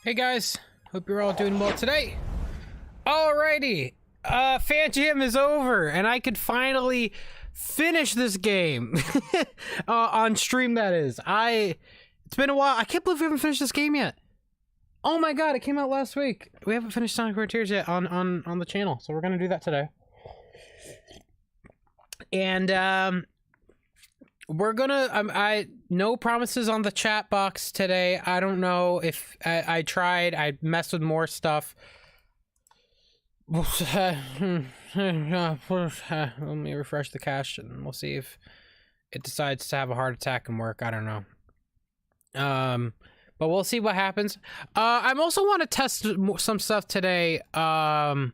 Hey guys, hope you're all doing well today. Alrighty, Fan Jam is over and I could finally finish this game on stream. That is, it's been a while. I can't believe we haven't finished this game yet. Oh my god, it came out last week. We haven't finished Sonic Frontiers yet on the channel, so we're gonna do that today. And we're gonna no promises on the chat box today. I don't know if I tried. I messed with more stuff. Let me refresh the cache and we'll see if it decides to have a heart attack and work. I don't know. But we'll see what happens. I also want to test some stuff today. And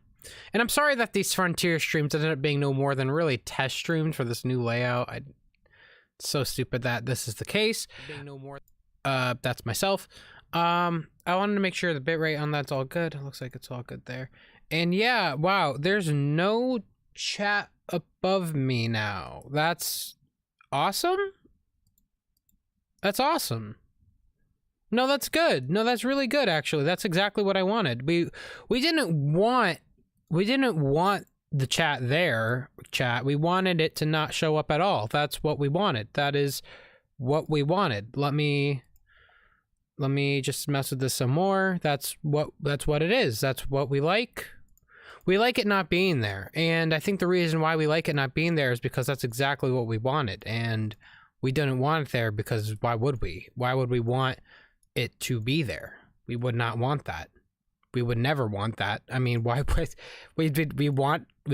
I'm sorry that these Frontier streams ended up being no more than really test streams for this new layout. It's so stupid that this is the case. Being no more. That's myself. I wanted to make sure the bitrate on that's all good. It looks like it's all good there. And yeah, wow, there's no chat above me now. That's awesome. That's awesome. No, that's good. No, that's really good actually. That's exactly what I wanted. We didn't want the chat there, we wanted it to not show up at all. That's what we wanted. That is what we wanted. Let me just mess with this some more. That's what it is. That's what we like. We like it not being there. And I think the reason why we like it not being there is because that's exactly what we wanted. And we didn't want it there because why would we? Why would we want it to be there? We would not want that. We would never want that. I mean, why would we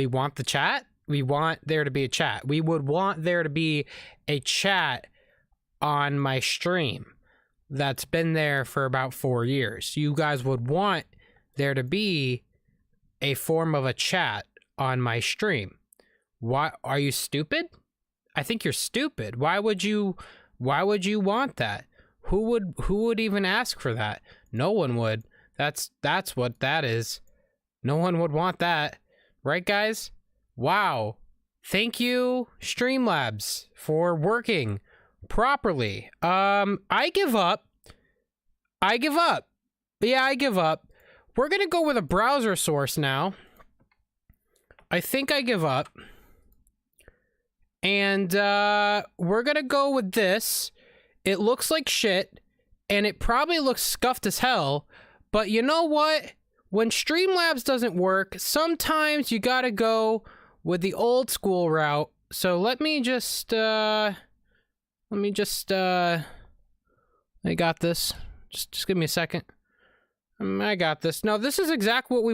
want the chat? We want there to be a chat. We would want there to be a chat on my stream that's been there for about 4 years. You guys would want there to be a form of a chat on my stream. Why are you stupid? I think you're stupid. Why would you want that? Who would even ask for that? No one would. That's what that is. No one would want that. Right, guys? Wow. Thank you, Streamlabs, for working properly. I give up. I give up. Yeah, I give up. We're gonna go with a browser source now. I think I give up. And we're gonna go with this. It looks like shit, and it probably looks scuffed as hell, but you know what? When Streamlabs doesn't work, sometimes you gotta go with the old school route. So let me just I got this. Just give me a second. I got this. No, this is exactly what we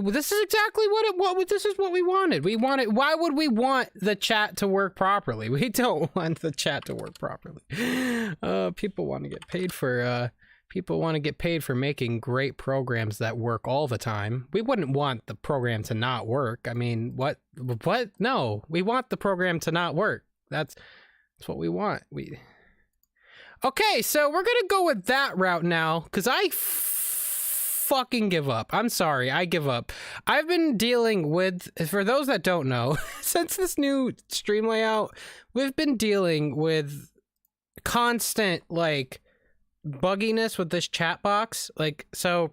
wanted. We wanted. Why would we want the chat to work properly? We don't want the chat to work properly. People want to get paid for making great programs that work all the time. We wouldn't want the program to not work. I mean, what? No, we want the program to not work. That's what we want. Okay, so we're gonna go with that route now, because I fucking give up. I'm sorry, I give up. I've been dealing with, for those that don't know, since this new stream layout, we've been dealing with constant, like, bugginess with this chat box. Like, so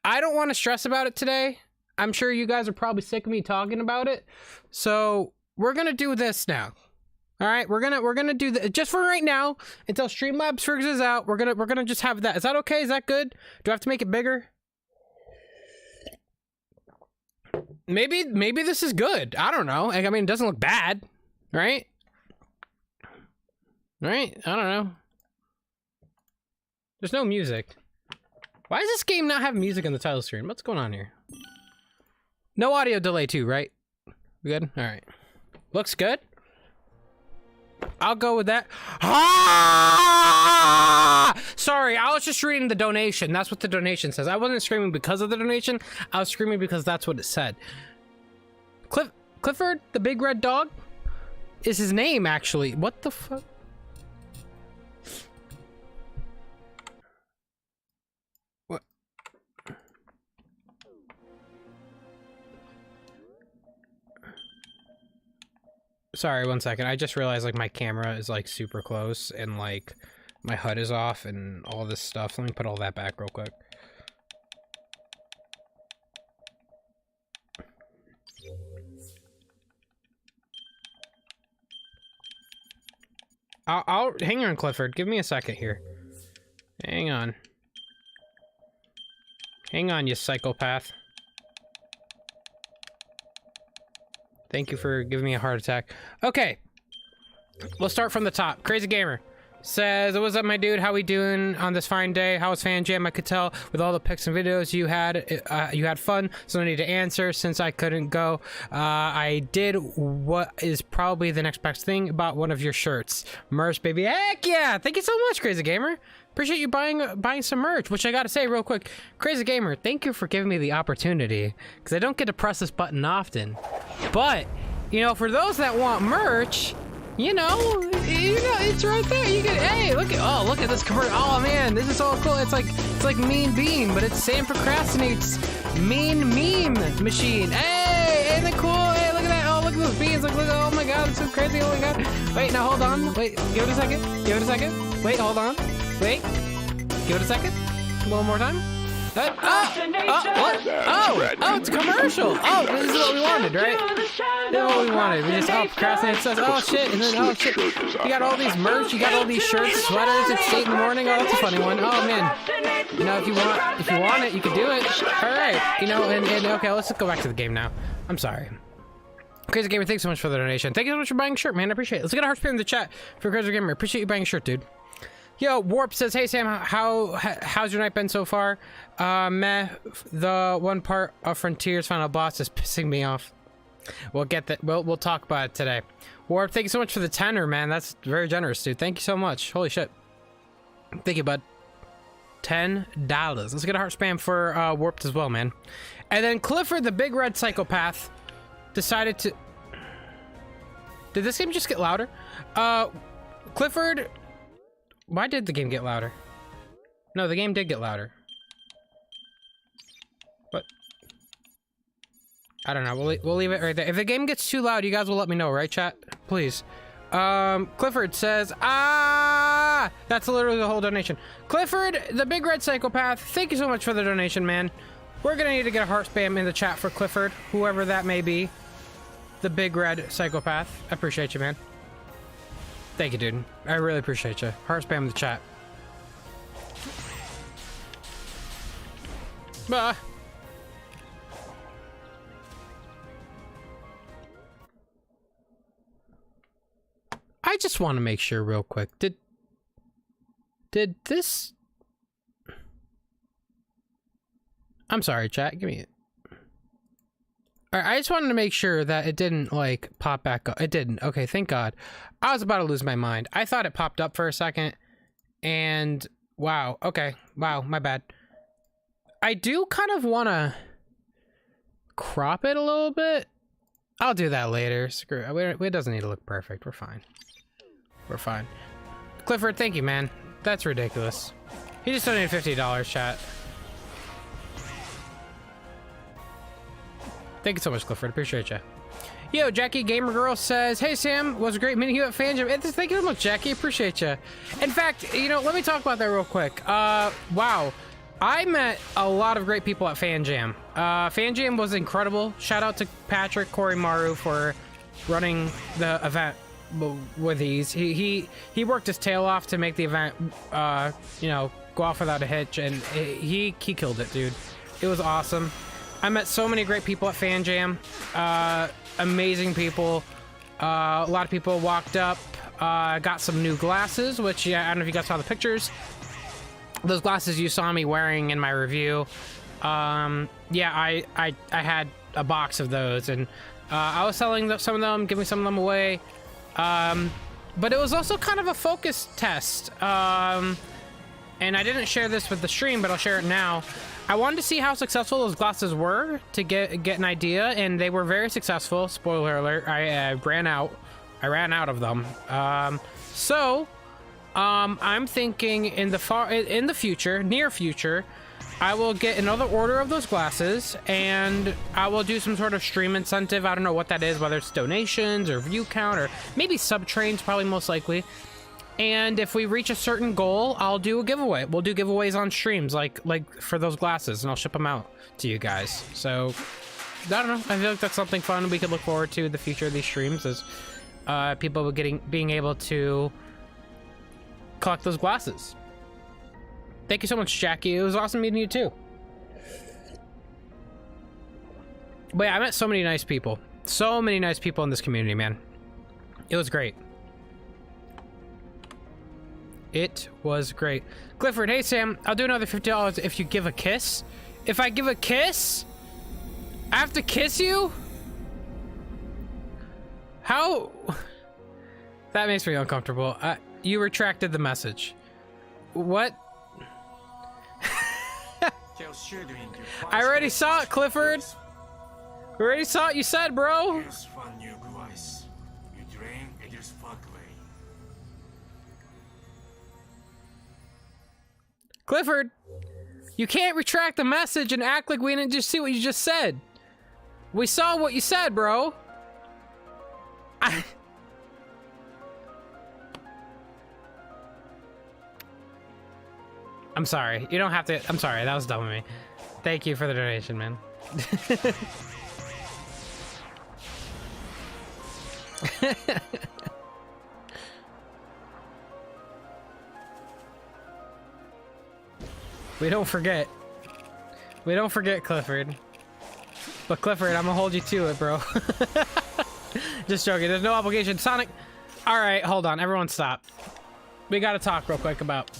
I don't want to stress about it today. I'm sure you guys are probably sick of me talking about it. So we're gonna do this now. All right, we're gonna do that just for right now until Streamlabs figures this out. We're gonna just have that. Is that okay? Is that good? Do I have to make it bigger? Maybe this is good. I don't know. I mean, it doesn't look bad, right? Right? I don't know. There's no music. Why does this game not have music on the title screen? What's going on here? No audio delay too, right? We good? All right. Looks good. I'll go with that. Ah! Sorry, I was just reading the donation. That's what the donation says. I wasn't screaming because of the donation. I was screaming because that's what it said. Clifford, the big red dog, is his name, actually. What the fuck? What? Sorry, one second. I just realized, like, my camera is, like, super close, and, like, My HUD is off and all this stuff. Let me put all that back real quick. I'll hang on, Clifford. Give me a second here. Hang on. Hang on, you psychopath. Thank you for giving me a heart attack. Okay. We'll start from the top. Crazy Gamer says, what's up, my dude? How we doing on this fine day? How was Fan Jam? I could tell with all the pics and videos you had fun, so no need to answer since I couldn't go. I did what is probably the next best thing about one of your shirts. Merch, baby. Heck yeah! Thank you so much, Crazy Gamer. Appreciate you buying some merch, which I gotta say real quick. Crazy Gamer, thank you for giving me the opportunity, because I don't get to press this button often. But, you know, for those that want merch, you know, it's right there. You can, hey, look at this convert. Oh man, this is so cool. It's like Mean Bean, but it's Sam Procrastinates Mean Meme Machine. Hey, isn't it cool? Hey, look at that. Oh, look at those beans. Look, oh my god, it's so crazy. Oh my god. Wait, now hold on. Wait, give it a second. Give it a second. Wait, hold on. Wait, give it a second. One more time. What? Oh, it's a commercial. Oh, this is what we wanted, right? This is what we wanted. We just, Procrastinate says, oh shit, and then, oh shit. You got all these merch, you got all these shirts, sweaters, it's 8 in the morning. Oh, that's a funny one. Oh man. You know, if you want it, you can do it. Alright, you know, and okay, let's go back to the game now. I'm sorry. Crazy Gamer, thanks so much for the donation. Thank you so much for buying a shirt, man. I appreciate it. Let's get a heart spin in the chat for Crazy Gamer. Appreciate you buying a shirt, dude. Yo, Warp says, hey Sam, how's your night been so far? Meh, the one part of Frontier's final boss is pissing me off. We'll get that, we'll talk about it today. Warp, thank you so much for the tenner, man. That's very generous, dude. Thank you so much. Holy shit. Thank you, bud. $10. Let's get a heart spam for Warped as well, man. And then Clifford, the big red psychopath, decided to... Did this game just get louder? Clifford... Why did the game get louder? No, the game did get louder. But I don't know. We'll leave it right there. If the game gets too loud, you guys will let me know, right, chat? Please. Clifford says, that's literally the whole donation. Clifford, the big red psychopath, thank you so much for the donation, man. We're gonna need to get a heart spam in the chat for Clifford, whoever that may be. The big red psychopath. I appreciate you, man. Thank you, dude. I really appreciate you. Heart spam in the chat. Bah. I just want to make sure real quick. Did this... I'm sorry, chat. Give me it. Alright, I just wanted to make sure that it didn't, like, pop back up. It didn't. Okay, thank God. I was about to lose my mind. I thought it popped up for a second. And, wow. Okay. Wow, my bad. I do kind of want to crop it a little bit. I'll do that later. Screw it. It doesn't need to look perfect. We're fine. We're fine. Clifford, thank you, man. That's ridiculous. He just donated $50, chat. Thank you so much, Clifford. Appreciate you. Yo, Jackie Gamer Girl says, hey Sam, was great meeting you at Fan Jam. Thank you so much, Jackie. Appreciate you. In fact, you know, let me talk about that real quick. Wow. I met a lot of great people at Fan Jam. Fan Jam was incredible. Shout out to Patrick Corey Maru for running the event with ease. He worked his tail off to make the event, you know, go off without a hitch, and he killed it, dude. It was awesome. I met so many great people at Fan Jam. Amazing people. A lot of people walked up. Got some new glasses, which, yeah, I don't know if you guys saw the pictures. Those glasses you saw me wearing in my review. Yeah, I had a box of those, and I was selling some of them, giving some of them away. But it was also kind of a focus test. And I didn't share this with the stream, but I'll share it now. I wanted to see how successful those glasses were to get an idea, and they were very successful. Spoiler alert, I ran out of them. I'm thinking in the future, near future, I will get another order of those glasses, and I will do some sort of stream incentive. I don't know what that is, whether it's donations or view count or maybe sub trains, probably most likely. And if we reach a certain goal, I'll do a giveaway. We'll do giveaways on streams, like for those glasses, and I'll ship them out to you guys. So, I don't know. I feel like that's something fun we could look forward to in the future of these streams, is people being able to collect those glasses. Thank you so much, Jackie. It was awesome meeting you too. But yeah, I met so many nice people. So many nice people in this community, man. It was great. It was great. Clifford, hey Sam, I'll do another $50 if you give a kiss. If I give a kiss? I have to kiss you? How? That makes me uncomfortable. You retracted the message. What? I already saw it, Clifford. We already saw it, you said, bro. Clifford, you can't retract the message and act like we didn't just see what you just said. We saw what you said, bro. I'm sorry. You don't have to. I'm sorry. That was dumb of me. Thank you for the donation, man. We don't forget. We don't forget, Clifford. But Clifford, I'm gonna hold you to it, bro. Just joking. There's no obligation. Sonic. All right, hold on. Everyone stop. We gotta talk real quick about...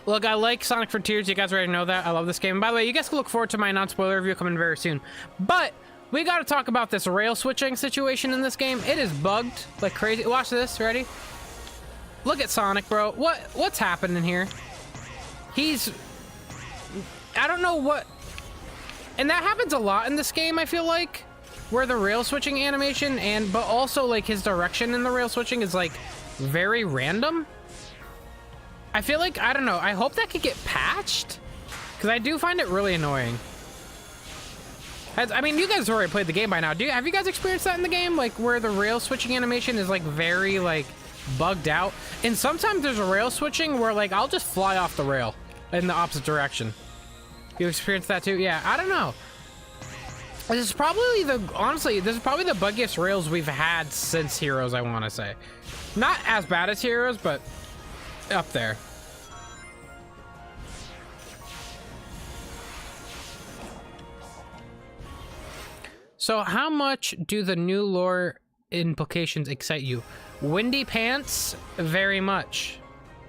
Look, I like Sonic Frontiers. You guys already know that. I love this game. And by the way, you guys can look forward to my non-spoiler review coming very soon. But we gotta talk about this rail switching situation in this game. It is bugged like crazy. Watch this. Ready? Look at Sonic, bro. What's happening here? He's... I don't know what... And that happens a lot in this game, I feel like. Where the rail switching animation but also like his direction in the rail switching is like very random. I feel like, I don't know, I hope that could get patched. Because I do find it really annoying. I mean, you guys have already played the game by now. Have you guys experienced that in the game? Like where the rail switching animation is like very like bugged out. And sometimes there's a rail switching where like I'll just fly off the rail in the opposite direction. You experienced that too? Yeah, I don't know. This is probably honestly, this is probably the buggiest rails we've had since Heroes, I want to say. Not as bad as Heroes, but up there. So how much do the new lore implications excite you? Windy Pants, very much.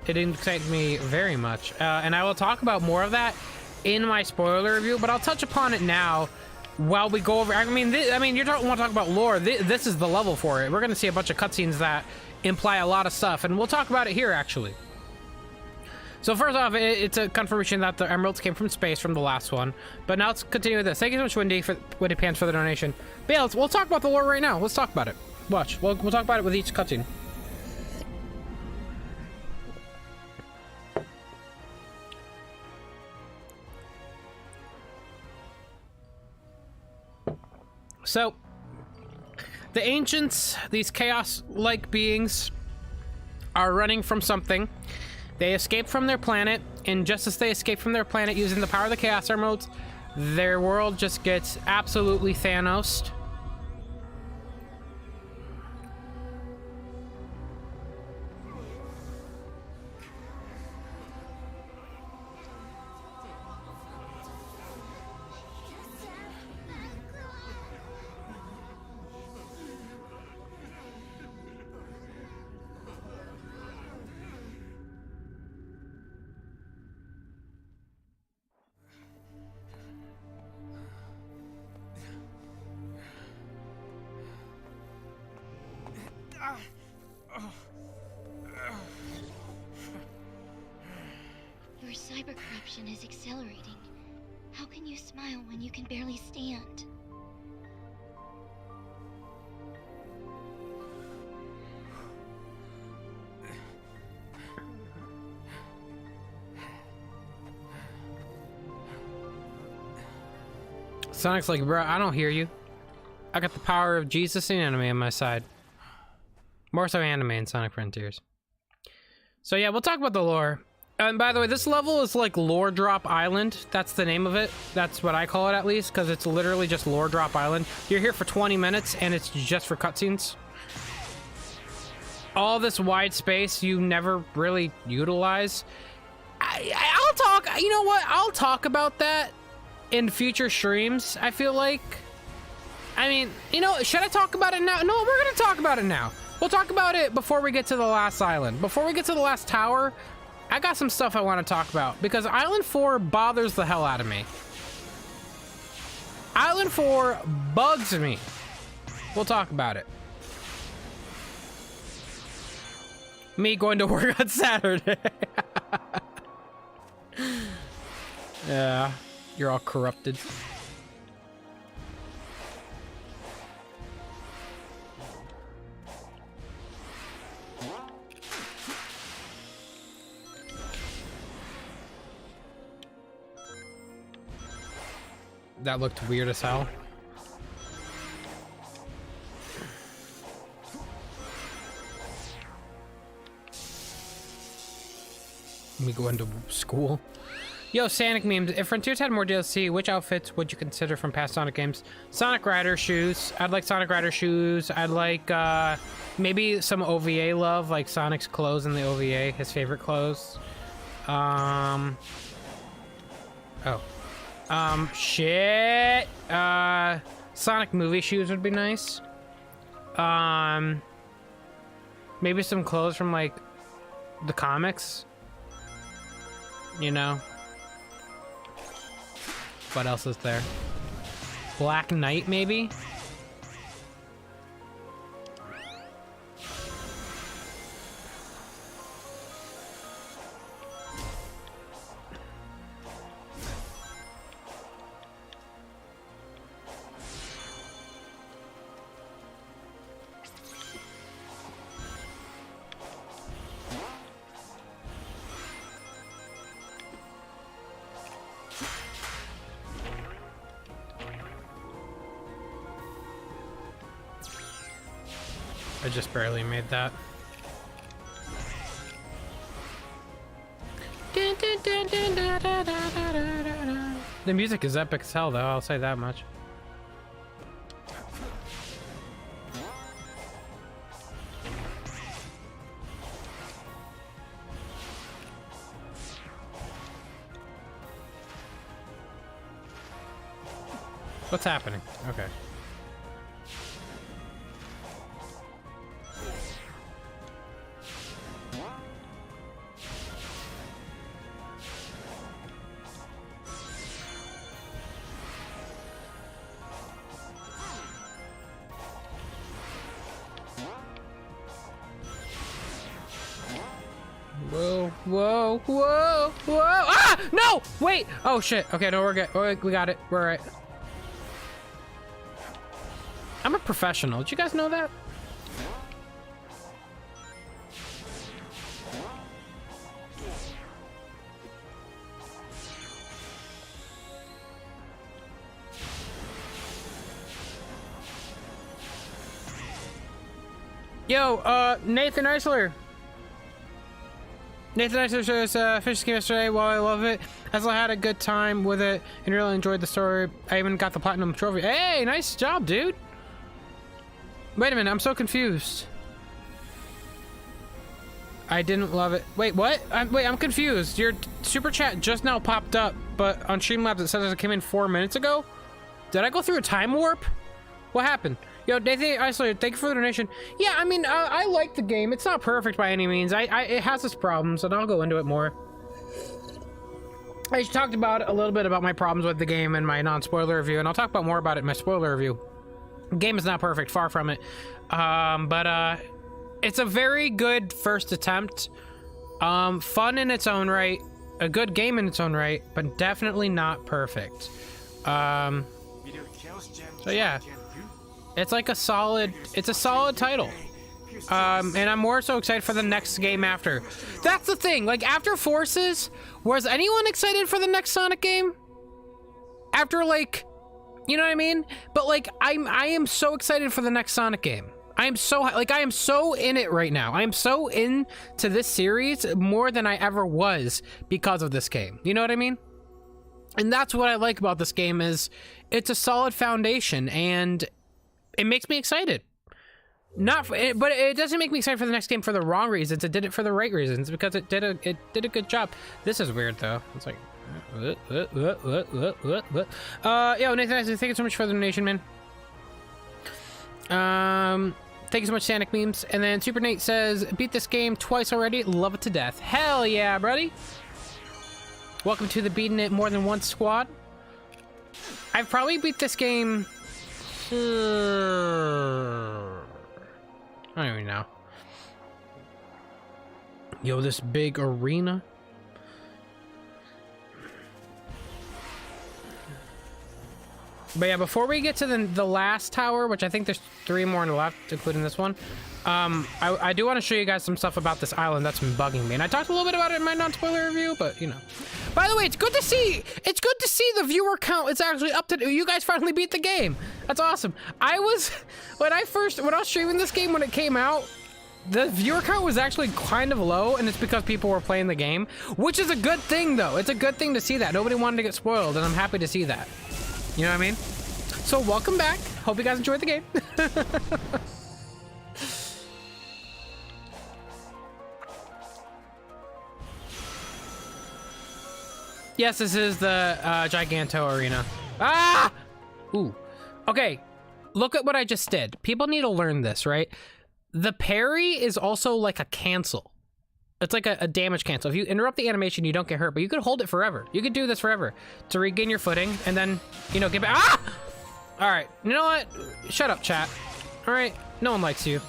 It excites me very much. And I will talk about more of that in my spoiler review, but I'll touch upon it now while we go over. I mean, you don't want to talk about lore. This is the level for it. We're going to see a bunch of cutscenes that imply a lot of stuff, and we'll talk about it here, actually. So first off, it's a confirmation that the emeralds came from space from the last one. But now let's continue with this. Thank you so much, Windy Pants, for the donation. But yeah, we'll talk about the lore right now. Let's talk about it. Watch. We'll talk about it with each cutscene. So, the ancients, these chaos-like beings, are running from something. They escaped from their planet, and just as they escaped from their planet using the power of the Chaos Emeralds, their world just gets absolutely Thanos'd. Your cyber corruption is accelerating. How can you smile when you can barely stand? Sonic's like, bro, I don't hear you. I got the power of Jesus and anime on my side. More so anime in Sonic Frontiers. So yeah, we'll talk about the lore. And by the way, this level is like Lore Drop Island. That's the name of it. That's what I call it, at least, because it's literally just Lore Drop Island. You're here for 20 minutes, and it's just for cutscenes. All this wide space you never really utilize. I'll talk, you know what? I'll talk about that in future streams, I feel like. I mean, you know, should I talk about it now? No, we're going to talk about it now. We'll talk about it before we get to the last island. Before we get to the last tower, I got some stuff I want to talk about, because Island 4 bothers the hell out of me. Island 4 bugs me. We'll talk about it. Me going to work on Saturday. Yeah, you're all corrupted. That looked weird as hell. Me going to school. Yo, Sonic memes. If Frontiers had more DLC, which outfits would you consider from past Sonic games? Sonic Rider shoes. I'd like Sonic Rider shoes. I'd like maybe some OVA love, like Sonic's clothes in the OVA, his favorite clothes. Shit. Sonic movie shoes would be nice. Maybe some clothes from like the comics. You know. What else is there? Black Knight, maybe? I just barely made that. The music is epic as hell, though, I'll say that much. What's happening? Okay. Whoa, whoa, whoa. Ah! No! Wait! Oh, shit. Okay, no, we're good. We got it. We're all right. I'm a professional. Did you guys know that? Yo, Nathan Eisler. Nathan Eisler says, finished the game yesterday. While I love it, as I had a good time with it and really enjoyed the story, I even got the platinum trophy. Hey, nice job, dude. Wait a minute, I'm so confused. I didn't love it. Wait, what? I'm confused. Your super chat just now popped up, but on Streamlabs it says it came in 4 minutes ago. Did I go through a time warp? What happened? Yo, Nathan Eisler, thank you for the donation. Yeah, I mean, I like the game. It's not perfect by any means. It has its problems, and I'll go into it more. I talked about a little bit about my problems with the game in my non-spoiler review, and I'll talk about more about it in my spoiler review. The game is not perfect, far from it. But it's a very good first attempt. Fun in its own right. A good game in its own right, but definitely not perfect. So yeah. It's like a solid title. And I'm more so excited for the next game after. That's the thing, like after Forces, was anyone excited for the next Sonic game? After like, you know what I mean? But like, I am so excited for the next Sonic game. I am so like I am so in it right now. I am so into this series more than I ever was because of this game. You know what I mean? And that's what I like about this game is it's a solid foundation and it makes me excited. But it doesn't make me excited for the next game for the wrong reasons. It did it for the right reasons because it did a good job. This is weird though. It's like, yo, Nathan, thank you so much for the donation, man. Thank you so much, Sanic Memes. And then Super Nate says, beat this game twice already. Love it to death. Hell yeah, buddy. Welcome to the beating it more than once squad. I've probably beat this game. I don't even know. Yo, this big arena. But yeah, before we get to the last tower, which I think there's 3 more left, including this one, I do want to show you guys some stuff about this island that's been bugging me. And I talked a little bit about it in my non-spoiler review, but you know. By the way, it's good to see the viewer count is actually up to. You guys finally beat the game. That's awesome. When I was streaming this game when it came out, the viewer count was actually kind of low, and it's because people were playing the game, which is a good thing though. It's a good thing to see that. Nobody wanted to get spoiled, and I'm happy to see that. You know what I mean? So welcome back. Hope you guys enjoyed the game. Yes, this is the Giganto Arena. Ah! Ooh. Okay, look at what I just did. People need to learn this, right? The parry is also like a cancel. It's like a damage cancel. If you interrupt the animation, you don't get hurt, but you could hold it forever. You could do this forever to regain your footing and then, you know, get back. Ah! All right, you know what? Shut up, chat. All right, no one likes you.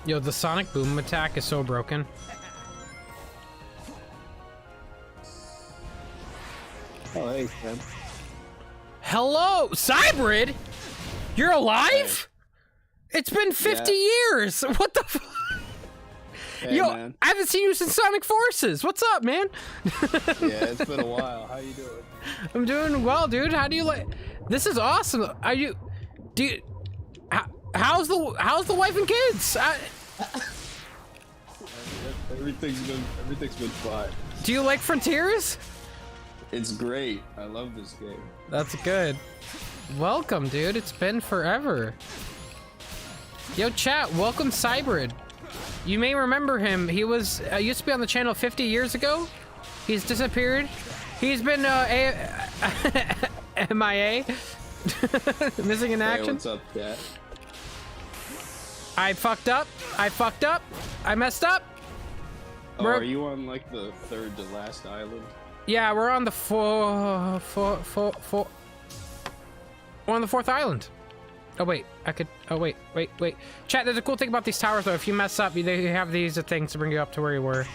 Yo, the Sonic Boom attack is so broken. Oh, hey, man. Hello, Cybrid? You're alive? Hey. It's been 50 years. What the fuck? Hey, yo, man. I haven't seen you since Sonic Forces. What's up, man? Yeah, it's been a while. How you doing? I'm doing well, dude. How do you like? This is awesome. Are you? Do you? How's the wife and kids? Everything's been fine. Do you like Frontiers? It's great. I love this game. That's good. Welcome, dude. It's been forever. Yo, chat. Welcome, Cybrid. You may remember him. He was used to be on the channel 50 years ago. He's disappeared. He's been MIA, missing in action. Hey, what's up, Cat? I fucked up. I messed up. Oh, are you on like the 3rd to last island? Yeah, we're on the we're on the 4th island. Oh wait, wait. Chat, there's a cool thing about these towers though. If you mess up, they have these things to bring you up to where you were.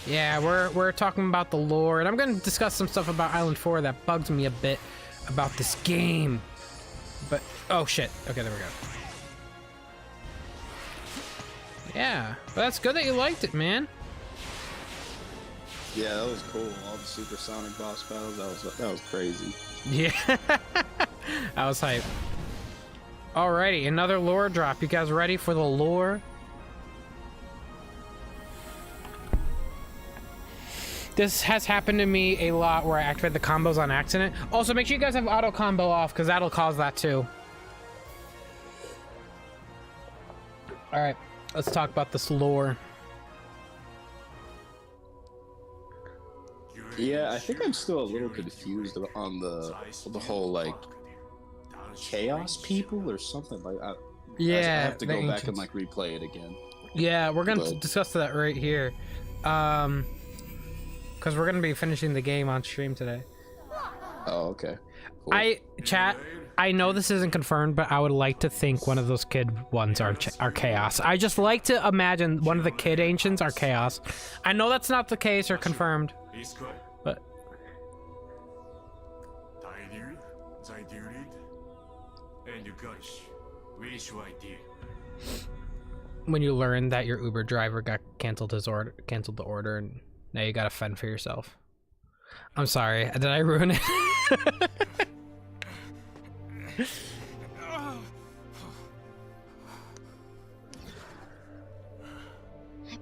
Yeah, we're talking about the lore, and I'm gonna discuss some stuff about Island 4 that bugs me a bit about this game. But oh shit. Okay, there we go. Yeah, but that's good that you liked it, man. Yeah, that was cool. All the supersonic boss battles, that was crazy. Yeah, I was hype. Alrighty, another lore drop. You guys ready for the lore? This has happened to me a lot where I activate the combos on accident. Also, make sure you guys have auto combo off because that'll cause that too. All right, let's talk about this lore. Yeah, I think I'm still a little confused on the whole like chaos people or something like. Yeah, I have to the go back and ancients. like replay it again. Yeah, we're gonna But- discuss that right here, because we're gonna be finishing the game on stream today. Oh, okay. Cool. I know this isn't confirmed, but I would like to think one of those kid ones are chaos. I just like to imagine one of the kid ancients are chaos. I know that's not the case or confirmed, but when you learn that your Uber driver got canceled the order, and now you gotta fend for yourself. I'm sorry, did I ruin it? I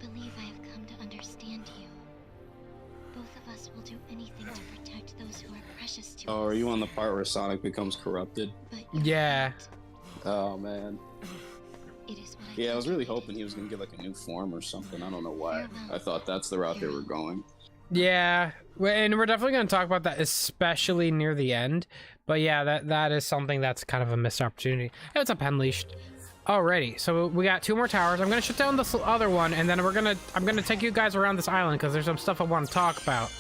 believe I have come to understand you. Both of us will do anything to protect those who are precious to us. Oh, are you on the part where Sonic becomes corrupted? But you're Yeah. not. Oh man. It is what I Yeah, I was think really it hoping is. he was gonna get like a new form or something. I don't know why. Farewell. I thought that's the route they were going. Yeah, and we're definitely going to talk about that, especially near the end. But yeah, that is something that's kind of a missed opportunity. Hey, what's up, Unleashed? Alrighty, so we got 2 more towers. I'm going to shut down this other one, and then I'm gonna take you guys around this island because there's some stuff I want to talk about.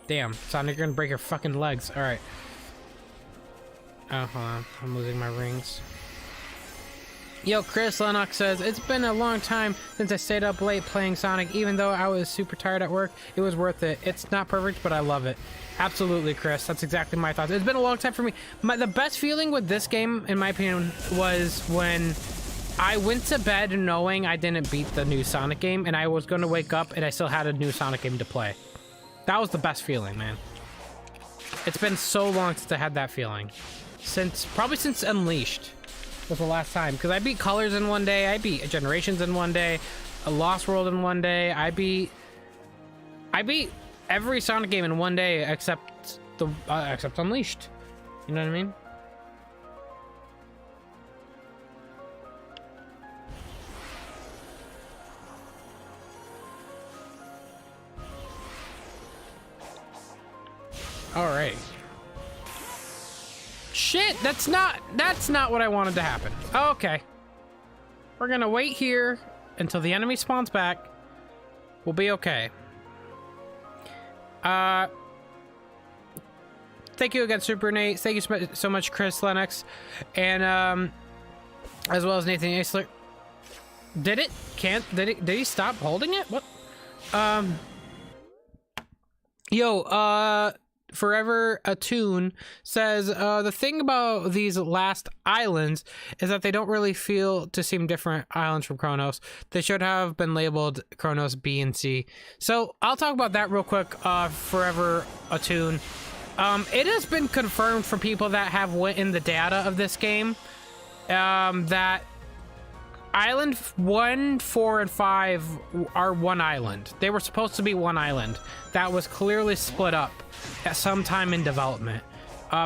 Damn, Sonic, you're gonna break your fucking legs. All right. Oh, hold on, I'm losing my rings. Yo, Chris Lennox says, it's been a long time since I stayed up late playing Sonic. Even though I was super tired at work, it was worth it. It's not perfect, but I love it. Absolutely, Chris. That's exactly my thoughts. It's been a long time for me. The best feeling with this game, in my opinion, was when I went to bed knowing I didn't beat the new Sonic game, and I was going to wake up and I still had a new Sonic game to play. That was the best feeling, man. It's been so long since I had that feeling. Probably since Unleashed was the last time, because I beat Colors in one day, I beat Generations in one day, a Lost World in one day, I beat every Sonic game in one day except Unleashed. You know what I mean? All right. Shit, that's not what I wanted to happen. Okay. We're gonna wait here until the enemy spawns back. We'll be okay. Thank you again, Super Nate. Thank you so much, Chris Lennox. And, as well as Nathan Aisler. Did he stop holding it? What? Forever Attune says, the thing about these last islands is that they don't really feel to seem different islands from Kronos. They should have been labeled Kronos B and C. So I'll talk about that real quick. Forever Attune. It has been confirmed for people that have went in the data of this game, that Island 1, 4, and 5 are one island. They were supposed to be one island. That was clearly split up at some time in development.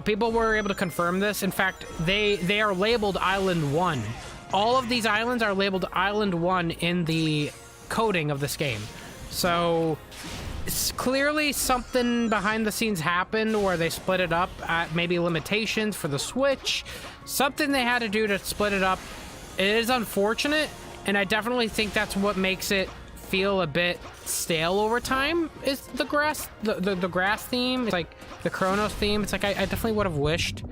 People were able to confirm this. In fact, they are labeled Island 1. All of these islands are labeled Island 1 in the coding of this game. So it's clearly something behind the scenes happened where they split it up at maybe limitations for the Switch. Something they had to do to split it up. It is unfortunate, and I definitely think that's what makes it feel a bit stale over time, is the grass theme. It's like the Kronos theme. It's like I definitely would have wished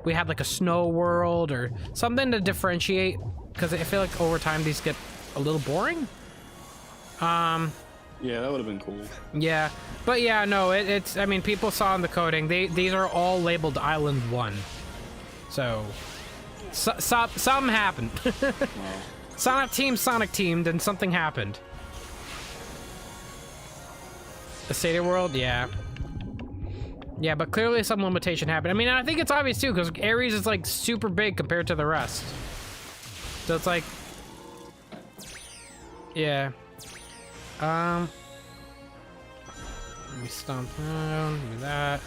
we had like a snow world or something to differentiate, because I feel like over time these get a little boring. Yeah, that would have been cool. Yeah, but yeah, no, it's, I mean, people saw in the coding, these are all labeled Island 1. So something happened. Wow. Sonic teamed, and something happened. The Stadia World, yeah. Yeah, but clearly some limitation happened. I mean, I think it's obvious too, because Ares is like super big compared to the rest. So it's like, yeah. Let me stomp down, do that.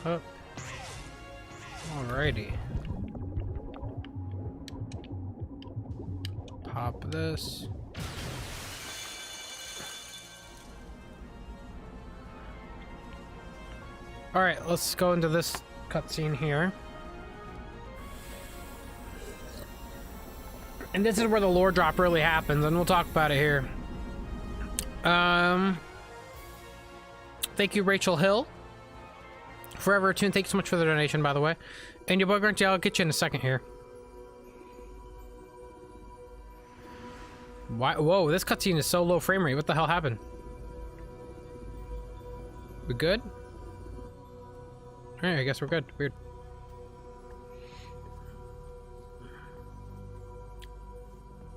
up. Alrighty. Pop this. Alright, let's go into this cutscene here. And this is where the lore drop really happens, and we'll talk about it here. Thank you, Rachel Hill. Forever Attuned, thank you so much for the donation, by the way. And your boy Grunty, I'll get you in a second here. Why? Whoa, this cutscene is so low frame rate. What the hell happened? We good? Alright, I guess we're good. Weird.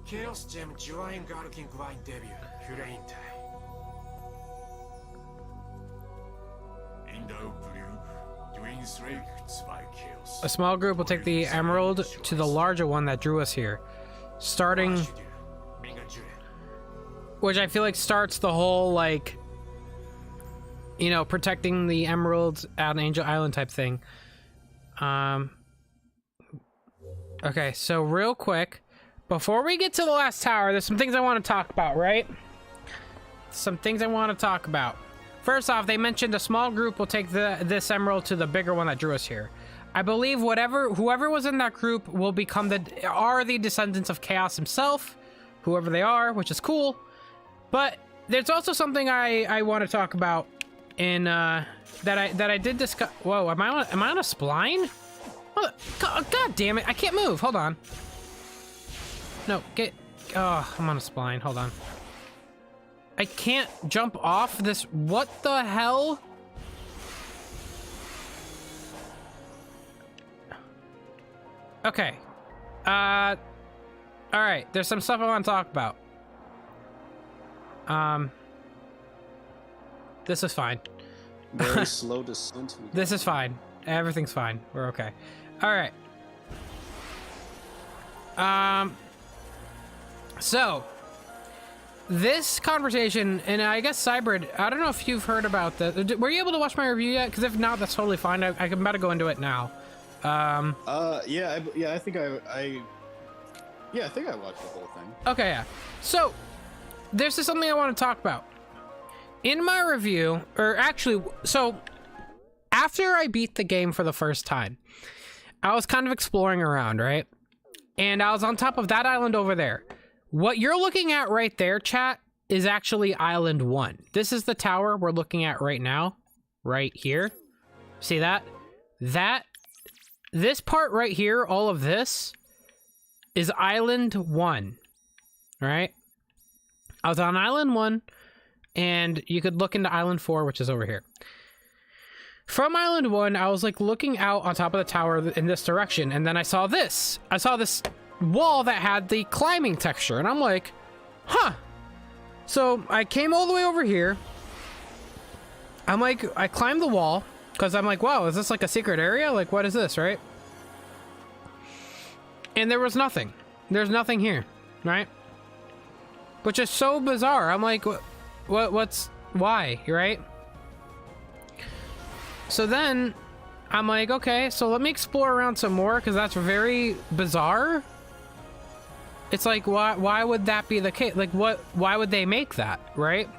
Chaos Gem Join Garkin Gwine debut, Huraintai. In the blue, Twins Rakes by Chaos. A small group will take the emerald to the larger one that drew us here. Starting... Which I feel like starts the whole, like... You know, protecting the emeralds at Angel Island type thing. Okay, so real quick, before we get to the last tower, there's some things I want to talk about, right? Some things I want to talk about. First off, they mentioned a small group will take this emerald to the bigger one that drew us here. I believe whoever was in that group will become the descendants of Chaos himself, whoever they are, which is cool. But there's also something I want to talk about in that I did discuss. Whoa, am I on a spline? Oh, God damn it! I can't move. Hold on. No, oh, I'm on a spline. Hold on. I can't jump off this. What the hell? Okay. All right. There's some stuff I want to talk about. This is fine. Very slow descent. This is fine. Everything's fine. We're okay. All right. So this conversation, and I guess Cybrid, I don't know if you've heard about this. Were you able to watch my review yet? Because if not, that's totally fine. I can about to go into it now. Yeah, I think I watched the whole thing. Okay, yeah. So this is something I want to talk about. In my review, or actually, so after I beat the game for the first time, I was kind of exploring around, right? And I was on top of that island over there. What you're looking at right there, chat, is actually Island 1. This is the tower we're looking at right now, right here. See that? This part right here, all of this, is Island 1, right? I was on Island 1, and you could look into Island 4, which is over here. From Island 1, I was like looking out on top of the tower in this direction, and then I saw this. I saw this wall that had the climbing texture, and I'm like, huh. So I came all the way over here. I climbed the wall, because I'm like, wow, is this like a secret area? Like, what is this, right? And there was nothing. There's nothing here, right? Which is so bizarre. I'm like, why, right? So then I'm like, okay, so let me explore around some more, because that's very bizarre. It's like, why would that be the case? Like, why would they make that, right?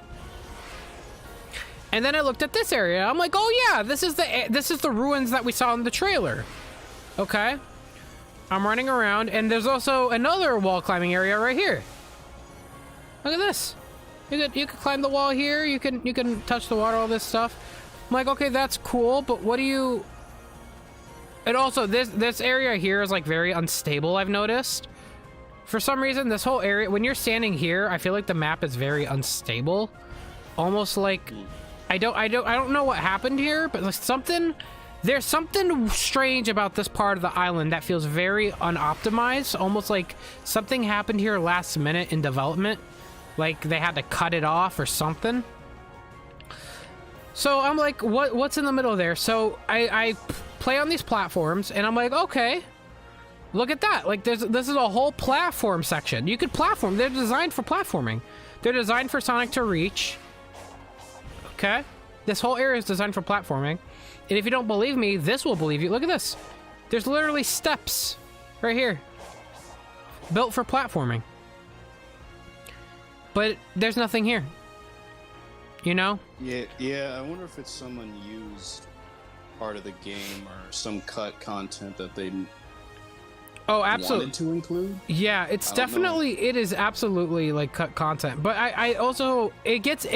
And then I looked at this area. I'm like, oh yeah, this is the ruins that we saw in the trailer. Okay. I'm running around, and there's also another wall climbing area right here. Look at this. You could climb the wall here. You can touch the water, all this stuff. I'm like, okay, that's cool, but what do you... And also, this area here is like very unstable, I've noticed. For some reason, this whole area, when you're standing here, I feel like the map is very unstable. Almost like, I don't know what happened here, but like there's something strange about this part of the island that feels very unoptimized. Almost like something happened here last minute in development. Like they had to cut it off or something. So I'm like, what's in the middle there? So I play on these platforms, and I'm like, okay, look at that. Like this is a whole platform section. You could platform. They're designed for platforming. They're designed for Sonic to reach. Okay, this whole area is designed for platforming. And if you don't believe me, this will believe you. Look at this. There's literally steps right here. Built for platforming. But there's nothing here. You know? Yeah, I wonder if it's some unused part of the game or some cut content that they absolutely wanted to include. Yeah, it's definitely it is absolutely like cut content. But I also it gets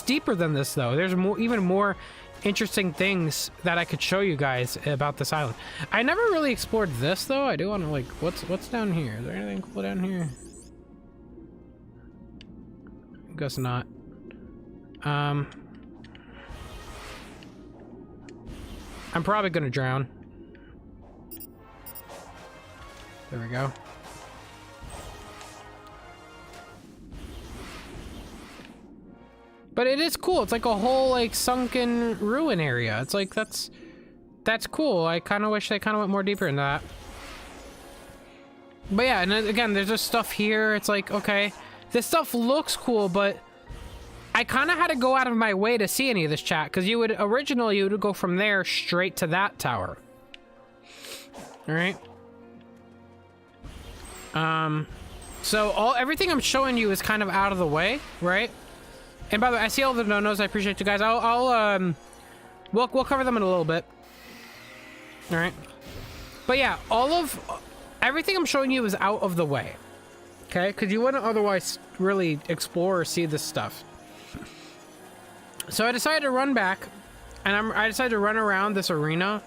deeper than this though. There's even more interesting things that I could show you guys about this island. I never really explored this though. I do want to like what's down here? Is there anything cool down here? Guess not. I'm probably gonna drown. There we go. But it is cool. It's like a whole like sunken ruin area. It's like that's cool. I kind of wish they kind of went more deeper into that. But yeah, and then, again, there's just stuff here. It's like, okay, this stuff looks cool, but I kind of had to go out of my way to see any of this, chat, because you would go from there straight to that tower. All right. So everything I'm showing you is kind of out of the way, right? And by the way, I see all the no-nos. I appreciate you guys. We'll cover them in a little bit. All right. But yeah, everything I'm showing you is out of the way. Okay? Because you wouldn't otherwise really explore or see this stuff. So I decided to run back, and I decided to run around this arena.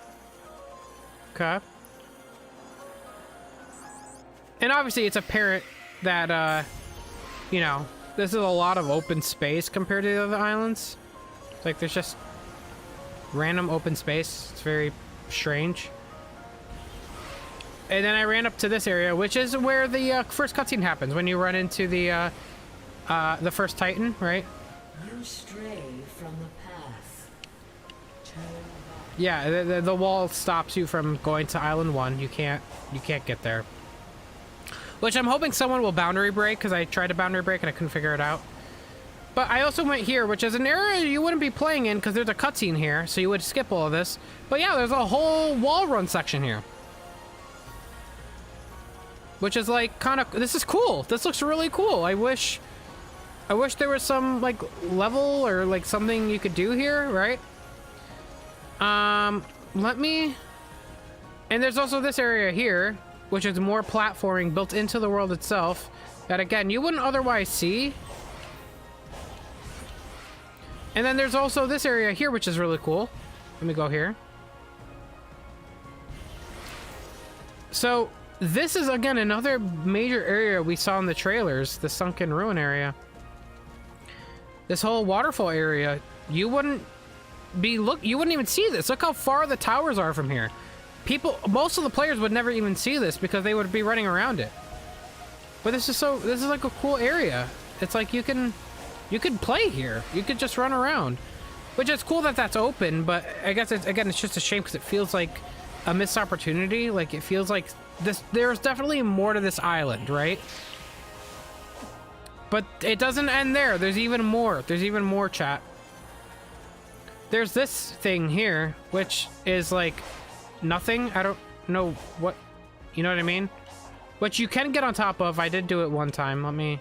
Okay. And obviously, it's apparent that, you know, this is a lot of open space compared to the other islands. Like, there's just random open space. It's very strange. And then I ran up to this area, which is where the first cutscene happens, when you run into the first Titan, right? You stray from the path. Turn back. Yeah, the wall stops you from going to Island 1. You can't get there. Which I'm hoping someone will boundary break, because I tried to boundary break and I couldn't figure it out. But I also went here, which is an area you wouldn't be playing in because there's a cutscene here, so you would skip all of this. But yeah, there's a whole wall run section here. Which is like kind of, this is cool. This looks really cool. I wish there was some like level or like something you could do here, right? And there's also this area here, which is more platforming built into the world itself that, again, you wouldn't otherwise see. And then there's also this area here, which is really cool. Let me go here. So this is, again, another major area we saw in the trailers, the sunken ruin area. This whole waterfall area, you wouldn't even see this. Look how far the towers are from here. Most of the players would never even see this because they would be running around it. But this is like a cool area. It's like you can play here. You could just run around, which is cool that that's open. But I guess it's just a shame because it feels like a missed opportunity. Like it feels like there's definitely more to this island, right? But it doesn't end there. There's even more. There's even more, chat. There's this thing here, which is like nothing. I don't know what, you know what I mean? Which you can get on top of. I did do it one time. Let me...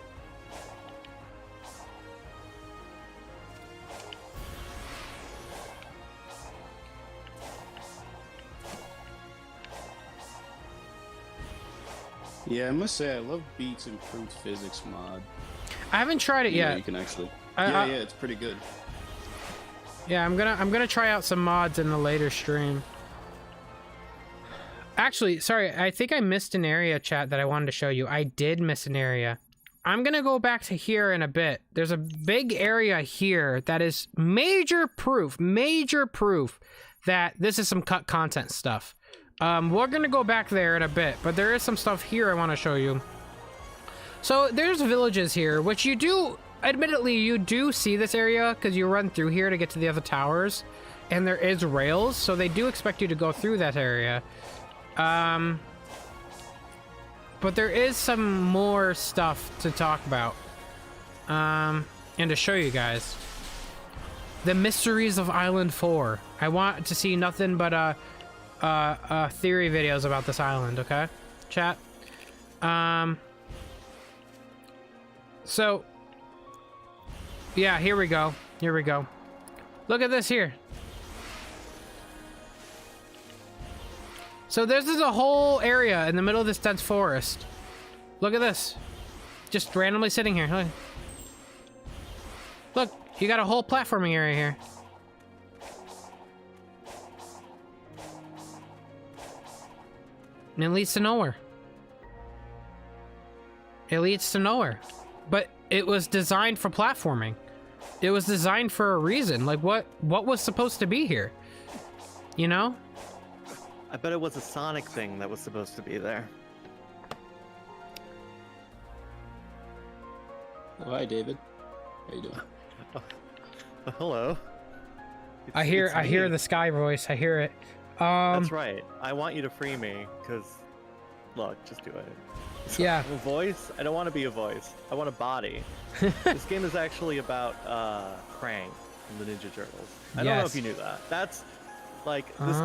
Yeah, I must say I love Beat's improved physics mod. I haven't tried it yet. You can actually... yeah, it's pretty good. Yeah, I'm gonna try out some mods in a later stream. Actually, sorry, I think I missed an area, chat, that I wanted to show you. I did miss an area. I'm gonna go back to here in a bit. There's a big area here that is major proof that this is some cut content stuff. We're gonna go back there in a bit, but there is some stuff here I want to show you. So there's villages here, which you do, admittedly, you do see this area because you run through here to get to the other towers, and there is rails, so they do expect you to go through that area. But there is some more stuff to talk about, and to show you guys. The mysteries of Island 4. I want to see nothing but theory videos about this island, okay? Chat. So yeah, here we go. Here we go. Look at this here. So this is a whole area in the middle of this dense forest. Look at this. Just randomly sitting here. Look. Look, you got a whole platforming area here. And it leads to nowhere. It leads to nowhere. But it was designed for platforming. It was designed for a reason. Like, what was supposed to be here? You know? I bet it was a Sonic thing that was supposed to be there. Oh, hi, David. How you doing? Hello. I hear the Sky voice. I hear it. That's right. I want you to free me, because, look, just do it. Yeah. A voice? I don't want to be a voice. I want a body. This game is actually about Krang from the Ninja Turtles. I don't know if you knew that. That's like this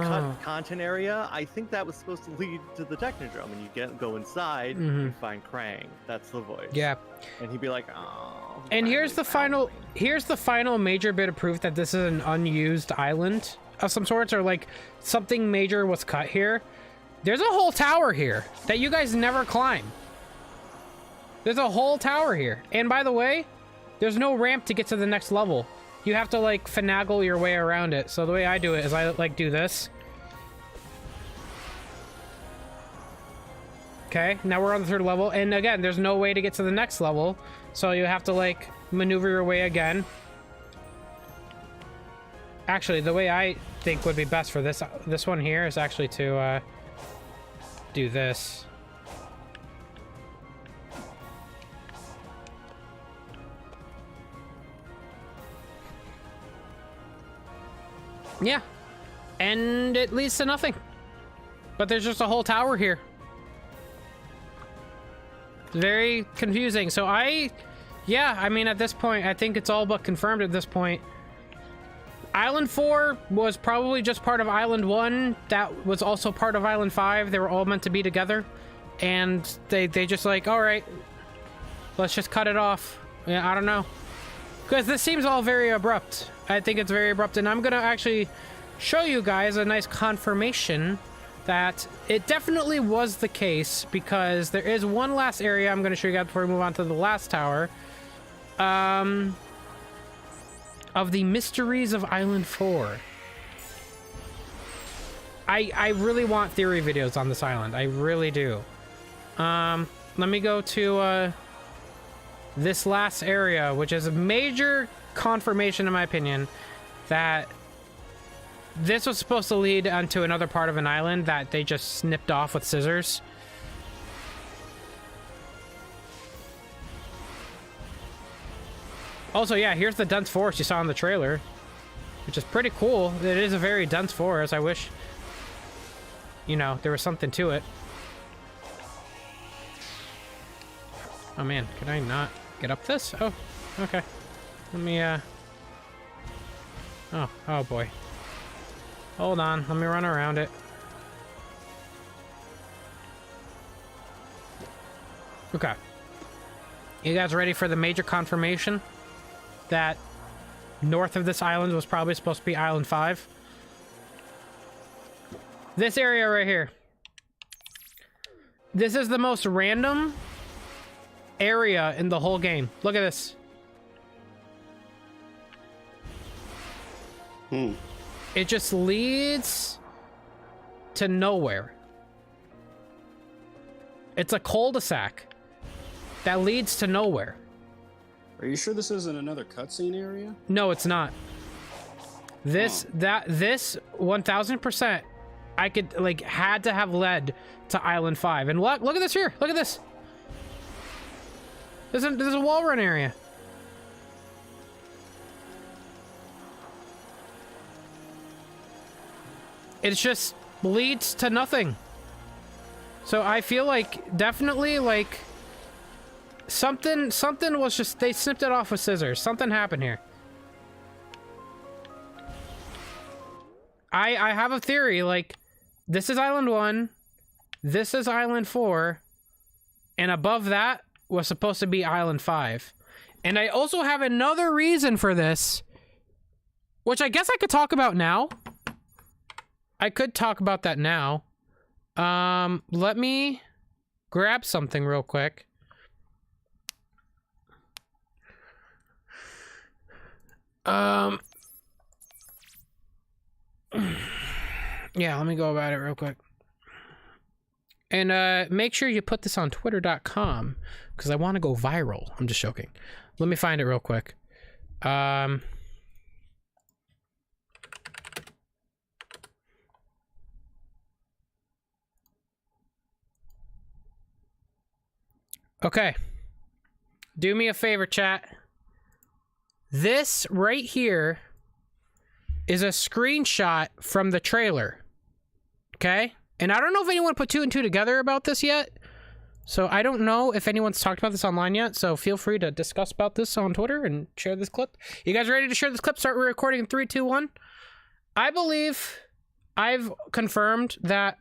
content area. I think that was supposed to lead to the Technodrome, and you go inside, you find Krang. That's the voice. Yeah. And he'd be like, "Oh." And here's the final major bit of proof that this is an unused island of some sorts, or like something major was cut here. There's a whole tower here that you guys never climb. There's a whole tower here. And by the way, there's no ramp to get to the next level. You have to like finagle your way around it. So the way I do it is I like do this. Okay, now we're on the 3rd level. And again, there's no way to get to the next level. So you have to like maneuver your way again. Actually, the way I think would be best for this one here is actually to do this. Yeah. And it leads to nothing. But there's just a whole tower here. Very confusing. So I mean, at this point, I think it's all but confirmed at this point. Island 4 was probably just part of Island 1. That was also part of Island 5. They were all meant to be together. And they just like, all right, let's just cut it off. Yeah, I don't know. Because this seems all very abrupt. I think it's very abrupt. And I'm going to actually show you guys a nice confirmation that it definitely was the case. Because there is one last area I'm going to show you guys before we move on to the last tower. Of the mysteries of Island 4. I really want theory videos on this island. I really do. Let me go to this last area, which is a major confirmation, in my opinion, that this was supposed to lead onto another part of an island that they just snipped off with scissors. Also, yeah, here's the dense forest you saw in the trailer, which is pretty cool. It is a very dense forest. I wish, you know, there was something to it. Oh man, can I not get up this? Oh, okay. Let me, oh boy. Hold on, let me run around it. Okay. You guys ready for the major confirmation that north of this island was probably supposed to be Island 5? This area right here. This is the most random area in the whole game. Look at this. It just leads to nowhere. It's a cul-de-sac that leads to nowhere. Are you sure this isn't another cutscene area? No, it's not. This 1000% I could like had to have led to Island 5. And look at this here. Look at this. There's a wall run area. It just leads to nothing. So I feel like definitely like something was just, they snipped it off with scissors. Something happened here. I have a theory, like, this is Island 1, this is Island 4, and above that was supposed to be Island 5. And I also have another reason for this, which I guess I could talk about now. I could talk about that now. Let me grab something real quick. Yeah, let me go about it real quick. And make sure you put this on twitter.com because I want to go viral. I'm just joking. Let me find it real quick. Okay. Do me a favor, chat. This right here is a screenshot from the trailer. Okay? And I don't know if anyone put 2 and 2 together about this yet. So I don't know if anyone's talked about this online yet. So feel free to discuss about this on Twitter and share this clip. You guys ready to share this clip? Start recording in 3, 2, 1. I believe I've confirmed that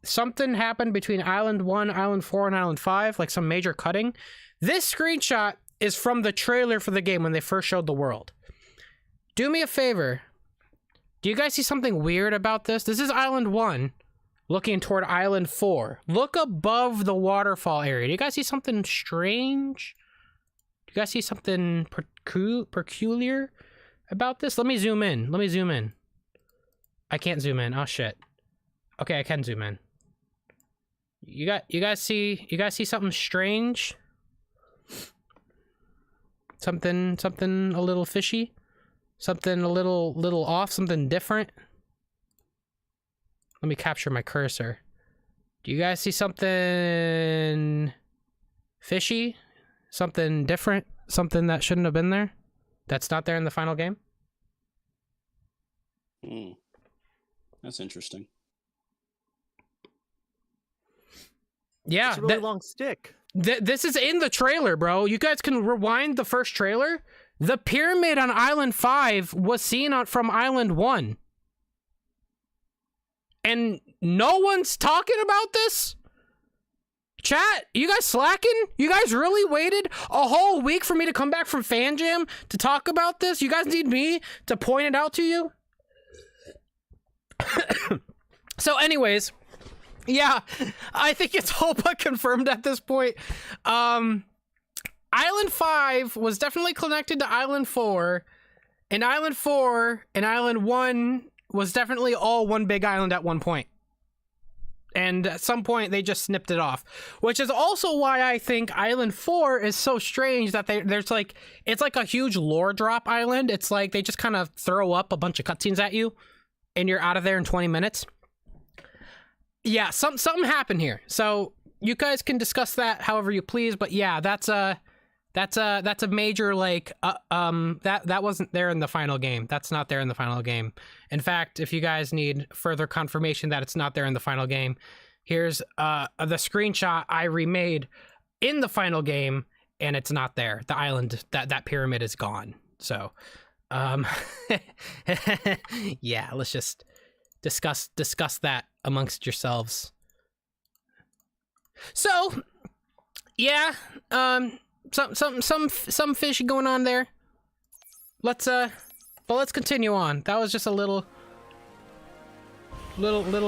something happened between Island 1, Island 4, and Island 5. Like some major cutting. This screenshot is from the trailer for the game when they first showed the world. Do me a favor. Do you guys see something weird about this? This is Island 1 looking toward Island 4. Look above the waterfall area. Do you guys see something strange? Do you guys see something peculiar about this? Let me zoom in. Let me zoom in. I can't zoom in. Oh shit. Okay, I can zoom in. You guys see something strange? Something a little fishy? Something a little off, something different? Let me capture my cursor. Do you guys see something fishy? Something different? Something that shouldn't have been there? That's not there in the final game? That's interesting. Yeah. It's a really long stick. This is in the trailer, bro. You guys can rewind the first trailer. The pyramid on Island 5 was seen from Island 1. And no one's talking about this? Chat, you guys slacking? You guys really waited a whole week for me to come back from Fan Jam to talk about this? You guys need me to point it out to you? So anyways, yeah, I think it's all but confirmed at this point. Island 5 was definitely connected to Island 4, and Island 4 and Island 1 was definitely all one big island at one point. And at some point, they just snipped it off. Which is also why I think Island 4 is so strange that there's like... It's like a huge lore drop island. It's like they just kind of throw up a bunch of cutscenes at you, and you're out of there in 20 minutes. Yeah, something happened here. So you guys can discuss that however you please, but yeah, that's a major, like, that wasn't there in the final game. That's not there in the final game. In fact, if you guys need further confirmation that it's not there in the final game, here's the screenshot I remade in the final game, and it's not there. The island, that pyramid is gone. So, yeah, let's just discuss that amongst yourselves. So, yeah, some fishy going on there. Let's continue on. That was just a little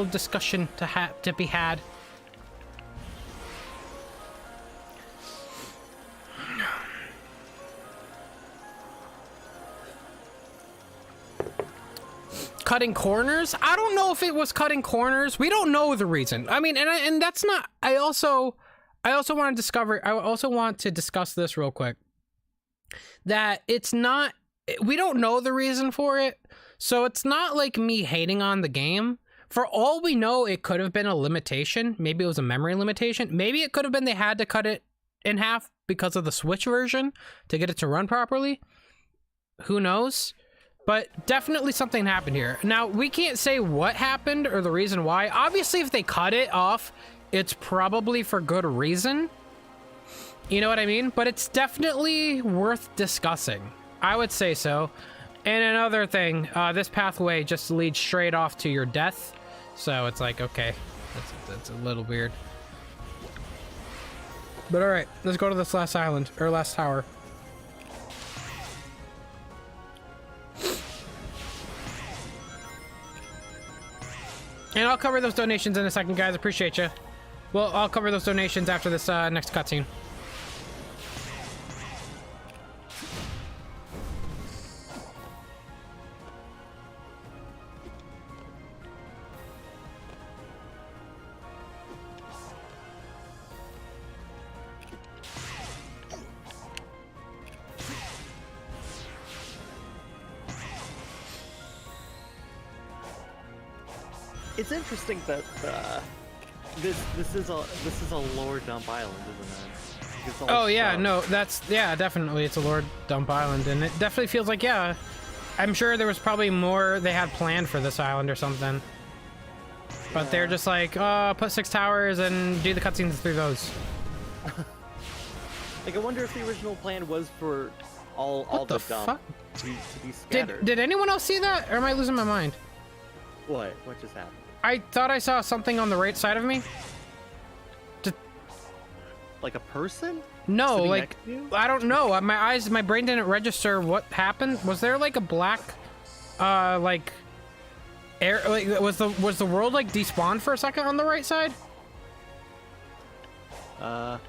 discussion to be had. Cutting corners? I don't know if it was cutting corners. We don't know the reason. I mean, and that's not. I also want to discuss this real quick. That it's not. We don't know the reason for it, so it's not like me hating on the game. For all we know, it could have been a limitation. Maybe it was a memory limitation. Maybe it could have been they had to cut it in half because of the Switch version to get it to run properly. Who knows? But definitely something happened here. Now, we can't say what happened or the reason why. Obviously, if they cut it off, it's probably for good reason. You know what I mean? But it's definitely worth discussing. I would say so. And another thing, this pathway just leads straight off to your death. So it's like, okay, that's a little weird. But alright, let's go to this last island, or last tower. And I'll cover those donations in a second, guys. Appreciate you. Well, I'll cover those donations after this next cutscene. It's interesting that this is a lore dump island, isn't it? It's all Oh yeah, stuff. no, that's definitely it's a Lord Dump Island, and it definitely feels like I'm sure there was probably more they had planned for this island or something, but they're just like, put 6 towers and do the cutscenes through those. Like, I wonder if the original plan was for all the the dump fuck? to be scattered. Did anyone else see that, or am I losing my mind? What just happened? I thought I saw something on the right side of me. Like a person? No, Sitting like next to you? I don't know. My brain didn't register what happened. Was there like a black, like air? Like was the world like despawned for a second on the right side? I'm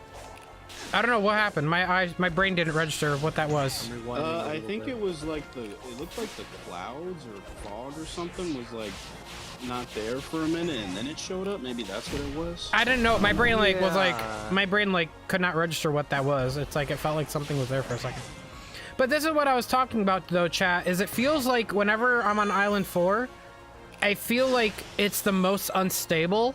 I don't know what happened. My brain didn't register what that was. rewinding a I little think bit. it was like it looked like the clouds or fog or something was like not there for a minute and then it showed up. Maybe that's what it was. I didn't know. My brain was like Yeah. my brain could not register what that was. It's like it felt like something was there for a second. But this is what I was talking about though, chat. Is it feels like whenever I'm on Island 4, I feel like it's the most unstable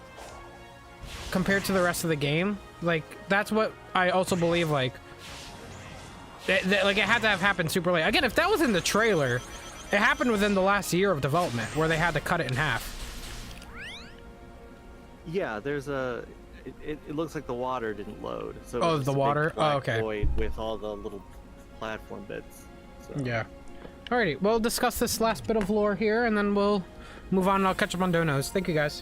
compared to the rest of the game. Like that's what I also believe. Like like it had to have happened super late. Again, if that was in the trailer, it happened within the last year of development where they had to cut it in half. Yeah, there's it looks like the water didn't load. So Oh, it was the just a big water? Oh, black okay. void with all the little platform bits. So. Yeah. Alrighty, we'll discuss this last bit of lore here, and then we'll move on and I'll catch up on donos. Thank you, guys.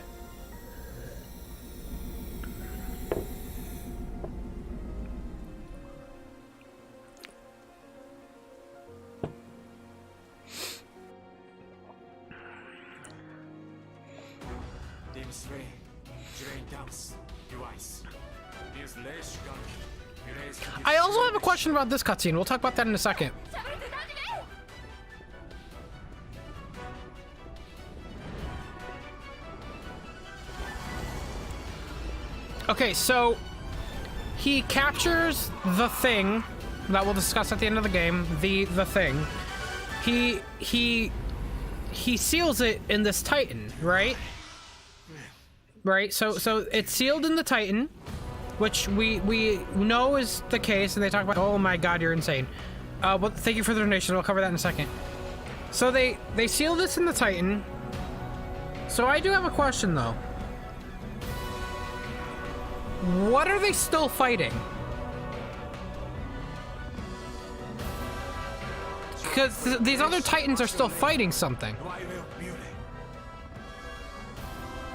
I also have a question about this cutscene. We'll talk about that in a second. Okay, so he captures the thing that we'll discuss at the end of the game. The thing. He seals it in this Titan, right? Right. So it's sealed in the Titan, which we know is the case, and they talk about. Oh my God, you're insane. Well, thank you for the donation. We'll cover that in a second. So they seal this in the Titan. So I do have a question though. What are they still fighting? Because these other Titans are still fighting something.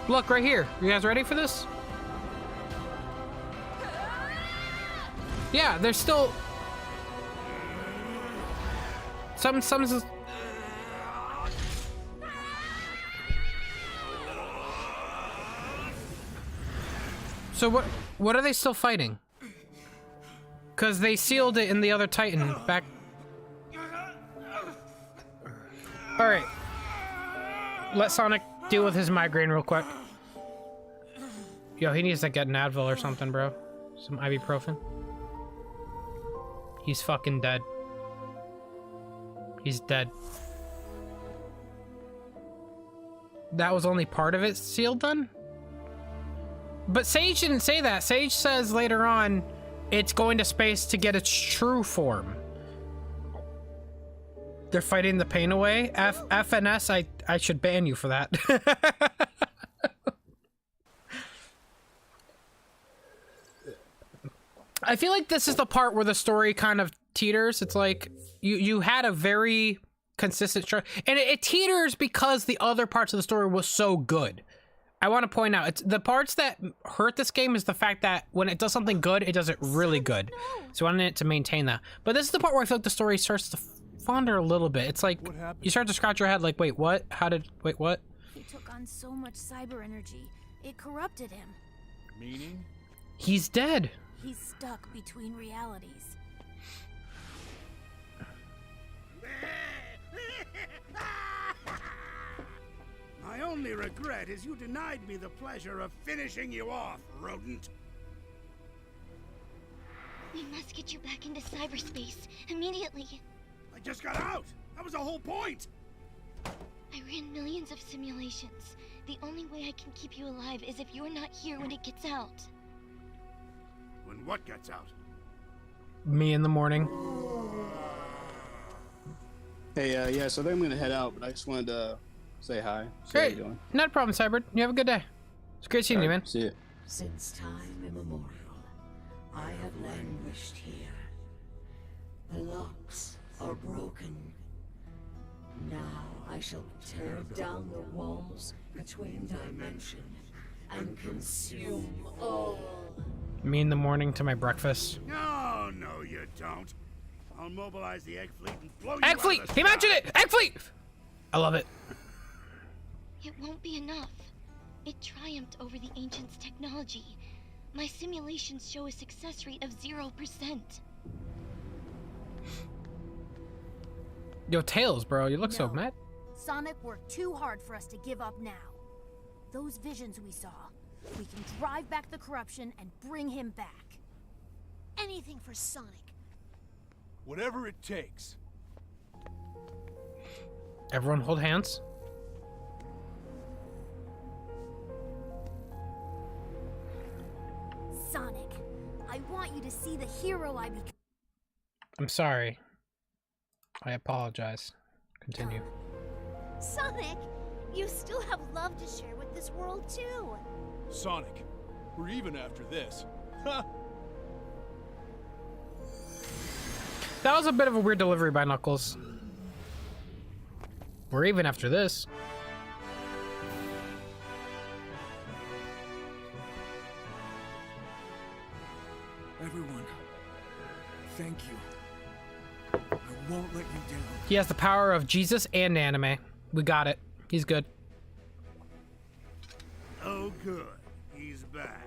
Look, right here. You guys ready for this? Yeah, they're still... Some... So what are they still fighting? Because they sealed it in the other Titan back... Alright. Let Sonic deal with his migraine real quick. Yo, he needs to get an Advil or something, bro. Some ibuprofen. He's fucking dead. He's dead. That was only part of it sealed then? But Sage didn't say that. Sage says later on it's going to space to get its true form. They're fighting the pain away. F and S, I should ban you for that. I feel like this is the part where the story kind of teeters. It's like you had a very consistent structure, and it teeters because the other parts of the story was so good. I want to point out, it's the parts that hurt this game is the fact that when it does something good, it does it really good. So I wanted it to maintain that. But this is the part where I feel like the story starts to flounder a little bit. It's like you start to scratch your head, like, wait, what? Wait, what? He took on so much cyber energy, it corrupted him. Meaning? He's dead. He's stuck between realities. My only regret is you denied me the pleasure of finishing you off, rodent. We must get you back into cyberspace immediately. I just got out. That was the whole point. I ran millions of simulations. The only way I can keep you alive is if you're not here when it gets out. When what gets out? Me in the morning. Hey, yeah, so then I'm gonna head out, but I just wanted to say hi. See Great. how you doing. Not a problem, Cybert. You have a good day. It's great seeing you, man. See ya. Since time immemorial, I have languished here. The locks are broken. Now I shall tear down the walls between dimensions and consume all. Me in the morning to my breakfast. No, no, you don't. I'll mobilize the Egg Fleet and blow you Egg out Fleet! of the He sky. mentioned it! Egg Fleet! I love it. It won't be enough. It triumphed over the Ancients' technology. My simulations show a success rate of 0%. Yo, Tails, bro, you look so No. mad. Sonic worked too hard for us to give up now. Those visions we saw, we can drive back the corruption and bring him back. Anything for Sonic. Whatever it takes. Everyone hold hands. Sonic, I want you to see the hero I became. I'm sorry. I apologize. Continue. Sonic, you still have love to share with this world too. Sonic, we're even after this. Ha! That was a bit of a weird delivery by Knuckles. We're even after this. Everyone, thank you. I won't let you down. He has the power of Jesus and anime. We got it. He's good. Oh, good. He's back.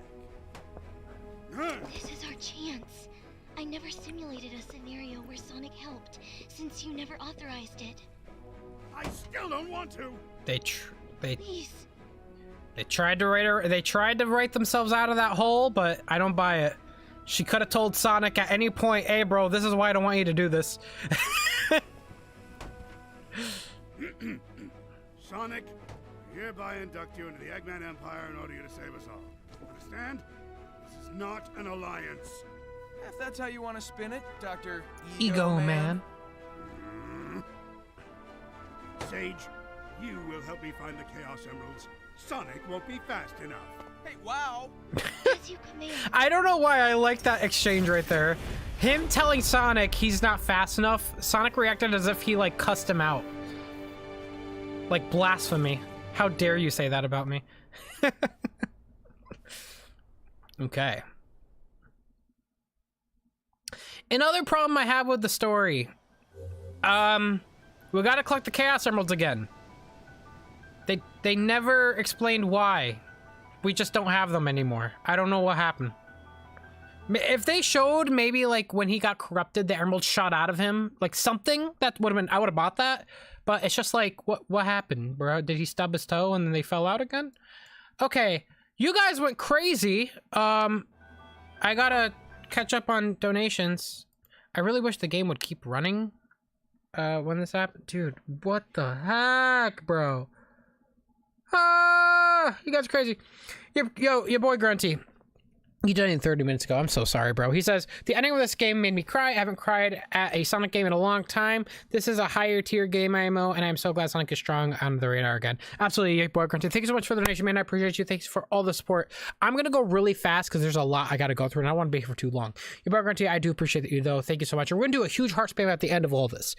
Huh. This is our chance. I never simulated a scenario where Sonic helped, since you never authorized it. I still don't want to. They Please. tried to write themselves out of that hole, but I don't buy it. She could have told Sonic at any point, "Hey, bro, this is why I don't want you to do this." Sonic, I hereby induct you into the Eggman Empire and order you to save us all. Understand? This is not an alliance. If that's how you want to spin it, Dr. Ego man. Sage, you will help me find the Chaos Emeralds. Sonic won't be fast enough. Hey, wow! As you command. I don't know why I like that exchange right there. Him telling Sonic he's not fast enough, Sonic reacted as if he, like, cussed him out. Like blasphemy. How dare you say that about me? Okay. Another problem I have with the story. We gotta collect the Chaos Emeralds again. They never explained why. We just don't have them anymore. I don't know what happened. If they showed maybe like when he got corrupted, the emerald shot out of him, like something that would have been, I would have bought that. But it's just like, what happened, bro? Did he stub his toe and then they fell out again? Okay, you guys went crazy. I gotta catch up on donations. I really wish the game would keep running when this happened. Dude, what the heck, bro? Ah, you guys are crazy. Your boy Grunty. You did it 30 minutes ago. I'm so sorry, bro. He says, the ending of this game made me cry. I haven't cried at a Sonic game in a long time. This is a higher tier game IMO, and I'm so glad Sonic is strong on the radar again. Absolutely, boy, Grunty. Thank you so much for the donation, man. I appreciate you. Thanks for all the support. I'm going to go really fast because there's a lot I got to go through, and I don't want to be here for too long. Your boy, Grunty, I do appreciate you, though. Thank you so much. And we're going to do a huge heart spam at the end of all this.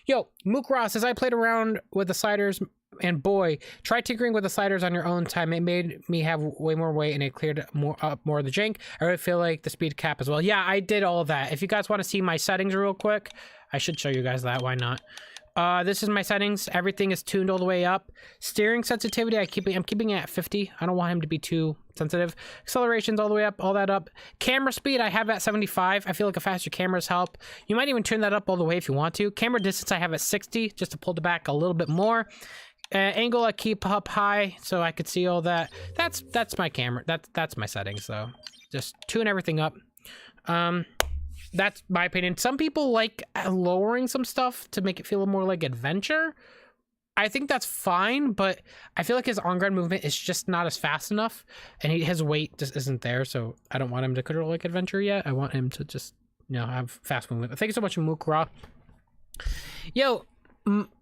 Yo, Mook Ross says, I played around with the sliders, and boy, try tinkering with the sliders on your own time. It made me have way more weight, and it cleared up more of the jank. I really feel like the speed cap as well. Yeah, I did all of that. If you guys want to see my settings real quick, I should show you guys that. Why not? This is my settings. Everything is tuned all the way up. Steering sensitivity, I'm keeping it at 50. I don't want him to be too sensitive. Acceleration's all the way up, all that up. Camera speed, I have at 75. I feel like a faster cameras help. You might even turn that up all the way if you want to. Camera distance, I have at 60, just to pull it back a little bit more. Angle I keep up high so I could see all that. That's my camera. That's my settings though. Just tune everything up. That's my opinion. Some people like lowering some stuff to make it feel more like adventure. I think that's fine, but I feel like his on-ground movement is just not as fast enough, and his weight just isn't there, so I don't want him to control like adventure yet. I want him to just, have fast movement. Thank you so much, Mukra. Yo,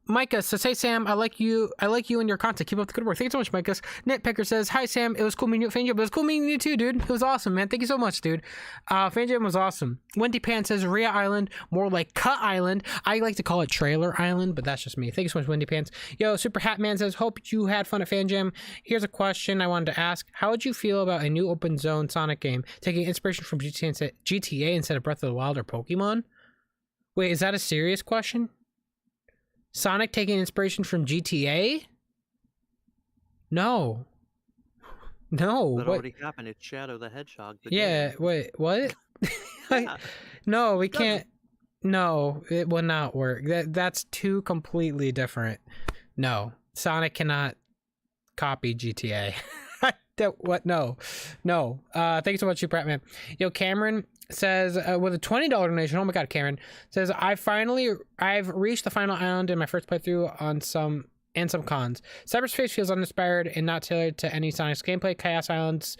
Micah says, hey Sam, I like you and your content. Keep up the good work. Thank you so much, Micah. Nitpicker says, hi Sam, it was cool meeting you at Fanjam, but it was cool meeting you too, dude. It was awesome, man. Thank you so much, dude. Fanjam was awesome. Wendy Pan says, Rhea Island, more like Cut Island. I like to call it Trailer Island, but that's just me. Thank you so much, Wendy Pants. Yo, Super Hat Man says, hope you had fun at Fanjam. Here's a question I wanted to ask. How would you feel about a new open zone Sonic game taking inspiration from GTA instead of Breath of the Wild or Pokemon? Wait, is that a serious question? Sonic taking inspiration from GTA? No. That already happened. It's Shadow the Hedgehog. Yeah, wait, what? No, we can't. No, it will not work. That's two completely different. No, Sonic cannot copy GTA. What? No. Thank you so much, Super Man. Yo, Cameron says with a $20 donation. Oh my god, Cameron says, I've reached the final island in my first playthrough on some cons. Cyberspace feels uninspired and not tailored to any Sonic's gameplay. Chaos Islands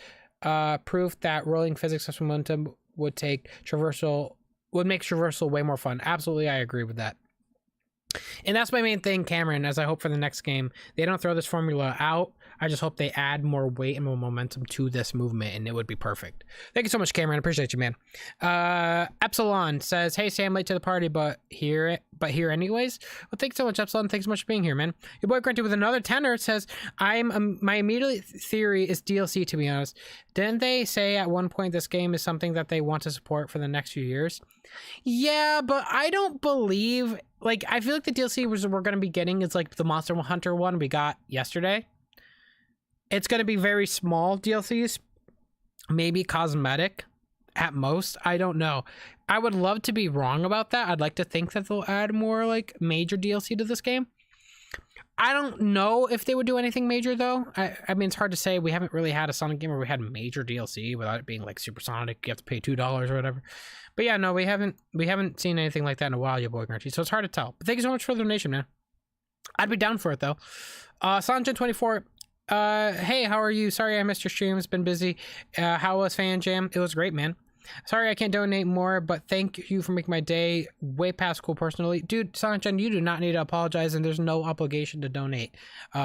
proof that rolling physics of momentum would make traversal way more fun. Absolutely, I agree with that. And that's my main thing, Cameron, as I hope for the next game they don't throw this formula out. I just hope they add more weight and more momentum to this movement, and it would be perfect. Thank you so much, Cameron. I appreciate you, man. Epsilon says, hey, Sam, late to the party, but here anyways. Well, thanks so much, Epsilon. Thanks so much for being here, man. Your boy Grunty with another tenor says, my immediate theory is DLC, to be honest. Didn't they say at one point this game is something that they want to support for the next few years? Yeah, but I don't believe, I feel like the DLC we're going to be getting is like the Monster Hunter one we got yesterday. It's going to be very small DLCs, maybe cosmetic at most. I don't know. I would love to be wrong about that. I'd like to think that they'll add more major DLC to this game. I don't know if they would do anything major though. I mean, it's hard to say. We haven't really had a Sonic game where we had major DLC without it being like Supersonic. You have to pay $2 or whatever. But yeah, no, we haven't seen anything like that in a while, your boy Archie. So it's hard to tell. But thank you so much for the donation, man. I'd be down for it though. Sanjin24. Hey, how are you? Sorry I missed your stream. It's been busy. How was Fan Jam? It was great, man. Sorry I can't donate more, but thank you for making my day way past cool personally. Dude, Sanjin, you do not need to apologize, and there's no obligation to donate.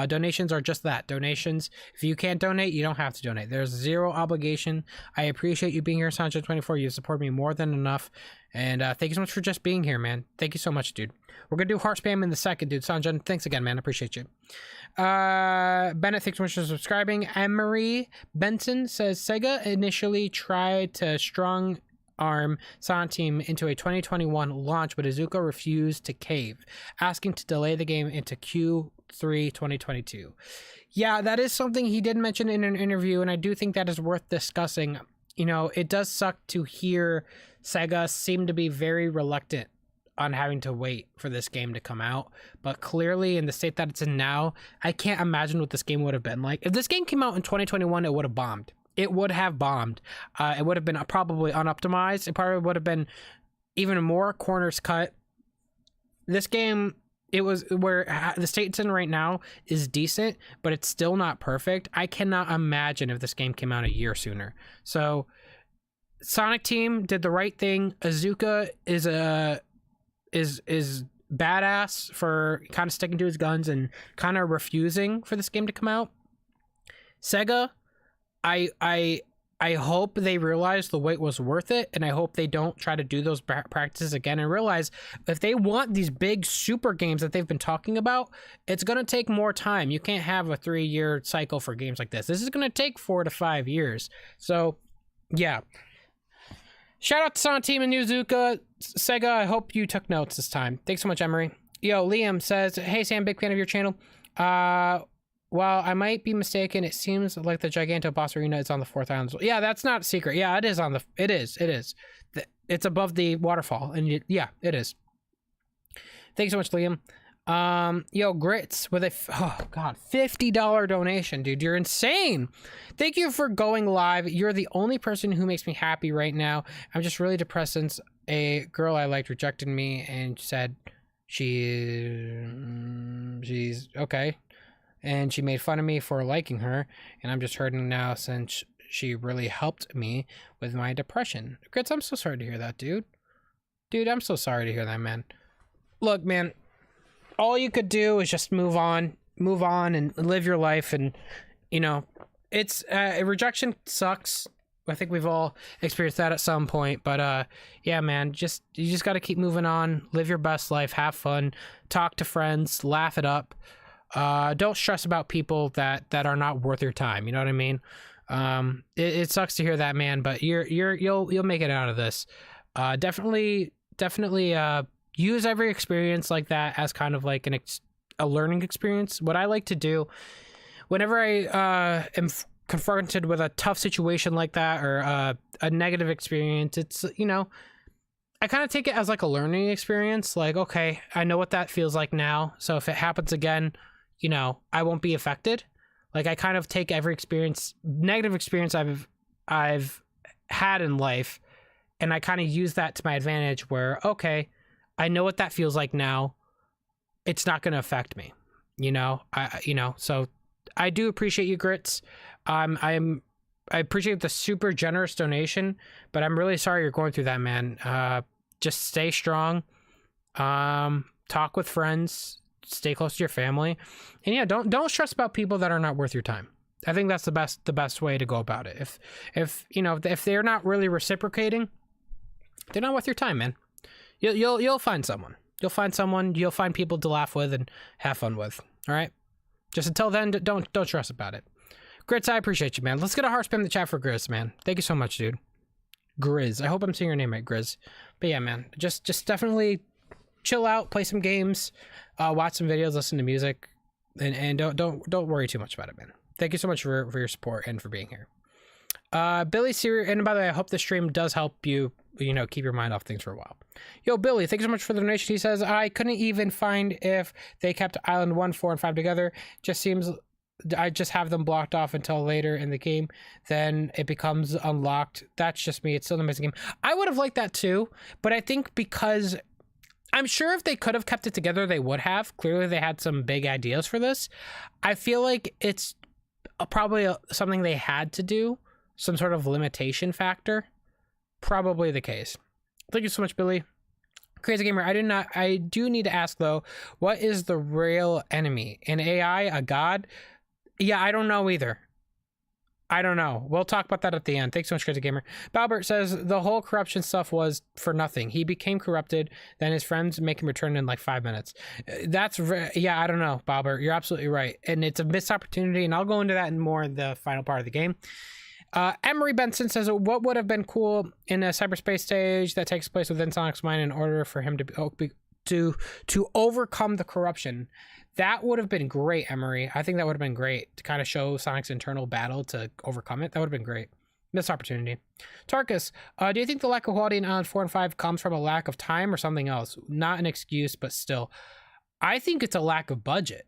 Donations are just that, donations. If you can't donate, you don't have to donate. There's zero obligation. I appreciate you being here, Sanjin24. You support me more than enough. And thank you so much for just being here, man. Thank you so much, dude. We're going to do heart spam in the second, dude. Sanjin, thanks again, man. I appreciate you. Bennett, thanks so much for subscribing. Anne-Marie Benson says, Sega initially tried to strong arm Sonic Team into a 2021 launch, but Izuku refused to cave, asking to delay the game into Q3 2022. Yeah, that is something he did mention in an interview, and I do think that is worth discussing. You know, it does suck to hear Sega seem to be very reluctant on having to wait for this game to come out, but clearly in the state that it's in now, I can't imagine what this game would have been like. If this game came out in 2021, it would have bombed. It would have bombed. It would have been probably unoptimized. It probably would have been even more corners cut. This game, it was where the state it's in right now is decent, but it's still not perfect. I cannot imagine if this game came out a year sooner. So Sonic Team did the right thing. Azuka is badass for kind of sticking to his guns and kind of refusing for this game to come out. Sega, I hope they realize the wait was worth it, and I hope they don't try to do those practices again and realize if they want these big super games that they've been talking about, it's going to take more time. You can't have a 3-year cycle for games like this. This is going to take 4 to 5 years. So, yeah. Shout out to Sonic Team and Yuzuka. Sega, I hope you took notes this time. Thanks so much, Emery. Yo, Liam says, hey, Sam, big fan of your channel. While I might be mistaken, it seems like the Giganto boss arena is on the 4th island. Yeah, that's not a secret. Yeah, it is on the... It is. It's above the waterfall. And yeah, it is. Thanks so much, Liam. Yo, Grits with a... Oh, God. $50 donation, dude. You're insane. Thank you for going live. You're the only person who makes me happy right now. I'm just really depressed since a girl I liked rejected me and said she's okay. And she made fun of me for liking her, and I'm just hurting now since she really helped me with my depression. Grits, I'm so sorry to hear that, dude. Dude, I'm so sorry to hear that, man. Look, man, all you could do is just move on and live your life, and, you know, it's, rejection sucks. I think we've all experienced that at some point, but, yeah, man, you just gotta keep moving on, live your best life, have fun, talk to friends, laugh it up. Don't stress about people that are not worth your time. You know what I mean? It sucks to hear that, man, but you'll make it out of this. Definitely use every experience like that as kind of like a learning experience. What I like to do whenever I am confronted with a tough situation like that or a negative experience, it's, you know, I kind of take it as like a learning experience. Like, okay, I know what that feels like now. So if it happens again, you know, I won't be affected. Like, I kind of take every negative experience I've had in life, and I kind of use that to my advantage where, okay, I know what that feels like now. It's not going to affect me, you know? So I do appreciate you, Grits. I appreciate the super generous donation, but I'm really sorry you're going through that, man. Just stay strong. Talk with friends. Stay close to your family, and yeah, don't stress about people that are not worth your time. I think that's the best way to go about it. If you know, if they're not really reciprocating, they're not worth your time, man. You'll find someone. You'll find people to laugh with and have fun with. All right. Just until then, don't stress about it. Grits, I appreciate you, man. Let's get a heart spam in the chat for Grizz, man. Thank you so much, dude. Grizz. I hope I'm saying your name right, Grizz. But yeah, man, just definitely chill out, play some games, watch some videos, listen to music, and don't worry too much about it, man. Thank you so much for your support and for being here. Billy Siri, and by the way, I hope the stream does help you, you know, keep your mind off things for a while. Yo, Billy, thank you so much for the donation. He says, I couldn't even find if they kept Island 1, 4, and 5 together. Just seems I just have them blocked off until later in the game. Then it becomes unlocked. That's just me. It's still an amazing game. I would have liked that too, but I think because I'm sure if they could have kept it together, they would have. Clearly, they had some big ideas for this. I feel like it's probably something they had to do, some sort of limitation factor. Probably the case. Thank you so much, Billy. Crazy Gamer, I do need to ask, though, what is the real enemy? An AI? A god? Yeah, I don't know either. I don't know. We'll talk about that at the end. Thanks so much, Crazy Gamer. Balbert says the whole corruption stuff was for nothing. He became corrupted, then his friends make him return in like 5 minutes. Yeah, I don't know, Balbert. You're absolutely right. And it's a missed opportunity, and I'll go into that more in the final part of the game. Emery Benson says, what would have been cool in a cyberspace stage that takes place within Sonic's mind in order for him to overcome the corruption? That would have been great, Emery. I think that would have been great to kind of show Sonic's internal battle to overcome it. That would have been great. Missed opportunity. Tarkus, do you think the lack of quality in Island 4 and 5 comes from a lack of time or something else? Not an excuse, but still. I think it's a lack of budget.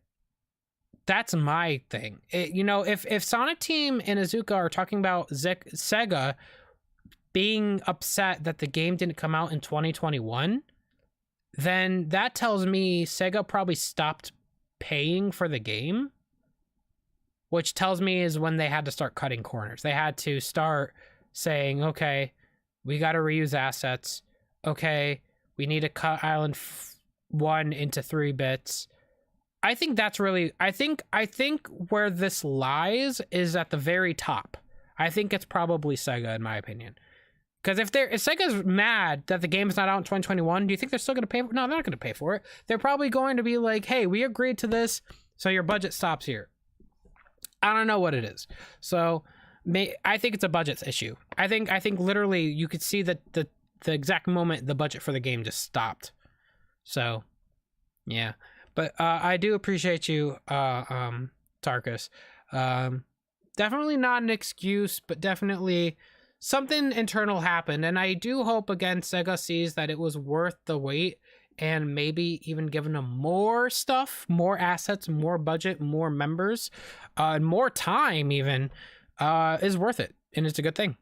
That's my thing. You know, if Sonic Team and Azuka are talking about Sega being upset that the game didn't come out in 2021, then that tells me Sega probably stopped paying for the game, which tells me is when they had to start cutting corners. They had to start saying, okay, We got to reuse assets. Okay, we need to cut Island 1 into 3 bits. I think that's really, I think where this lies is at the very top. I think it's probably Sega, in my opinion. Because if Sega's mad that the game's not out in 2021, do you think they're still going to pay for it? No, they're not going to pay for it. They're probably going to be like, hey, we agreed to this, so your budget stops here. I don't know what it is. So I think it's a budget issue. I think literally you could see that the exact moment the budget for the game just stopped. So, yeah. But I do appreciate you, Tarkus. Definitely not an excuse, but definitely something internal happened. And I do hope, again, Sega sees that it was worth the wait and maybe even giving them more stuff, more assets, more budget, more members, and more time even is worth it. And it's a good thing.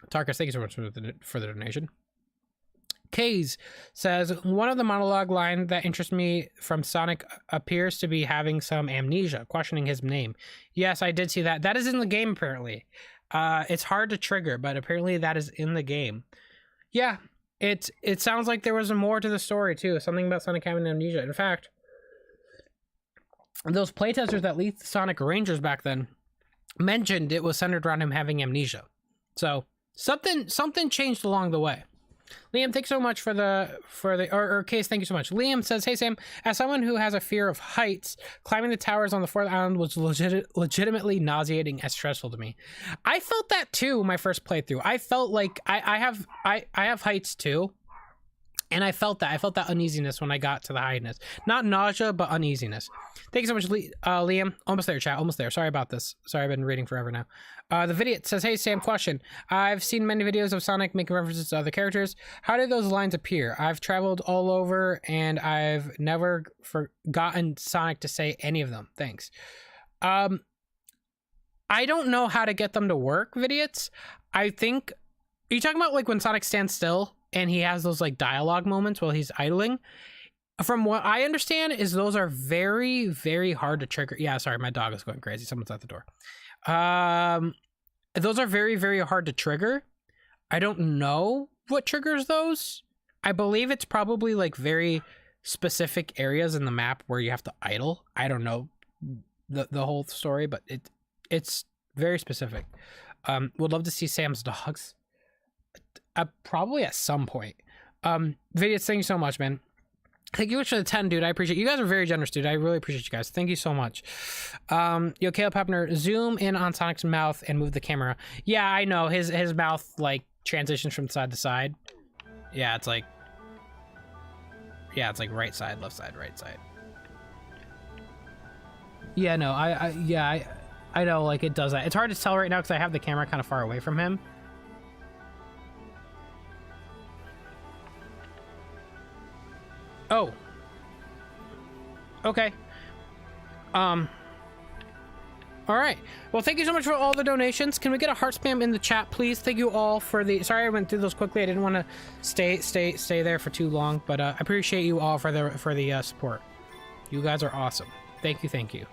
Tarkus, thank you so much for the donation. Kays says, one of the monologue line that interests me from Sonic appears to be having some amnesia, questioning his name. Yes, I did see that. That is in the game, apparently. It's hard to trigger, but apparently that is in the game. Yeah, it sounds like there was more to the story, too. Something about Sonic having amnesia. In fact, those playtesters that leaked Sonic Rangers back then mentioned it was centered around him having amnesia. So something changed along the way. Liam, thanks so much for the Case, thank you so much. Liam says, hey Sam, as someone who has a fear of heights, climbing the towers on the 4th island was legitimately nauseating and stressful to me. I felt that too my first playthrough. I felt like I have heights too. And I felt that uneasiness when I got to the highness. Not nausea, but uneasiness. Thank you so much, Liam. Almost there, chat. Almost there. Sorry about this. Sorry, I've been reading forever now. The video says, hey, Sam, question. I've seen many videos of Sonic making references to other characters. How did those lines appear? I've traveled all over, and I've never forgotten Sonic to say any of them. Thanks. I don't know how to get them to work, Vidiots. I think... Are you talking about, like, when Sonic stands still? And he has those like dialogue moments while he's idling. From what I understand is those are very, very hard to trigger. Yeah, sorry, my dog is going crazy. Someone's at the door. Those are very, very hard to trigger. I don't know what triggers those. I believe it's probably like very specific areas in the map where you have to idle. I don't know the whole story, but it's very specific. Would love to see Sam's dogs. Probably at some point. Vidius, thank you so much, man. Thank you for the 10, dude. I appreciate you guys are very generous, dude. I really appreciate you guys. Thank you so much. Yo, Caleb Hepner, zoom in on Sonic's mouth and move the camera. Yeah, I know his mouth like transitions from side to side. Yeah, it's like right side, left side, right side. Yeah, no, I know, like it does that. It's hard to tell right now because I have the camera kind of far away from him. Oh. Okay. All right. Well, thank you so much for all the donations. Can we get a heart spam in the chat, please? Thank you all for the... Sorry I went through those quickly. I didn't want to stay there for too long, but I appreciate you all for the support. You guys are awesome. Thank you. Thank you.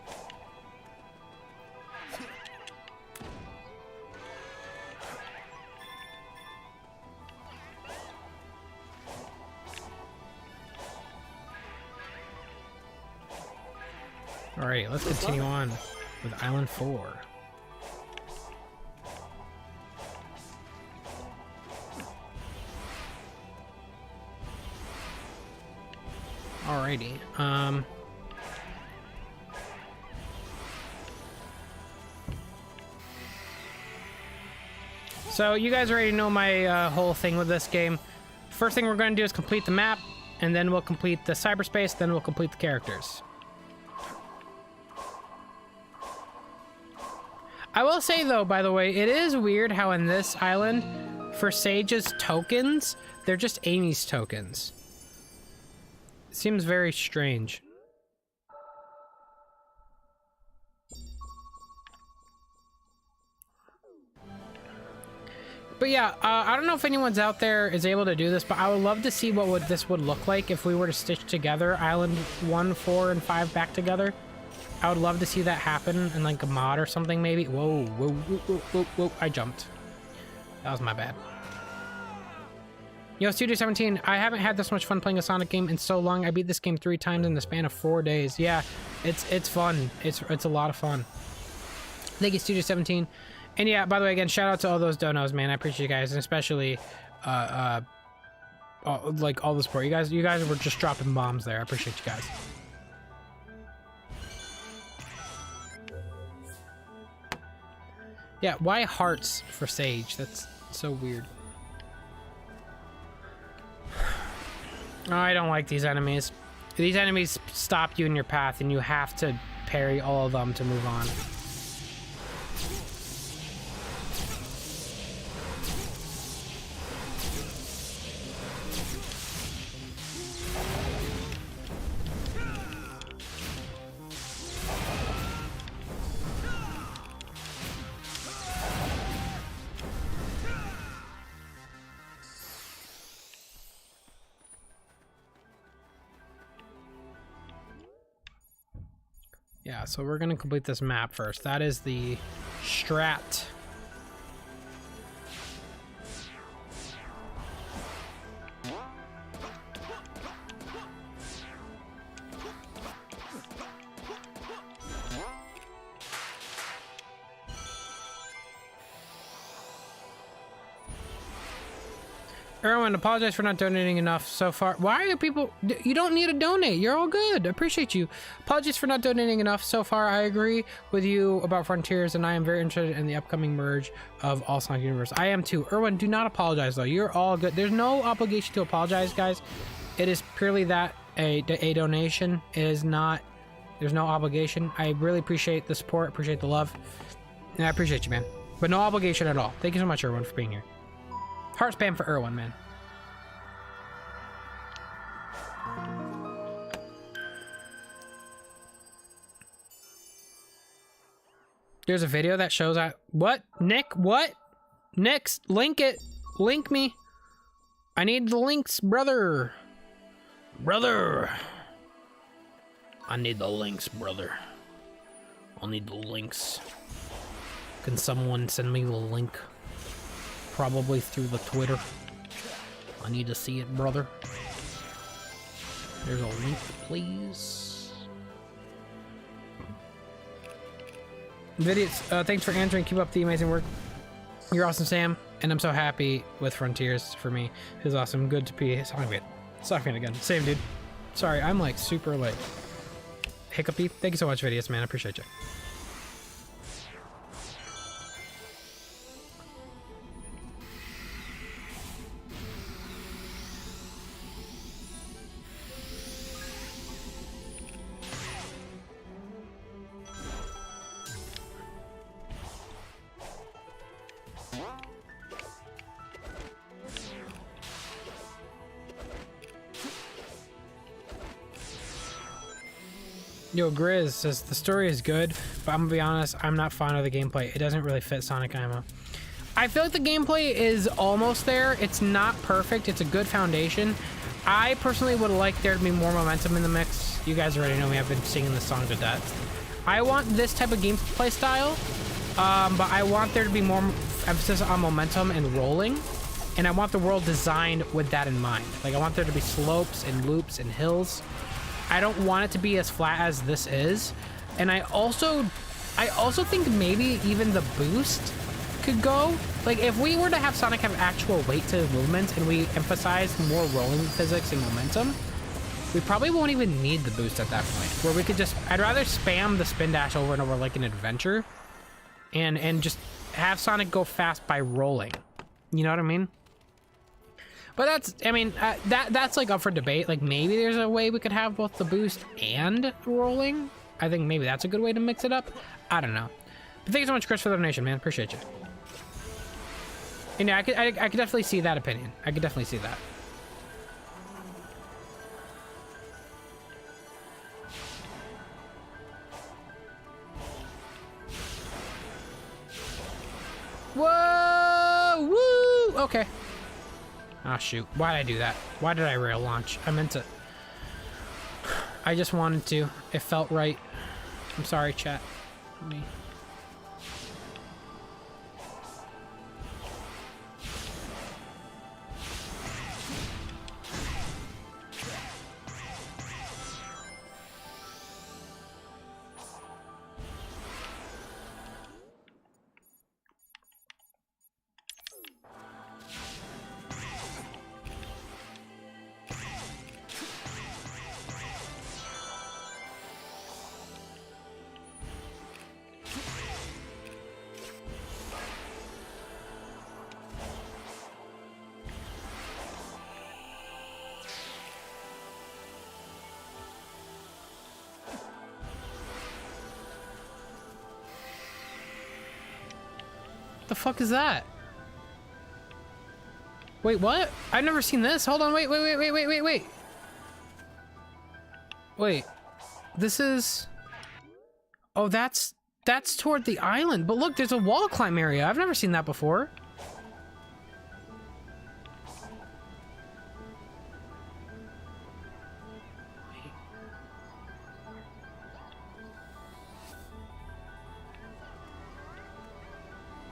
Alright, let's continue on with Island 4. Alrighty, so you guys already know my whole thing with this game. First thing we're going to do is complete the map, and then we'll complete the cyberspace, then we'll complete the characters. I will say, though, by the way, it is weird how in this island, for Sage's tokens, they're just Amy's tokens. It seems very strange. But yeah, I don't know if anyone's out there is able to do this, but I would love to see what this would look like if we were to stitch together Island 1, 4, and 5 back together. I would love to see that happen in like a mod or something maybe. Whoa, whoa, whoa, whoa, whoa, whoa. I jumped. That was my bad. Yo, Studio 17, I haven't had this much fun playing a Sonic game in so long. I beat this game 3 times in the span of 4 days. Yeah, it's fun. It's a lot of fun. Thank you, Studio 17. And yeah, by the way, again, shout out to all those donos, man. I appreciate you guys, and especially like all the support. You guys were just dropping bombs there. I appreciate you guys. Yeah, why hearts for Sage? That's so weird. Oh, I don't like these enemies. These enemies stop you in your path, and you have to parry all of them to move on. Yeah, so we're gonna complete this map first. That is the strat. Erwin, apologize for not donating enough so far. Why are people... You don't need to donate. You're all good. I appreciate you. Apologies for not donating enough so far. I agree with you about Frontiers, and I am very interested in the upcoming merge of all Sonic Universe. I am too. Erwin, do not apologize, though. You're all good. There's no obligation to apologize, guys. It is purely that a donation. It is not... There's no obligation. I really appreciate the support, appreciate the love. And I appreciate you, man. But no obligation at all. Thank you so much, Erwin, for being here. Heart spam for Erwin, man. There's a video that shows that. What? Nick? What? Next, link it. Link me. I need the links, brother. Brother. I need the links, brother. I'll need the links. Can someone send me the link? Probably through the Twitter. I need to see it, brother. There's a link, please. Videos, thanks for answering. Keep up the amazing work. You're awesome, Sam. And I'm so happy with Frontiers for me. It was awesome. Good to be Sonic fan again. Same, dude. Sorry, I'm like super like hiccupy. Thank you so much, Videos, man. I appreciate you. Yo, Grizz says the story is good, but I'm gonna be honest, I'm not fond of the gameplay. It doesn't really fit Sonic IMO. I feel like the gameplay is almost there. It's not perfect. It's a good foundation. I personally would like there to be more momentum in the mix. You guys already know me. I've been singing this song to death. I want this type of gameplay style, but I want there to be more emphasis on momentum and rolling, and I want the world designed with that in mind. Like, I want there to be slopes and loops and hills. I don't want it to be as flat as this is. And I also think maybe even the boost could go. Like, if we were to have Sonic have actual weight to his movements and we emphasize more rolling physics and momentum, we probably won't even need the boost at that point. Where we could just, I'd rather spam the spin dash over and over like an adventure and just have Sonic go fast by rolling. You know what I mean? But that's, I mean, that's like up for debate. Like, maybe there's a way we could have both the boost and rolling. I think maybe that's a good way to mix it up. I don't know. But thank you so much, Chris, for the donation, man. Appreciate you. And yeah, I could definitely see that opinion. I could definitely see that. Whoa! Woo! Okay. Ah, shoot. Why did I do that? Why did I rail launch? I meant to... I just wanted to. It felt right. I'm sorry, chat. Me. The fuck is that? Wait, what? I've never seen this. Hold on, wait. Wait. This is... Oh, that's toward the island. But look, there's a wall climb area. I've never seen that before.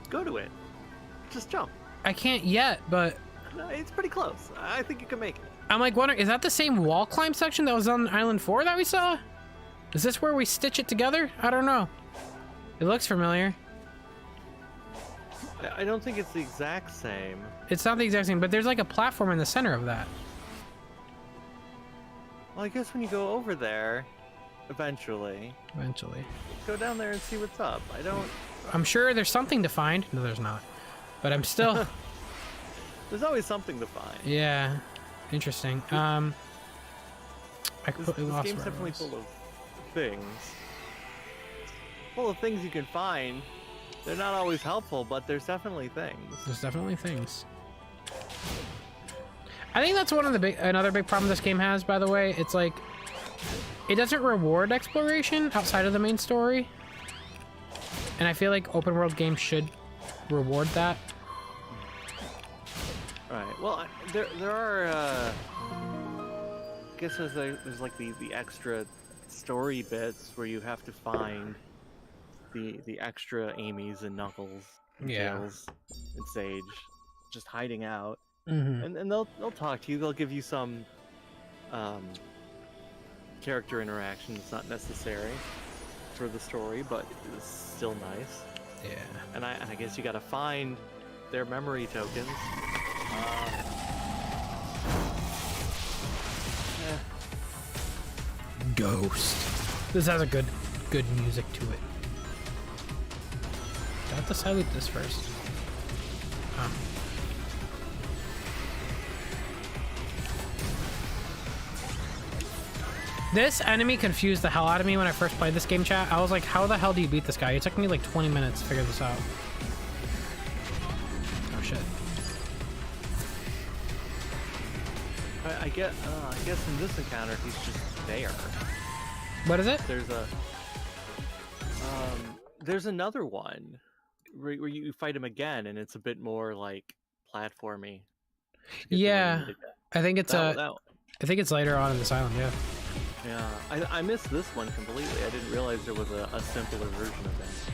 Go to it. Just jump. I can't yet, but... No, it's pretty close. I think you can make it. I'm like wondering, is that the same wall climb section that was on Island 4 that we saw? Is this where we stitch it together? I don't know. It looks familiar. I don't think it's the exact same. It's not the exact same, but there's like a platform in the center of that. Well, I guess when you go over there, eventually, go down there and see what's up. I'm sure there's something to find. No, there's not. But I'm still... There's always something to find. Yeah. Interesting. I completely This lost game's where I definitely was. full of things. Full of things you can find. They're not always helpful, but there's definitely things. There's definitely things. I think that's another big problem this game has, by the way. It's like, it doesn't reward exploration outside of the main story. And I feel like open world games should reward that. Right. Well, there are. I guess there's like the extra story bits where you have to find the extra Amy's and Knuckles, and Tails, and Sage, just hiding out, and they'll talk to you. They'll give you some character interaction that's not necessary for the story, but it's still nice. Yeah. And I guess you gotta find their memory tokens. Ghost. This has a good music to it. Do I have to silence this first? This enemy confused the hell out of me when I first played this game, chat. I was like, how the hell do you beat this guy? It took me like 20 minutes to figure this out. Oh shit. I guess in this encounter he's just there. What is it? There's another one where you fight him again, and it's a bit more like platformy. Yeah, I think it's I think it's later on in this island. Yeah. Yeah, I missed this one completely. I didn't realize there was a simpler version of it.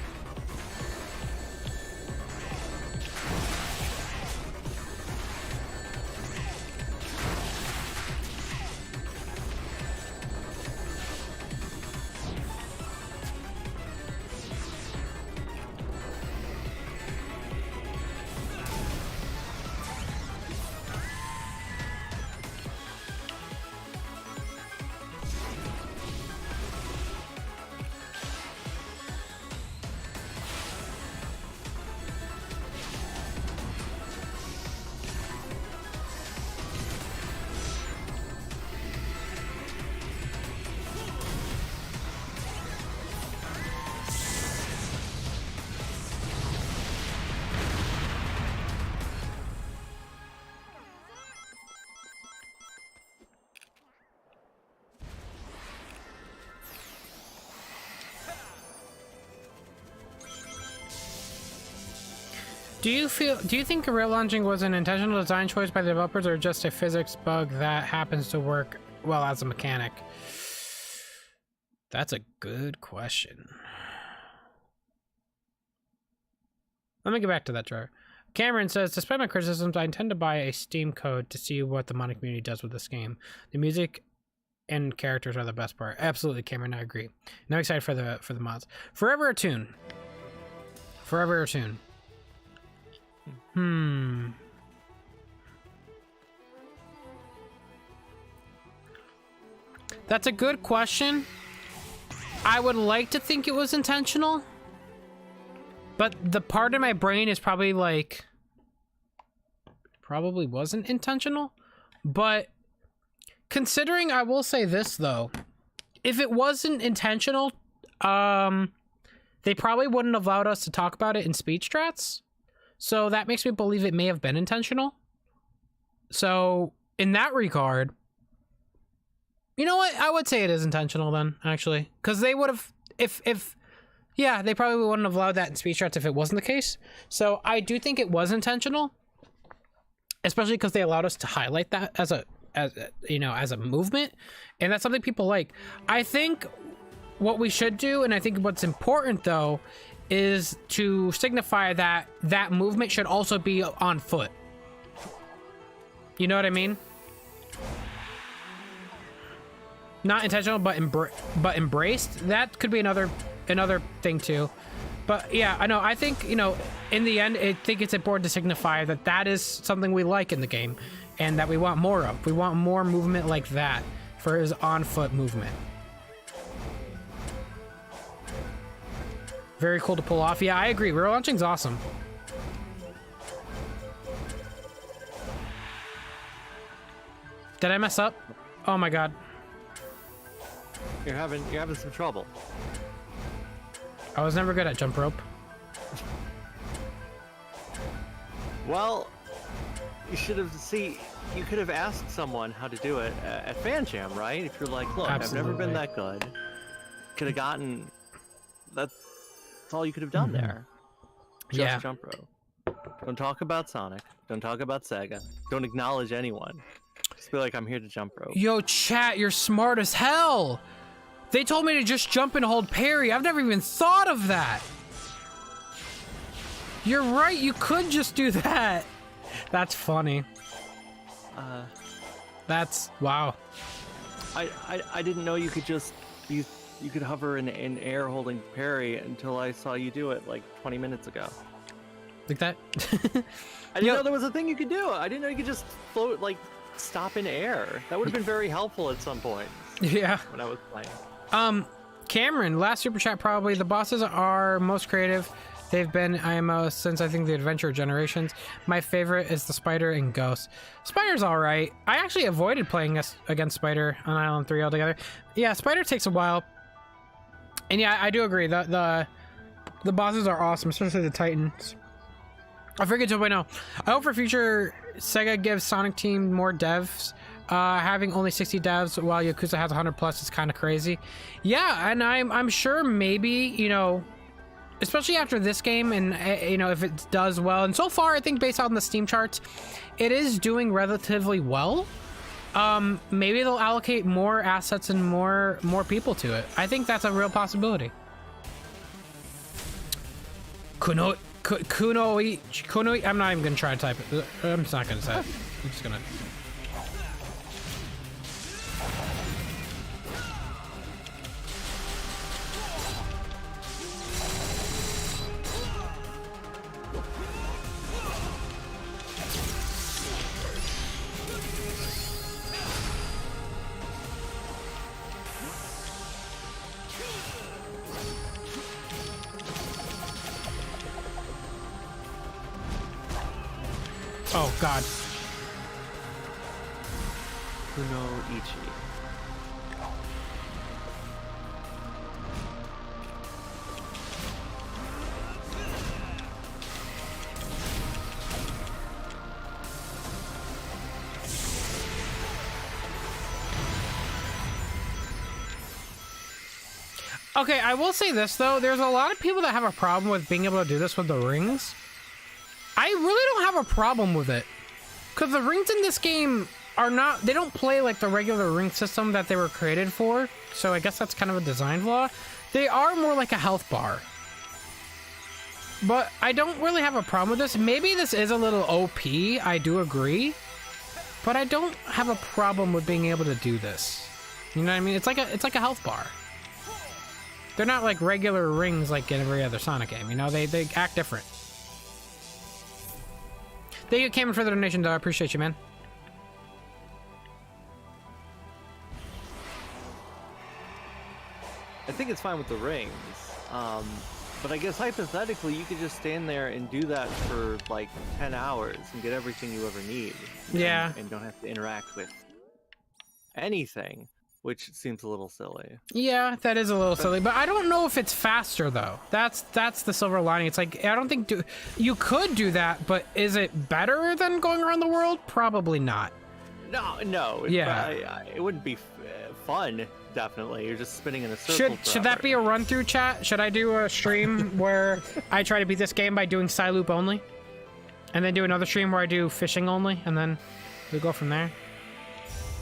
Do you think real launching was an intentional design choice by the developers or just a physics bug that happens to work well as a mechanic? That's a good question. Let me get back to that, Trevor. Cameron says, despite my criticisms, I intend to buy a Steam code to see what the modding community does with this game. The music and characters are the best part. Absolutely, Cameron, I agree. And I'm excited for the mods. Forever a Tune. Forever a Tune. That's a good question. I would like to think it was intentional, but the part of my brain is probably like, probably wasn't intentional. But considering, I will say this though, if it wasn't intentional, they probably wouldn't have allowed us to talk about it in speech strats. So that makes me believe it may have been intentional. So in that regard, you know what? I would say it is intentional then, actually. Because they would have, yeah, they probably wouldn't have allowed that in speech charts if it wasn't the case. So I do think it was intentional, especially because they allowed us to highlight that as a movement, and that's something people like. I think what we should do, and I think what's important though, is to signify that that movement should also be on foot. You know what I mean? Not intentional, but embraced. That could be another thing too. But yeah, I know. I think, you know, in the end, I think it's important to signify that that is something we like in the game, and that we want more of. We want more movement like that for his on-foot movement. Very cool to pull off. Yeah, I agree. Rear launching's awesome. Did I mess up? Oh my god. You're having some trouble. I was never good at jump rope. Well, you should have you could have asked someone how to do it at Fan Jam, right? If you're like, look, Absolutely. I've never been that good. Could have gotten that's all you could have done there. Just Yeah. jump rope. Don't talk about Sonic. Don't talk about Sega. Don't acknowledge anyone. Just be like, I'm here to jump rope. Yo, chat, you're smart as hell. They told me to just jump and hold parry. I've never even thought of that. You're right, you could just do that. That's funny. That's wow. I didn't know you could just you could hover in air holding parry until I saw you do it like 20 minutes ago. Like that? I didn't know there was a thing you could do. I didn't know you could just float, like stop in air. That would have been very helpful at some point. Yeah. When I was playing. Cameron, last super chat probably. The bosses are most creative they've been IMO since I think the Adventure Generations. My favorite is the Spider and Ghost. Spider's alright. I actually avoided playing against Spider on Island 3 altogether. Yeah, Spider takes a while. And yeah, I do agree. The bosses are awesome, especially the Titans. I figured 2.0. I hope for future Sega gives Sonic Team more devs. Having only 60 devs while Yakuza has 100 plus is kind of crazy. Yeah, and I'm sure maybe, you know, especially after this game, and you know, if it does well, and so far I think based on the Steam charts, it is doing relatively well. Maybe they'll allocate more assets and more people to it. I think that's a real possibility. Kunoi. I'm not even gonna try to type it. I'm just not gonna say it. I'm just gonna. Oh God. Kuno Ichi. Okay, I will say this though, there's a lot of people that have a problem with being able to do this with the rings. I really don't have a problem with it, because the rings in this game are not, they don't play like the regular ring system that they were created for, so I guess that's kind of a design flaw. They are more like a health bar. But I don't really have a problem with this. Maybe this is a little OP, I do agree, but I don't have a problem with being able to do this. You know what I mean? It's like a health bar. They're not like regular rings like in every other Sonic game, you know? They act different. Thank you, Cameron, for the donation, though. I appreciate you, man. I think it's fine with the rings, but I guess hypothetically you could just stand there and do that for like 10 hours and get everything you ever need. Yeah. And don't have to interact with anything. which seems a little silly. Yeah, that is a little silly, but I don't know if it's faster though. That's the silver lining. It's like, I don't think you could do that, but is it better than going around the world? Probably not. No. Yeah. It wouldn't be fun. Definitely, you're just spinning in a circle. Should that be a run through, chat? Should I do a stream where I try to beat this game by doing side loop only, and then do another stream where I do fishing only, and then we go from there?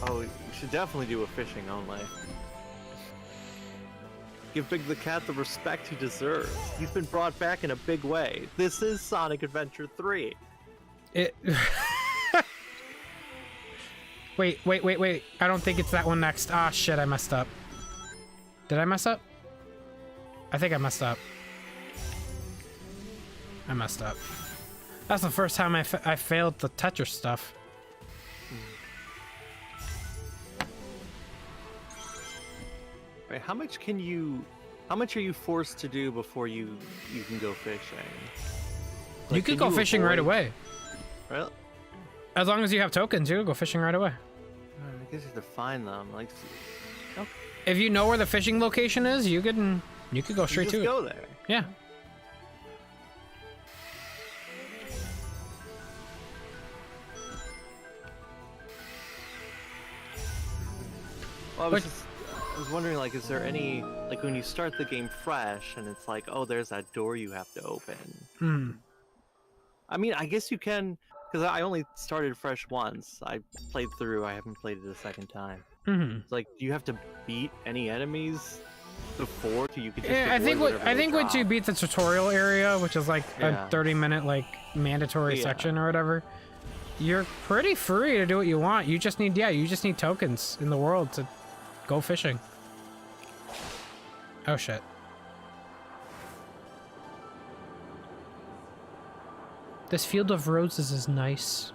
Oh, you should definitely do a fishing only. Give Big the Cat the respect he deserves. He's been brought back in a big way. This is Sonic Adventure 3. It. Wait. I don't think it's that one next. Ah, shit, I messed up. Did I mess up? I think I messed up. I messed up. That's the first time I failed the Tetris stuff. Wait, how much are you forced to do before you can go fishing? Like, you could go fishing right away. Really? As long as you have tokens, you can go fishing right away. I guess you have to find them. Like, if you know where the fishing location is, you could go straight to it. Go there. Yeah. Well, I was wondering, like, is there any, like, when you start the game fresh and it's like, oh, there's that door you have to open. I mean, I guess you can. Because I only started fresh once. I played through. I haven't played it a second time. It's like, do you have to beat any enemies before you could just? Yeah, I think once you beat the tutorial area, which is like a 30-minute like mandatory section or whatever, you're pretty free to do what you want. You just need tokens in the world to go fishing. Oh shit. This field of roses is nice.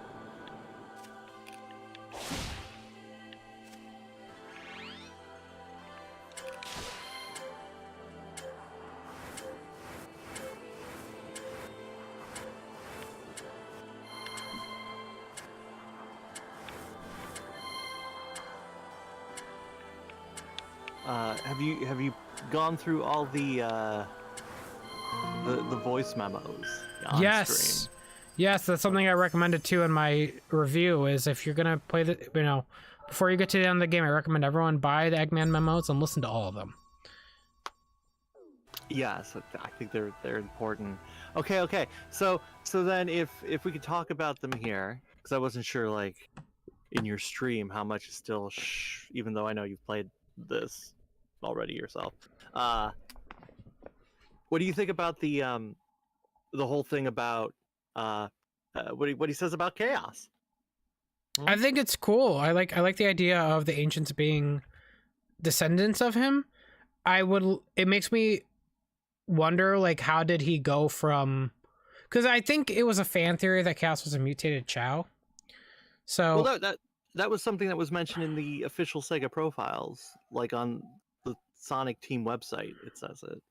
Have you gone through all the voice memos on stream? Yes, that's something I recommended too in my review, is if you're gonna play the, before you get to the end of the game, I recommend everyone buy the Eggman memos and listen to all of them. Yes, I think they're important. Okay. So then if we could talk about them here, because I wasn't sure, like, in your stream how much is still even though I know you've played this already yourself. What do you think about the whole thing about what he says about chaos? I think it's cool. I like the idea of the ancients being descendants of him. It makes me wonder, like, how did he go from, because I think it was a fan theory that chaos was a mutated Chao. So well, that was something that was mentioned in the official Sega profiles, like on the Sonic Team website. It says it.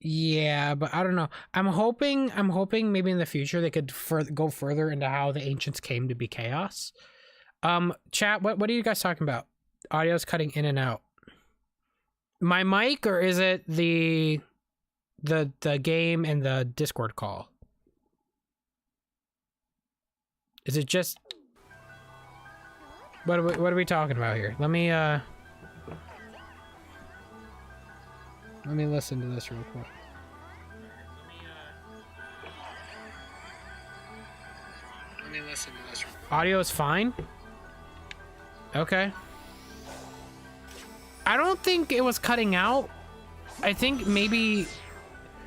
Yeah, but I don't know. I'm hoping maybe in the future they could go further into how the ancients came to be chaos. Chat, what are you guys talking about? Audio's cutting in and out. My mic, or is it the game and the Discord call? Is it just what are we talking about here? Let me listen to this real quick. Audio is fine? Okay. I don't think it was cutting out. I think maybe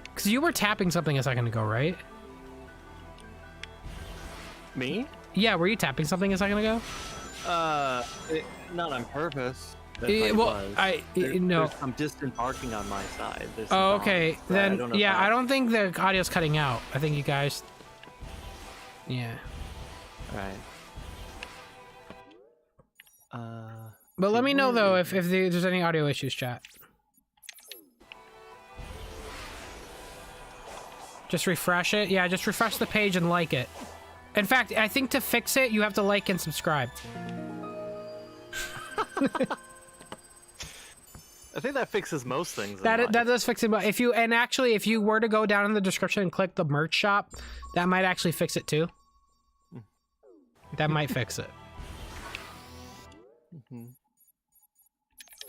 because you were tapping something a second ago, right? Me? Yeah, were you tapping something a second ago? Not on purpose. No. Some distant barking on my side. Oh, okay. Then I don't think the audio's cutting out. I think you guys. Yeah. Right. But let me know though if there's any audio issues, chat. Just refresh it. Yeah, just refresh the page and like it. In fact, I think to fix it, you have to like and subscribe. I think that fixes most things. That does fix it. But if you were to go down in the description and click the merch shop, that might actually fix it too. That might fix it.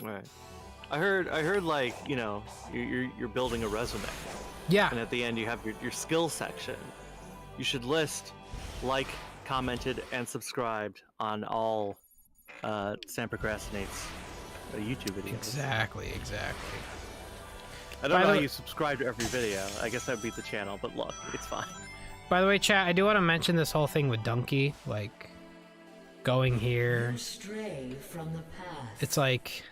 All right. I heard like, you know, you're building a resume. Yeah. And at the end you have your skill section. You should list like, commented, and subscribed on all Sam Procrastinates YouTube videos. Exactly. I don't know how you subscribe to every video. I guess that would beat the channel, but look, it's fine. By the way, chat, I do want to mention this whole thing with Donkey, like going here. You stray from the path. It's like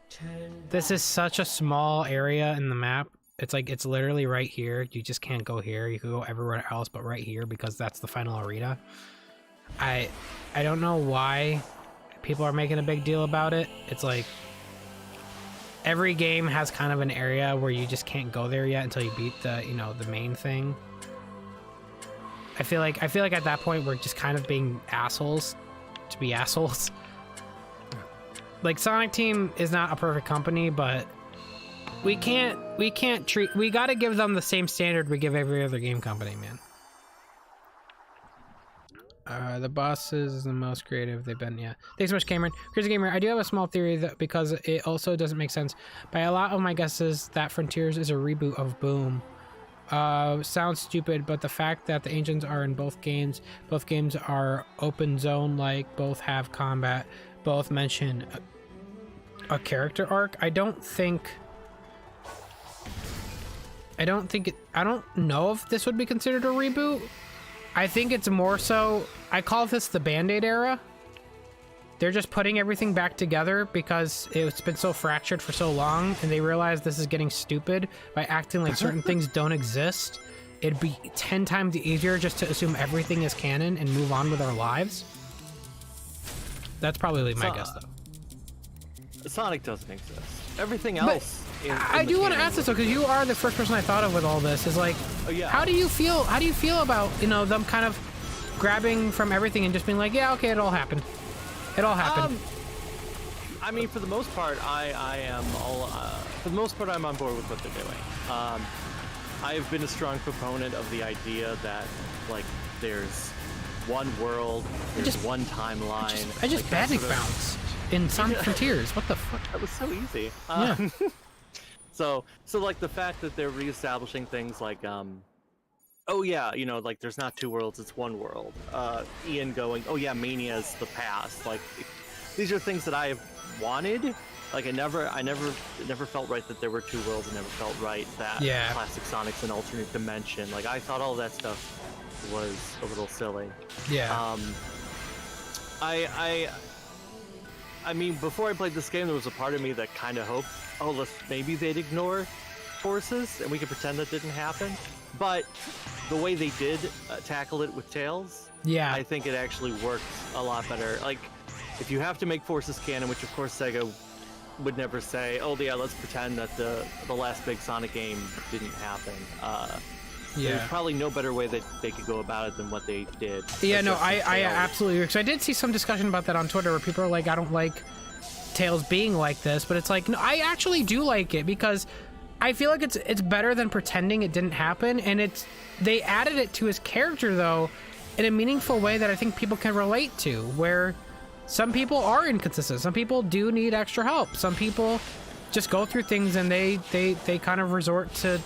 Turn this is such a small area in the map. It's like it's literally right here. You just can't go here. You could go everywhere else but right here because that's the final arena. I don't know why people are making a big deal about it. It's like every game has kind of an area where you just can't go there yet until you beat the, you know, the main thing. I feel like at that point we're just kind of being assholes to be assholes. Like Sonic Team is not a perfect company, but we gotta give them the same standard we give every other game company, man. The bosses is the most creative they've been, yeah. Thanks so much, Cameron. Crazy Gamer, I do have a small theory that because it also doesn't make sense. By a lot of my guesses that Frontiers is a reboot of Boom. Sounds stupid, but the fact that the Ancients are in both games are open zone, like both have combat, both mention a character arc. I don't know if this would be considered a reboot. I think it's more so, I call this the Band-Aid era. They're just putting everything back together because it's been so fractured for so long, and they realize this is getting stupid by acting like certain things don't exist. It'd be 10 times easier just to assume everything is canon and move on with our lives. That's probably my guess, though. Sonic doesn't exist. Everything else. I do want to ask this though, because you are the first person I thought of with all this. Is like, how do you feel? How do you feel about, you know, them kind of grabbing from everything and just being like, yeah, okay, it all happened. It all happened. I mean, for the most part, for the most part, I'm on board with what they're doing. I've been a strong proponent of the idea that, like, there's one world, there's one timeline. I just badly bounced in Sonic Frontiers. What the fuck? That was so easy. Yeah. So like the fact that they're reestablishing things like, oh yeah, you know, like there's not two worlds, it's one world. Ian going, oh yeah, Mania's the past. Like, these are things that I have wanted. Like, it never felt right that there were two worlds. It never felt right that classic Sonic's an alternate dimension. Like, I thought all that stuff was a little silly. Yeah. I mean, before I played this game, there was a part of me that kind of hoped, oh, maybe they'd ignore forces and we could pretend that didn't happen. But the way they did tackle it with Tails, I think it actually worked a lot better. Like, if you have to make forces canon, which of course Sega would never say, oh yeah, let's pretend that the last big Sonic game didn't happen. There's probably no better way that they could go about it than what they did. Yeah, no, I absolutely agree. So I did see some discussion about that on Twitter where people are like, I don't like Tails being like this, but it's like, no, I actually do like it because I feel like it's better than pretending it didn't happen, and they added it to his character though in a meaningful way that I think people can relate to, where some people are inconsistent, some people do need extra help, some people just go through things and they kind of resort to,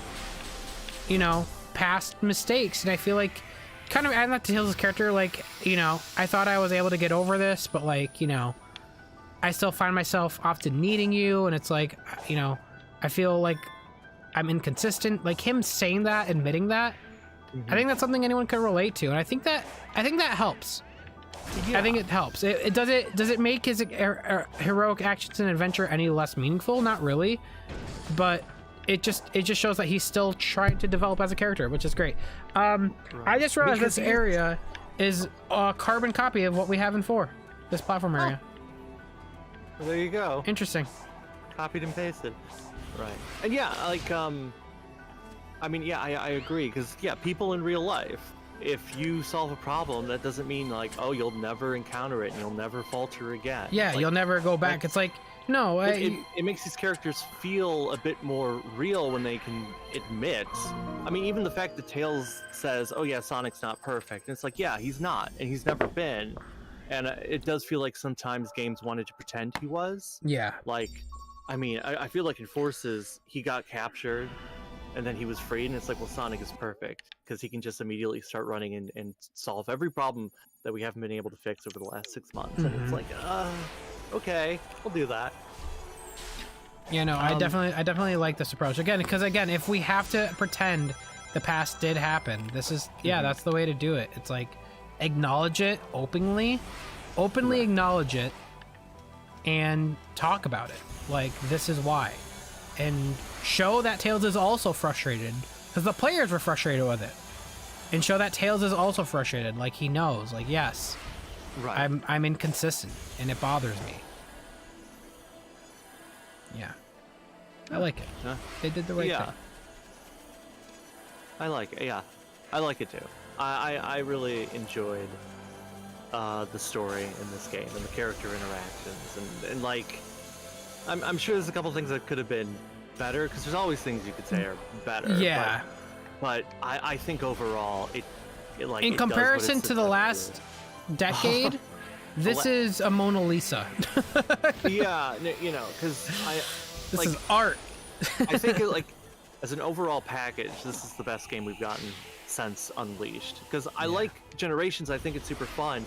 you know, past mistakes. And I feel like kind of adding that to Tails' character, like, you know, I thought I was able to get over this, but like, you know, I still find myself often needing you, and it's like, you know, I feel like I'm inconsistent. Like, him saying that, admitting that, I think that's something anyone can relate to, and I think that helps. Yeah. I think it helps. Does it make his heroic actions and adventure any less meaningful? Not really, but it just shows that he's still trying to develop as a character, which is great. Right. I just realized this area is a carbon copy of what we have in 4, this platform area. Well, there you go. Interesting. Copied and pasted. Right. And yeah, like, I mean, yeah, I agree, because, yeah, people in real life, if you solve a problem, that doesn't mean like, oh, you'll never encounter it and you'll never falter again. Yeah, like, you'll never go back. It's like, no, it makes these characters feel a bit more real when they can admit. I mean, even the fact that Tails says, oh yeah, Sonic's not perfect. And it's like, yeah, he's not, and he's never been. And it does feel like sometimes games wanted to pretend he was. Yeah. Like, I mean, I feel like in Forces, he got captured and then he was freed, and it's like, well, Sonic is perfect because he can just immediately start running and solve every problem that we haven't been able to fix over the last 6 months. And it's like, okay, we'll do that. Yeah, no, I definitely like this approach again, because again, if we have to pretend the past did happen, this is that's the way to do it. It's like, acknowledge it openly acknowledge it and talk about it. Like, this is why, and show that Tails is also frustrated because the players were frustrated with it, and show that Tails is also frustrated. Like, he knows, like, yes, right, I'm inconsistent and it bothers me. Yeah, I like it. They did the right thing. I like it. Yeah, I like it too. I really enjoyed the story in this game and the character interactions, and like, I'm sure there's a couple things that could have been better, because there's always things you could say are better. Yeah. But I think overall it like, in it comparison to the last decade, this is a Mona Lisa. Yeah, you know, because this like, is art. I think like, as an overall package, this is the best game we've gotten since Unleashed, because I like Generations. I think it's super fun,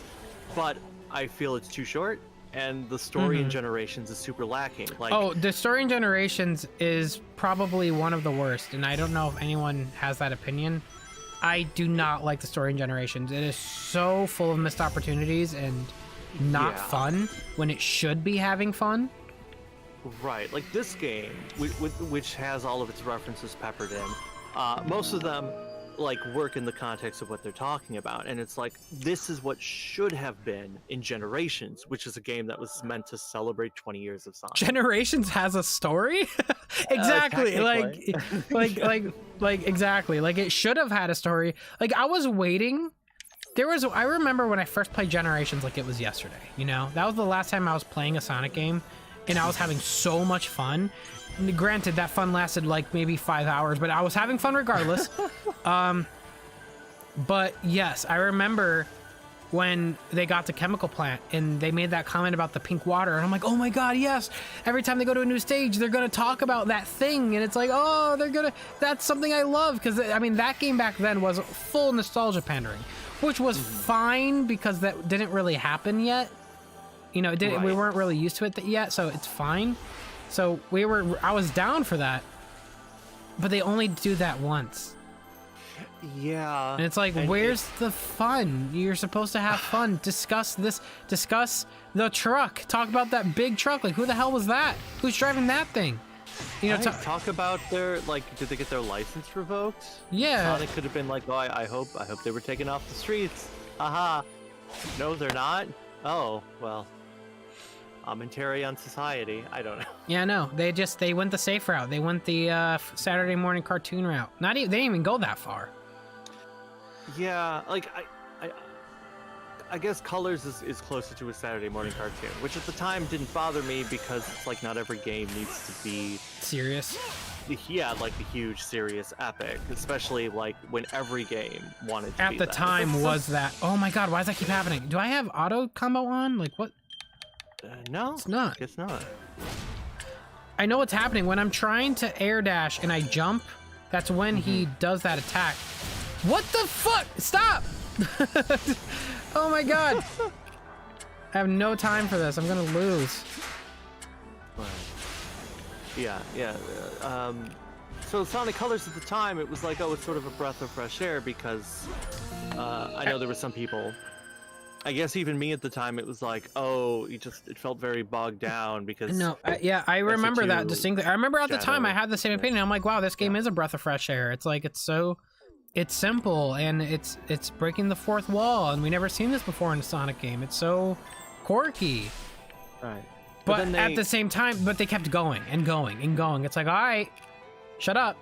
but I feel it's too short, and the story in Generations is super lacking. Like, oh, the story in Generations is probably one of the worst, and I don't know if anyone has that opinion. I do not like the story in Generations. It is so full of missed opportunities and not fun when it should be having fun. Right, like this game, which has all of its references peppered in, most of them like work in the context of what they're talking about, and it's like, this is what should have been in Generations, which is a game that was meant to celebrate 20 years of Sonic. Generations has a story. Exactly. Like exactly, like it should have had a story. Like, I was waiting. I remember when I first played Generations like it was yesterday, you know, that was the last time I was playing a Sonic game, and I was having so much fun. Granted, that fun lasted like maybe 5 hours, but I was having fun regardless. But yes, I remember when they got to Chemical Plant and they made that comment about the pink water, and I'm like, oh my god, yes, every time they go to a new stage they're gonna talk about that thing, and it's like, oh, that's something I love, because I mean, that game back then was full nostalgia pandering, which was fine because that didn't really happen yet, you know, it didn't, we weren't really used to it yet, so it's fine. So I was down for that, but they only do that once. Yeah. And it's like, where's the fun? You're supposed to have fun. Discuss the truck. Talk about that big truck. Like, who the hell was that? Who's driving that thing? You know, talk about their, like, did they get their license revoked? Yeah. Sonic could have been like, oh, I hope they were taken off the streets. Haha. No, they're not. Oh, well. Commentary on society. I don't know. Yeah, no, they went the safe route. They went the Saturday morning cartoon route. They didn't even go that far. Yeah, like I guess Colors is closer to a Saturday morning cartoon, which at the time didn't bother me because it's like, not every game needs to be serious. Yeah, like the huge serious epic, especially like when every game wanted to at be the that. time was that. Oh my god, why does that keep happening? Do I have auto combo on? Like, what? No, it's not. It's not. I know what's happening when I'm trying to air dash and I jump. That's when he does that attack. What the fuck? Stop! Oh my god! I have no time for this. I'm gonna lose. Yeah. So Sonic Colors at the time, it was like, oh, it's sort of a breath of fresh air, because I know there were some people. I guess even me at the time, it was like, oh, it felt very bogged down because... No, I remember that distinctly. I remember at the time I had the same opinion. I'm like, wow, this game is a breath of fresh air. It's like, it's simple, and it's breaking the fourth wall, and we never seen this before in a Sonic game. It's so quirky. Right. But at the same time, they kept going and going and going. It's like, all right, shut up.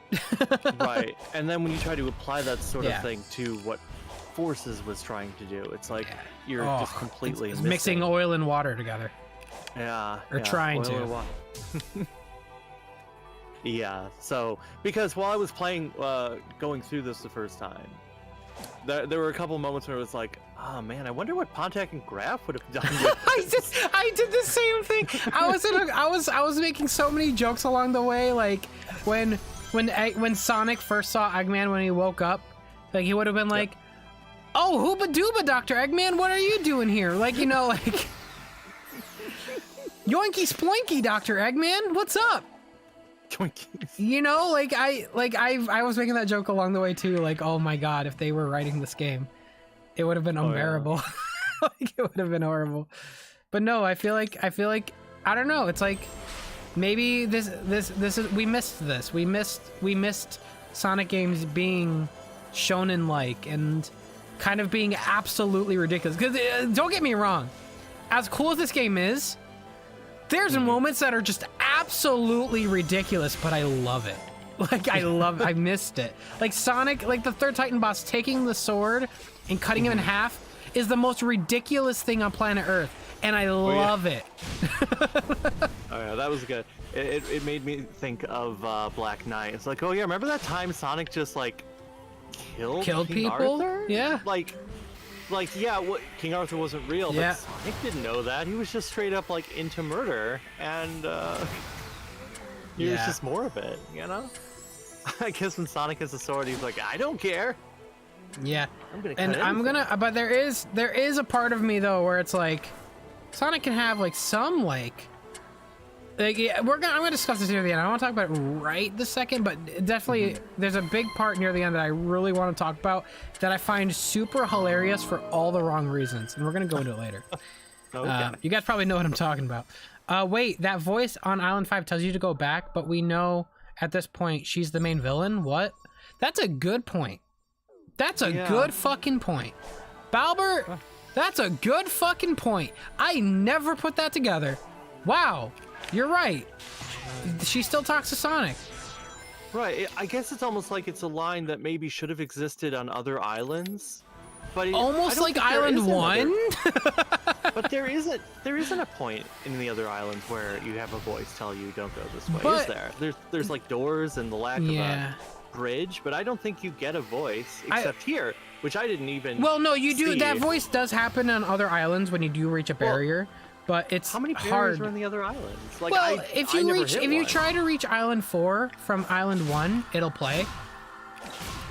Right. And then when you try to apply that sort of thing to what Forces was trying to do. It's like you're just completely it's mixing oil and water together. Yeah. Or trying to. Yeah. So because while I was playing, going through this the first time, there were a couple moments where it was like, oh man, I wonder what Pontiac and Graf would have done. I did the same thing. I was making so many jokes along the way, like when Sonic first saw Eggman when he woke up, like he would have been like, "Oh, hooba dooba, Dr. Eggman, what are you doing here?" Like, you know, like yoinky sploinky, Dr. Eggman, what's up? You know, like I was making that joke along the way too, like, oh my god, if they were writing this game, it would have been unbearable. Like, it would have been horrible. But no, I feel like I don't know, it's like maybe this is we missed this. We missed Sonic games being shonen like and kind of being absolutely ridiculous. Because don't get me wrong, as cool as this game is, there's moments that are just absolutely ridiculous, but I love it. Like, I missed it. Like Sonic, like the third Titan boss taking the sword and cutting him in half is the most ridiculous thing on planet Earth, and I love it. Oh yeah, that was good. It made me think of Black Knight. It's like, oh yeah, remember that time Sonic just like killed King people? Arthur? Yeah. Like yeah, King Arthur wasn't real, but Sonic didn't know that. He was just straight up like into murder, and he was just more of it, you know? I guess when Sonic has a sword, he's like, I don't care. Yeah, but there is a part of me though where it's like, Sonic can have like some like yeah, I'm gonna discuss this near the end. I don't want to talk about it right this second, but definitely there's a big part near the end that I really want to talk about that I find super hilarious for all the wrong reasons, and we're gonna go into it later. Okay. You guys probably know what I'm talking about. Wait, that voice on Island 5 tells you to go back, but we know at this point she's the main villain. What? That's a good point. That's a good fucking point. Balbert, that's a good fucking point. I never put that together. Wow. You're right. She still talks to Sonic. Right. I guess it's almost like it's a line that maybe should have existed on other islands. But almost like Island 1? But there isn't a point in the other islands where you have a voice tell you don't go this way, is there? There's like doors and the lack of a bridge, but I don't think you get a voice except here, which I didn't even no, you do. That voice does happen on other islands when you do reach a barrier. But it's how many hard. are on the other islands? Like, if you try to reach Island 4 from Island 1, it'll play.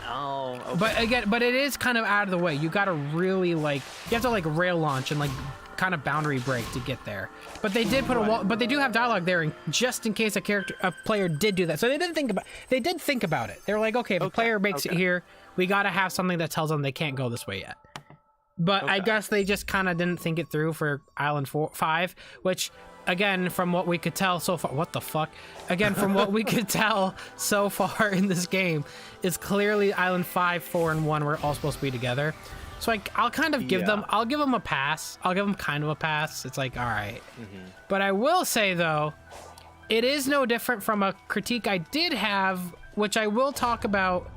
Oh. Okay. But it is kind of out of the way. You gotta really you have to rail launch and kind of boundary break to get there. But they did put a wall. But they do have dialogue there, and just in case a player did do that. So they did think about it. They're like, okay, if a player makes it here, we gotta have something that tells them they can't go this way yet. But I guess they just kind of didn't think it through for Island 5, which, again, from what we could tell so far, what the fuck? Again, from what we could tell so far in this game, is clearly Island 5, 4, and 1 were all supposed to be together. So I'll kind of give them, I'll give them a pass. I'll give them kind of a pass. It's like, all right. But I will say, though, it is no different from a critique I did have, which I will talk about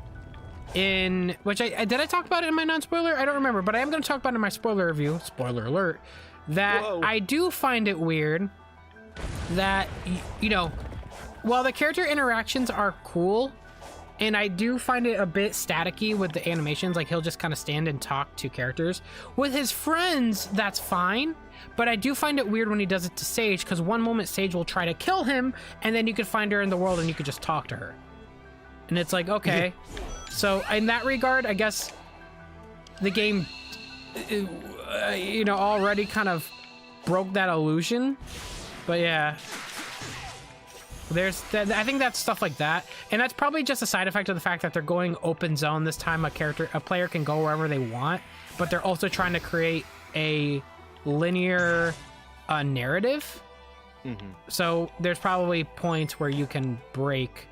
did I talk about it in my non-spoiler? I don't remember, but I am going to talk about it in my spoiler review. Spoiler alert. That I do find it weird that, while the character interactions are cool, and I do find it a bit staticky with the animations, like he'll just kind of stand and talk to characters. With his friends, that's fine, but I do find it weird when he does it to Sage, because one moment Sage will try to kill him, and then you could find her in the world and you could just talk to her. And it's like, okay. So in that regard, I guess the game, already kind of broke that illusion. But yeah, I think that's stuff like that, and that's probably just a side effect of the fact that they're going open zone this time. A player can go wherever they want, but they're also trying to create a linear narrative. So there's probably points where you can break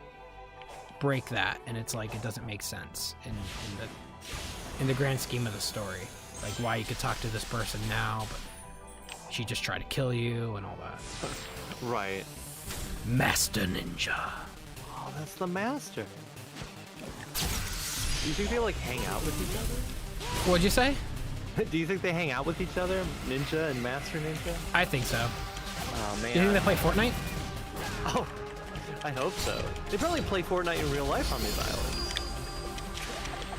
that, and it's like it doesn't make sense in the grand scheme of the story, like why you could talk to this person now but she just tried to kill you and all that. Right. Master Ninja. Oh, that's the master. Do you think they hang out with each other? What'd you say? Do you think they hang out with each other, Ninja and Master Ninja? I think so. Oh man. Do you think they play Fortnite? Oh, I hope so. They probably play Fortnite in real life on these islands.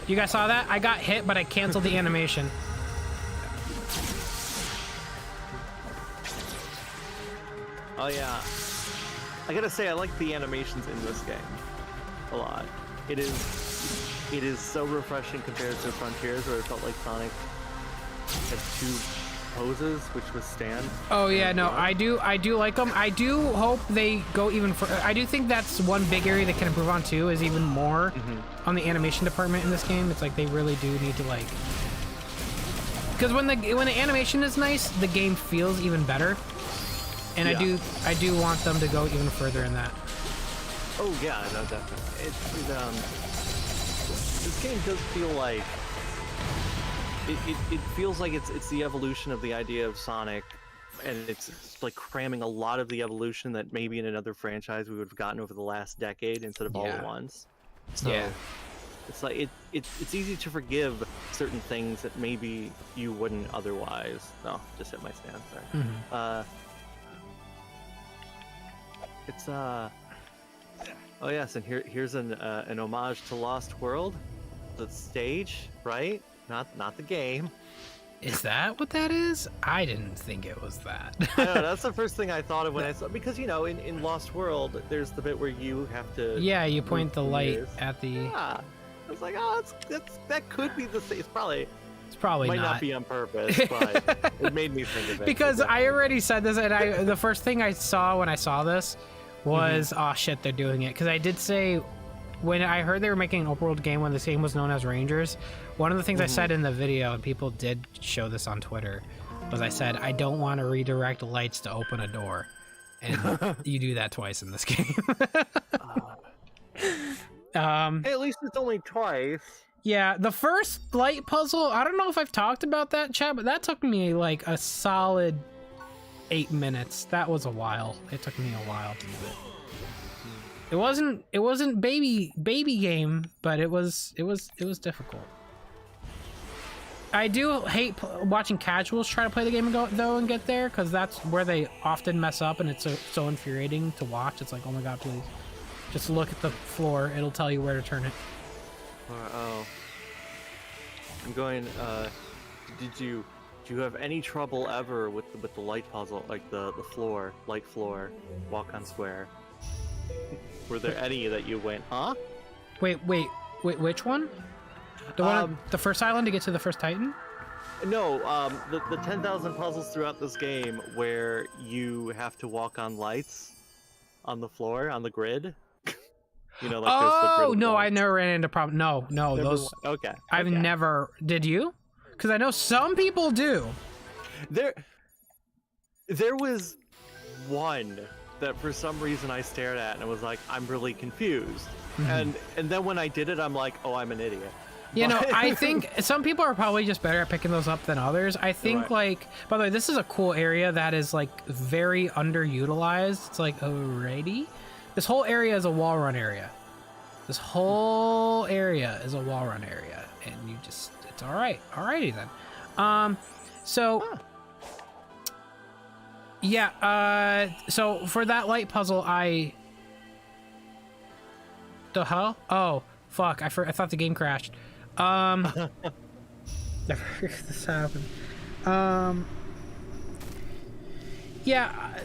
You guys saw that? I got hit, but I canceled the animation. Oh yeah. I gotta say, I like the animations in this game a lot. It is so refreshing compared to Frontiers, where it felt like Sonic had two poses, which was stand. Oh yeah, no, I do like them. I do hope they go even further. I do think that's one big area they can improve on too, is even more on the animation department in this game. It's like they really do need to like, because when the animation is nice, the game feels even better. And yeah. I do want them to go even further in that. Oh yeah, no, definitely. This game does feel like it feels like it's the evolution of the idea of Sonic, and it's like cramming a lot of the evolution that maybe in another franchise we would have gotten over the last decade instead of all at once. So yeah. It's like it's easy to forgive certain things that maybe you wouldn't otherwise. No, just hit my stand. Sorry. It's oh yes, and here's an homage to Lost World, the stage, right? Not the game. Is that what that is? I didn't think it was that. I know, that's the first thing I thought of when I saw, because you know in Lost World there's the bit where you have to you point the light at the. Yeah, I was like, oh, that could be the same. It's probably might not be on purpose, but it made me think of it. Because I already said this, and the first thing I saw when I saw this was, oh shit, they're doing it. Because I did say, when I heard they were making an open world game when this game was known as Rangers, one of the things I said in the video, and people did show this on Twitter, was I said, I don't want to redirect lights to open a door. And you do that twice in this game. Hey, at least it's only twice. Yeah, the first light puzzle, I don't know if I've talked about that, chat, but that took me like a solid 8 minutes. That was a while. It took me a while to do it. It wasn't baby game, but it was difficult. I do hate watching casuals try to play the game and get there, because that's where they often mess up, and it's so infuriating to watch. It's like, oh my god, please just look at the floor, it'll tell you where to turn it. Oh, I'm going. Did you have any trouble ever with the light puzzle, like the light floor, walk on square? Were there any that you went, huh? Wait, which one? The one, the first island to get to the first Titan? No, the 10,000 puzzles throughout this game where you have to walk on lights on the floor, on the grid. You know, like oh, the no, I never ran into problem. No, those. Okay. I've never. Did you? Because I know some people do. There was one that for some reason I stared at and I was like, I'm really confused. And then when I did it, I'm like, oh, I'm an idiot. You know, I think some people are probably just better at picking those up than others. I think, like, by the way, this is a cool area that is, like, very underutilized. It's like, alrighty. This whole area is a wall run area. This whole area is a wall run area. And you just, it's alright. Alrighty then. So, yeah, so for that light puzzle, the hell? Oh, fuck, I thought the game crashed. This happened. Yeah,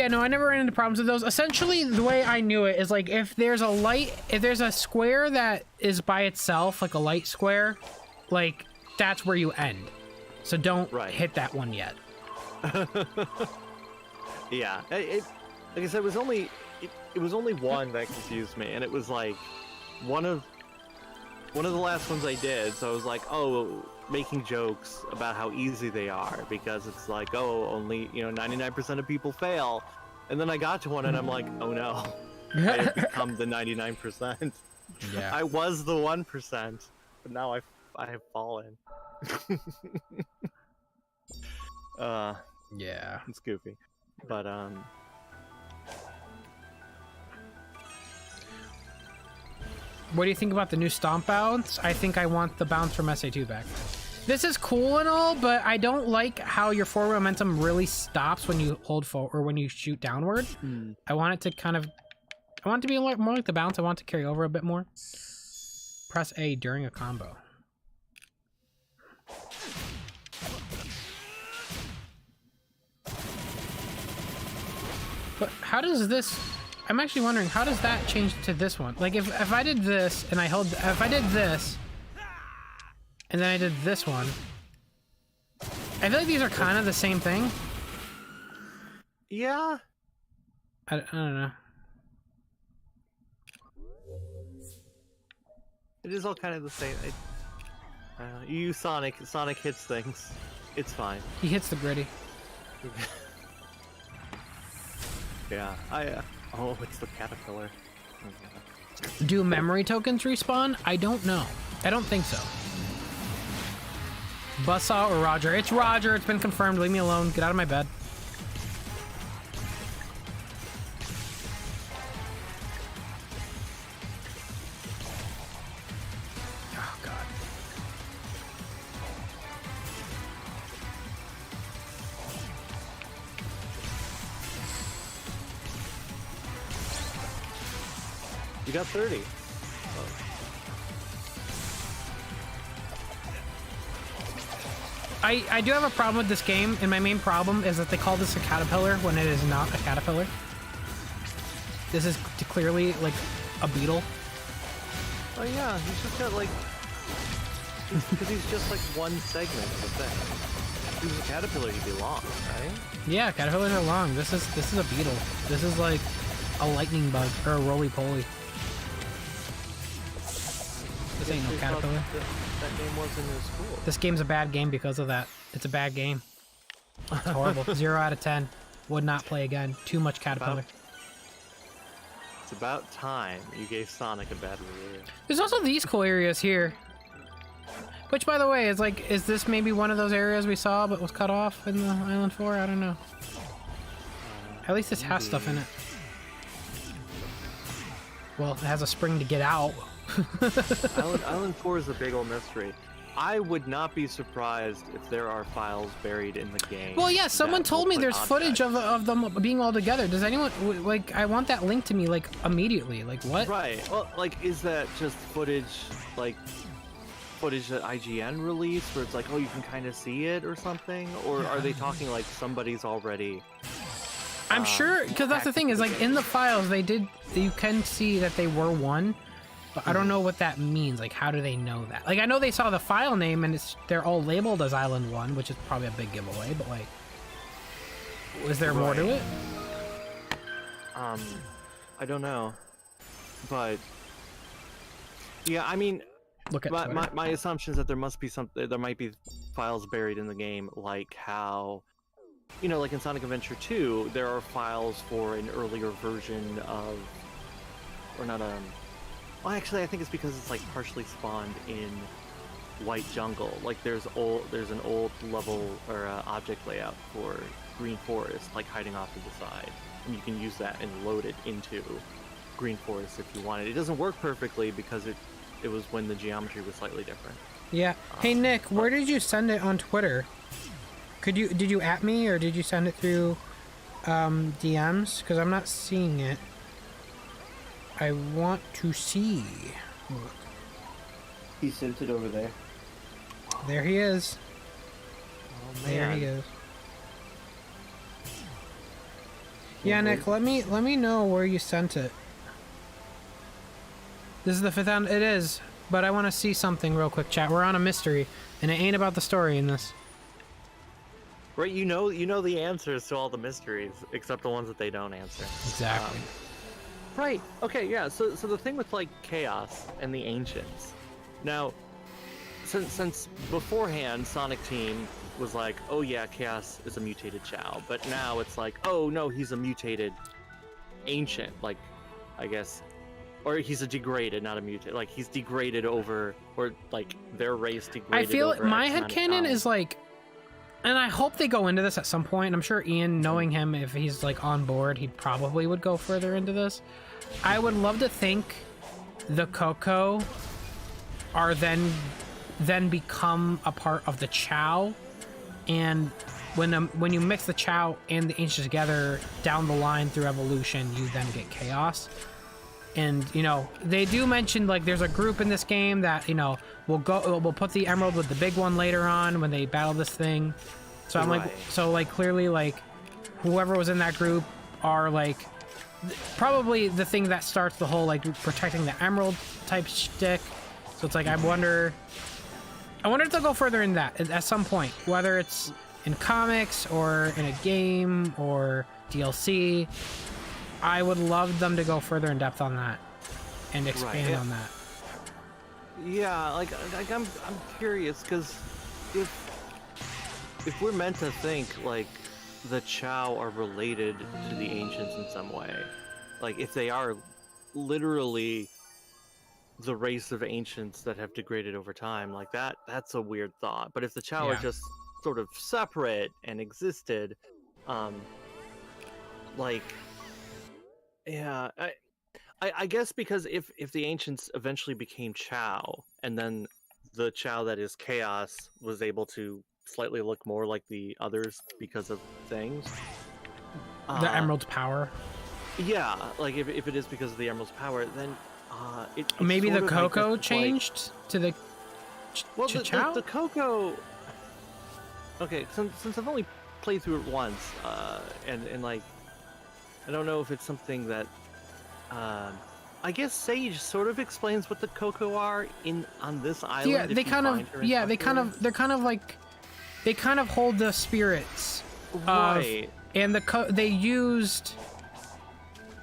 no, I never ran into problems with those. Essentially, the way I knew it is, like, if there's a square that is by itself, like a light square, like, that's where you end. So don't hit that one yet. Yeah, like I said, it was only one that confused me, and it was like one of the last ones I did. So I was like, oh, making jokes about how easy they are, because it's like, oh, only 99% of people fail, and then I got to one and I'm like, oh no, I have become the 99%. Yeah, I was the 1%, but now I have fallen. Yeah, it's goofy, but what do you think about the new stomp bounce? I think I want the bounce from SA2 back. This is cool and all, but I don't like how your forward momentum really stops when you hold forward or when you shoot downward. I want it to kind of, I want it to be more like the bounce. I want it to carry over a bit more. Press A during a combo. But how does this, I'm actually wondering, how does that change to this one? Like if I did this and I held, if I did this, and then I did this one. I feel like these are kind of the same thing. Yeah. I don't know. It is all kind of the same. You use Sonic. Sonic hits things. It's fine. He hits the gritty. Yeah. Oh, it's the caterpillar. Do memory tokens respawn? I don't know. I don't think so. Buzzsaw or Roger? It's Roger. It's been confirmed. Leave me alone. Get out of my bed. Oh, God. You got 30. I do have a problem with this game, and my main problem is that they call this a caterpillar when it is not a caterpillar. This is clearly like a beetle. Oh yeah, he's just got like, because he's just like one segment of the thing. If he was a caterpillar, he'd be long, right? Yeah, caterpillars are long. This is a beetle. This is like a lightning bug or a roly-poly. This ain't no caterpillar. That game wasn't as cool. This game's a bad game because of that. It's a bad game. It's horrible. 0 out of 10. Would not play again. Too much caterpillar. It's about time you gave Sonic a bad review. There's also these cool areas here. Which, by the way, is like, is this maybe one of those areas we saw but was cut off in the Island 4? I don't know. At least this has stuff in it. Well, it has a spring to get out. Island 4 is a big old mystery. I would not be surprised if there are files buried in the game. Well, yeah, someone told me there's footage of them being all together. Does anyone, like, I want that linked to me, like, immediately. Like, what? Right. Well, like, is that just footage, like, footage that IGN released where it's like, oh, you can kind of see it or something? Or are they talking like somebody's already... I'm sure, because that's the thing, is like, in the files, you can see that they were one. But I don't know what that means. Like, how do they know that? Like, I know they saw the file name and they're all labeled as Island 1, which is probably a big giveaway, but like, was there more to it? I don't know. But, yeah, I mean, look at my assumption is that there might be files buried in the game, like how, you know, like in Sonic Adventure 2, there are files for an earlier version of, or not well, actually, I think it's because it's like partially spawned in White Jungle. Like there's an old level or object layout for Green Forest, like hiding off to the side, and you can use that and load it into Green Forest if you want it. It doesn't work perfectly because it was when the geometry was slightly different. Yeah. Hey Nick, where did you send it on Twitter? Did you at me or did you send it through DMs? Because I'm not seeing it. I want to see. Look. He sent it over there. There he is. Oh, there man. he is. Yeah, Nick, let me know where you sent it. This is the 5th round. It is, but I want to see something real quick, chat. We're on a mystery, and it ain't about the story in this. Right, you know the answers to all the mysteries, except the ones that they don't answer. Exactly. Right. Okay. Yeah. So the thing with like Chaos and the Ancients. Now, since beforehand Sonic Team was like, oh yeah, Chaos is a mutated Chao, but now it's like, oh no, he's a mutated Ancient. Like, I guess, or he's a degraded, not a mutated. Like he's degraded over, or like their race degraded. I feel over my X amount of headcanon time. is like, and I hope they go into this at some point. I'm sure Ian, knowing him, if he's like on board, he probably would go further into this. I would love to think the Coco are then then become a part of the Chow, and when you mix the Chow and the Ancients together down the line through evolution, you then get Chaos. And you know, they do mention like there's a group in this game that, you know, we'll put the Emerald with the big one later on when they battle this thing. So I'm like, so like clearly like whoever was in that group are like probably the thing that starts the whole like protecting the Emerald type shtick. So it's like I wonder if they'll go further in that at some point, whether it's in comics or in a game or DLC. I would love them to go further in depth on that and expand on that. Yeah, like I'm curious because if we're meant to think like the Chow are related to the Ancients in some way, like if they are literally the race of Ancients that have degraded over time, like that's a weird thought. But if the Chow are just sort of separate and existed, like, yeah, I guess because if the Ancients eventually became Chow, and then the Chow that is Chaos was able to slightly look more like the others because of things. The Emerald's power. Yeah, like if it is because of the Emerald's power, then it maybe the sort of, Cocoa I guess, changed to the Chow? The Cocoa. Okay, since I've only played through it once, and like, I don't know if it's something that, I guess Sage sort of explains what the Cocoa are on this island. Yeah, they kind of hold the spirits. Right. And they used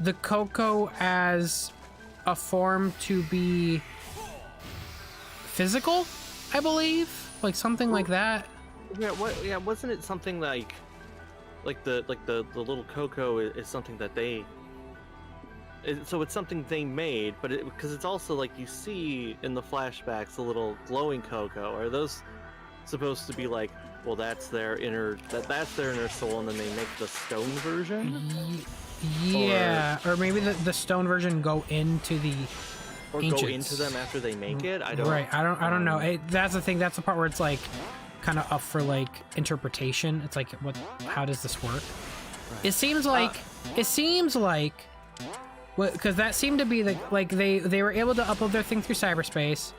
the Cocoa as a form to be physical, I believe, like something like that. Yeah, wasn't it something like the little Cocoa is something that so it's something they made, but because it's also like you see in the flashbacks the little glowing Cocoa. Are those supposed to be like, well, that's their inner soul, and then they make the stone version? Yeah, or maybe the stone version go into the Ancients. Go into them after they make it. I don't know. That's the thing. That's the part where it's like kind of up for like interpretation. It's like, how does this work? Right. It seems like because that seemed to be they were able to upload their thing through cyberspace.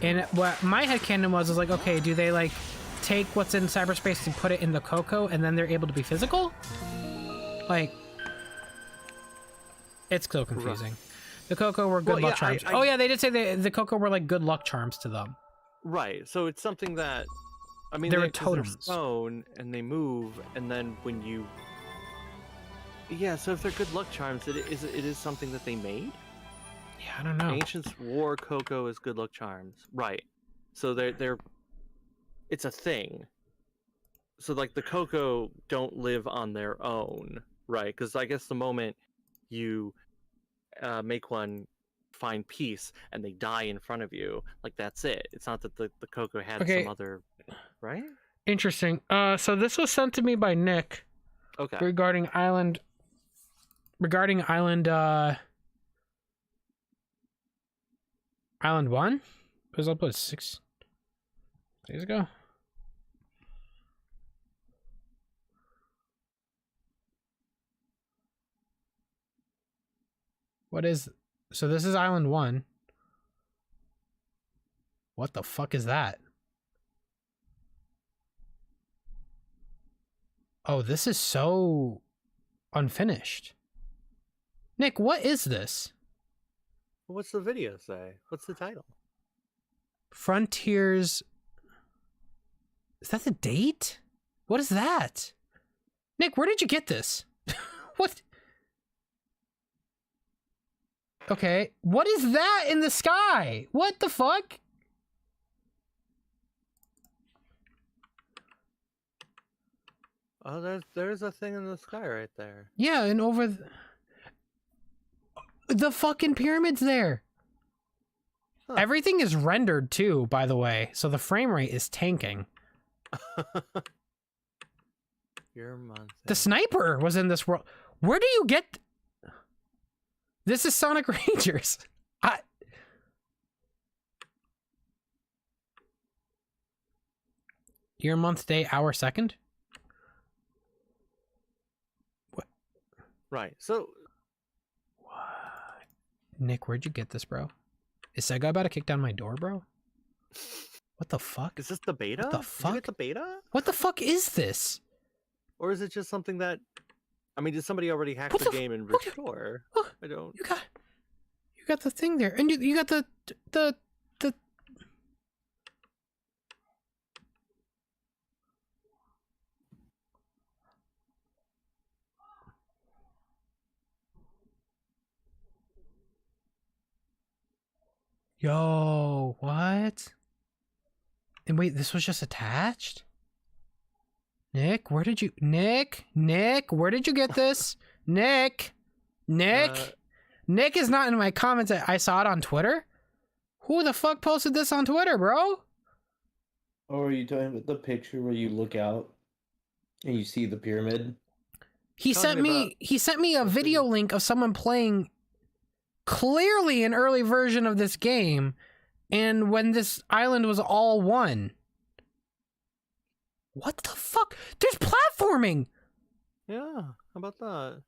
And what my headcanon was like, okay, do they like take what's in cyberspace and put it in the Cocoa, and then they're able to be physical? Like, it's so confusing. Right. The Cocoa were good luck charms. They did say the Cocoa were like good luck charms to them. Right. So it's something that, I mean, they're totems. They're stone and they move, and then when you, so if they're good luck charms, it is something that they made. Yeah, I don't know. Ancients wore Cocoa as good luck charms, right? So they're it's a thing. So like the Cocoa don't live on their own, right? Because I guess the moment you make one find peace and they die in front of you, like that's it. It's not that the Cocoa had some other, right? Interesting. So this was sent to me by Nick. Okay. Regarding Island. Island 1? It was uploaded 6 days ago. So this is Island 1. What the fuck is that? Oh, this is so unfinished. Nick, what is this? What's the video say? What's the title? Frontiers. Is that the date? What is that? Nick, where did you get this? What? Okay, what is that in the sky? What the fuck? Oh, there's a thing in the sky right there. Yeah, and over the fucking pyramids there. Huh. Everything is rendered too, by the way, so the frame rate is tanking. The sniper was in this world. Where do you get? This is Sonic Rangers. Year, month, day, hour, second? What? Right. So, What? Nick, where'd you get this, bro? Is Sega about to kick down my door, bro? What the fuck? is this the beta? What the Did you fuck? get the beta? What the fuck is this? Or is it just something that... I mean, did somebody already hack What the the game and what- restore? what? I don't... You got the thing there, and you got the Yo, what? And wait, this was just attached? Nick, where did you... Nick, where did you get this? Nick? Nick is not in my comments. I saw it on Twitter. Who the fuck posted this on Twitter, bro? Or are you talking about the picture where you look out and you see the pyramid? He sent me a video link of someone playing clearly an early version of this game, and when this island was all one. What the fuck? There's platforming! Yeah, how about that?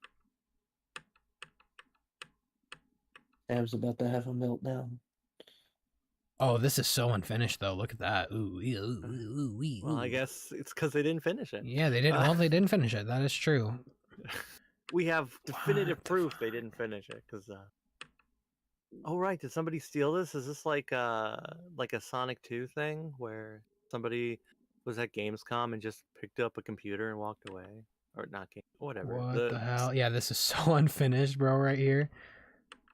Sam's about to have a meltdown. Oh, this is so unfinished, though. Look at that. Ooh, Well, I guess it's because they didn't finish it. Yeah, they didn't. Well, they didn't finish it. That is true. We have definitive proof they didn't finish it because. Oh right, did somebody steal this? Is this like a Sonic 2 thing where somebody was at Gamescom and just picked up a computer and walked away, or not? Whatever. What the hell? Yeah, this is so unfinished, bro. Right here.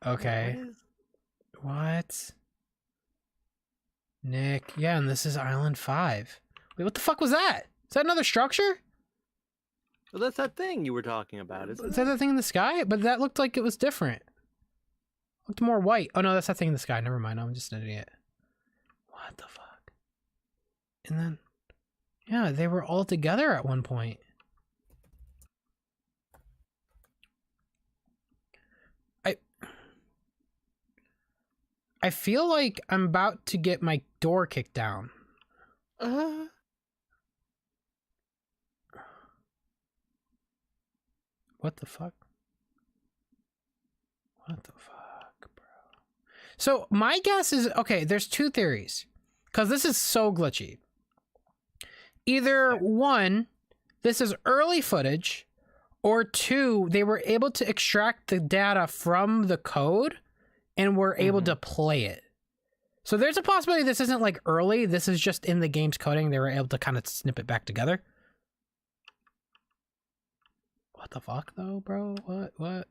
Okay. What? Nick. Yeah, and this is Island 5. Wait, what the fuck was that? Is that another structure? Well, that's that thing you were talking about, isn't Is that the thing in the sky? But that looked like it was different. Looked more white. Oh no, that's that thing in the sky. Never mind. I'm just an idiot. What the fuck? And then, yeah, they were all together at one point. I feel like I'm about to get my door kicked down. What the fuck? What the fuck, bro? So my guess is, okay, there's two theories. Because this is so glitchy. Either one, this is early footage, or two, they were able to extract the data from the code and were able to play it. So there's a possibility this isn't like early, this is just in the game's coding, they were able to kind of snip it back together. What the fuck though, bro? What? What?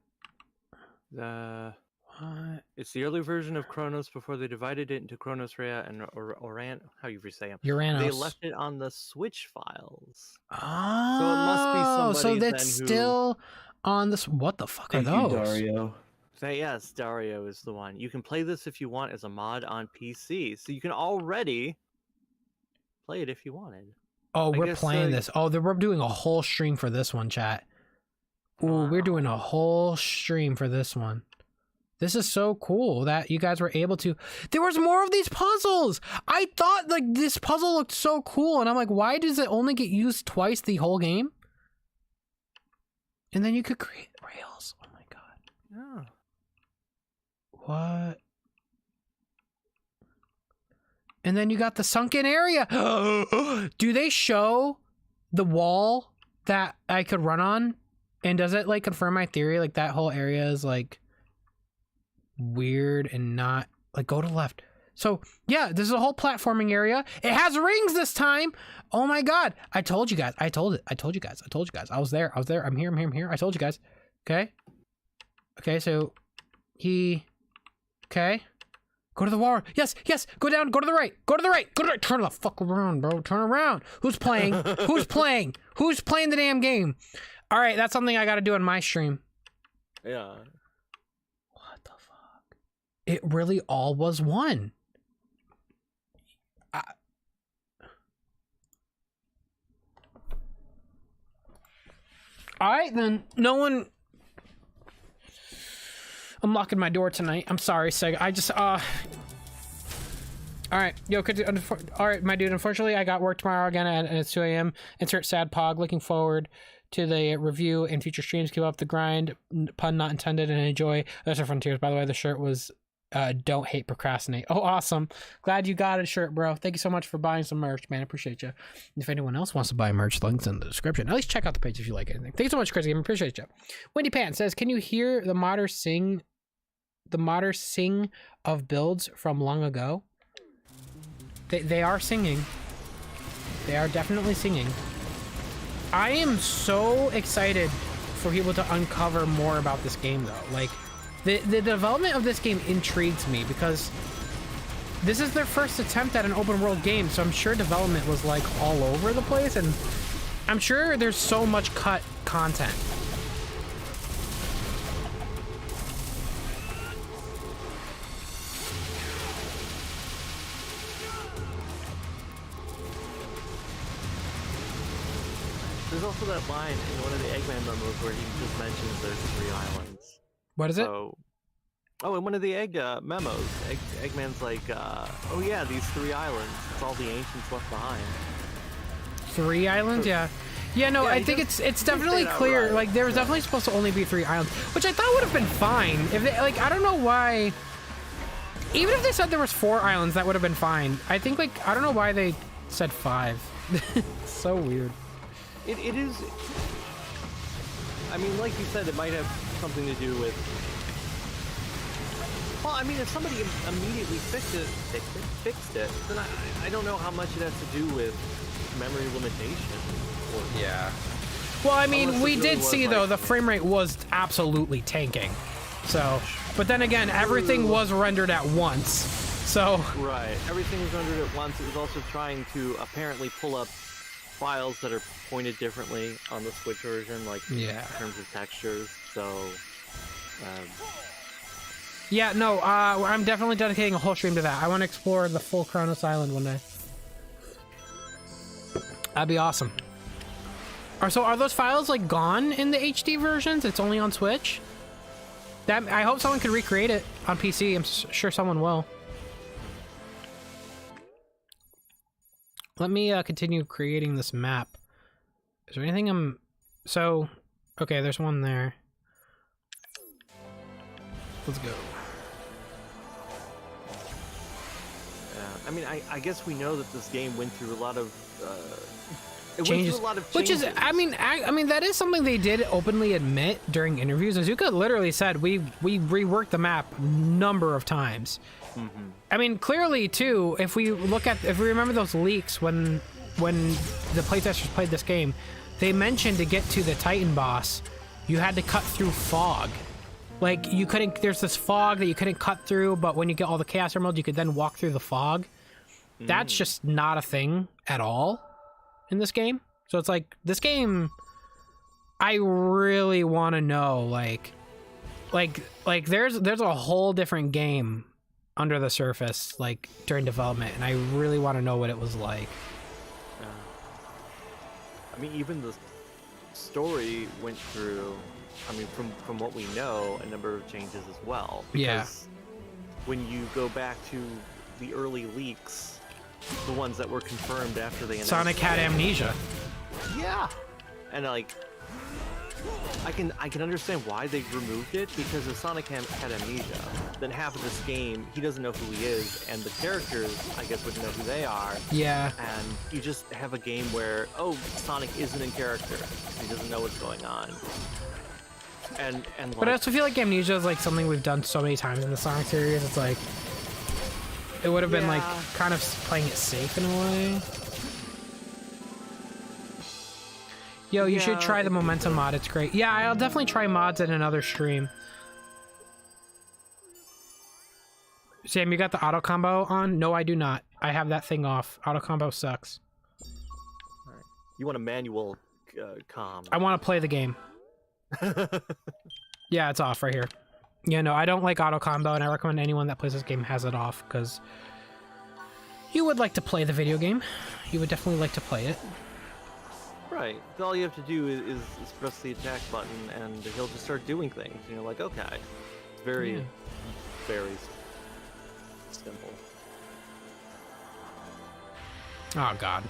It's the early version of Chronos before they divided it into Chronos Rhea and Oran. How you say them? Uranos. They left it on the Switch files. Oh, so it must be somebody. So that's still on this. What the fuck are those? Dario. Yes, Dario is the one. You can play this if you want as a mod on PC, so you can already play it if you wanted. Oh, we're playing this. Oh, we're doing a whole stream for this one, chat. Ooh, we're doing a whole stream for this one. This is so cool that you guys were able to... There was more of these puzzles! I thought, like, this puzzle looked so cool, and I'm like, why does it only get used twice the whole game? And then you could create rails. Oh my god. Yeah. What? And then you got the sunken area. Do they show the wall that I could run on? And does it, like, confirm my theory? Like, that whole area is, like... weird and not like go to the left. So yeah, this is a whole platforming area. It has rings this time. Oh my god, I told you guys. I told you guys. I was there. I'm here. I told you guys. Okay, so okay, go to the wall. Yes, go down, go to the right, turn the fuck around, bro. Turn around. Who's playing the damn game? All right, that's something I gotta do on my stream. Yeah. It really all was one. Alright then, no one... I'm locking my door tonight. I'm sorry, Sega. I just, All right, yo, all right, my dude. Unfortunately, I got work tomorrow again, and it's 2 a.m. Insert sad pog. Looking forward to the review and future streams. Keep up the grind. Pun not intended. And enjoy. Those are Frontiers, by the way. The shirt was "Don't hate, procrastinate." Oh, awesome! Glad you got a shirt, bro. Thank you so much for buying some merch, man. Appreciate you. If anyone else wants to buy merch, links in the description. At least check out the page if you like anything. Thank you so much, Crazy Game. Appreciate you. Wendy Pan says, "Can you hear the modders sing? The modders sing of builds from long ago." They are singing. They are definitely singing. I am so excited for people to uncover more about this game, though. Like, the development of this game intrigues me because this is their first attempt at an open world game, so I'm sure development was like all over the place, and I'm sure there's so much cut content. There's also that line in one of the Eggman memos where he just mentions there's 3 islands. What is it? Oh, in one of the memos, Eggman's like, oh yeah, these 3 islands. It's all the ancients left behind. 3 islands? Yeah. Yeah, no, I think it's definitely clear. Right. Like, there was definitely supposed to only be 3 islands, which I thought would have been fine. If they, like, I don't know why. Even if they said there was 4 islands, that would have been fine. I think, like, I don't know why they said 5. So weird. It is. I mean, like you said, it might have something to do with. Well, I mean, if somebody immediately fixed it, then I don't know how much it has to do with memory limitation. Or, yeah. Well, I mean, we did see though the frame rate was absolutely tanking. So, but then again, everything was rendered at once. So. Right. Everything was rendered at once. It was also trying to apparently pull up files that are pointed differently on the Switch version, like in terms of textures. So, yeah, no, I'm definitely dedicating a whole stream to that. I want to explore the full Kronos Island one day. That'd be awesome. So are those files like gone in the HD versions? It's only on Switch? That I hope someone could recreate it on PC. I'm sure someone will. Let me continue creating this map. Is there anything so, okay, there's one there. Let's go. I mean, I guess we know that this game went through a lot of changes. Which is, I mean, that is something they did openly admit during interviews. Azuka literally said, we reworked the map a number of times. Mm-hmm. I mean, clearly too, if we remember those leaks when the playtesters played this game, they mentioned to get to the Titan boss, you had to cut through fog. Like, you couldn't, there's this fog that you couldn't cut through, but when you get all the Chaos Emeralds, you could then walk through the fog. That's just not a thing at all in this game. So it's like, this game, I really want to know, like there's a whole different game under the surface, like, during development, and I really want to know what it was like. I mean, even the story went through, I mean, from what we know, a number of changes as well. Because when you go back to the early leaks, the ones that were confirmed after they announced Sonic had amnesia. Yeah. And like, I can understand why they removed it, because if Sonic had amnesia, then half of this game, he doesn't know who he is, and the characters, I guess, wouldn't know who they are. Yeah. And you just have a game where, oh, Sonic isn't in character. He doesn't know what's going on. And like, but I also feel like amnesia is like something we've done so many times in the Sonic series. It's like, it would have been like kind of playing it safe in a way. Yo, you should try the Momentum mod. It's great. Yeah, I'll definitely try mods in another stream. Sam, you got the auto combo on? No, I do not. I have that thing off. Auto combo sucks. All right. You want a manual com? I want to play the game. Yeah, it's off right here. Yeah, no, I don't like auto combo, and I recommend anyone that plays this game has it off, because you would like to play the video game. You would definitely like to play it. Right. All you have to do is press the attack button, and he'll just start doing things. And you're like, okay. It's very, very simple. Oh god.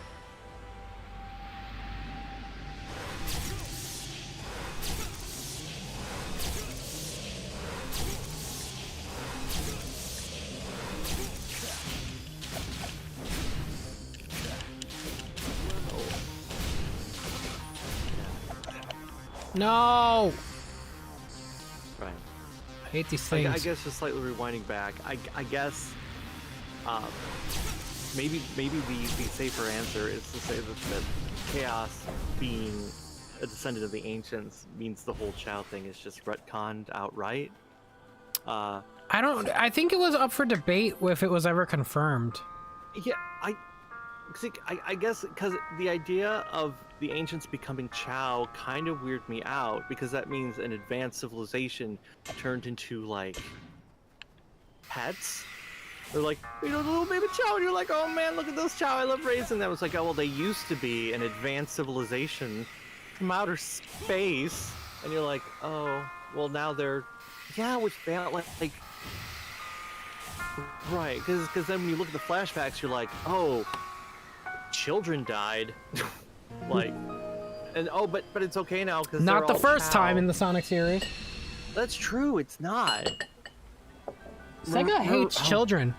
No! Right. I hate these things. I guess just slightly rewinding back, I guess maybe the safer answer is to say that Chaos being a descendant of the Ancients means the whole Chow thing is just retconned outright. I think it was up for debate if it was ever confirmed. Yeah, I guess because the idea of the Ancients becoming Chow kind of weirded me out, because that means an advanced civilization turned into, like, pets. They're like, you know, the little baby Chow, and you're like, oh man, look at those Chow, I love raising them. It's like, oh, well, they used to be an advanced civilization from outer space, and you're like, oh, well, now they're, yeah, which they like right, because then when you look at the flashbacks, you're like, oh, children died. Like, and oh, but it's okay now because Not the first Chow. time in the Sonic series. That's true. It's not. Sega hates children.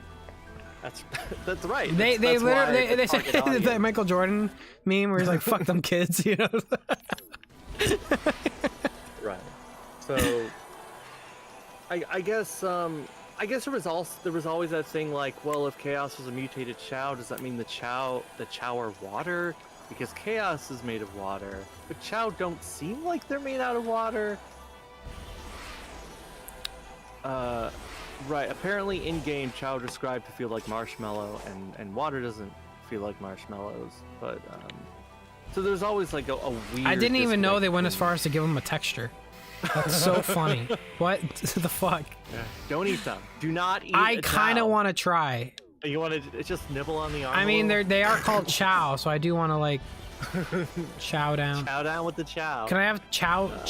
That's right. They literally they target said audience. that Michael Jordan meme where he's like, "Fuck them kids," you know. Right. So, I guess there was always that thing like, well, if Chaos was a mutated Chow, does that mean the Chow are water? Because Chaos is made of water, but Chow don't seem like they're made out of water. Right. Apparently, in-game, Chow described to feel like marshmallow, and water doesn't feel like marshmallows. But so there's always like a weird. I didn't even know they went as thing. far as to give them a texture. That's so funny. What the fuck? Yeah. Don't eat them. Do not eat. I a kind of Chow. want to try. You want to just nibble on the arm? I a mean, little? they are called Chow, so I do want to like chow down. Chow down with the Chow. Can I have chow? I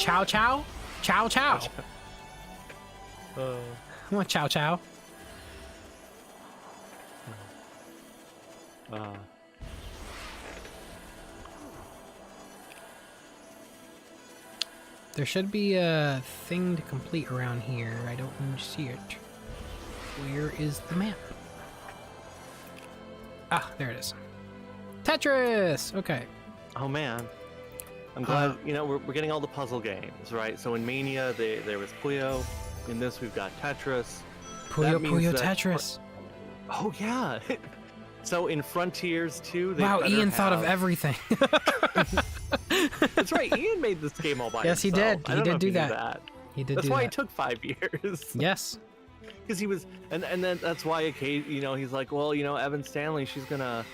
want chow chow. There should be a thing to complete around here. I don't see it. Where is the map? Ah, there it is. Tetris! Okay. Oh man. I'm glad, you know, we're getting all the puzzle games, right? So in Mania, there was Puyo. In this, we've got Tetris. Puyo That means Puyo that- Tetris. Oh yeah. So in Frontiers 2, they Wow, better Ian thought of have- everything. That's right, Ian made this game all by Yes, he himself. did. I He don't did know if do you knew that. He did That's do why that. it took 5 years. Yes. Because he was, and then that's why, you know, he's like, well, you know, Evan Stanley, she's gonna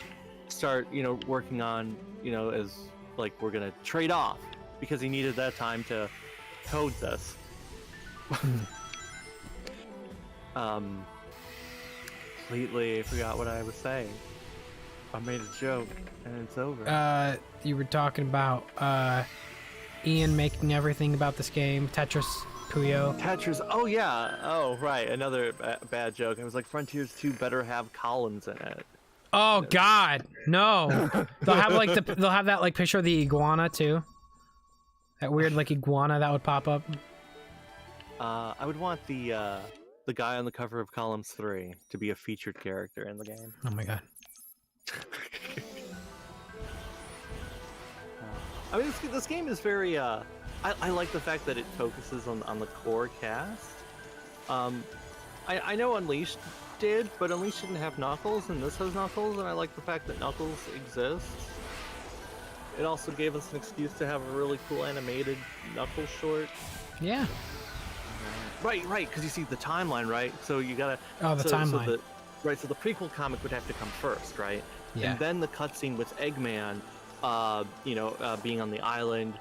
start, you know, working on, you know, as like we're gonna trade off, because he needed that time to code this. Completely forgot what I was saying. I made a joke and it's over. You were talking about Ian making everything about this game. Tetris, Puyo. Tetris. Oh yeah. Oh right. Another bad joke. I was like, Frontiers 2 better have columns in it. Oh God, no! They'll have like they'll have that like picture of the iguana too. That weird like iguana that would pop up. I would want the guy on the cover of Columns 3 to be a featured character in the game. Oh my God. I mean, this game is very. I like the fact that it focuses on the core cast. I know Unleashed did, but Unleashed didn't have Knuckles, and this has Knuckles, and I like the fact that Knuckles exists. It also gave us an excuse to have a really cool animated Knuckles short. Yeah. Right, because you see the timeline, right? So you gotta. Oh, the timeline. So the prequel comic would have to come first, right? Yeah. And then the cutscene with Eggman, being on the island,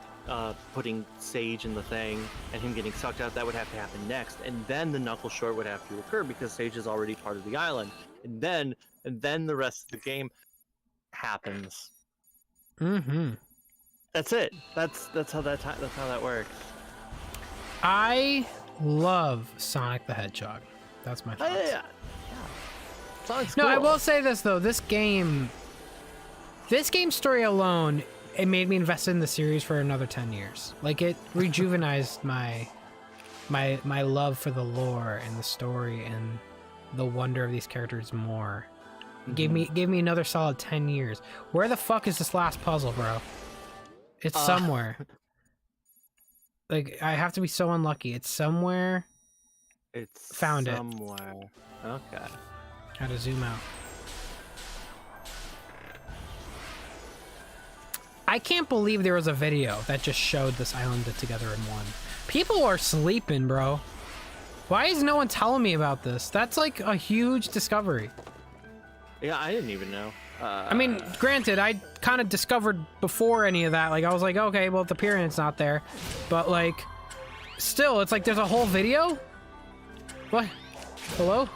putting Sage in the thing, and him getting sucked out, that would have to happen next. And then the Knuckles short would have to occur because Sage is already part of the island. And then the rest of the game happens. Mm-hmm. That's it. That's how that works. I love Sonic the Hedgehog. That's my thoughts. Yeah. Sonic's No, I cool. will say this though. This game, This game story alone, it made me invest in the series for another 10 years. Like, it rejuvenized my love for the lore and the story and the wonder of these characters more. Gave me another solid 10 years. Where the fuck is this last puzzle, bro? It's somewhere. Like, I have to be so unlucky. It's somewhere. It's found somewhere. Okay. How to zoom out. I can't believe there was a video that just showed this island together in one. People are sleeping, bro. Why is no one telling me about this? That's like a huge discovery. Yeah, I didn't even know. I mean, granted, I kind of discovered before any of that. Like, I was like, okay, well, the pyramid's not there. But, like, still, it's like there's a whole video? What? Hello?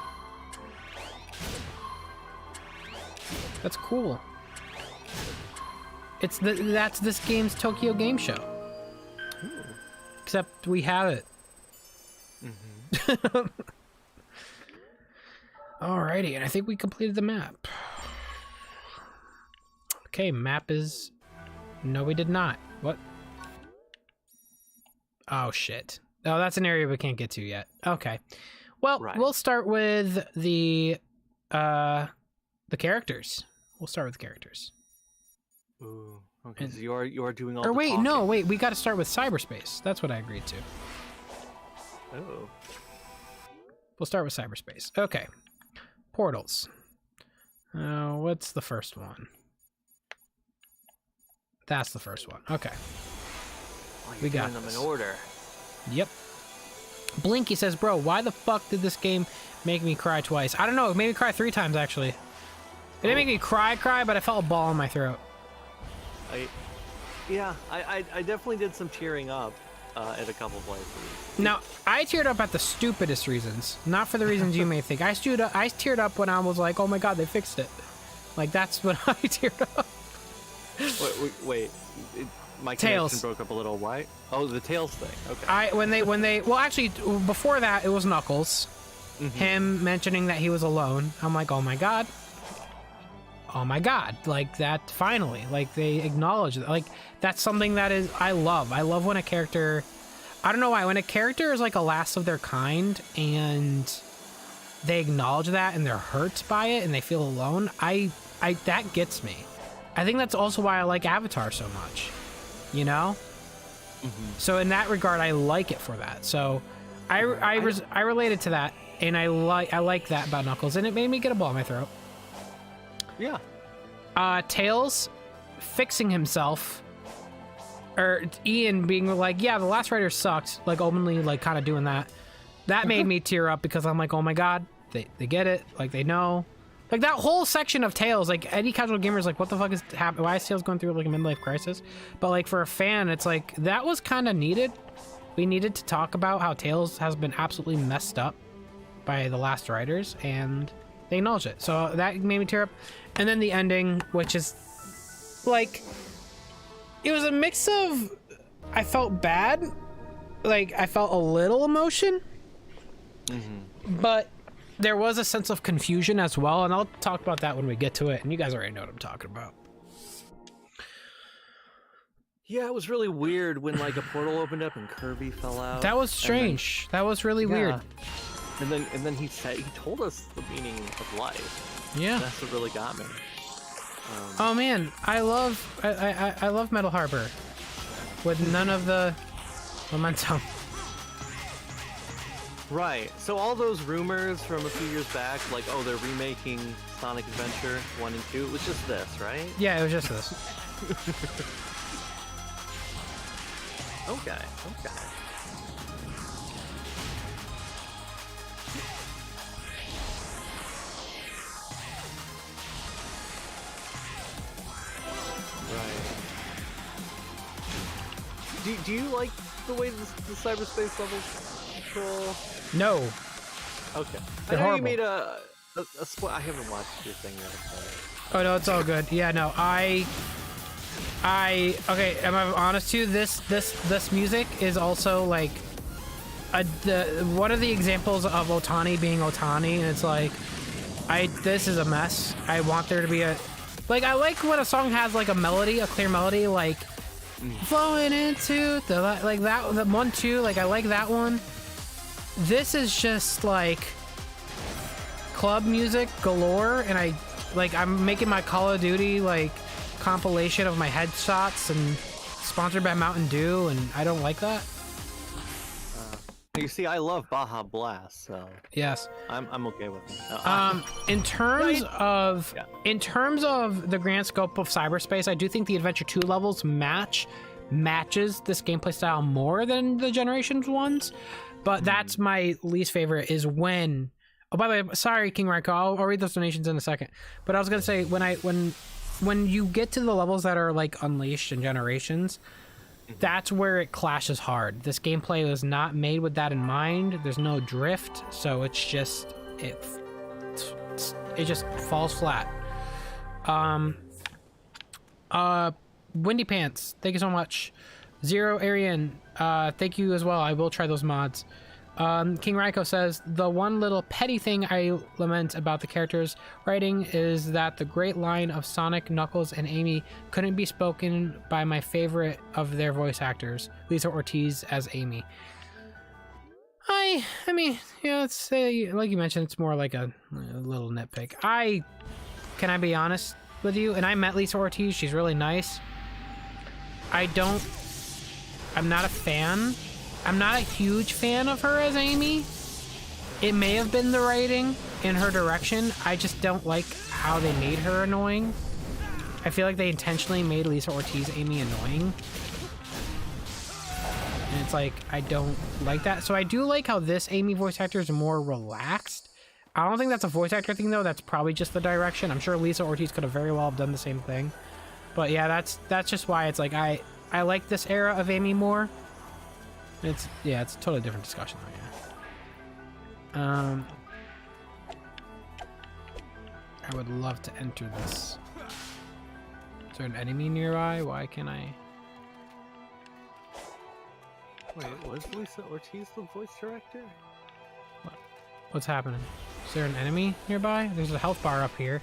That's cool. That's this game's Tokyo Game Show. Ooh. Except we have it. Mm-hmm. Alrighty, and I think we completed the map. Okay, map is... No, we did not. What? Oh, shit. Oh, that's an area we can't get to yet. Okay. Well, we'll start with the characters. We'll start with the characters. Ooh, okay. So you are doing all. Or the wait, talking. no, wait. We got to start with cyberspace. That's what I agreed to. Oh. We'll start with cyberspace. Okay. Portals. What's the first one? That's the first one. Okay. Oh, we got them this. in order. Yep. Blinky says, bro, why the fuck did this game make me cry twice? I don't know. It made me cry 3 times, actually. It didn't make me cry, but I felt a ball in my throat. I definitely did some tearing up at a couple places. Now, I teared up at the stupidest reasons, not for the reasons you may think. I teared up when I was like, oh my god, they fixed it. Like, that's when I teared up. Wait. My connection broke up a little. Why? Oh, the Tails thing. Okay. Well, actually, before that, it was Knuckles. Mm-hmm. Him mentioning that he was alone. I'm like, oh my god. Oh my god. Like, that, finally. Like, they acknowledge that. Like, that's something that is, I love. I love when a character, I don't know why, when a character is like a last of their kind and they acknowledge that and they're hurt by it and they feel alone, that gets me. I think that's also why I like Avatar so much. You know? Mm-hmm. So in that regard, I like it for that. So I related to that, and I like that about Knuckles, and it made me get a ball in my throat. Yeah. Tails fixing himself, or Ian being like, yeah, the last writer sucked, like openly, like kind of doing that. That made me tear up because I'm like, oh my god, they get it, like they know. Like, that whole section of Tails, like, any casual gamer is like, what the fuck is happening? Why is Tails going through, like, a midlife crisis? But, like, for a fan, it's like, that was kind of needed. We needed to talk about how Tails has been absolutely messed up by the last writers, and they acknowledge it. So that made me tear up. And then the ending, which is, like, it was a mix of, I felt bad, like, I felt a little emotion, but there was a sense of confusion as well, and I'll talk about that when we get to it, and you guys already know what I'm talking about. Yeah, it was really weird when, like, a portal opened up and Kirby fell out. That was strange. That was really weird. And then he told us the meaning of life. Yeah. That's what really got me. Oh man, I love Metal Harbor with none of the momentum. Right. So all those rumors from a few years back, like, oh, they're remaking Sonic Adventure 1 and 2, it was just this, right? Yeah, it was just this. Okay. Right. Do you like the way the cyberspace levels control? No. Okay. They're I know horrible. you made a I haven't watched your thing yet. Oh no, it's all good. Yeah, no, okay, am I honest with you? This music is also like one of the examples of Otani being Otani, and it's like, this is a mess. I want there to be Like, I like when a song has like a melody, a clear melody, like flowing into the like that, the 1 2. Like, I like that one. This is just like club music galore, and I'm making my Call of Duty like compilation of my headshots and sponsored by Mountain Dew, and I don't like that. You see, I love Baja Blast, so yes, I'm okay with it. In terms of the grand scope of cyberspace, I do think the Adventure 2 levels matches this gameplay style more than the Generations ones, but that's my least favorite. Is when, oh, by the way, sorry, King Raiko, I'll read those donations in a second, but I was gonna say when you get to the levels that are like Unleashed and Generations, that's where it clashes hard. This gameplay was not made with that in mind. There's no drift, so it's just it just falls flat. Windy Pants, thank you so much. Zero Arian, thank you as well. I will try those mods. King Raiko says, the one little petty thing I lament about the characters' writing is that the great line of Sonic, Knuckles, and Amy couldn't be spoken by my favorite of their voice actors, Lisa Ortiz as Amy. I mean, yeah, it's like you mentioned, it's more like a little nitpick. Can I be honest with you? And I met Lisa Ortiz. She's really nice. I'm not a fan. I'm not a huge fan of her as Amy. It may have been the writing in her direction. I just don't like how they made her annoying. I feel like they intentionally made Lisa Ortiz Amy annoying. And it's like, I don't like that. So I do like how this Amy voice actor is more relaxed. I don't think that's a voice actor thing though. That's probably just the direction. I'm sure Lisa Ortiz could have very well have done the same thing. But yeah, that's just why it's like I like this era of Amy more. It's a totally different discussion though, yeah. I would love to enter this. Is there an enemy nearby? Why can't I? Wait, was Lisa Ortiz the voice director? What's happening? Is there an enemy nearby? There's a health bar up here.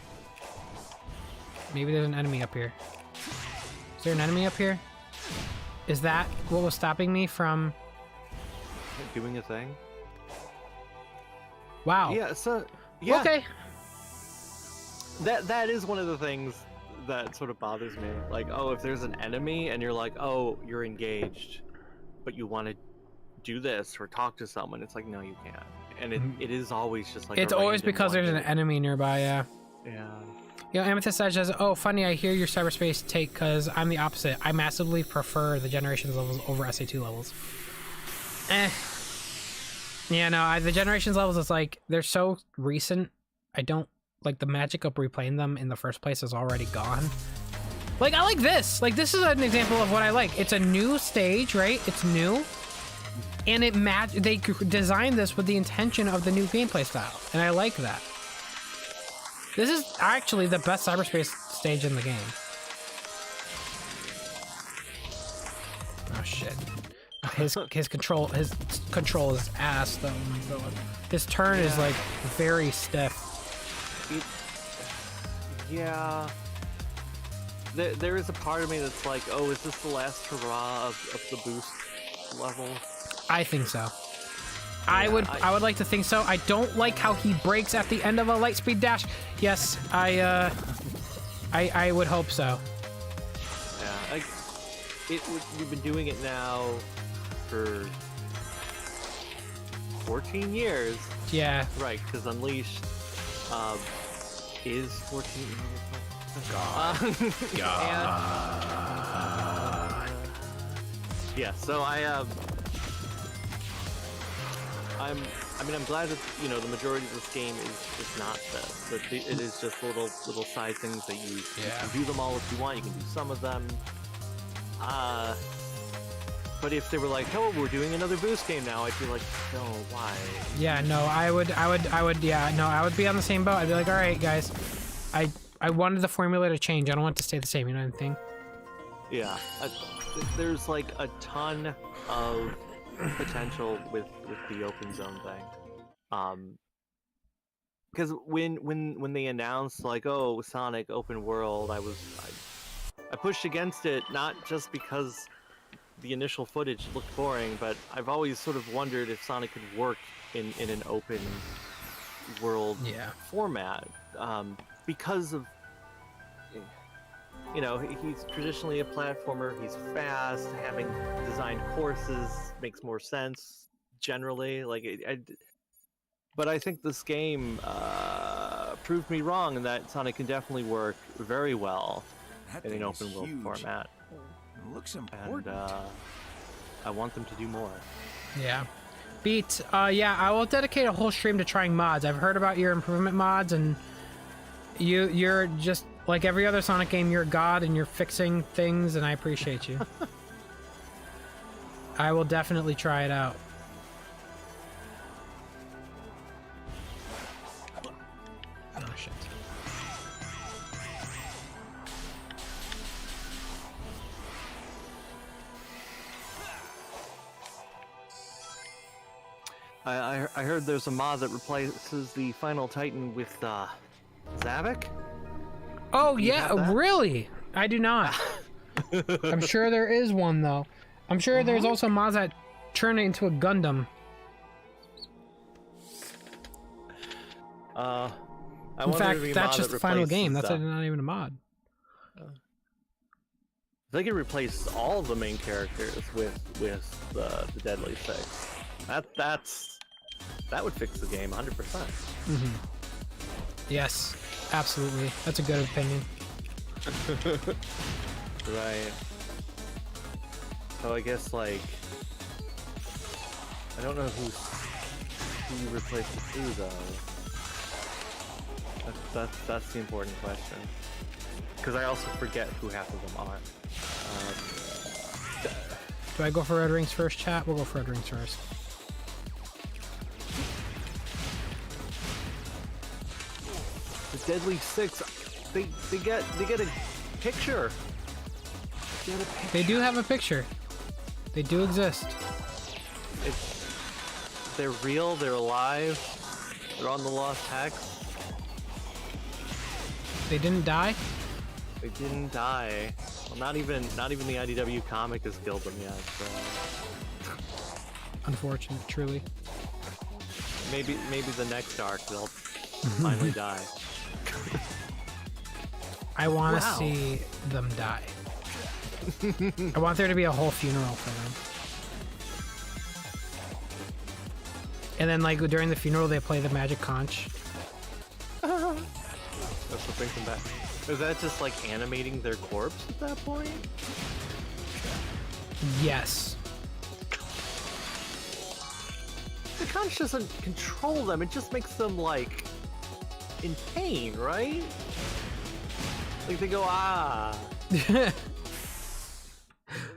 Maybe there's an enemy up here. Is there an enemy up here? Is that what was stopping me from doing a thing? Wow. Yeah, so yeah. Okay. That is one of the things that sort of bothers me. Like, oh, if there's an enemy and you're like, oh, you're engaged, but you want to do this or talk to someone, it's like, no, you can't. And it is always just like it's always because there's an enemy nearby. Yeah. Yeah. Amethyst says, oh, funny, I hear your cyberspace take, because I'm the opposite. I massively prefer the Generations levels over SA2 levels. Yeah, no, the Generations levels, is like, they're so recent. I don't, like, the magic of replaying them in the first place is already gone. Like, I like this. Like, this is an example of what I like. It's a new stage, right? It's new. And they designed this with the intention of the new gameplay style. And I like that. This is actually the best cyberspace stage in the game. Oh shit. His control is ass though. His turn is like very stiff. Yeah. There is a part of me that's like, oh, is this the last hurrah of the boost level? I think so. I would like to think so. I don't like how he breaks at the end of a lightspeed dash. Yes, I would hope so. Yeah, we've been doing it now for 14 years. Yeah. Right, because Unleashed is 14 years. God. Yeah, so I'm glad that, you know, the majority of this game is not this. That it is just little side things that you can do them all if you want. You can do some of them. But if they were like, oh, we're doing another boost game now, I'd be like, no, why? Yeah, no, I would, yeah, no, I would be on the same boat. I'd be like, all right, guys, I wanted the formula to change. I don't want it to stay the same, you know what I mean? Yeah, there's like a ton of potential with the open zone thing. because when they announced like, oh, Sonic open world, I pushed against it, not just because the initial footage looked boring, but I've always sort of wondered if Sonic could work in an open world format, because of, you know, he's traditionally a platformer, he's fast, having designed courses makes more sense generally, like but I think this game proved me wrong in that Sonic can definitely work very well in an open world format. It looks important. And I want them to do more. Yeah. Beat, yeah, I will dedicate a whole stream to trying mods. I've heard about your improvement mods, and you're just like every other Sonic game, you're God and you're fixing things, and I appreciate you. I will definitely try it out. Oh, shit. I heard there's a mod that replaces the final Titan with Zavik? Oh, yeah, really? I do not. I'm sure there is one, though. I'm sure there's also mods that turn it into a Gundam. In fact, that's just the final game. That's not even a mod. They could replace all the main characters with the Deadly Six. That would fix the game 100%. Mm-hmm. Yes, absolutely. That's a good opinion. Right. So I guess, like, I don't know who replaced the two, though. That's the important question. Because I also forget who half of them are. Do I go for Red Rings first, chat? We'll go for Red Rings first. The Deadly Six, they get a picture. They do have a picture. They do exist. They're real. They're alive. They're on the Lost Hex. They didn't die. They didn't die. Well, not even the IDW comic has killed them yet. So. Unfortunate, truly. Maybe the next arc they'll finally die. I want to see them die. I want there to be a whole funeral for them. And then, like, during the funeral, they play the Magic Conch. That's what brings them back. Is that just, like, animating their corpse at that point? Yes. The conch doesn't control them, it just makes them, like, in pain, right? Like, they go, ah. The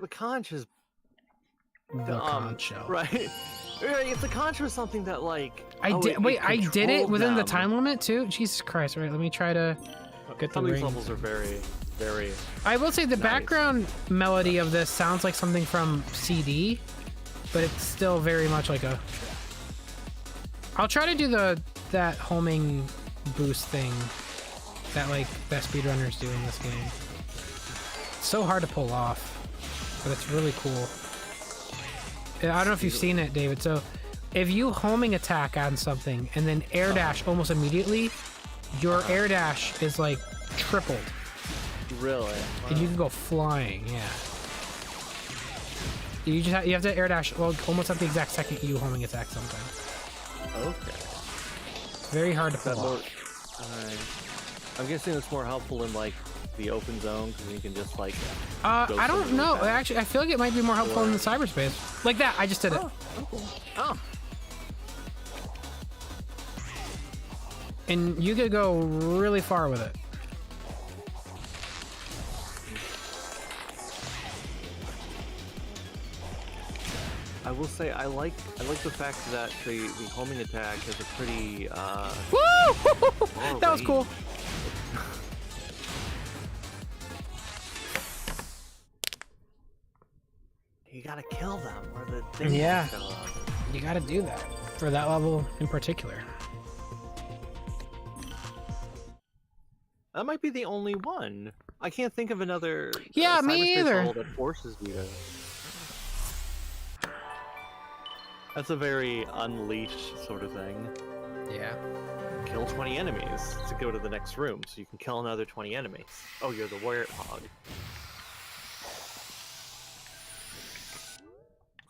conch is The conch shell. right? If the conch was something that, like, I did it within the time limit too. Jesus Christ! All right, let me try to get some the of these ring. levels are very, very. I will say the nice. background melody of this sounds like something from CD, but it's still very much like a. I'll try to do that homing boost thing that speedrunners do in this game. It's so hard to pull off, but it's really cool. I don't know if you've seen it, David. So if you homing attack on something and then air dash almost immediately, your air dash is like tripled. Really? Wow. And you can go flying, yeah. You have to air dash almost at the exact second you homing attack something. Okay. Very hard to pull off. I'm guessing it's more helpful in like the open zone because you can just like. I don't know. Actually, I feel like it might be more helpful in the cyberspace. Like that. I just did it. Oh. And you could go really far with it. I will say I like the fact that the homing attack has a pretty Woo! That was cool. You gotta kill them or the thing. Yeah, you gotta do that for that level in particular. That might be the only one. I can't think of another. Yeah, me cyberspace either. level that forces you to. That's a very Unleashed sort of thing. Yeah. Kill 20 enemies to go to the next room, so you can kill another 20 enemies. Oh, you're the warthog.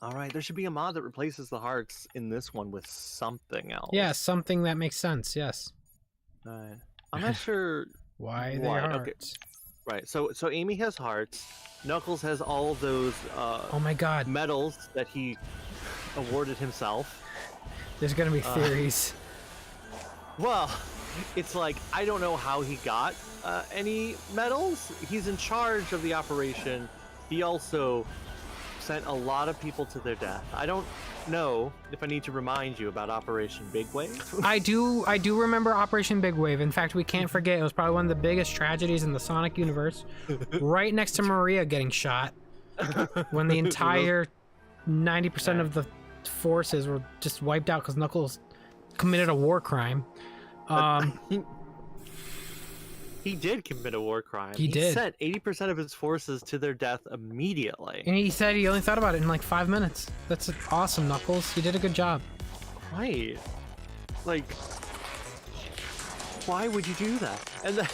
Alright, there should be a mod that replaces the hearts in this one with something else. Yeah, something that makes sense, yes. Right. I'm not sure why they are Okay. hearts. Right, so Amy has hearts, Knuckles has all those Oh my god. medals that he awarded himself. There's gonna be theories. Well, it's like, I don't know how he got any medals. He's in charge of the operation. He also sent a lot of people to their death. I don't know if I need to remind you about Operation Big Wave. I do remember Operation Big Wave. In fact, we can't forget it was probably one of the biggest tragedies in the Sonic universe. Right next to Maria getting shot. When the entire 90% of the forces were just wiped out because Knuckles committed a war crime. He did commit a war crime. He did. Sent 80% of his forces to their death immediately. And he said he only thought about it in like 5 minutes. That's awesome, Knuckles. You did a good job. Right. Like, why would you do that? And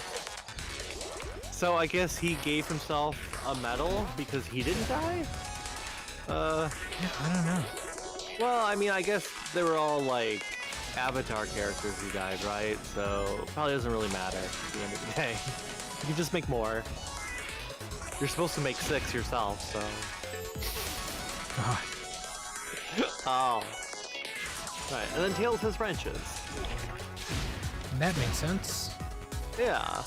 so I guess he gave himself a medal because he didn't die? Yeah, I don't know. Well, I mean, I guess they were all like Avatar characters who died, right? So it probably doesn't really matter at the end of the day. You can just make more. You're supposed to make 6 yourself, so. God. Oh. Right, and then Tails has wrenches. That makes sense. Yeah.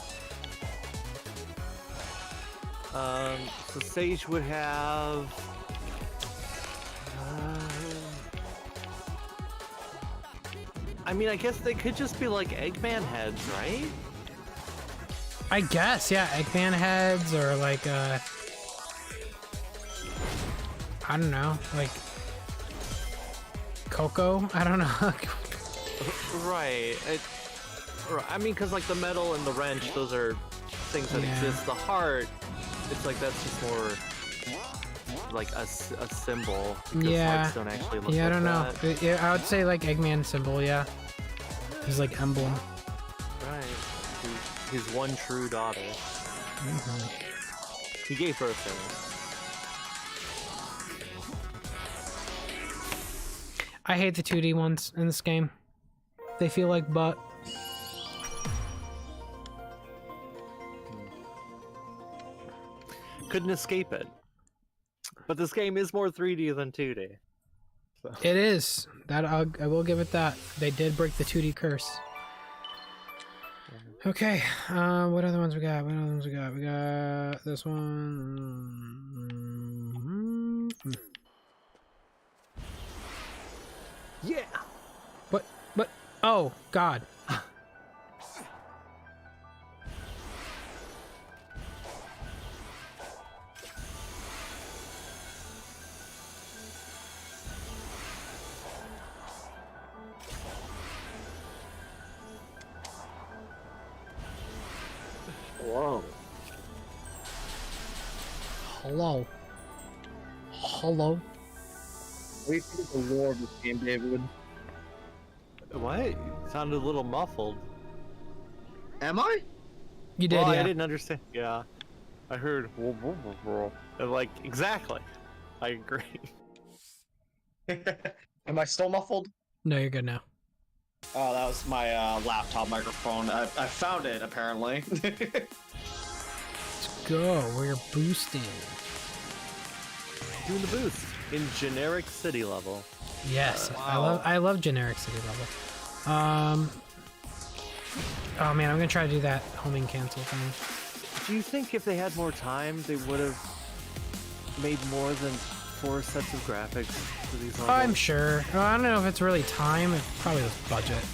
So Sage would have. I mean, I guess they could just be like Eggman heads, right? I guess, yeah, Eggman heads or like I don't know, like Coco? I don't know. Right. I mean, because like the metal and the wrench, those are things that exist. The heart, it's like that's just more like a symbol. Yeah. Hearts don't actually look Yeah, I like don't know. that. Yeah, I would say like Eggman symbol, yeah. He's like emblem. Right. His one true daughter. Mm-hmm. He gave birth to her. I hate the 2D ones in this game. They feel like butt. Couldn't escape it. But this game is more 3D than 2D. So. It is. That I will give it that. They did break the 2D curse. Okay, what other ones we got? What other ones we got? We got this one. Yeah. What? Oh God. Whoa. Hello. Hello. What do you think of the lore of this game, David? What? You sounded a little muffled. Am I? You did, well, yeah. I didn't understand. Yeah. I heard. Like, exactly. I agree. Am I still muffled? No, you're good now. Oh, that was my laptop microphone. I found it, apparently. Let's go. We're boosting. Doing the boost in generic city level. Yes, wow. I love generic city level. Oh man, I'm gonna try to do that homing cancel thing. Do you think if they had more time, they would have made more than 4 sets of graphics for these levels? I'm sure. I don't know if it's really time. It probably was budget.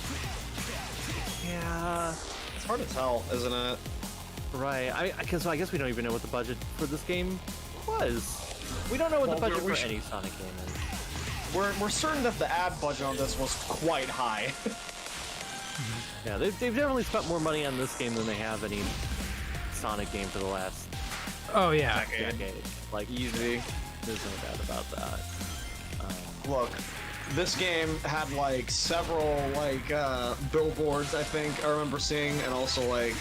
Yeah. It's hard to tell, isn't it? Right. I guess we don't even know what the budget for this game was. We don't know what the budget for any Sonic game is. We're certain that the ad budget on this was quite high. Yeah, they've definitely spent more money on this game than they have any Sonic game for the last Oh yeah. decade. Like Easy. there's no doubt about that. Look, this game had like several like billboards. I think I remember seeing, and also like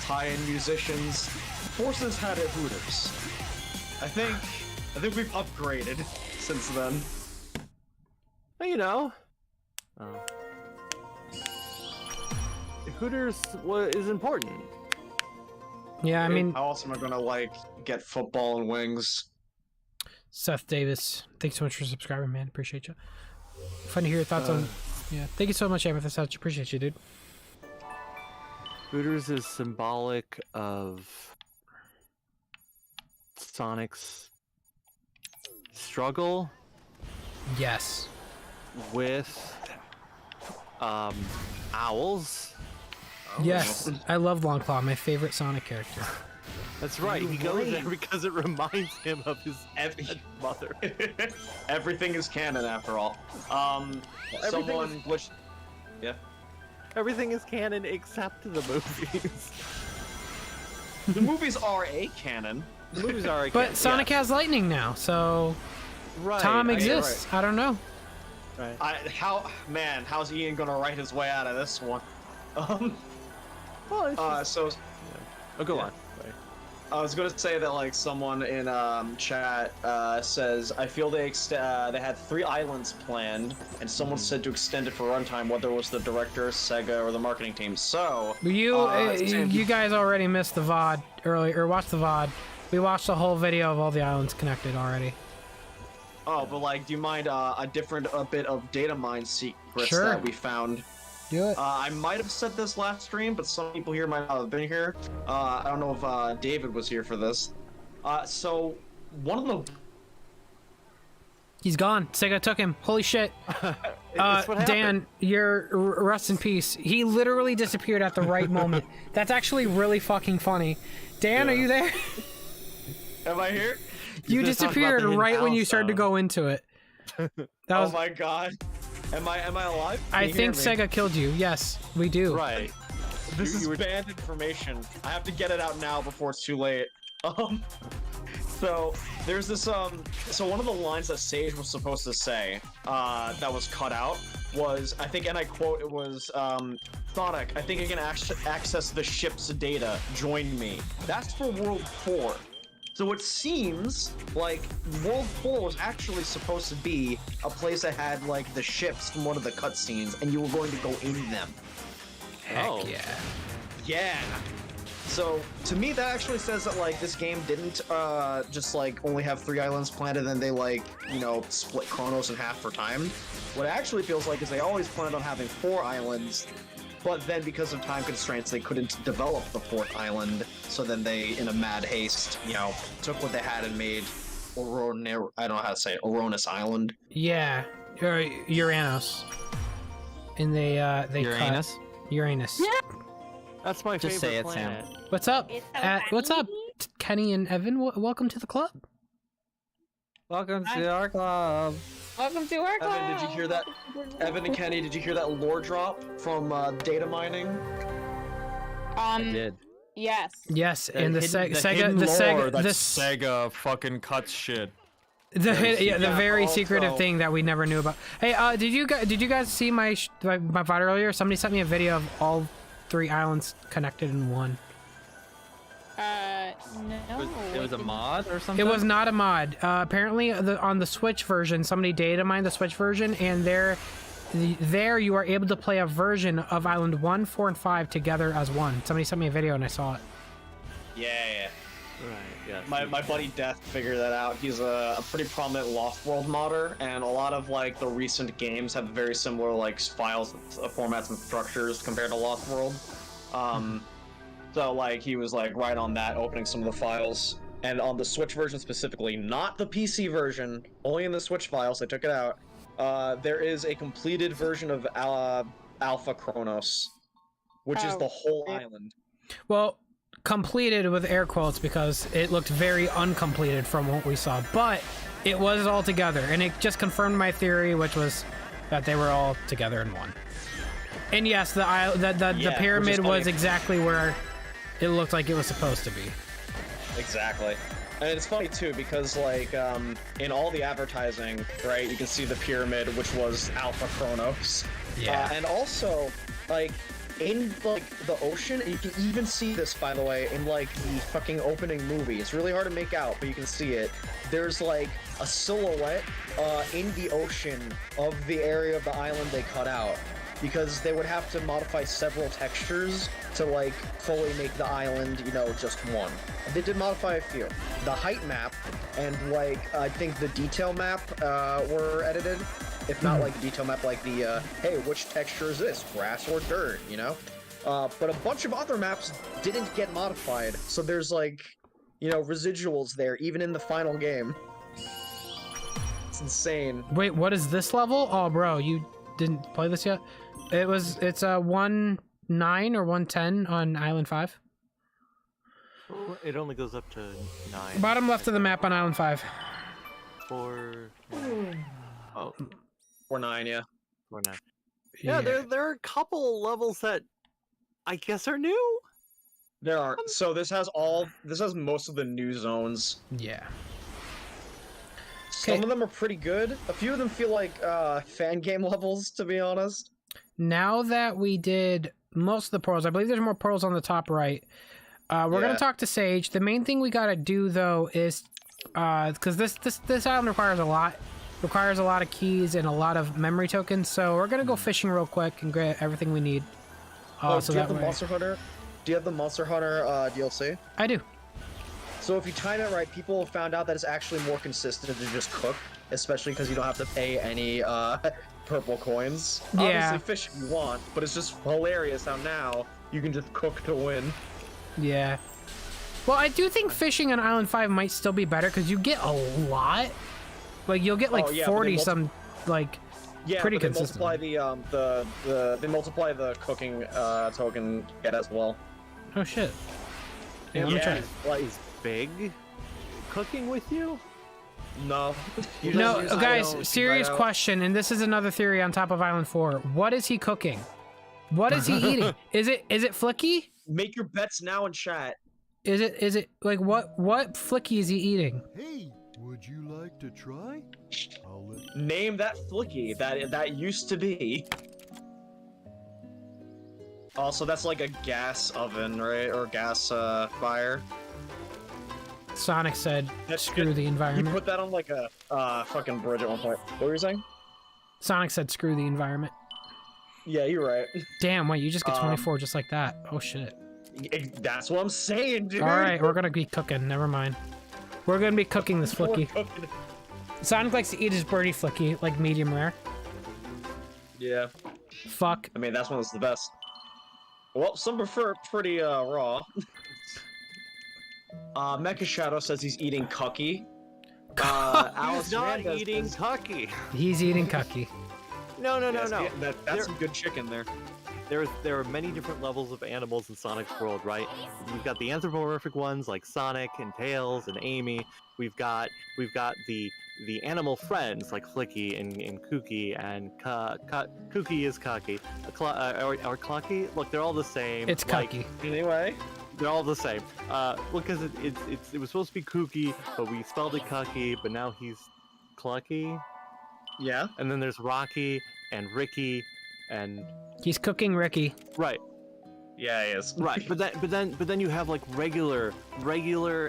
tie-in musicians. Forces had it Hooters. I think we've upgraded since then. Well, you know, Hooters is important. Yeah, I mean, how else am I gonna like get football and wings? Seth Davis, thanks so much for subscribing, man. Appreciate you. Fun to hear your thoughts on. Yeah, thank you so much, Amethyst. I appreciate you, dude. Hooters is symbolic of Sonic's struggle. Yes. With owls. Yes, I love Longclaw, my favorite Sonic character. That's right. He goes there because it reminds him of his mother. Everything is canon after all. Someone glitched. Yeah. Everything is canon except the movies. The movies are a canon. The movies are a canon. But Sonic has lightning now, so Tom exists. I don't know. Right. How's Ian gonna write his way out of this one? Well, go on. Sorry. I was gonna say that like someone in chat says I feel they had 3 islands planned, and someone said to extend it for runtime, whether it was the director, Sega, or the marketing team. So you guys already missed the VOD earlier, or watched the VOD. We watched the whole video of all the islands connected already. Oh, but like, do you mind a bit of data mine secrets Sure. that we found? Do it. I might have said this last stream, but some people here might not have been here. I don't know if David was here for this. So one of the... He's gone. Sega took him. Holy shit. Dan, you're rest in peace. He literally disappeared at the right moment. That's actually really fucking funny. Dan, are you there? Am I here? You disappeared right when you started to go into it. Oh my god. Am I alive? I think Sega killed you. Yes, we do. Right. This is banned information. I have to get it out now before it's too late. So there's this so one of the lines that Sage was supposed to say that was cut out was, I think, and I quote, it was Sonic, I think I can access the ship's data. Join me. That's for World 4. So it seems like World 4 was actually supposed to be a place that had like the ships from one of the cutscenes, and you were going to go in them. Heck yeah. Yeah. So to me, that actually says that like this game didn't just like only have 3 islands planned, and then they like, you know, split Chronos in half for time. What it actually feels like is they always planned on having 4 islands. But then, because of time constraints, they couldn't develop the 4th island. So then they, in a mad haste, you know, took what they had and made I don't know how to say it, Oronus Island. Yeah, Uranus. And they Uranus? cut Uranus. Yeah. That's my Just favorite say it, planet. Sam. What's up? What's up, Kenny and Evan? Welcome to the club. Welcome to our club. Welcome to our club. Evan, did you hear that? Evan and Kenny, did you hear that lore drop from data mining? I did. Yes. Yes, and the Sega, Sega fucking cuts shit. The very secretive thing that we never knew about. Hey, did you guys see my VOD earlier? Somebody sent me a video of all 3 islands connected in one. No. It was a mod or something? It was not a mod. Apparently, on the Switch version, somebody data mined the Switch version, and there you are able to play a version of Island 1, 4, and 5 together as one. Somebody sent me a video and I saw it. Yeah. Right, yeah. My buddy Death figured that out. He's a pretty prominent Lost World modder, and a lot of like the recent games have very similar like files, formats, and structures compared to Lost World. So like he was like right on that, opening some of the files, and on the Switch version specifically, not the PC version, only in the Switch files. They took it out. There is a completed version of Alpha Chronos, which is the whole island. Well, completed with air quotes because it looked very uncompleted from what we saw, but it was all together, and it just confirmed my theory, which was that they were all together in one. And yes, the pyramid was funny. exactly where it looked like it was supposed to be. Exactly. And it's funny too because like in all the advertising, right, you can see the pyramid, which was Alpha Chronos. Yeah. And also, like in like the ocean, you can even see this, by the way, in like the fucking opening movie. It's really hard to make out, but you can see it. There's like a silhouette in the ocean of the area of the island they cut out, because they would have to modify several textures to like fully make the island, you know, just one. They did modify a few. The height map and like I think the detail map were edited. If not like the detail map, like the hey, which texture is this, grass or dirt, you know? But a bunch of other maps didn't get modified, so there's like, you know, residuals there even in the final game. It's insane. Wait, what is this level? Oh, bro, you didn't play this yet? It's a 1-9 or 1-10 on Island 5. It only goes up to 9. Bottom left of the map on Island 5. 4. Oh. 4-9, yeah. 4-9. Yeah, there are a couple levels that I guess are new. There are. So this has most of the new zones. Yeah. Some of them are pretty good. A few of them feel like fan game levels, to be honest. Now that we did most of the pearls, I believe there's more pearls on the top right. We're gonna talk to Sage. The main thing we gotta do though is because this island requires a lot of keys and a lot of memory tokens. So we're gonna go fishing real quick and get everything we need. Do you have the Monster Hunter? Do you have the Monster Hunter DLC? I do. So if you time it right, people have found out that it's actually more consistent to just cook, especially because you don't have to pay any purple coins. Yeah. Obviously fish if you want, but it's just hilarious how now you can just cook to win. Yeah. Well, I do think fishing on Island 5 might still be better because you get a lot. Like you'll get like 40 some like pretty consistent. They multiply the cooking token get as well. Oh shit. Yeah, let me try. Like big cooking with you? No. No, guys, serious question, and this is another theory on top of Island 4. What is he cooking? What is he eating? Is it Flicky? Make your bets now in chat. Is it like what Flicky is he eating? Hey, would you like to try? Name that Flicky that used to be. Also, that's like a gas oven, right? Or gas fire. Sonic said, screw the environment. You put that on like a fucking bridge at one point. What were you saying? Sonic said, screw the environment. Yeah, you're right. Damn, wait, you just get 24 just like that. Oh shit. That's what I'm saying, dude. Alright, we're gonna be cooking. Never mind. We're gonna be cooking this Flicky. Sonic likes to eat his birdie Flicky, like medium rare. Yeah. Fuck. I mean, that's one that's the best. Well, some prefer pretty raw. Mecha Shadow says he's eating cucky. He's not eating cucky. He's eating cucky. No. That's some good chicken there. There are many different levels of animals in Sonic's world, right? We've got the anthropomorphic ones like Sonic and Tails and Amy. We've got the animal friends like Flicky and Kooky and Kooky is cocky. Or Clucky? Look, they're all the same. It's cucky. Anyway. They're all the same. Because it was supposed to be Kooky, but we spelled it Cucky, but now he's Clucky. Yeah. And then there's Rocky and Ricky and he's cooking Ricky. Right. Yeah, he is. Right. But then you have like regular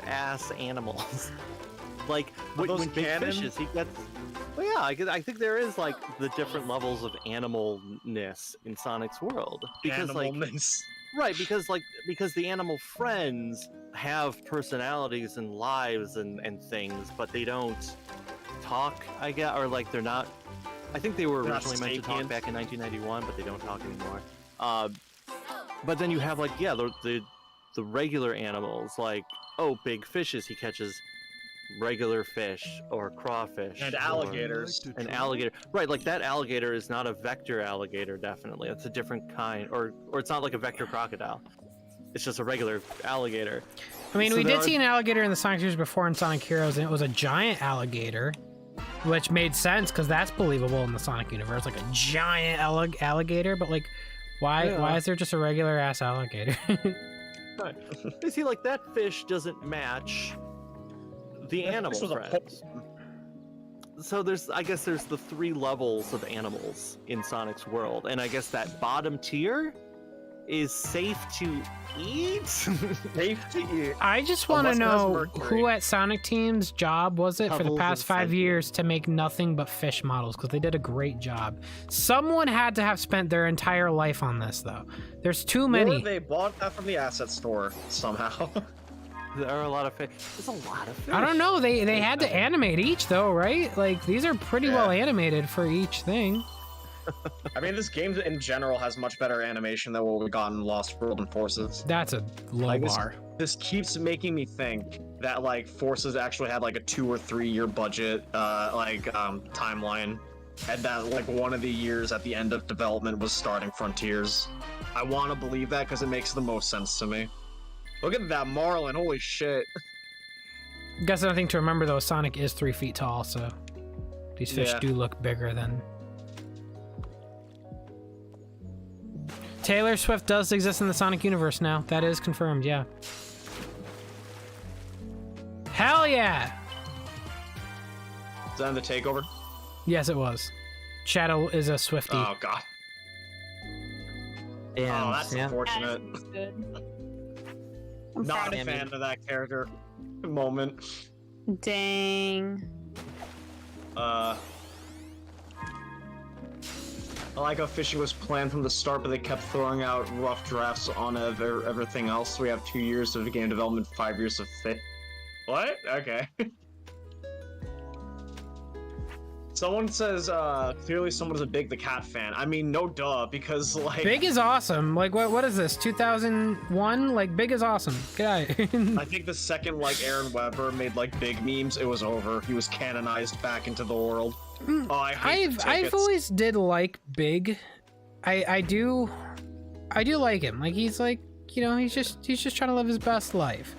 ass animals. Like when Big Fishes, he gets. Well, yeah, I think there is like the different levels of animalness in Sonic's world because Animalness. Right, because the animal friends have personalities and lives and things, but they don't talk, I guess, or like they're not. I think they were originally meant to talk back in 1991, but they don't talk anymore. But then you have like the regular animals, like Big Fishes, he catches regular fish or crawfish and alligators. An alligator, right? Like that alligator is not a vector alligator. Definitely, it's a different kind, or it's not like a vector crocodile. It's just a regular alligator. I mean, we did see an alligator in the Sonic series before in Sonic Heroes, and it was a giant alligator, which made sense because that's believable in the Sonic universe, like a giant alligator. But like, Why is there just a regular ass alligator? Right. You see, like that fish doesn't match the animal friends. So I guess there's the 3 levels of animals in Sonic's world, and I guess that bottom tier is safe to eat. Safe to eat. I just want to know who at Sonic Team's job was it for the past 5 years to make nothing but fish models, because they did a great job. Someone had to have spent their entire life on this, though. There's too many. Or they bought that from the asset store somehow. There are a lot of fish. There's a lot of fish. I don't know. They had to animate each, though, right? Like, these are pretty well animated for each thing. I mean, this game in general has much better animation than what we got in Lost World and Forces. That's a low bar. This keeps making me think that like Forces actually had like a 2 or 3 year budget, timeline, and that like one of the years at the end of development was starting Frontiers. I want to believe that because it makes the most sense to me. Look at that marlin! Holy shit! Guess another thing to remember though, Sonic is 3 feet tall, so these fish do look bigger than. Taylor Swift does exist in the Sonic universe now. That is confirmed, yeah. Hell yeah! Is that in the takeover? Yes, it was. Shadow is a Swiftie. Oh god. Damn, oh, that's unfortunate. I'm Not a fan of that character. Moment. Dang. I like how fishing was planned from the start, but they kept throwing out rough drafts on everything else. So we have 2 years of game development, 5 years of fish. What? Okay. Someone says, clearly someone's a Big the Cat fan. I mean, no duh, because like... Big is awesome. Like, what is this, 2001? Like, Big is awesome. Get out. I think the second, like, Aaron Weber made, like, Big memes, it was over. He was canonized back into the world. Oh, I've always did like Big. I do like him. Like, he's like, you know, he's just trying to live his best life.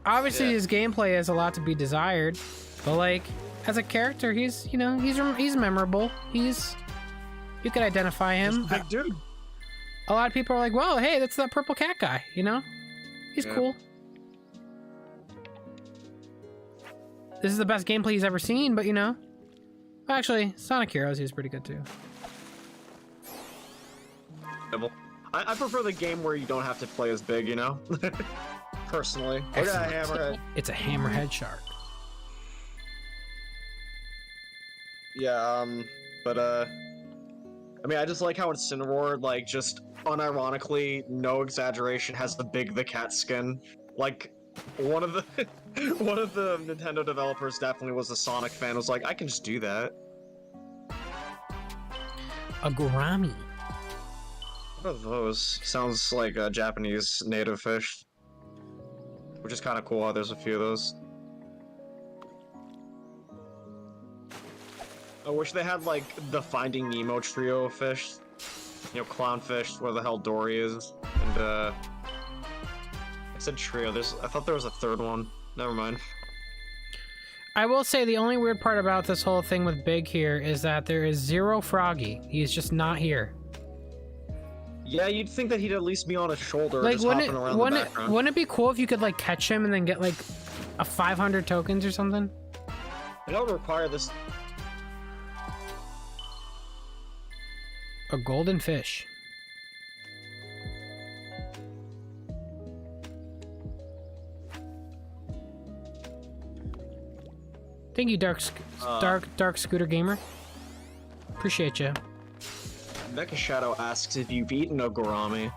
Obviously, his gameplay has a lot to be desired, but like, as a character, he's, you know, he's memorable. You could identify him. He's a big dude. A lot of people are like, "Well, hey, that's that purple cat guy." You know, he's cool. This is the best gameplay he's ever seen, but you know, actually, Sonic Heroes, he's pretty good too. I prefer the game where you don't have to play as Big, you know? Personally. Look at that hammerhead. It's a hammerhead shark. Yeah, I mean, I just like how in Cineroar, like, just unironically, no exaggeration, has the Big the Cat skin. Like, one of the Nintendo developers definitely was a Sonic fan, was like, I can just do that. A gourami. What are those? Sounds like a Japanese native fish. Which is kind of cool how there's a few of those. I wish they had, like, the Finding Nemo trio of fish. You know, clownfish, where the hell Dory is, and, I said trio, I thought there was a third one. Never mind. I will say the only weird part about this whole thing with Big here is that there is zero Froggy. He's just not here. Yeah, you'd think that he'd at least be on his shoulder, Like, just hopping around the background. wouldn't it be cool if you could, like, catch him and then get, like, a 500 tokens or something? It don't require this... A golden fish. Thank you, Dark Scooter Gamer. Appreciate you. Mecha Shadow asks if you've eaten a gourami.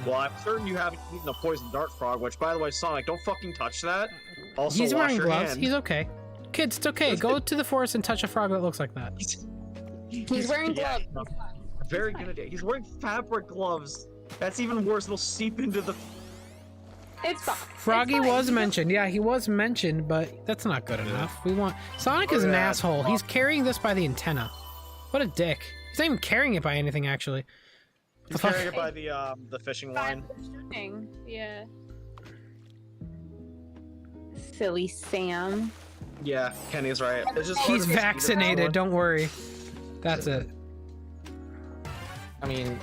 Well, I'm certain you haven't eaten a poison dart frog, which, by the way, Sonic, don't fucking touch that. Also, He's wash wearing your gloves. hand. He's okay. Kids, it's okay. Go to the forest and touch a frog that looks like that. He's wearing gloves. Very good idea. He's wearing fabric gloves. That's even worse. They'll seep into the... It's fine. Froggy was mentioned. Yeah, he was mentioned, but that's not good enough. We want... Sonic is an asshole. He's carrying this by the antenna. What a dick. He's not even carrying it by anything, actually. He's carrying it by the fishing line. Yeah. Silly Sam. Yeah, Kenny's right. It's just He's vaccinated, don't worry. That's it. I mean,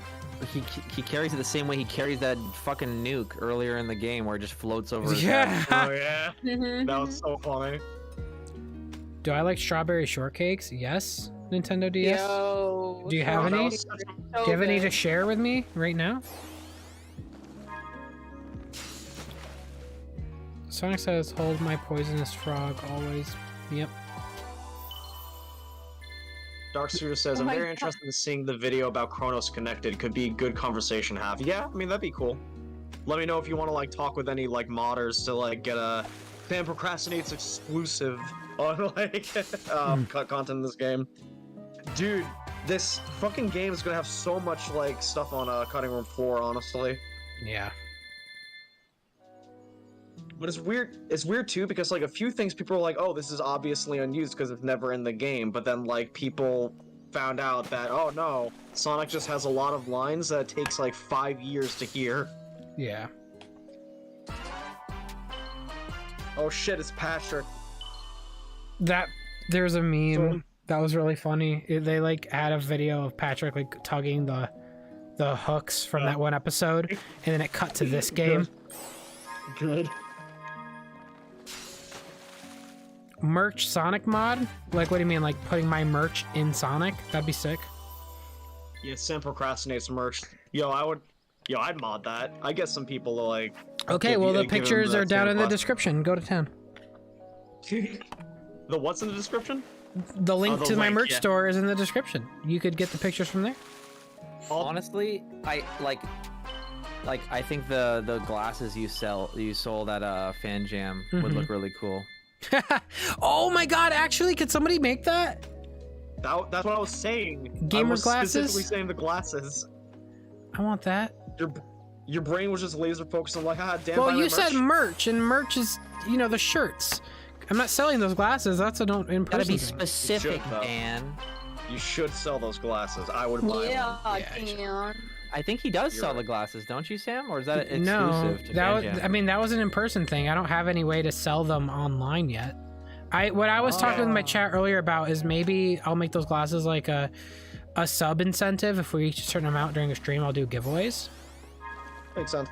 he carries it the same way he carries that fucking nuke earlier in the game, where it just floats over his head. Oh yeah, that was so funny. Do I like strawberry shortcakes? Yes, Nintendo DS. Yo, Do you have any? so Do you have any to good. share with me right now? Sonic says, hold my poisonous frog always. Yep. Dark Suitor says, Oh I'm my very God. interested in seeing the video about Chronos Connected. Could be a good conversation to have. Yeah, I mean, that'd be cool. Let me know if you want to, like, talk with any, like, modders to, like, get a Fan Procrastinates exclusive on, like, content in this game. Dude, this fucking game is gonna have so much, like, stuff on Cutting Room 4, honestly. Yeah. But it's weird too, because like a few things people are like, oh, this is obviously unused because it's never in the game, but then like people found out that, oh no, Sonic just has a lot of lines that it takes like 5 years to hear. Yeah. Oh shit, it's Patrick. There's a meme that was really funny. They like had a video of Patrick like tugging the hooks from that one episode, and then it cut to this game. Good. Merch Sonic mod? Like, what do you mean? Like putting my merch in Sonic? That'd be sick. Yeah, Sam Procrastinates merch. I'd mod that. I guess some people are like. Okay, well, the pictures are down in the description. Go to town. The what's in the description? The link the to my link, merch yeah. store is in the description. You could get the pictures from there. Honestly, I think the glasses you sold at Fan Jam would look really cool. Oh my god, actually, could somebody make that? That's what I was saying. Gamer I was glasses? specifically saying the glasses. I want that. Your brain was just laser focused on like, damn. Well, buy my you said merch. merch, and merch is, you know, the shirts. I'm not selling those glasses. That's a don't in person. Gotta be thing. specific, though. man. You should sell those glasses. I would buy Yeah, one. damn. I think he does You're sell right. the glasses, don't you, Sam? Or is that exclusive No, to that Fan was, Jam? I mean, that was an in-person thing. I don't have any way to sell them online yet. What I was talking with my chat earlier about is maybe I'll make those glasses like a sub incentive. If we reach a certain amount during a stream, I'll do giveaways. Makes sense.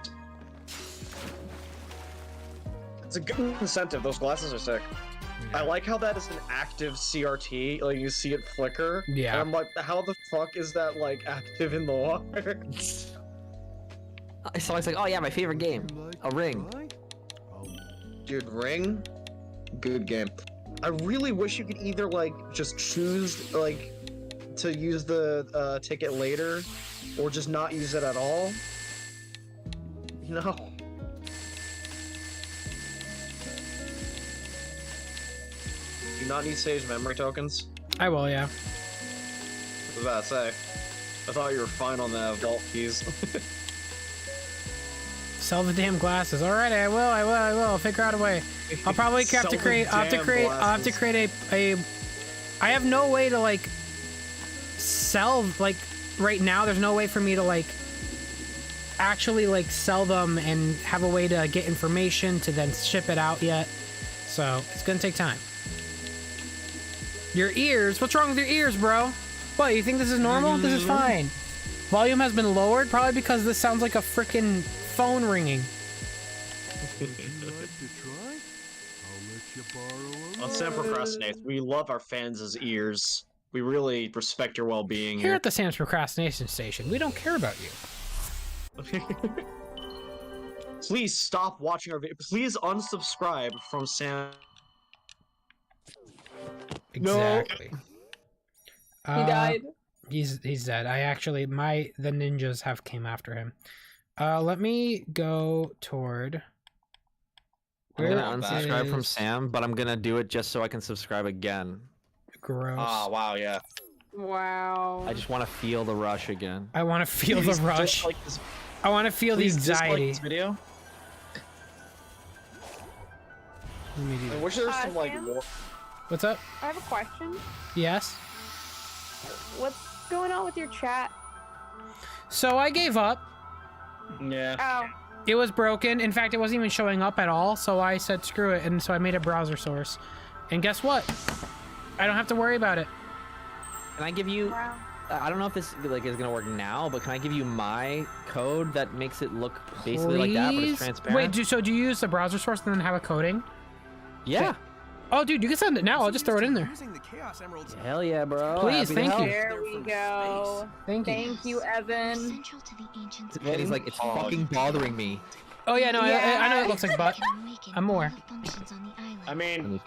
It's a good incentive. Those glasses are sick. I like how that is an active CRT. Like you see it flicker. Yeah. And I'm like, how the fuck is that like active in the water? So it's like, oh yeah, my favorite game, a Ring. Dude, Ring, good game. I really wish you could either like just choose like to use the ticket later, or just not use it at all. You know. Do you not need Sage memory tokens? I will, yeah. I was about to say. I thought you were fine on the vault keys. Sell the damn glasses. All right, I will. I'll figure out a way. I'll probably have to create. I'll have to create a. I have no way to like sell like right now. There's no way for me to like actually like sell them and have a way to get information to then ship it out yet. So it's gonna take time. Your ears? What's wrong with your ears, bro? What, you think this is normal? This is fine. Volume has been lowered, probably because this sounds like a freaking phone ringing. On Sam Procrastinates, we love our fans' ears. We really respect your well-being Here here. at the Sam's Procrastination Station, we don't care about you. Please stop watching our video. Please unsubscribe from Sam. Exactly. He died. He's dead. The ninjas have came after him. Let me go toward. I'm gonna unsubscribe from Sam, but I'm gonna do it just so I can subscribe again. Gross. Ah, wow, yeah. Wow. I just want to feel the rush again. I want to feel the rush. I want to feel the anxiety. This video. Let me do I wish there was some like Sam? more. What's up? I have a question. Yes. What's going on with your chat? So I gave up. Yeah. Oh. It was broken. In fact, it wasn't even showing up at all. So I said, screw it. And so I made a browser source. And guess what? I don't have to worry about it. Can I give you I don't know if this like is gonna work now, but can I give you my code that makes it look basically like that, but it's transparent? Wait, so do you use the browser source and then have a coding? Yeah. Oh, dude, you can send it now. I'll just throw it in there. Hell yeah, bro. Please, thank you. There we go. Thank you. Thank you, Evan. And he's like, it's fucking bothering me. Oh yeah, no, I know it looks like butt. I'm more. I mean,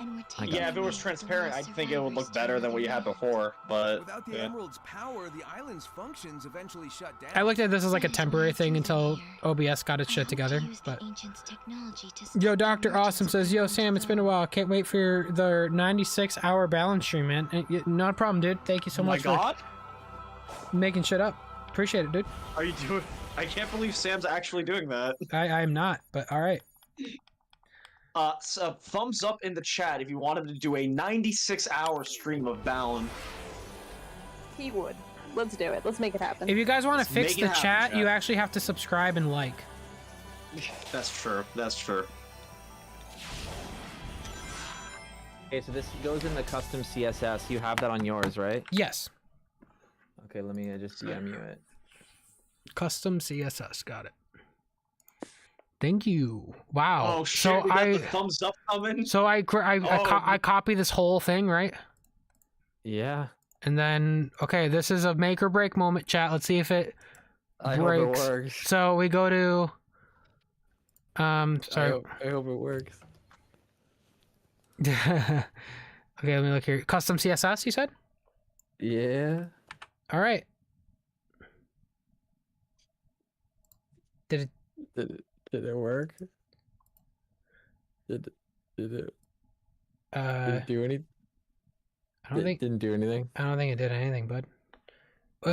yeah, if it was transparent, I think it would look better than what you had before. But without the emerald's power, the island's functions eventually shut down. I looked at this as like a temporary thing until OBS got its shit together. But yo, Dr. Awesome says, yo, Sam, it's been a while. Can't wait for the 96-hour balance stream, man. Not a problem, dude. Thank you so much for making shit up. Appreciate it, dude. Are you doing? I can't believe Sam's actually doing that. I am not, but all right. So thumbs up in the chat if you wanted to do a 96-hour stream of Balan. He would. Let's do it. Let's make it happen. If you guys want to fix the chat, you actually have to subscribe and like. That's true. That's true. Okay, so this goes in the custom CSS. You have that on yours, right? Yes. Okay, let me just DM you it. Custom CSS, got it. Thank you. Wow. Oh shit! We got the thumbs up coming. So I copy this whole thing, right? Yeah. And then okay, this is a make or break moment, chat. Let's see if it breaks. Hope it works. So we go to sorry. I hope it works. Okay, let me look here. Custom CSS, you said? Yeah. All right. Did it work? Did it do anything? I don't think didn't do anything. I don't think it did anything, bud.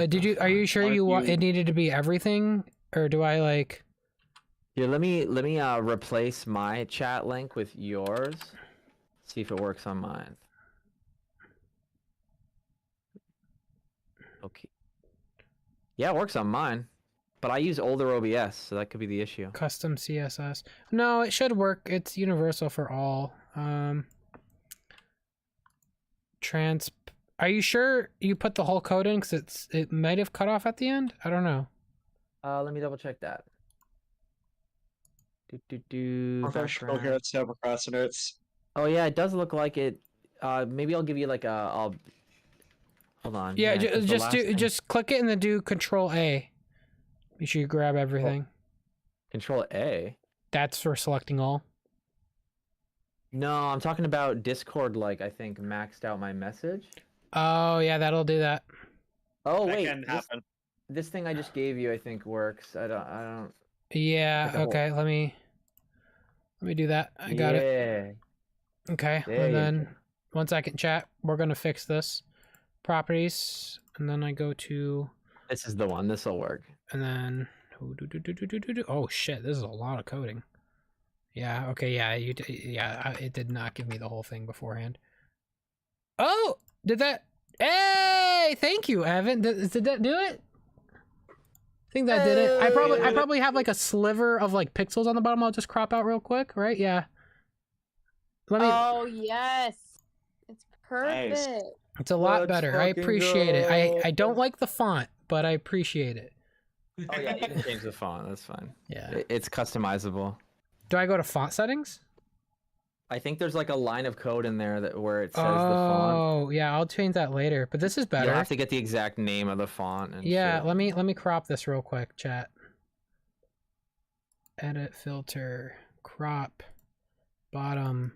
Did you? Are you sure you want it needed to be everything, or do I like? Yeah, let me replace my chat link with yours. See if it works on mine. Okay. Yeah, it works on mine. But I use older OBS, so that could be the issue. Custom CSS. No, it should work. It's universal for all. Are you sure you put the whole code in? Because it might have cut off at the end. I don't know. Let me double check that. Professional here at Procrastinates. Oh yeah, it does look like it. Maybe I'll give you like a. Hold on. Yeah, just click it and then do Control A. Make sure you grab everything. Control A? That's for selecting all. No, I'm talking about Discord, like, I think maxed out my message. Oh, yeah, that'll do that. Oh, wait. This thing I just gave you, I think, works. I don't... Yeah, okay, let me do that. I got it. Okay, and then 1 second, chat. We're going to fix this. Properties, and then I go to... This is the one. This will work. And then, oh shit, this is a lot of coding. Yeah, okay, yeah, it did not give me the whole thing beforehand. Oh, did that? Hey, thank you, Evan. Did that do it? I think that did it. I probably have like a sliver of like pixels on the bottom. I'll just crop out real quick, right? Yeah. Oh yes, it's perfect. Nice. It's a lot better. I appreciate it. I don't like the font, but I appreciate it. Oh yeah, you can change the font. That's fine. Yeah. It's customizable. Do I go to font settings? I think there's like a line of code in there where it says the font. Oh, yeah, I'll change that later. But this is better. You'll have to get the exact name of the font. And yeah, shit. let me crop this real quick, chat. Edit filter, crop, bottom.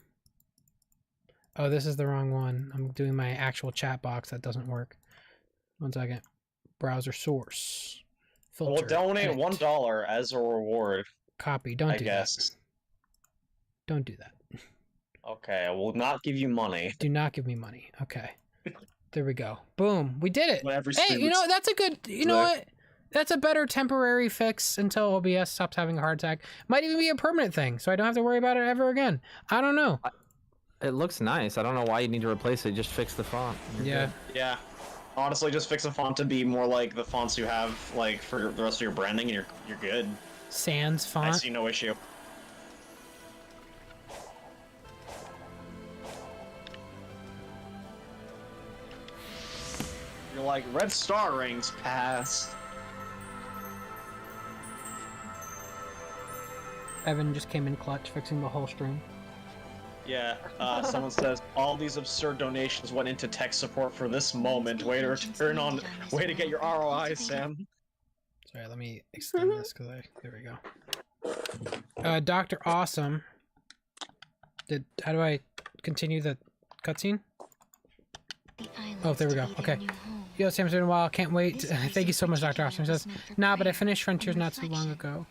Oh, this is the wrong one. I'm doing my actual chat box. That doesn't work. 1 second. Browser source. Filter. We'll donate edit. $1 as a reward. Copy. Don't do that. Don't do that. Okay, I will not give you money. Do not give me money. Okay. There we go. Boom. We did it. Whatever. Hey, you know, that's a good, you know what? That's a better temporary fix until OBS stops having a heart attack. Might even be a permanent thing, so I don't have to worry about it ever again. I don't know. It looks nice. I don't know why you need to replace it. Just fix the font. Yeah. Yeah. Honestly, just fix the font to be more like the fonts you have, like for the rest of your branding, and you're good. Sans font. I see no issue. You're like red star rings passed. Evan just came in clutch, fixing the whole stream. Yeah, someone says all these absurd donations went into tech support for this moment. Way to get your ROI, Sam. Sorry, let me extend this because there we go. Dr. Awesome. How do I continue the cutscene? Oh, there we go. Okay. Yo, Sam's been a while. Can't wait. Thank you so much, Dr. Awesome. He says, nah, but I finished Frontiers not too long ago.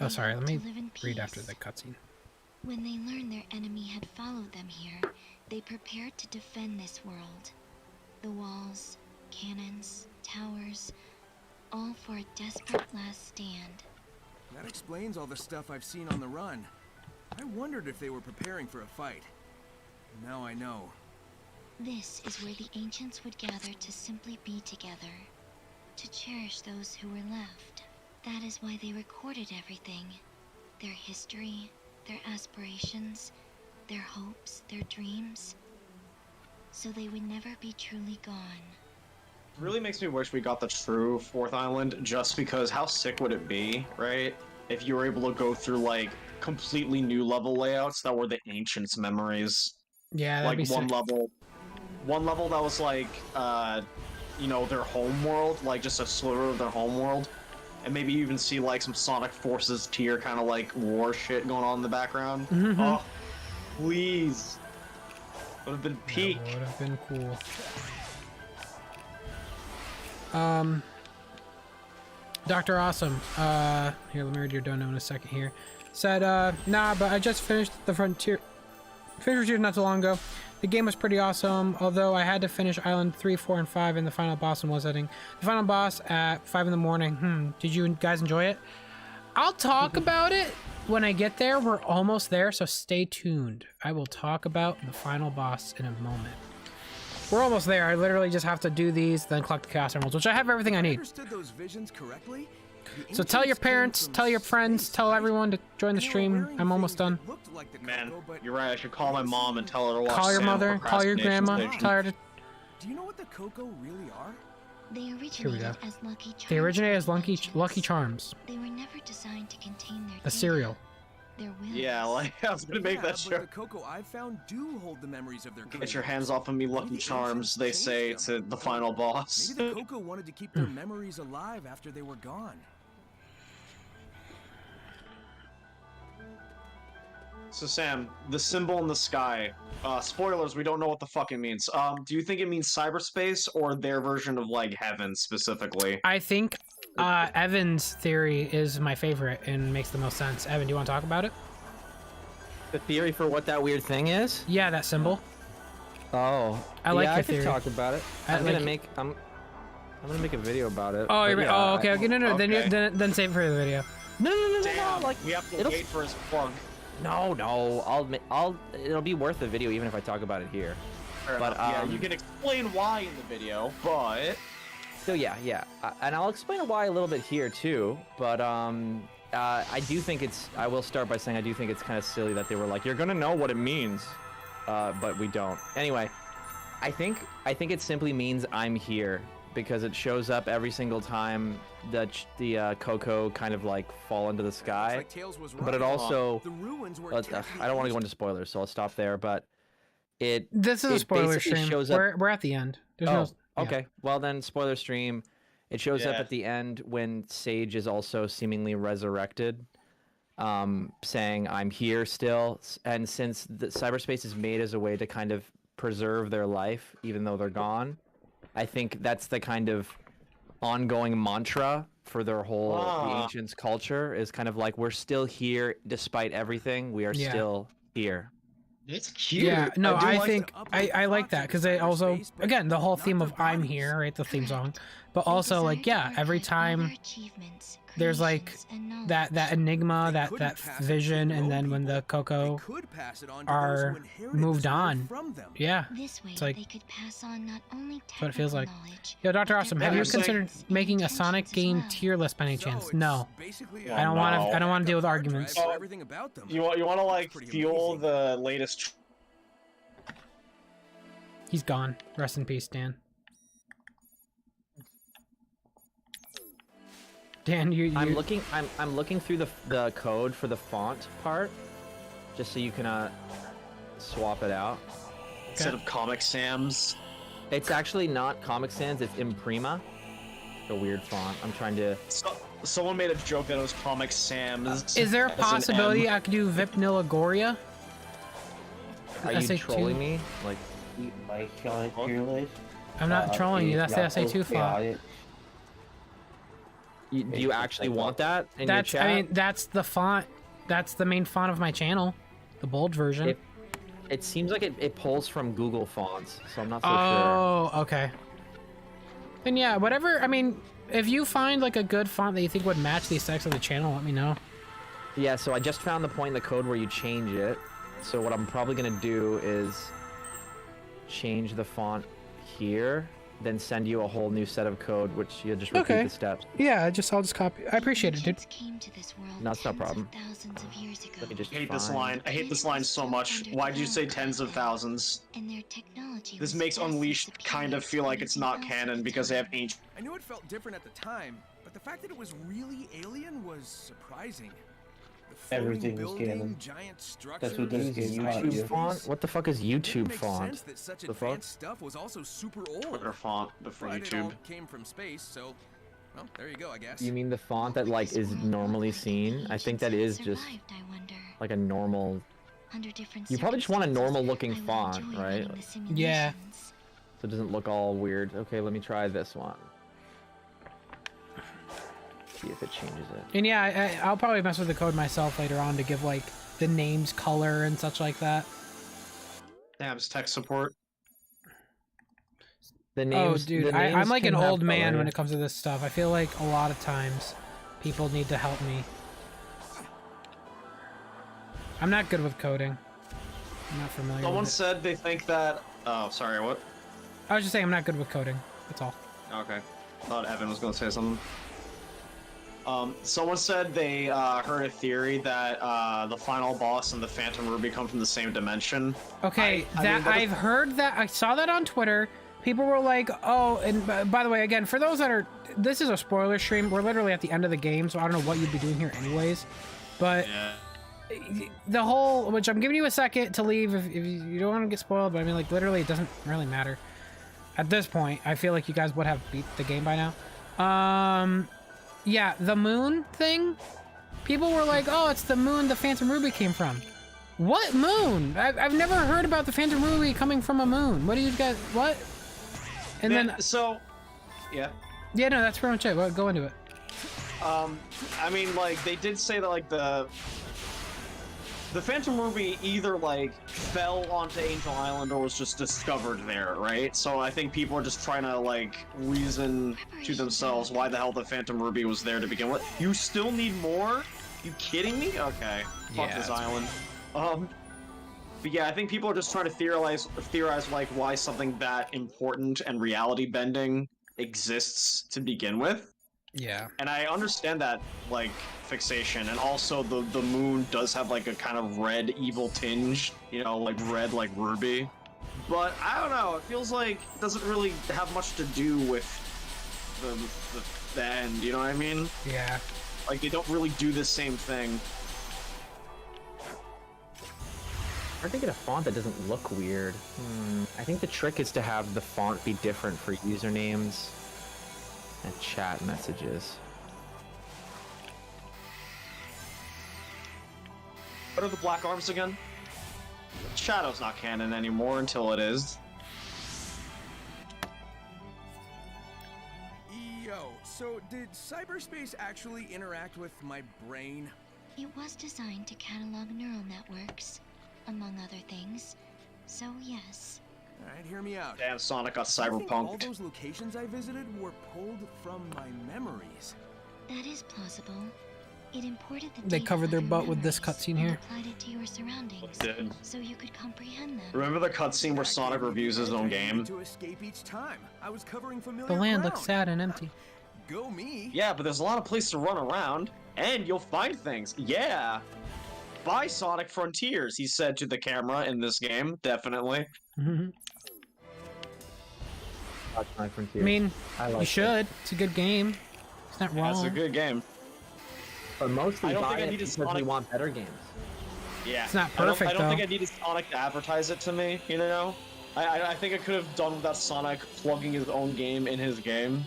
Oh, sorry. Let me read after the cutscene. When they learned their enemy had followed them here, they prepared to defend this world. The walls, cannons, towers, all for a desperate last stand. That explains all the stuff I've seen on the run. I wondered if they were preparing for a fight. Now I know. This is where the ancients would gather to simply be together, to cherish those who were left. That is why they recorded everything. Their history, their aspirations, their hopes, their dreams, so they would never be truly gone. Really makes me wish we got the true fourth island, just because how sick would it be, right? If you were able to go through like completely new level layouts that were the ancients' memories. Yeah, that'd like be one sick. level that was like, you know, their home world, like just a sliver of their home world. And maybe you even see like some Sonic Forces tier kind of like war shit going on in the background. Mhm. Oh, please. Would have been peak. That would have been cool. Dr. Awesome. Here, let me read your dono in a second here. Said, nah, but I just finished the Frontiers not too long ago. The game was pretty awesome, although I had to finish Island 3, 4, and 5 and the final boss in one setting. The final boss at 5 in the morning. Did you guys enjoy it? I'll talk about it when I get there. We're almost there, so stay tuned. I will talk about the final boss in a moment. We're almost there. I literally just have to do these, then collect the Chaos Emeralds, which I have everything I need. Understood those visions correctly? So tell your parents, tell your friends, tell everyone to join the stream. I'm almost done. Man, you're right. I should call my mom and tell her to watch Call your Sam mother, call your grandma, Procrastination tell her to... Do you know what the Cocoa really are? They Here we originated go. as Lucky Charms. They originated as for Lucky legends. Charms. They were never designed to contain their The data, cereal. their wills. Yeah, like I was gonna make that But sure. the Cocoa I've found do hold the memories of their Get your creators. hands off of me, Lucky Charms, they say to the final boss. Maybe the Cocoa wanted to keep their memories alive after they were gone. So Sam, the symbol in the sky, spoilers, we don't know what the fuck it means. Do you think it means cyberspace or their version of like heaven specifically? I think Evan's theory is my favorite and makes the most sense. Evan, do you want to talk about it? The theory for what that weird thing is? Yeah, that symbol. Oh, I like yeah, your I could theory. talk about it. I'm gonna make a video about it. Oh, but you're, yeah, oh, okay, okay, no, okay. then save it for the video. No, like We have to wait for his plug. No, it'll be worth the video even if I talk about it here. Fair But enough. Yeah, you can explain why in the video, but so yeah, and I'll explain why a little bit here too. But I do think I will start by saying I do think it's kind of silly that they were like, you're gonna know what it means, but we don't. Anyway, I think it simply means I'm here because it shows up every single time the Cocoa kind of like fall into the sky. Like Tails was right. But it also The ruins were I don't want to go into spoilers, so I'll stop there. But This is a it spoiler basically stream. shows up. We're at the end. There's Oh, no. okay. Well then, spoiler stream. It shows up Yeah. at the end when Sage is also seemingly resurrected, saying, "I'm here still." And since the cyberspace is made as a way to kind of preserve their life, even though they're gone, I think that's the kind of ongoing mantra for their whole the ancients culture is kind of like we're still here despite everything. We are Yeah. still here. it's cute. Yeah, no, I like think I like that because they also again the whole theme of I'm here, right? The theme song, but also like yeah, every time there's like that enigma, that vision, and then when the Cocoa are moved on, yeah, This way, it's like they could pass on not only that's what it feels like. knowledge, Yo, Dr. but Awesome, their have you it's like- considered making a Sonic game tier list by any chance? No, I don't want to. I don't want to deal with arguments. Oh, everything about them. You want to like Pretty fuel amazing. the latest. He's gone. Rest in peace, Dan. Dan, I'm looking through the code for the font part, just so you can swap it out. Instead of Comic Sans. It's actually not Comic Sans, it's Imprima. A weird font. I'm trying to... Someone made a joke that it was Comic Sans. Is there a possibility I could do Vipnilagoria? Are you trolling me? Like... I'm not trolling you, that's the SA2 font. Do you actually want that in your chat? I mean, that's the font. That's the main font of my channel. The bold version. It seems like it pulls from Google Fonts, so I'm not so sure. Oh, okay. Then yeah, whatever. I mean, if you find like a good font that you think would match the aesthetics of the channel, let me know. Yeah, so I just found the point in the code where you change it. So what I'm probably gonna do is change the font here, then send you a whole new set of code, which you'll just repeat the steps. Yeah, I'll just copy. I appreciate it, dude. No, it's no problem. Let me just I hate this line. I hate this line so much. Why'd you say tens of thousands? This makes Unleashed kind of feel like it's not canon because they have ancient. I knew it felt different at the time, but the fact that it was really alien was surprising. Everything was canon. That's what this game YouTube font? What the fuck is YouTube font? That such The fuck? advanced stuff was also super old. Twitter font, but for But it YouTube. all came from space, so well, there you go, I guess. You mean the font that like is normally seen? I think that is just like a normal... You probably just want a normal looking font, right? Yeah. So it doesn't look all weird. Okay, let me try this one. See if it changes it. And yeah, I'll probably mess with the code myself later on to give like the names color and such like that. Damn, it's tech support. The names, oh, dude, I'm like an old man when it comes to this stuff. I feel like a lot of times people need to help me. I'm not good with coding. I'm not familiar Someone with it. said they think that... Oh, sorry, what? I was just saying I'm not good with coding. That's all. Okay. Thought Evan was going to say something. Someone said they heard a theory that the final boss and the Phantom Ruby come from the same dimension. Okay, I've heard that. I saw that on Twitter. People were like, oh, and by the way, again, for those that are... This is a spoiler stream. We're literally at the end of the game, so I don't know what you'd be doing here anyways. But the whole... Which I'm giving you a second to leave if you don't want to get spoiled, but I mean, like, literally, it doesn't really matter. At this point, I feel like you guys would have beat the game by now. Yeah, the moon thing. People were like, oh, it's the moon the Phantom Ruby came from. What moon? I've never heard about the Phantom Ruby coming from a moon. What do you guys... What? And then... So... Yeah. Yeah, no, that's pretty much it. Well, go into it. I mean, like, they did say that, like, the Phantom Ruby either, like, fell onto Angel Island or was just discovered there, right? So I think people are just trying to, like, reason to themselves why the hell the Phantom Ruby was there to begin with. You still need more? You kidding me? Okay. Fuck this island. But yeah, I think people are just trying to theorize, like, why something that important and reality-bending exists to begin with. Yeah. And I understand that, like, fixation, and also the moon does have, like, a kind of red evil tinge, you know, like red like Ruby. But I don't know, it feels like it doesn't really have much to do with the end, you know what I mean? Yeah. Like, they don't really do the same thing. I'm thinking a font that doesn't look weird. I think the trick is to have the font be different for usernames and chat messages. What are the black arms again? Shadow's not canon anymore until it is. Yo, so did cyberspace actually interact with my brain? It was designed to catalog neural networks, among other things. So yes. Alright, hear me out. Damn, Sonic got I think all cyberpunked. those locations I visited were pulled from my memories. That is plausible. It imported the They data covered their of your butt with this memories cutscene and here. applied it to your surroundings, Did. so you could comprehend them. Remember the cutscene where Sonic reviews his own game? To escape each time. I was covering familiar The land ground. looks sad and empty. Go me. Yeah, but there's a lot of places to run around, and you'll find things. Yeah. Buy Sonic Frontiers, he said to the camera in this game, definitely. I mean, you should. It's a good game. not wrong. That's a good game. But mostly I don't buy think I it needed because we Sonic. want better games. Yeah. It's not perfect, I don't think though. I needed Sonic to advertise it to me, you know? I think I could have done without Sonic plugging his own game in his game.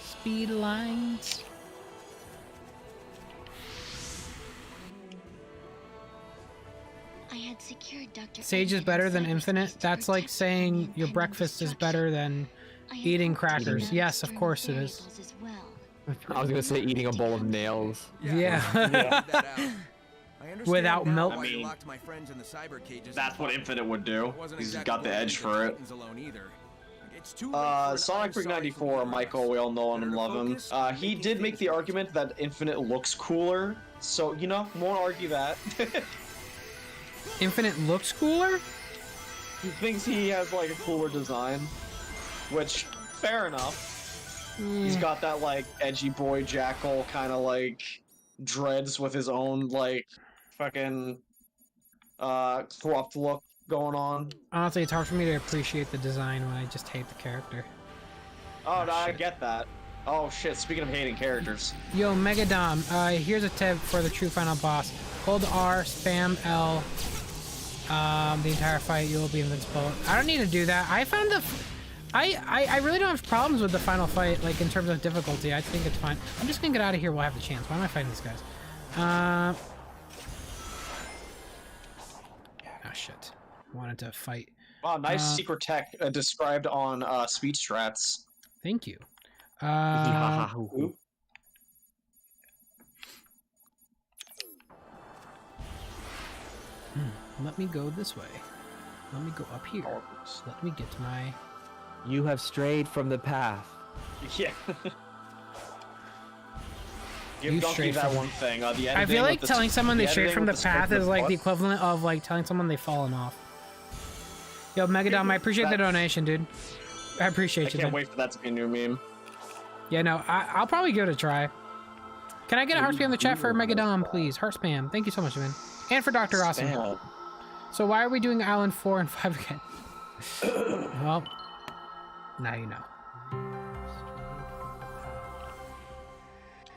Speed lines. I had secured Dr. Sage is better than Infinite. That's like saying your breakfast is better than eating crackers. Yes, of course it is. I was gonna say eating a bowl of nails. Yeah. I Without milk. I I mean, locked my friends in the cyber cages. That's what Infinite would do. Wasn't He's exactly got the one of edge for it. buttons alone either. It's too late for it. Sonic I'm sorry Freak for 94, being Michael, we all know and love him. focus, He did make the argument that Infinite looks cooler, so, you know, won't argue that. Infinite looks cooler? He thinks he has, like, a cooler design, which, fair enough. He's got that, like, edgy boy Jackal kind of, like, dreads with his own, like, fucking, corrupt look going on. Honestly, it's hard for me to appreciate the design when I just hate the character. Oh, no, I get that. Oh, shit, speaking of hating characters. Yo, Megadom, here's a tip for the true final boss. Hold R, spam L, the entire fight, you will be invincible. I don't need to do that. I found the... I really don't have problems with the final fight, like, in terms of difficulty. I think it's fine. I'm just gonna get out of here while I have the chance. Why am I fighting these guys? Oh, shit. Wanted to fight. Wow, nice secret tech described on Speed Strats. Thank you. Let me go this way. Let me go up here. Let me get to my... You have strayed from the path. Yeah. Give You Donkey strayed that from- one thing. The I feel editing like with the telling someone they strayed editing from the with path script is with like what? the equivalent of like telling someone they've fallen off. Yo, Megadom, I appreciate the donation, dude. I appreciate I you. can't dude. wait for that to be a new meme. Yeah, no, I'll probably give it a try. Can I get a heart spam in the chat for Megadom, please? Heart spam. Thank you so much, man. And for Dr. Awesome. Spam. So why are we doing Island 4 and 5 again? Well, now you know.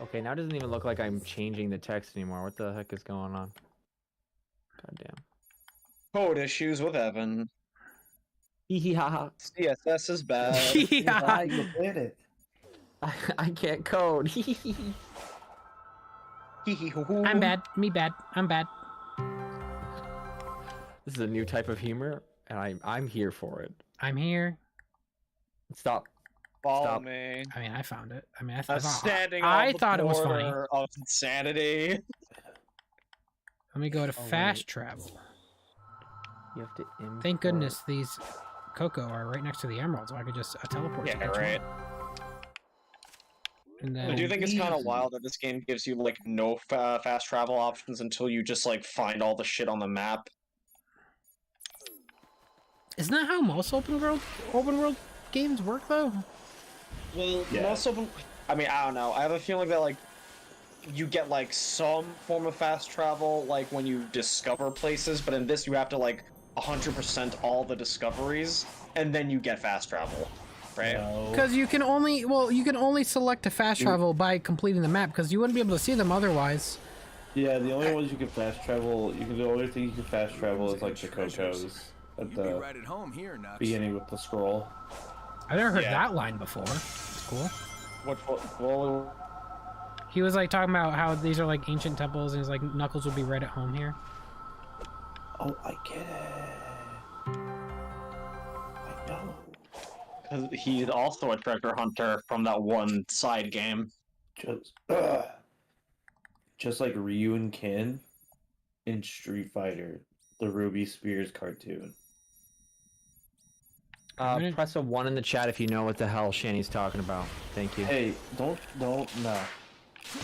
Okay, now it doesn't even look like I'm changing the text anymore. What the heck is going on? Goddamn. Code issues with Evan. Yeah. CSS is bad. Yeah. You did it. I can't code. I'm bad. Me bad. I'm bad. This is a new type of humor, and I'm here for it. I'm here. Stop. Follow Stop. me. I mean, I found it. I mean, I I'm thought, standing I on the thought it was funny. border of insanity. Let me go to Oh, fast wait. travel. You have to import. Thank goodness these Cocoa are right next to the Emerald, so I could just teleport to Yeah, each right. one. And I then do think it's kind of wild that this game gives you like no fast travel options until you just like find all the shit on the map. Isn't that how most open world games work though? Well, Yeah. most of them. I mean, I don't know. I have a feeling that like you get like some form of fast travel like when you discover places, but in this you have to like 100% all the discoveries, and then you get fast travel, right? Because you can only select to fast travel by completing the map, because you wouldn't be able to see them otherwise. Yeah, the only ones you can fast travel, the only thing you can fast travel is like the Cocos at You'd be the right at home here, Nux. beginning with the scroll. I've never heard Yeah. that line before. It's cool. Well, He was like talking about how these are like ancient temples, and he's like Knuckles would be right at home here. Oh, I get it. I know. 'cause he's also a treasure hunter from that one side game. Just like Ryu and Ken in Street Fighter, the Ruby Spears cartoon. Press a 1 in the chat if you know what the hell Shanny's talking about. Thank you. Hey, don't, no.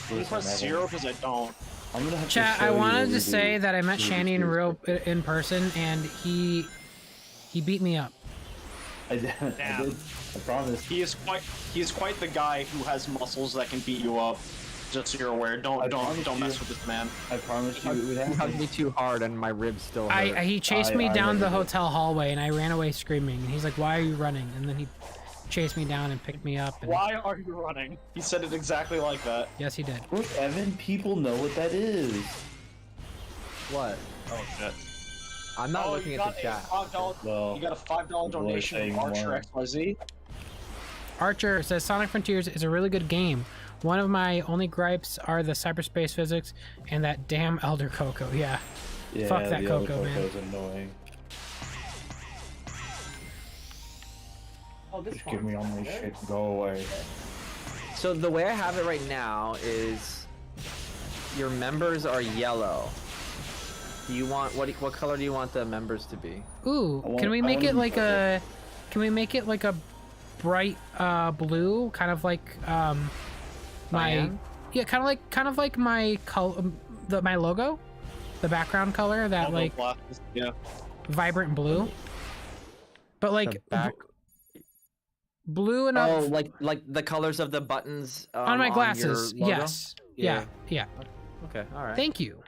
Can you press 0 because I don't. I'm gonna have Chat, to show I you wanted the to Ruby- say that I met Ruby Shanny Spears in person, and he beat me up. I did. Damn. I promise. He is quite the guy who has muscles that can beat you up. just so you're aware. Don't mess with this man. I promise you it would He hugged happen. me too hard, and my ribs still hurt. He chased me down the never did. hotel hallway, and I ran away screaming. And he's like, "Why are you running?" And then he chased me down and picked me up. And... Why are you running? He said it exactly like that. Yes, he did. Look, Evan, people know what that is. What? Oh shit. I'm not looking at the chat. Well, You got a $5 donation saying from Archer more. XYZ. Archer says Sonic Frontiers is a really good game. One of my only gripes are the cyberspace physics and that damn Elder Coco. Yeah. Yeah, Fuck that the other Coco, man. Coco's annoying. Just give me all my shit and go away. So the way I have it right now is your members are yellow. Do you want what color do you want the members to be? Ooh, can we make it like a? Can we make it like a bright blue, kind of like my Cyan? yeah, kind of like my color, my logo, the background color, that like yeah, vibrant blue, but like back. blue enough. Oh, like the colors of the buttons on my your glasses. logo? Yes. Yeah. Okay. All right. Thank you.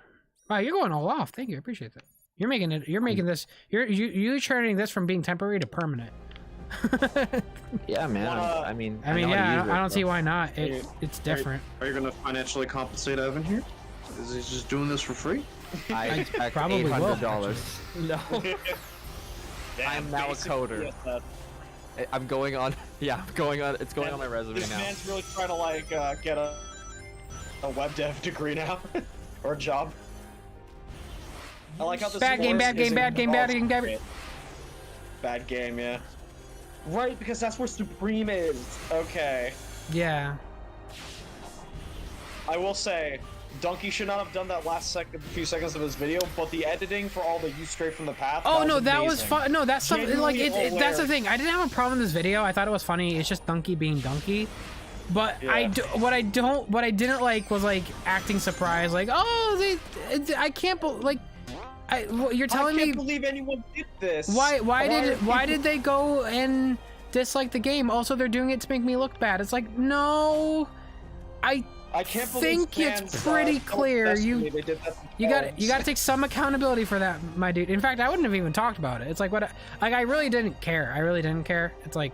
Wow, you're going all off. Thank you. I appreciate that. You're making it. You're making this. You're turning this from being temporary to permanent. Yeah, man. I mean, I mean, yeah. I don't see why not. It's different. Are you gonna financially compensate Evan here? Is he just doing this for free? I expect probably will, $800. No. I'm now a coder. I'm going on. Yeah, I'm going on. It's going on my resume This now. man's really trying to like get a web dev degree now, or a job. I like how this Bad game, bad game, bad game, bad game, bad game. Bad game, yeah. Right, because that's where Supreme is. Okay. Yeah. I will say, Donkey should not have done that last few seconds of his video, but the editing for all the "you stray from the path." Oh no, that was amazing. fun. No, that's something like Genuinely that's the aware. thing. I didn't have a problem with this video. I thought it was funny. It's just Donkey being Donkey. But Yeah. what I didn't like was like acting surprised. Like, oh, I can't like. You're telling me? I can't believe anyone did this. Why did they go and dislike the game? Also, they're doing it to make me look bad. It's like, no, I can't think believe it's fans, pretty don't clear. test me. You They did that you got themselves. to take some accountability for that, my dude. In fact, I wouldn't have even talked about it. It's like I really didn't care. I really didn't care. It's like,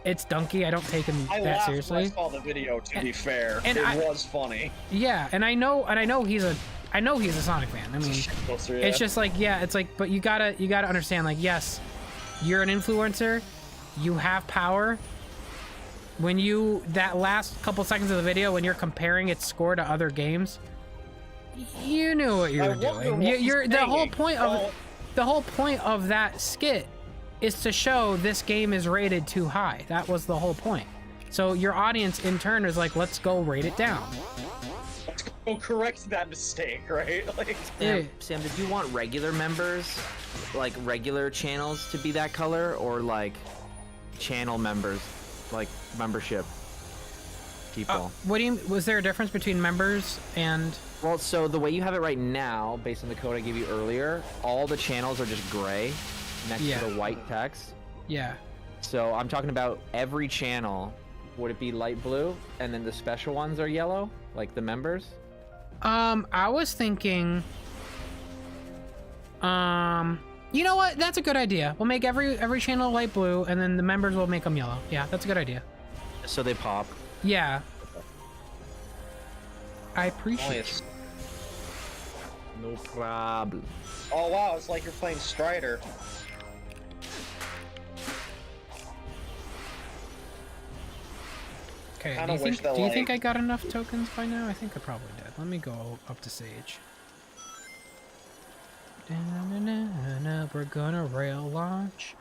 it's Donkey. I don't take him I that laughed seriously. when I saw the video. To be fair, and it was funny. Yeah, and I know he's a Sonic fan. I mean, Shitposter, yeah. it's just like, yeah, it's like, but you gotta understand, like, yes, you're an influencer, you have power. When that last couple seconds of the video, when you're comparing its score to other games, you knew what you were doing. The whole point of that skit is to show this game is rated too high. That was the whole point. So your audience in turn is like, let's go rate it down. Go correct that mistake, right? Like, Sam, did you want regular members, like regular channels, to be that color, or like channel members, like membership people? What do you? Was there a difference between members and? Well, so the way you have it right now, based on the code I gave you earlier, all the channels are just gray next to the white text. Yeah. So I'm talking about every channel. Would it be light blue, and then the special ones are yellow, like the members? I was thinking, you know what? That's a good idea. We'll make every channel light blue, and then the members will make them yellow. Yeah, that's a good idea. So they pop. Yeah. I appreciate it. No problem. oh wow, it's like you're playing Strider. Okay, Kinda do wish that, you think like- I got enough tokens by now? I think I probably did. Let me go up to Sage. Da-na-na-na, we're gonna rail launch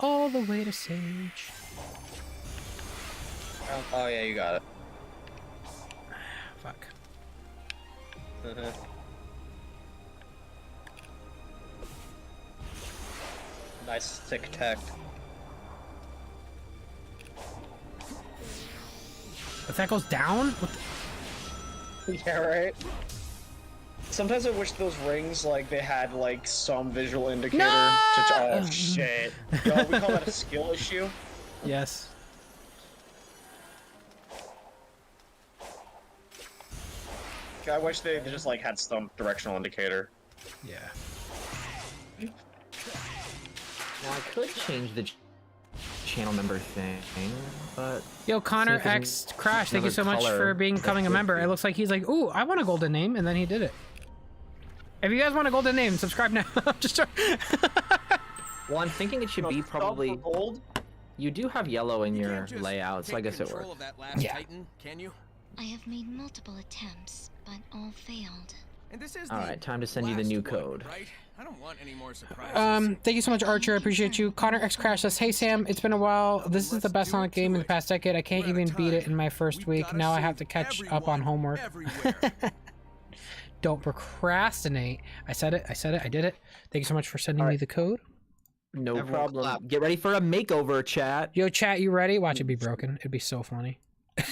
all the way to Sage. Oh yeah, you got it. Fuck. Nice thick tech. If that goes down? What the... Yeah, right? Sometimes I wish those rings, like, they had, like, some visual indicator to... Oh, shit. Yo, we call that a skill issue? Yes. I wish they just like had some directional indicator. Yeah. Now I could change the channel member thing, but Yo, Connor see if X there's Crash, thank you so another much for color becoming a that member. would It be- looks like he's like, ooh, I want a golden name, and then he did it. If you guys want a golden name, subscribe now. Just try. Well, I'm thinking it should be probably gold. You do have yellow in your Just layout, so I take guess it control works. of that last Yeah. Titan, can you? I have made multiple attempts, but all failed. And this is All the right, time to send you the last new one, code. right? I don't want any more surprises. Thank you so much, Archer. I appreciate you. Connor X Crash says, hey Sam, it's been a while. This is the best Sonic game in the past decade. I can't even beat it in my first week. Now I have to catch up on homework. Don't procrastinate. I said it. I did it. Thank you so much for sending me the code. No Everyone problem. clap. Get ready for a makeover, chat. Yo, chat, you ready? Watch it be broken. It'd be so funny.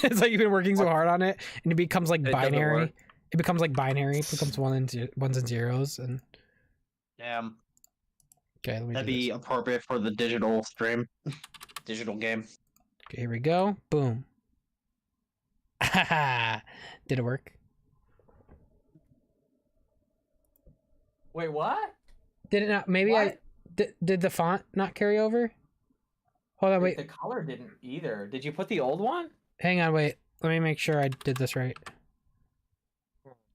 It's like you've been working so hard on it, and it becomes like It doesn't binary. work. It becomes like binary. It becomes ones and zeros. And Damn. okay, let me That'd do be this. appropriate for the digital stream. Digital game. Okay, here we go. Boom. Did it work? Wait, what? Did it not? Maybe What? did the font not carry over? Hold on, wait. The color didn't either. Did you put the old one? Hang on, wait. Let me make sure I did this right.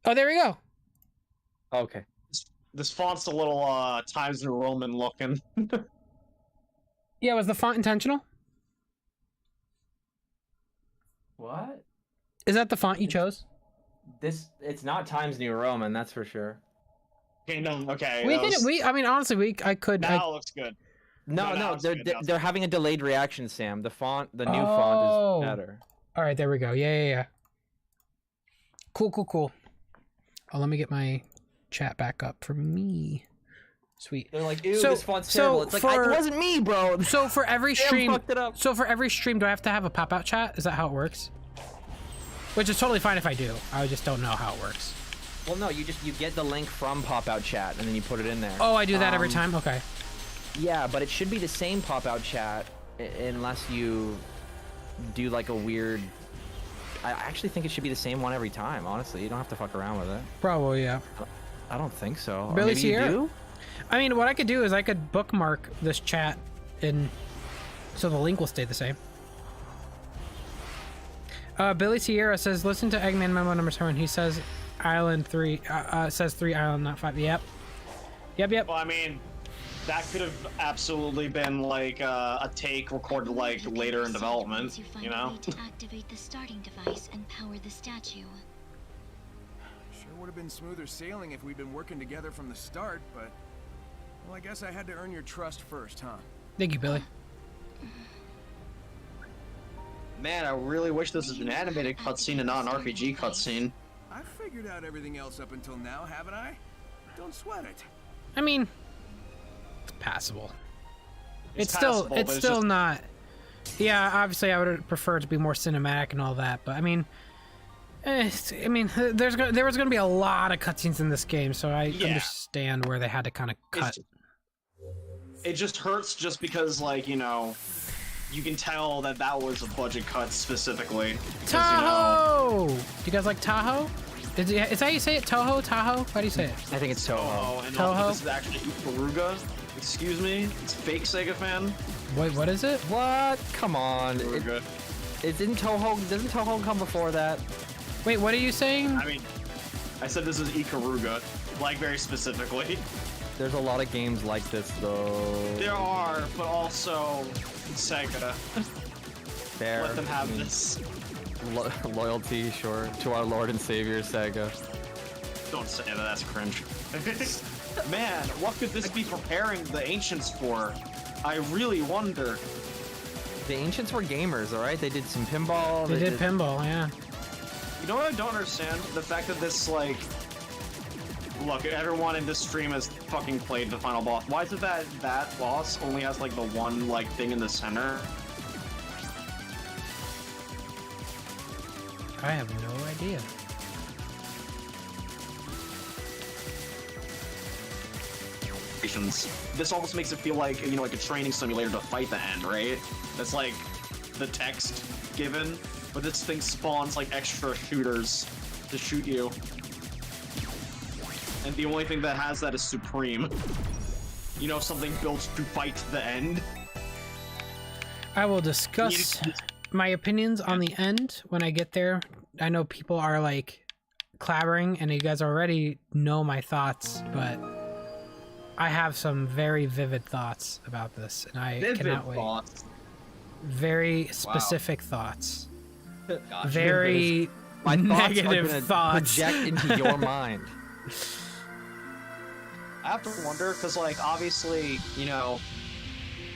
Oh, there we go. Okay. This font's a little Times New Roman looking. Yeah, was the font intentional? What? Is that the font you chose? It's not Times New Roman, that's for sure. Okay, no, okay. We that could. was- I mean, honestly, I could. Now it looks good. No, now no, it's they're good, now it's they're having a delayed reaction, Sam. The new Oh. font is better. All right, there we go. Yeah. Cool. Oh, let me get my chat back up for me. Sweet. They're like, ew, So- this font's so terrible. It's like, it for- wasn't me, bro. So for every Sam stream, fucked it up. do I have to have a pop-out chat? Is that how it works? Which is totally fine if I do. I just don't know how it works. Well, no, you get the link from pop-out chat and then you put it in there. Oh, I do that every time. Okay. Yeah, but it should be the same pop-out chat unless you do like a weird. I actually think it should be the same one every time. Honestly, you don't have to fuck around with it. Probably, yeah. I don't think so. Or Billy maybe you Sierra? do? I mean, what I could do is I could bookmark this chat, so the link will stay the same. Billy Sierra says, listen to Eggman memo number 7. He says Island 3, says 3 Island, not 5. Yep. Well, I mean, that could have absolutely been like a take recorded like later in development, you know? To activate the starting device and power the statue. Sure would have been smoother sailing if we'd been working together from the start, but well, I guess I had to earn your trust first, huh? Thank you, Billy. Man, I really wish this was an animated cutscene and not an RPG cutscene. I've figured out everything else up until now, haven't I? Don't sweat it. I mean, it's passable. It's still, passable, it's but still just- not. Yeah, obviously, I would prefer it to be more cinematic and all that, but I mean, there was gonna be a lot of cutscenes in this game, so I Yeah. understand where they had to kind of cut. It just hurts just because, like, you know, you can tell that that was a budget cut specifically. Because, Tahoe! Do you guys like Tahoe? Is that how you say it? Toho? Tahoe? How do you say it? I think it's Toho. Oh, and Toho? also this is actually Ikaruga. Excuse me, it's fake Sega fan. Wait, what is it? What? Come on. Ikaruga. It didn't Toho. Doesn't Toho come before that? Wait, what are you saying? I mean, I said this is Ikaruga, like very specifically. There's a lot of games like this though. There are, but also Sega. Fair. Let them have I mean, this. Loyalty, sure, to our Lord and Savior Sega. Don't say that, that's cringe. Man, what could this be preparing the ancients for? I really wonder. The ancients were gamers, all right? They did some pinball. They did pinball, yeah. You know what I don't understand? The fact that this, like... Look, everyone in this stream has fucking played the final boss. Why is it that that boss only has, like, the one, like, thing in the center? I have no idea. This almost makes it feel like, you know, like a training simulator to fight the end, right? That's like the text given, but this thing spawns like extra shooters to shoot you. and the only thing that has that is Supreme. You know, something built to fight to the end. I will discuss my opinions on the end when I get there. I know people are like clabbering, and you guys already know my thoughts, but I have some very vivid thoughts about this, and I cannot wait. Very specific thoughts. Gotcha. Very My negative thoughts. Project into your mind. I have to wonder, because, like, obviously, you know,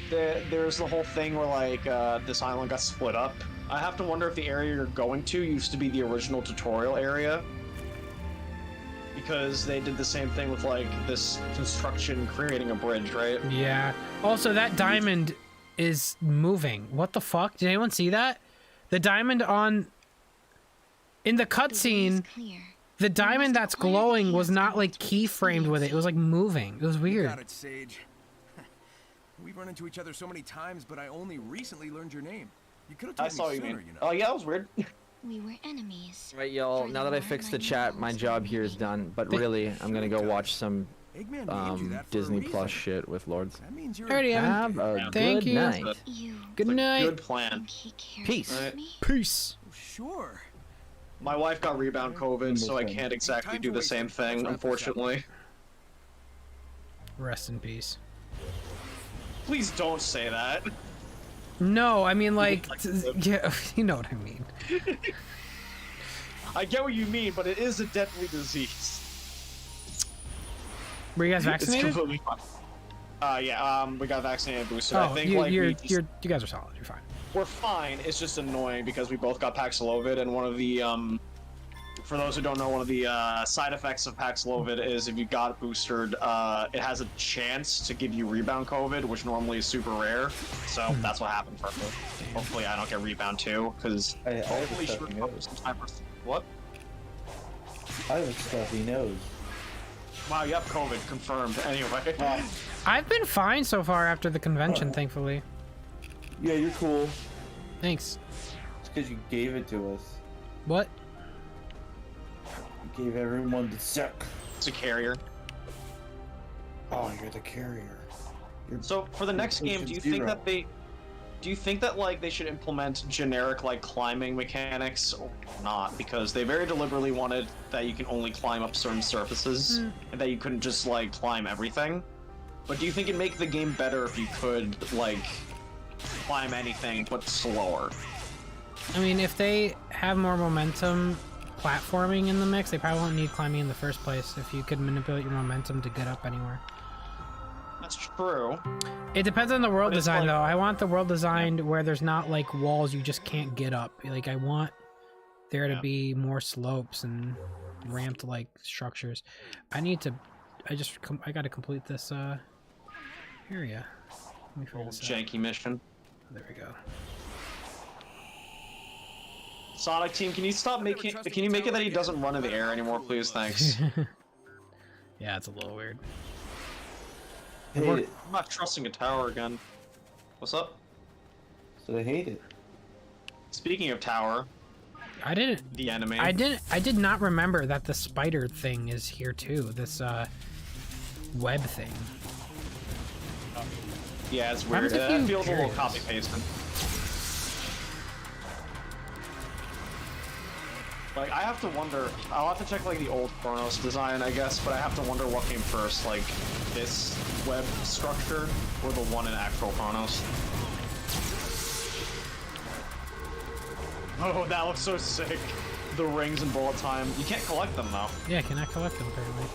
there's the whole thing where, like, this island got split up. I have to wonder if the area you're going to used to be the original tutorial area. Because they did the same thing with, like, this construction creating a bridge, right? Yeah. Also, that diamond is moving. What the fuck? Did anyone see that? The diamond in the cutscene, the diamond that's glowing was not like keyframed with it. It was like moving. It was weird. Got it, Sage. We've run into each other so many times, but I only recently learned your name. You could have told I saw me you, sooner, man. you know. Oh yeah, that was weird. We were enemies. Right, y'all. Now that I fixed the chat, my job here is done. But really, I'm gonna go watch some Disney Plus shit with Lourdes. Alrighty, Have a Thank good you. night. Good night. Good plan. Peace. Right. Peace. Sure. My wife got rebound COVID, so I can't exactly do the same thing, unfortunately. Rest in peace. Please don't say that. No, I mean like, yeah, you know what I mean. I get what you mean, but it is a deadly disease. Were you guys vaccinated? It's completely fine. Yeah, we got vaccinated and boosted. Oh, I think you guys are solid. You're fine. We're fine. It's just annoying because we both got Paxlovid, and one of the for those who don't know, one of the side effects of Paxlovid is if you got boosted, it has a chance to give you rebound COVID, which normally is super rare. So that's what happened for me. Hopefully, I don't get rebound too, because hopefully she recovers some time for what? I have a stuffy nose. Wow, you have COVID confirmed. Anyway, I've been fine so far after the convention, thankfully. Yeah, you're cool. Thanks. It's because you gave it to us. What? You gave everyone the suck. It's a carrier. Oh, you're the carrier. So for the next game, do you think that like they should implement generic like climbing mechanics or not? Because they very deliberately wanted that you can only climb up certain surfaces and that you couldn't just like climb everything. But do you think it'd make the game better if you could like climb anything but slower? I mean, if they have more momentum platforming in the mix, they probably won't need climbing in the first place if you could manipulate your momentum to get up anywhere. That's true. It depends on the world But it's design, like- though. I want the world designed where there's not, like, walls you just can't get up. Like, I want there to be more slopes and ramped, like, structures. I gotta complete this, area. Let me figure this out. Janky mission. There we go. Sonic Team, can you stop making? Can you make it that he doesn't run in the air anymore, please? Thanks. Yeah, it's a little weird. I'm not trusting a tower again. What's up? So they hate it. Speaking of tower, I didn't. the enemy. I did not remember that the spider thing is here too. This web thing. Yeah, it's What weird. happens if That you feels a little carry copy pasted. Like, I have to wonder. I'll have to check like the old Chronos design, I guess, but I have to wonder what came first, like this web structure or the one in actual Chronos. Oh, that looks so sick. The rings and bullet time. You can't collect them though. Yeah, can I collect them apparently?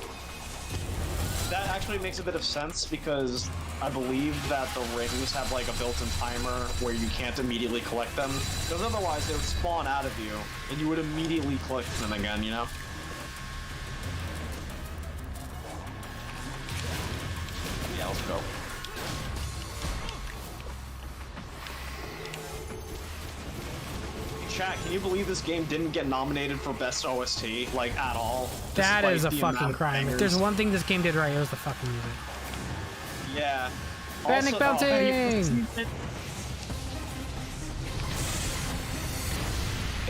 That actually makes a bit of sense because I believe that the rings have like a built-in timer where you can't immediately collect them. Because otherwise they would spawn out of you and you would immediately collect them again, you know? Yeah, let's go. Chat, can you believe this game didn't get nominated for Best OST, like, at all? That is a despite the amount fucking of crime. If bangers? there's one thing this game did right, it was the fucking music. Yeah. Panic bouncing!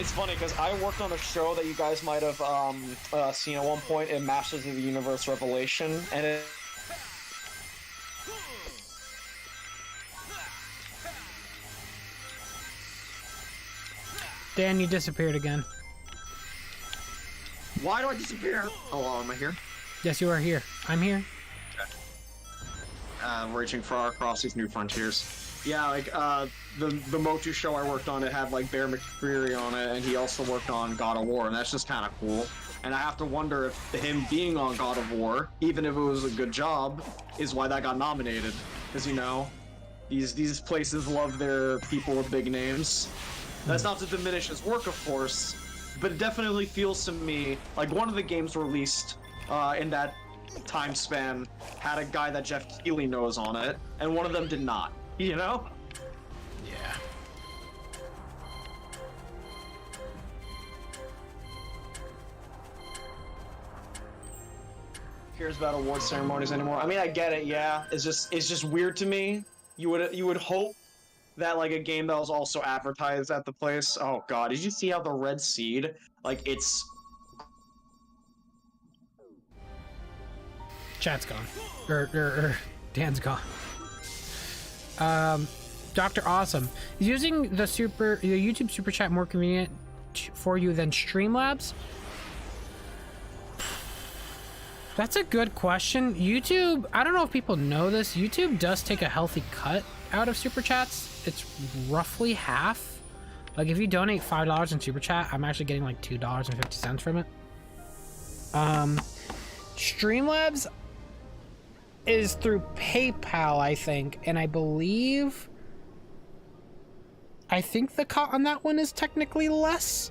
It's funny because I worked on a show that you guys might have seen at one point in Masters of the Universe Revelation, and it. Dan, you disappeared again. Why do I disappear? Hello, am I here? Yes, you are here. I'm here. Reaching far across these new frontiers. Yeah, like, the Motu show I worked on, it had, like, Bear McCreary on it, and he also worked on God of War, and that's just kind of cool. And I have to wonder if him being on God of War, even if it was a good job, is why that got nominated. Because, you know, these places love their people with big names. That's not to diminish his work, of course, but it definitely feels to me like one of the games released in that time span had a guy that Jeff Keighley knows on it, and one of them did not, you know? Yeah. Cares about award ceremonies anymore. I mean, I get it, yeah. It's just weird to me. You would hope that, like, a game that was also advertised at the place. Oh god, did you see how the red seed, like, it's... Chat's gone. Dan's gone. Dr. Awesome. Is using the YouTube Super Chat more convenient for you than Streamlabs? That's a good question. YouTube, I don't know if people know this, YouTube does take a healthy cut out of Super Chats. It's roughly half. Like, if you donate $5 in Super Chat, I'm actually getting like $2.50 from it. Streamlabs is through PayPal, I think, and I think the cut on that one is technically less,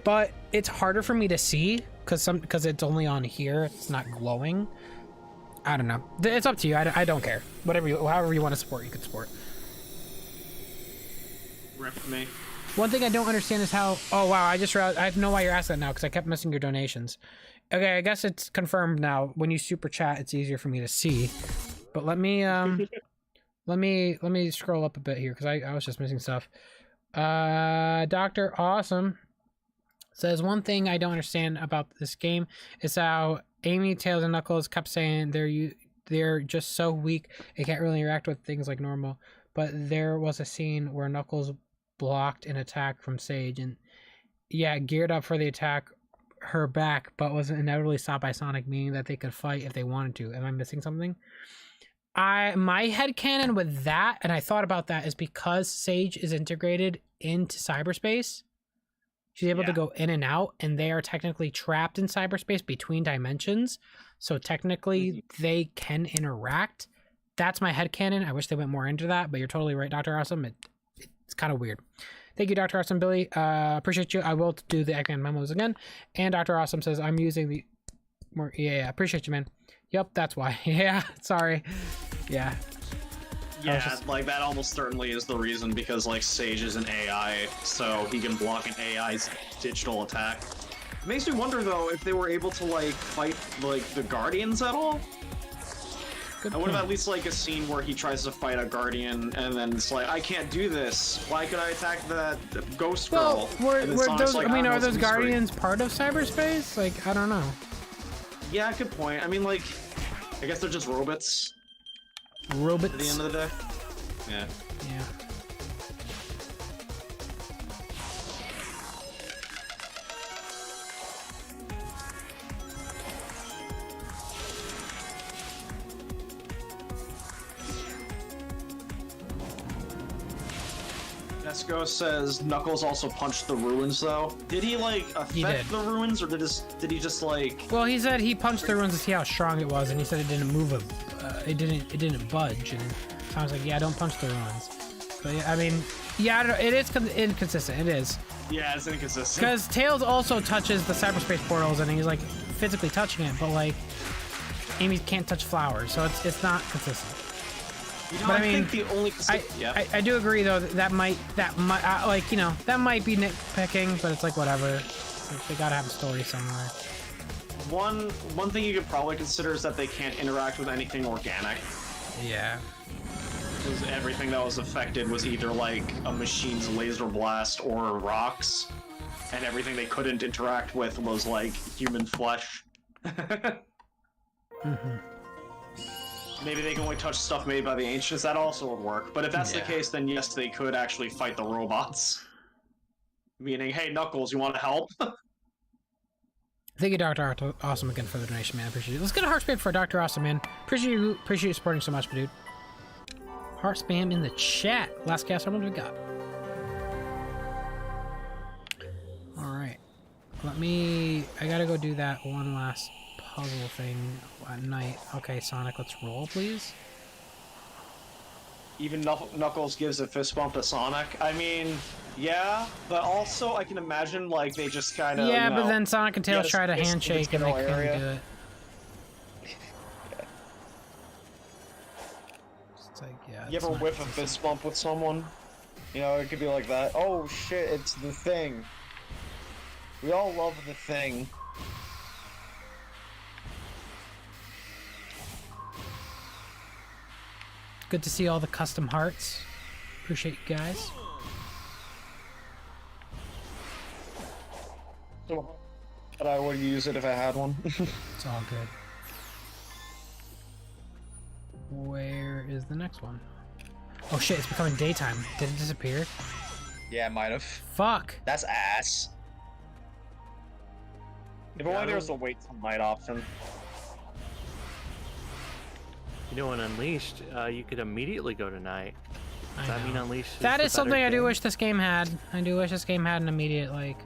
but it's harder for me to see because it's only on here. It's not glowing. I don't know. It's up to you. I don't care. However you want to support, you can support. Rip for me. One thing I don't understand is how... Oh, wow. I just realized... I know why you're asking that now, because I kept missing your donations. Okay, I guess it's confirmed now. When you super chat, it's easier for me to see. But let me let me scroll up a bit here, because I was just missing stuff. Dr. Awesome says, one thing I don't understand about this game is how Amy, Tails, and Knuckles kept saying they're just so weak they can't really interact with things like normal. But there was a scene where Knuckles blocked an attack from Sage, and yeah, geared up for the attack her back, but was inevitably stopped by Sonic, meaning that they could fight if they wanted to. Am I missing something? My headcanon with that, and I thought about that, is because Sage is integrated into cyberspace. She's able to go in and out, and they are technically trapped in cyberspace between dimensions. So technically, they can interact. That's my headcanon. I wish they went more into that, but you're totally right, Dr. Awesome. It's kind of weird. Thank you, Dr. Awesome, Billy. Appreciate you. I will do the Eggman memos again. And Dr. Awesome says, I'm using the... more. Yeah, appreciate you, man. Yep, that's why. Yeah, sorry. Yeah. Yeah, like, that almost certainly is the reason, because, like, Sage is an AI, so he can block an AI's digital attack. It makes me wonder, though, if they were able to, like, fight, like, the Guardians at all? I would have at least, like, a scene where he tries to fight a Guardian, and then it's like, I can't do this. Why could I attack that ghost girl? Well, are those Guardians part of cyberspace? Like, I don't know. Yeah, good point. I mean, like, I guess they're just robots. Robots? At the end of the day? Yeah. Yeah. Nesco says Knuckles also punched the ruins, though. Did he, like, affect the ruins, or did he just, like... Well, he said he punched the ruins to see how strong it was, and he said it didn't move it didn't budge, and so I was like, yeah, don't punch the ruins. But yeah, I mean, yeah, I don't know, it is inconsistent, it is. Yeah, it's inconsistent. Because Tails also touches the cyberspace portals, and he's, like, physically touching it, but, like, Amy can't touch flowers, so it's not consistent. You know, but I mean, think the only... I do agree, though, that might like, you know, that might be nitpicking, but it's like, whatever. Like, they gotta have a story somewhere. One thing you could probably consider is that they can't interact with anything organic. Yeah. Because everything that was affected was either, like, a machine's laser blast or rocks. and everything they couldn't interact with was like human flesh. Maybe they can only touch stuff made by the ancients. That also would work. But if that's the case, then yes, they could actually fight the robots. Meaning, hey, Knuckles, you want to help? Thank you, Dr. Awesome, again for the donation, man. Appreciate it. Let's get a heart spam for Dr. Awesome, man. Appreciate you supporting so much, dude. Heart spam in the chat. Last cast, how much we got? Alright. I gotta go do that one last puzzle thing at night. Okay, Sonic, let's roll, please. Even Knuckles gives a fist bump to Sonic. I mean, yeah, but also I can imagine like they just kind of but then Sonic and Tails tried a handshake and they couldn't do it. It's like, yeah. You ever whiff a fist bump with someone? You know, it could be like that. Oh shit, it's the Thing. We all love the Thing. Good to see all the custom hearts. Appreciate you guys. But I would use it if I had one. It's all good. Where is the next one? Oh shit, it's becoming daytime. Did it disappear? Yeah, it might have. Fuck! That's ass. If only there was a wait till night option. You know, in Unleashed, you could immediately go to night. Does that mean Unleashed? That is something I do wish this game had. I do wish this game had an immediate, like,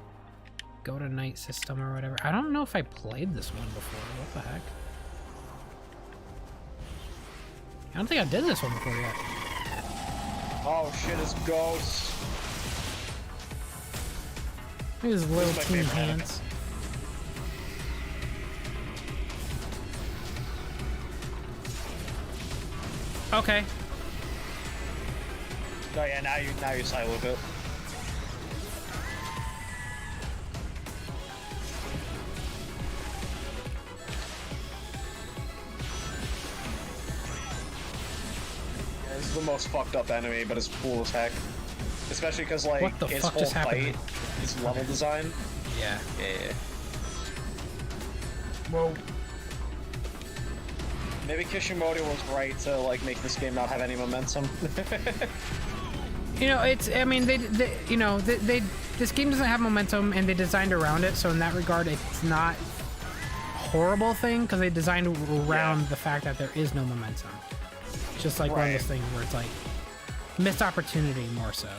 go to night system or whatever. I don't know if I played this one before. What the heck? I don't think I did this one before yet. Oh shit, it's ghosts. Look at his little teeny hands. Okay. Oh yeah, now you silo it. Yeah, this is the most fucked up enemy, but it's cool as heck. Especially because like his whole fight is level design. Yeah. Yeah. Whoa. Maybe Kishimoto was right to like make this game not have any momentum. You know, it's. I mean, this game doesn't have momentum, and they designed around it. So in that regard, it's not a horrible thing because they designed around the fact that there is no momentum. It's just like one of those things where it's like missed opportunity more so.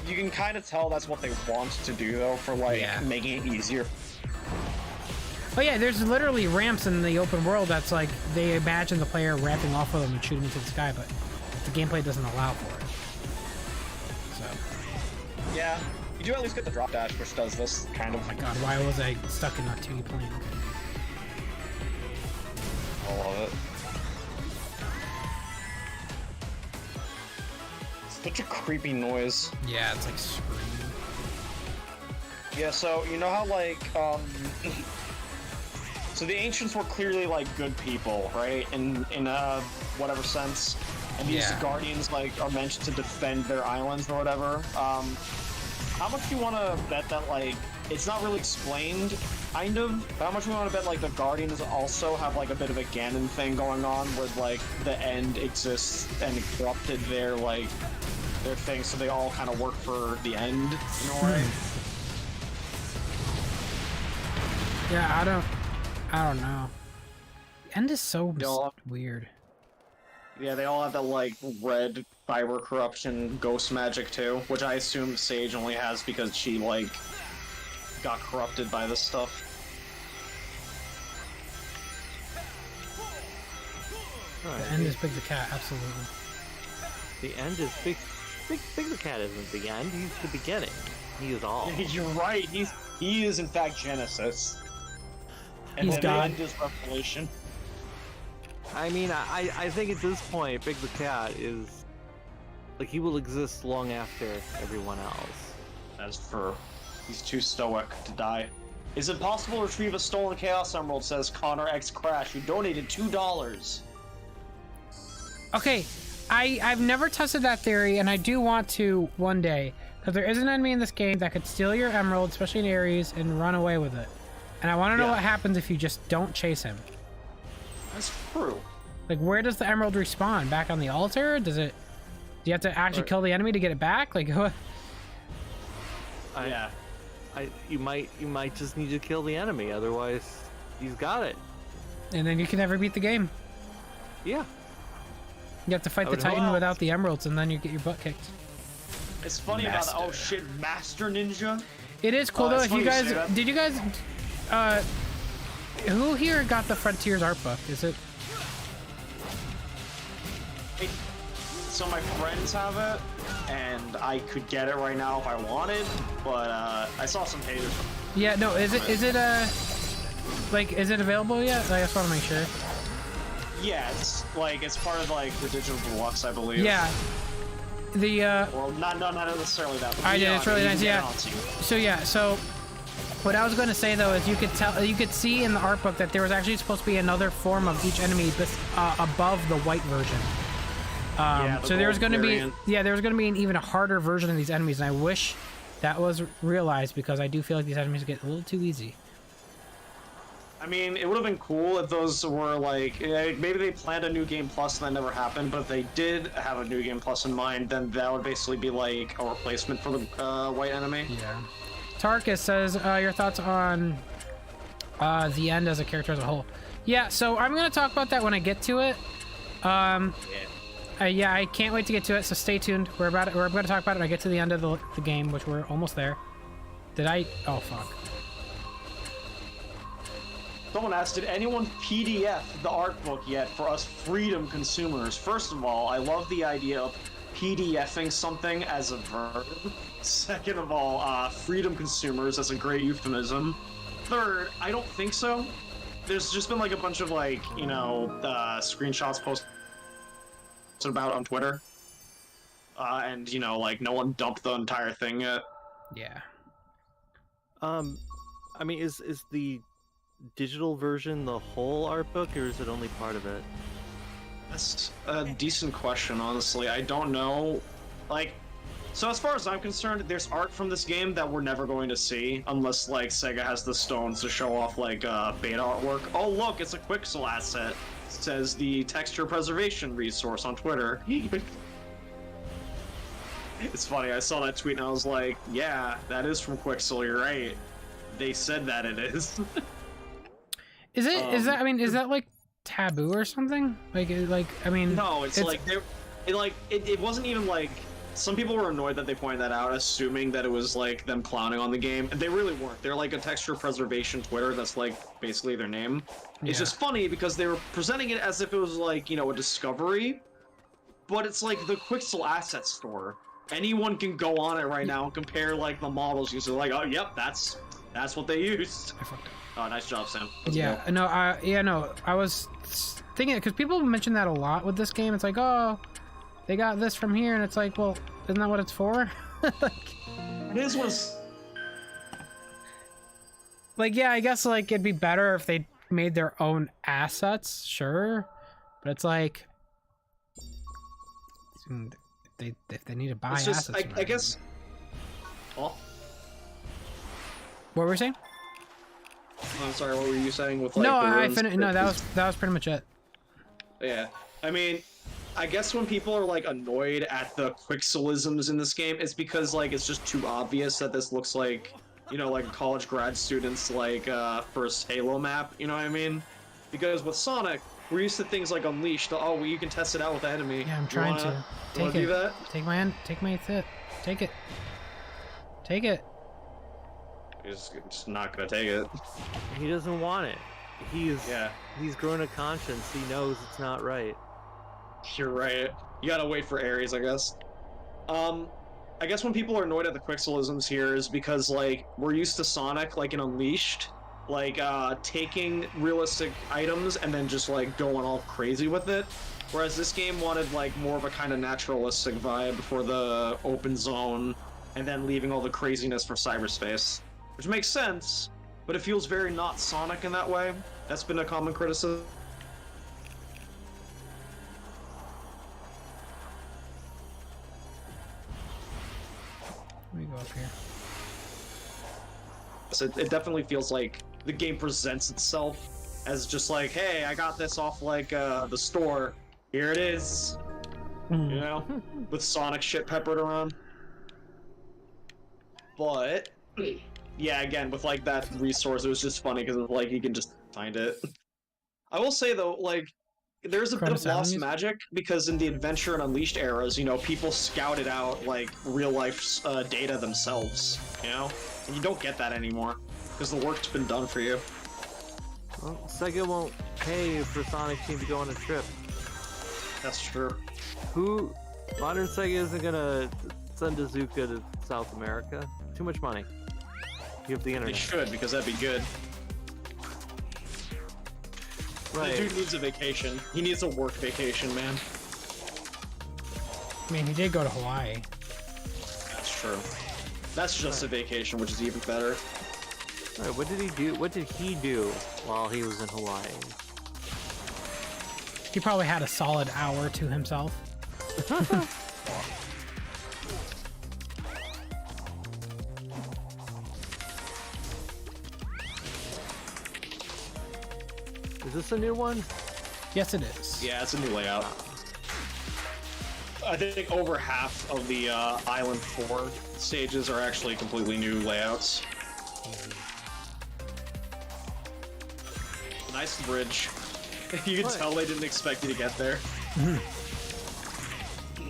You can kind of tell that's what they want to do though, for like making it easier. Oh yeah, there's literally ramps in the open world that's like, they imagine the player ramping off of them and shooting into the sky, but the gameplay doesn't allow for it. So. Yeah, you do at least get the drop dash, which does this, kind of. Oh my god, why was I stuck in that 2D plane? I love it. It's such a creepy noise. Yeah, it's like screaming. Yeah, so, you know how like, so the ancients were clearly like good people, right? In whatever sense. And these guardians like are meant to defend their islands or whatever. How much do you want to bet that like it's not really explained, kind of? But how much do you want to bet like the guardians also have like a bit of a Ganon thing going on, where like the end exists and it corrupted their thing, so they all kind of work for the end in a way. Yeah, I don't know. The end is so weird. Yeah, they all have that, like, red fiber corruption ghost magic, too, which I assume Sage only has because she, like, got corrupted by this stuff. The end is Big the Cat, absolutely. The end is Big the Cat isn't the end, he's the beginning. He is all. You're right, he is in fact Genesis. And He's God. The end is Revelation. I mean, I think at this point, Big the Cat is... like, he will exist long after everyone else. As for... he's too stoic to die. Is it possible to retrieve a stolen Chaos Emerald, says Connor X Crash, who donated $2. Okay, I've never tested that theory, and I do want to one day, because there is an enemy in this game that could steal your emerald, especially in Ares, and run away with it. And I want to know what happens if you just don't chase him. That's true. Like, where does the emerald respawn? Back on the altar? Does it? Do you have to actually kill the enemy to get it back? Like, what? Yeah. You might just need to kill the enemy, otherwise he's got it. And then you can never beat the game. Yeah. You have to fight the Titan without the emeralds, and then you get your butt kicked. It's funny about the, oh shit, Master Ninja. It is cool though. If you guys, did you guys, who here got the Frontiers art book? Is it? So my friends have it, and I could get it right now if I wanted, but I saw some haters. Yeah, no. Is it like, is it available yet? I just want to make sure. Yeah, it's part of like the digital deluxe, I believe. Yeah. The well, not necessarily that. But I did. It's really nice. Yeah. So what I was going to say though is you could see in the art book that there was actually supposed to be another form of each enemy above the white version. So there was going to be an even harder version of these enemies, and I wish that was realized because I do feel like these enemies get a little too easy. I mean, it would have been cool if those were like, maybe they planned a new game plus and that never happened, but if they did have a new game plus in mind, then that would basically be like a replacement for the white enemy. Yeah. Tarkus says, your thoughts on the end as a character as a whole. Yeah, so I'm going to talk about that when I get to it. Yeah, I can't wait to get to it, so stay tuned. We're going to talk about it when I get to the end of the game, which we're almost there. Oh, fuck. Someone asked, did anyone PDF the art book yet for us freedom consumers? First of all, I love the idea of PDFing something as a verb. Second of all, freedom consumers, that's a great euphemism. Third, I don't think so. There's just been like a bunch of like, screenshots posted about on Twitter. And, like no one dumped the entire thing yet. Yeah. I mean, is the digital version the whole art book, or is it only part of it? That's a decent question, honestly. I don't know. Like, so as far as I'm concerned, there's art from this game that we're never going to see unless, like, Sega has the stones to show off, like, beta artwork. Oh, look, it's a Quixel asset. It says the texture preservation resource on Twitter. It's funny, I saw that tweet and I was like, yeah, that is from Quixel, you're right. They said that it is. Is that like taboo or something? I mean, no, it's like it wasn't even like, some people were annoyed that they pointed that out, assuming that it was like them clowning on the game, and they really weren't. They're like a texture preservation Twitter, that's like basically their name. It's just funny because they were presenting it as if it was like, a discovery, but it's like the Quixel asset store. Anyone can go on it right now and compare like the models used. Like, oh, yep, that's what they used. Oh, nice job, Sam. I was thinking because people mention that a lot with this game. It's like, oh, they got this from here, and it's like, well, isn't that what it's for? This was like, yeah, I guess like it'd be better if they made their own assets, sure, but it's like if they need to buy assets. I guess. Oh. What were we saying? I'm sorry, what were you saying with like no, I finished. No, that was pretty much it. Yeah, I mean, I guess when people are like annoyed at the Quixelisms in this game, it's because like it's just too obvious that this looks like, like a college grad student's like first Halo map. You know what I mean? Because with Sonic, we're used to things like Unleashed. Oh, well, you can test it out with the enemy. Yeah, I'm trying to. Take it. Do that? Take my hit. Take it. Take it. He's just not gonna take it. He doesn't want it. He's grown a conscience. He knows it's not right. You're right. You gotta wait for Ares, I guess. I guess when people are annoyed at the Quixelisms here is because like we're used to Sonic like in Unleashed, like taking realistic items and then just like going all crazy with it. Whereas this game wanted like more of a kind of naturalistic vibe for the open zone, and then leaving all the craziness for cyberspace. Which makes sense, but it feels very not Sonic in that way. That's been a common criticism. Let me go up here. So it definitely feels like the game presents itself as just like, hey, I got this off like the store. Here it is. You know, with Sonic shit peppered around. But yeah, again, with like that resource, it was just funny because it's like you can just find it. I will say though, like, there's a bit of lost magic because in the Adventure and Unleashed eras, you know, people scouted out like real life data themselves, you know, and you don't get that anymore because the work's been done for you. Well, Sega won't pay for Sonic Team to go on a trip. That's true. Modern Sega isn't gonna send Azuka to South America. Too much money. You have the internet. They should, because that'd be good. Right. The dude needs a vacation. He needs a work vacation, man. I mean, he did go to Hawaii. That's true. That's just a vacation, which is even better. Right, what did he do? What did he do while he was in Hawaii? He probably had a solid hour to himself. Is this a new one? Yes, it is. Yeah, it's a new layout. I think over half of the Island 4 stages are actually completely new layouts. Nice bridge. You can tell they didn't expect you to get there.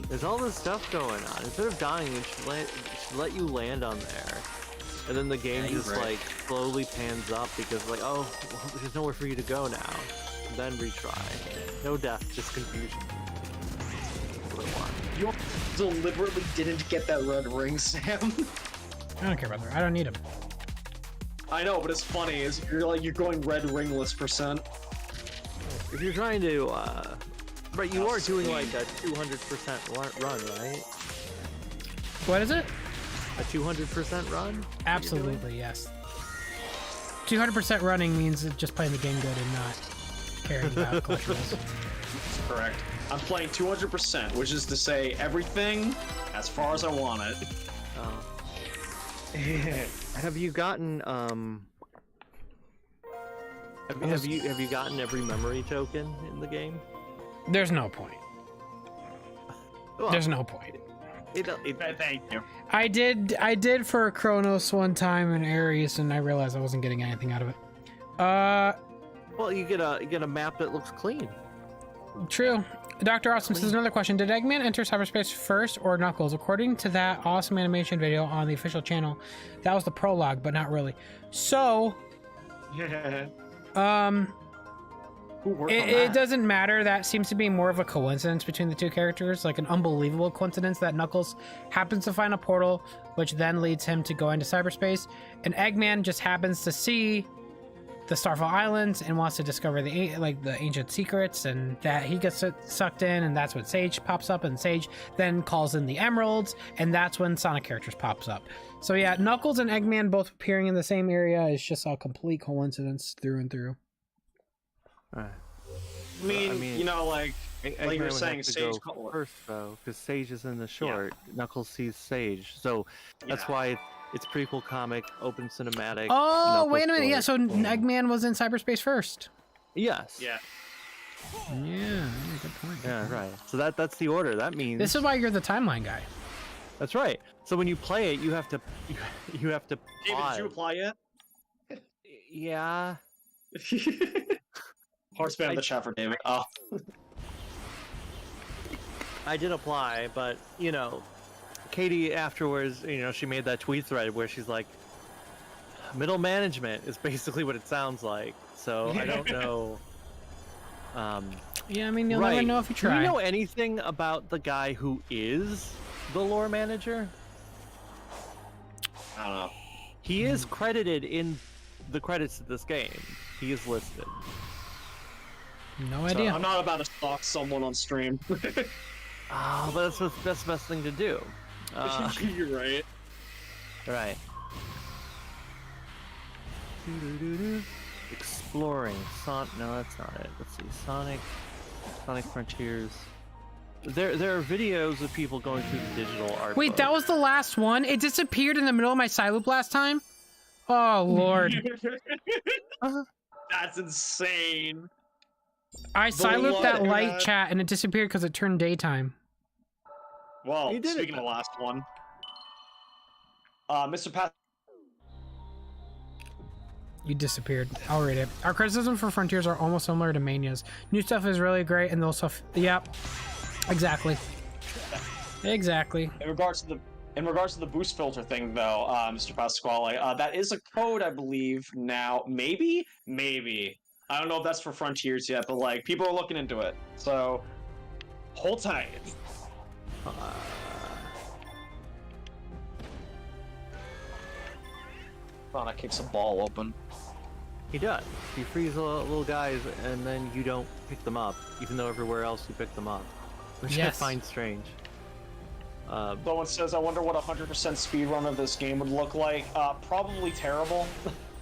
There's all this stuff going on. Instead of dying, it should let you land on there. And then the game just like slowly pans up because like, oh, well, there's nowhere for you to go now. And then retry. No death, just confusion. You deliberately didn't get that red ring, Sam. I don't care about that. I don't need him. I know, but it's funny. Is you're going red ringless %. If you're trying to, right, you are doing like a 200% run, right? What is it? A 200% run? Absolutely, yes. 200% running means just playing the game good and not caring about collectibles. That's correct. I'm playing 200%, which is to say everything as far as I want it. Have you gotten have you gotten every memory token in the game? There's no point. Well, There's no point. Thank you. I did for Kronos one time in Ares, and I realized I wasn't getting anything out of it. Well, you get a map that looks clean. True. Dr. Awesome says another question. Did Eggman enter cyberspace first or Knuckles? According to that awesome animation video on the official channel, that was the prologue, but not really. So, it doesn't matter. That seems to be more of a coincidence between the two characters, like an unbelievable coincidence that Knuckles happens to find a portal, which then leads him to go into cyberspace, and Eggman just happens to see the Starfall Islands and wants to discover the ancient secrets, and that he gets sucked in, and that's when Sage pops up, and Sage then calls in the emeralds, and that's when Sonic characters pops up. So yeah, Knuckles and Eggman both appearing in the same area is just a complete coincidence through and through. I mean, you know, like you're saying, Sage first though, because Sage is in the short. Yeah. Knuckles sees Sage, so that's why it's prequel comic, open cinematic. Oh, Knuckles wait a minute. story. Yeah, so Eggman was in cyberspace first. Yes. Yeah. Yeah, good point. Yeah, right. So that's the order. That means this is why you're the timeline guy. That's right. So when you play it, you have to David, did you apply yet? Yeah. Hard spam the chat for David. Oh. I did apply, but you know, Katie afterwards, you know, she made that tweet thread where she's like, middle management is basically what it sounds like. So I don't know. Yeah, I mean, you'll never know if you try. Do you know anything about the guy who is the lore manager? I don't know. He is credited in the credits of this game. He is listed. No idea. I'm not about to stalk someone on stream. Oh, but that's the best thing to do. You're right. Right. Exploring. No, that's not it. Let's see. Sonic Frontiers. There are videos of people going through the digital art. Wait, that was the last one? It disappeared in the middle of my side loop last time? Oh, Lord. That's insane. I side looped that light chat and it disappeared because it turned daytime. Well, speaking of the last one, Mr. Pat. You disappeared. I'll read it. Our criticism for Frontiers are almost similar to Mania's. New stuff is really great, and the old stuff... Yep. Exactly. Exactly. In regards to the boost filter thing, though, Mr. Pasquale, that is a code, I believe, now. Maybe? I don't know if that's for Frontiers yet, but, like, people are looking into it. So, hold tight. Sonic kicks a ball open. He does. He frees little guys, and then you don't pick them up, even though everywhere else you pick them up. Which I find strange. Someone says, I wonder what a 100% speedrun of this game would look like. Probably terrible,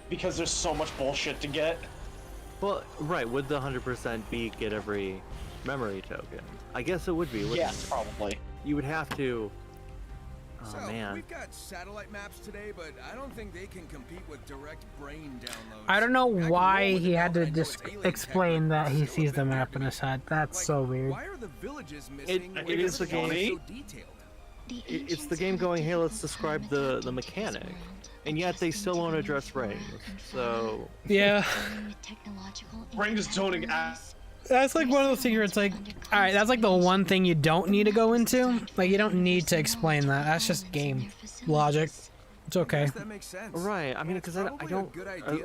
because there's so much bullshit to get. Well, right, would the 100% be get every memory token? I guess it would be, wouldn't Yes, it? probably. You would have to... Oh, so, man. We've got satellite maps today, but I don't think they can compete with direct brain downloads. I don't know why he had to just explain that he sees the map in his head. That's so weird. Why are the villages missing? It is the game. It's the game going, hey, let's describe the mechanic. And yet they still won't address rings. So... Yeah. Rings don't... That's like one of those things where it's like, alright, that's like the one thing you don't need to go into. Like, you don't need to explain that. That's just game logic. It's okay. That makes sense. Right, I mean, because I don't...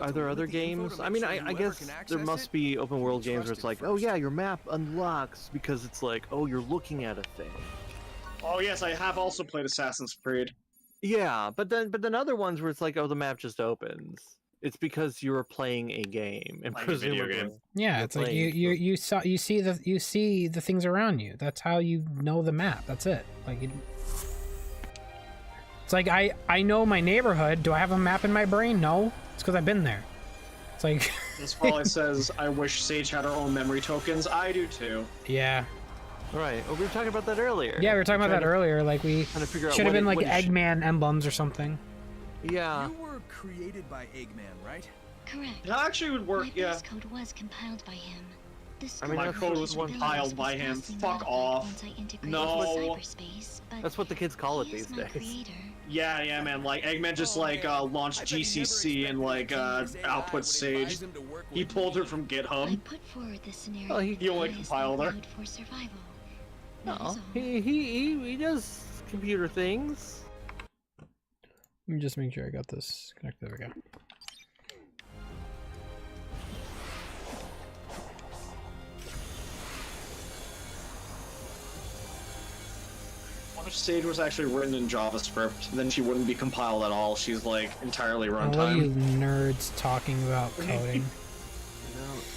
Are there other games? I mean, I guess there must be open world games where it's like, oh yeah, your map unlocks because it's like, oh, you're looking at a thing. Oh yes, I have also played Assassin's Creed. Yeah, but then other ones where it's like, oh, the map just opens. It's because you're playing a game, and Like a video presumably, game. Yeah, it's like you see the things around you. That's how you know the map. That's it. Like it's like I know my neighborhood. Do I have a map in my brain? No. It's because I've been there. It's like This probably says, I wish Sage had her own memory tokens. I do too. Yeah. Right. Well, we were talking about that earlier. Yeah, we were talking about that earlier. Like we should have been like Eggman emblems or something. Yeah. You were created by Eggman, right? Correct. That actually would work, My yeah. base code was compiled by him. My code was compiled by him. Fuck off. No. That's what the kids call it these days. Yeah, man. Like Eggman just like launched GCC and like output Sage. He pulled her from GitHub. Oh, he only compiled her. No, he does computer things. Let me just make sure I got this connected. There we go. What if Sage was actually written in JavaScript? Then she wouldn't be compiled at all. She's like entirely All you runtime. nerds talking about coding.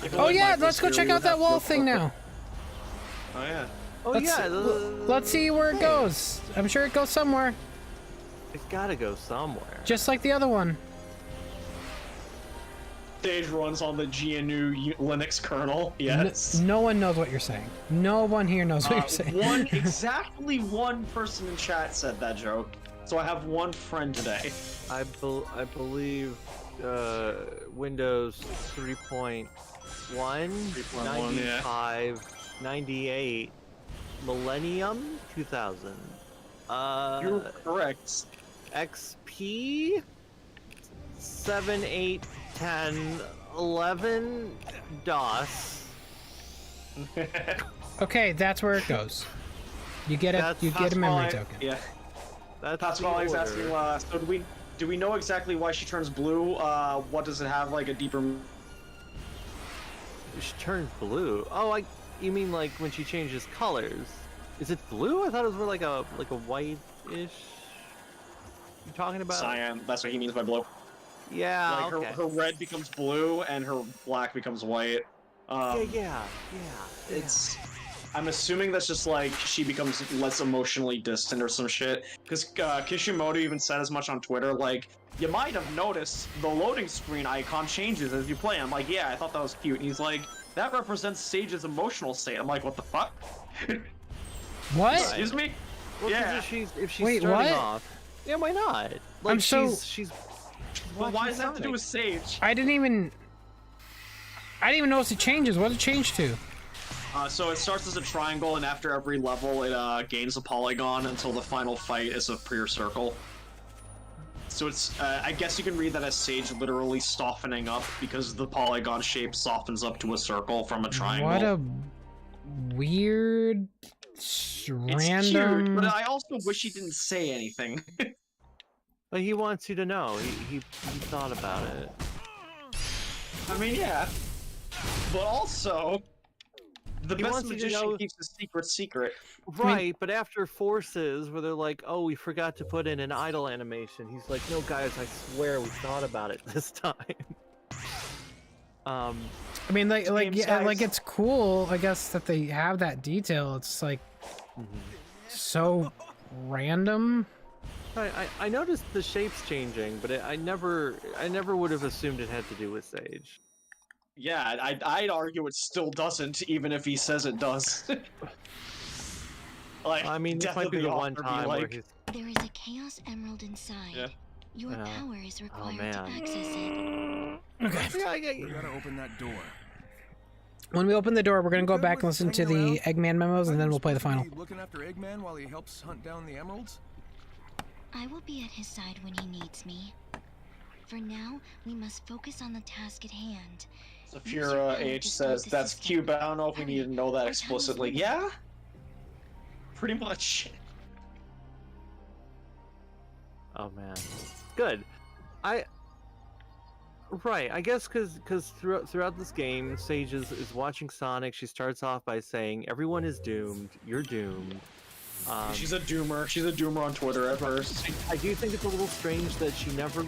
If Oh only yeah, Microsphere let's go check would out that have wall no thing corporate- now. Oh yeah. Oh yeah. Let's see where it goes. I'm sure it goes somewhere. It's gotta go somewhere. Just like the other one. Sage runs on the GNU Linux kernel. Yes. No one knows what you're saying. No one here knows what you're saying. Exactly one person in chat said that joke. So I have one friend today. I believe Windows 3.1, 95, 98, Millennium 2000. You're correct. XP 7, 8, 10, 11, DOS. Okay, that's where it goes. You get it. You get a memory token. Yeah. That's why I was the asking. order. So do we know exactly why she turns blue? What does it have like a deeper? She turns blue. Oh, you mean like when she changes colors? Is it blue? I thought it was more like a white-ish. You talking about? Cyan. That's what he means by blue. Yeah. Like okay. her red becomes blue and her black becomes white. Yeah. It's. I'm assuming that's just like she becomes less emotionally distant or some shit. Because Kishimoto even said as much on Twitter. Like, you might have noticed the loading screen icon changes as you play. I'm like, yeah, I thought that was cute. And he's like, that represents Sage's emotional state. I'm like, what the fuck? What? Excuse me? Well, 'cause Yeah. if she's Wait, starting what? off, yeah, why not? Like, I'm so- she's But why does that have to Sonic. do with Sage? I didn't even notice it changes. What did it change to? So it starts as a triangle, and after every level, it gains a polygon until the final fight is a pure circle. So it's, I guess you can read that as Sage literally softening up because the polygon shape softens up to a circle from a triangle. What a weird, It's random. cute, but I also wish he didn't say anything. But he wants you to know. He thought about it. I mean, yeah. But also, the He best wants you to magician know- keeps his secret secret. Right, but after Forces, where they're like, "Oh, we forgot to put in an idle animation," he's like, "No, guys, I swear we thought about it this time." I mean, like James, yeah, guys. like it's cool, I guess, that they have that detail. It's like so random. I noticed the shapes changing, but I never would have assumed it had to do with Sage. Yeah, I'd argue it still doesn't, even if he says it does. Like, I mean, this Death might of be the one Author time where like, he's. There is a Chaos Emerald inside. Yeah. Your power is required to man. access it. Okay. We gotta open that door. When we open the door, we're gonna go back and listen to the Eggman memos, and then we'll play the final. Looking after Eggman while he helps hunt down the emeralds. I will be at his side when he needs me. For now, we must focus on the task at hand. Saphira H says, that's cute, but I don't know if we need to know that explicitly. Yeah? Pretty much. Oh man, good. Right, I guess because throughout this game, Sage is watching Sonic. She starts off by saying, "Everyone is doomed. You're doomed." She's a doomer. She's a doomer on Twitter at first. I do think it's a little strange that she never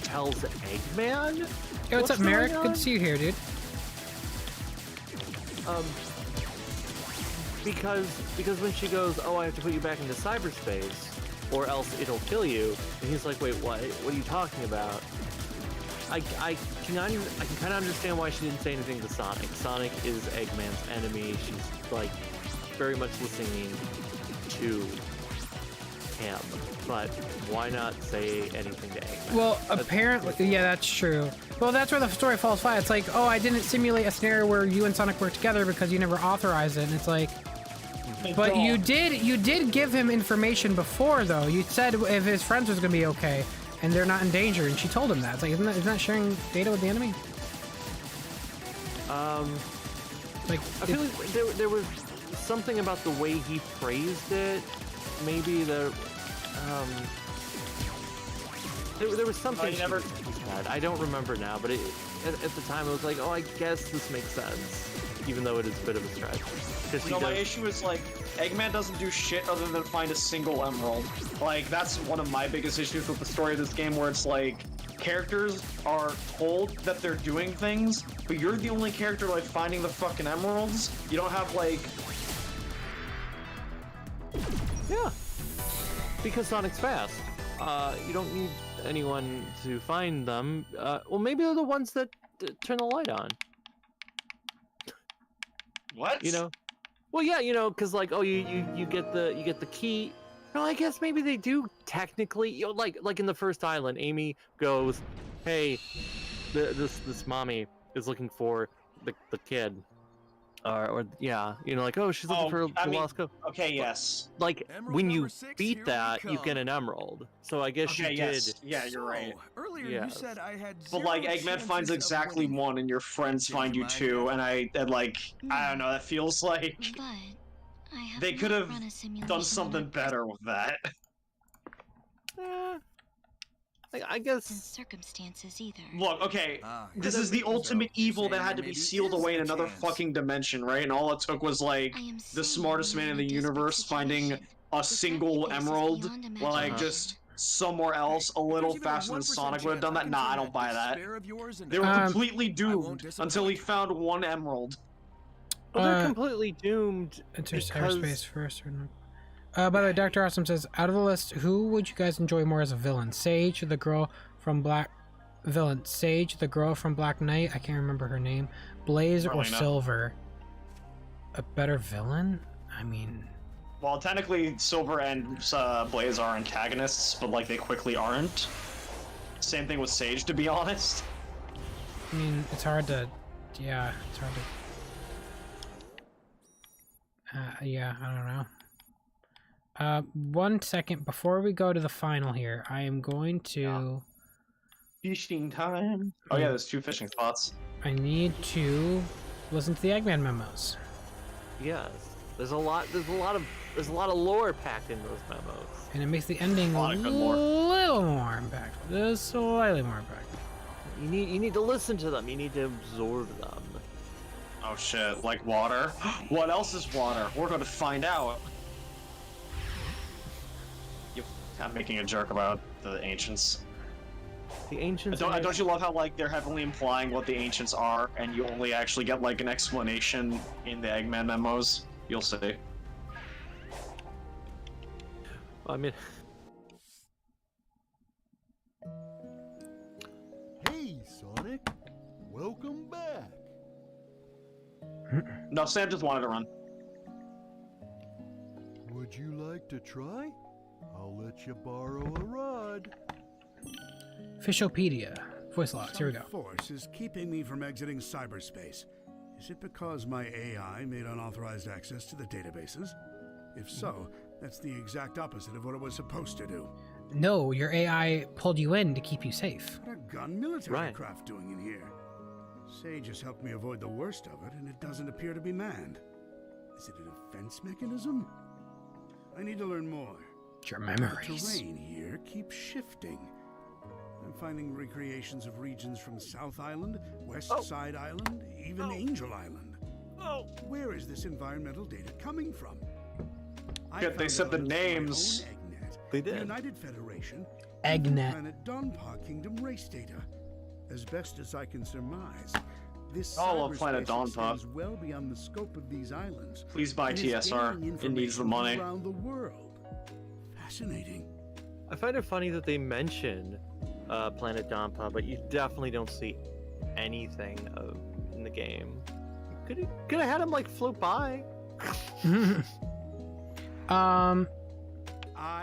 tells Eggman. Hey, what's up, Merrick? going Good on. to see you here, dude. Because when she goes, "Oh, I have to put you back into cyberspace, or else it'll kill you," and he's like, "Wait, what? What are you talking about?" I can kind of understand why she didn't say anything to Sonic. Sonic is Eggman's enemy. She's like very much listening to him, but why not say anything to Eggman? Well, apparently, yeah, that's true. Well, that's where the story falls flat. It's like, oh, I didn't simulate a scenario where you and Sonic work together because you never authorized it. And it's like, but you did give him information before, though. You said if his friends was gonna be okay and they're not in danger, and she told him that. It's like, isn't that sharing data with the enemy? Like, I feel like there was something about the way he phrased it. Maybe there was something. never- she said. I don't remember now, but at the time I was like, oh, I guess this makes sense, even though it is a bit of a stretch. 'Cause No, he my does- issue is like Eggman doesn't do shit other than find a single emerald. Like that's one of my biggest issues with the story of this game, where it's like characters are told that they're doing things, but you're the only character like finding the fucking emeralds. You don't have like Yeah, because Sonic's fast. You don't need anyone to find them. Well, maybe they're the ones that turn the light on. what? You know? Well, yeah, you know, because like, oh, you get the key. No, I guess maybe they do technically. You know, like in the first island, Amy goes, "Hey, this mommy is looking for the kid," or yeah, you know, like, oh, she's looking for I the mean, lost code. okay, yes. Like Emerald when you number 6, beat here we that, you come. get an emerald. So I guess Okay, she yes. did. Yeah, you're right. Earlier Yes. you said I had But like zero Eggman finds chances of exactly winning. one, and your friends Change find you your mind, two, yeah. and like I don't know. That feels like But I have they not could have run a simulation done on something better with that. I guess. the circumstances either. Look, okay, Ah, this yeah. is the ultimate So, you're evil that saying had to there be maybe sealed is away in a another chance. fucking dimension, right? And all it took was like I am the saying smartest we're man in in the a desperate universe finding situation. a The single fact that this is emerald, beyond like imagination. just somewhere else, a little There's even a faster than 1% Sonic would have done chance that. Nah, I can don't turn buy that that. despair of yours into They were Um, completely I won't doomed until he disappoint. found one emerald. Well, they're completely doomed. Enter because- cyberspace first. Or no. By the way, Dr. Awesome says, out of the list, who would you guys enjoy more as a villain? Sage, the girl from Black Knight. I can't remember her name. Blaze or Marlena. Silver. A better villain? I mean, Well, technically, Silver and Blaze are antagonists, but like they quickly aren't. Same thing with Sage, to be honest. I mean, it's hard to. Yeah, it's hard to. Yeah, I don't know. 1 second before we go to the final here, I am going to. Fishing time. Oh yeah, there's 2 fishing spots. I need to listen to the Eggman memos. Yes, there's a lot of lore packed in those memos. And it makes the ending a little more impactful. Just slightly more impactful. You need to listen to them. You need to absorb them. Oh shit, like water? What else is water? We're going to find out. I'm making a joke about the ancients. The ancients. Don't you love how like they're heavily implying what the ancients are, and you only actually get like an explanation in the Eggman memos? You'll see. I mean, Hey, Sonic. Welcome back. No, Sam just wanted to run. Would you like to try? I'll let you borrow a rod. Fishopedia. Voice logs. Here we go. Force is keeping me from exiting cyberspace. Is it because my AI made unauthorized access to the databases? If so, that's the exact opposite of what it was supposed to do. No, your AI pulled you in to keep you safe. What are gun military craft doing in here? Sage has helped me avoid the worst of it, and it doesn't appear to be manned. Is it a defense mechanism? I need to learn more. Your The memories. terrain here keeps shifting. I'm finding recreations of regions from South Island, West Side Island, even Angel Island. Where is this environmental data coming from? Good, they said the names. They did. The United Federation. Eggnet. Planet Donpa Kingdom race data. As best as I can surmise, this All of Planet cyberspace Donpa. extends well beyond the scope of these islands. Please buy and is TSR. gaining It needs the information money. from around the world. Fascinating. I find it funny that they mention Planet Donpa, but you definitely don't see anything in the game. You could have had him like float by.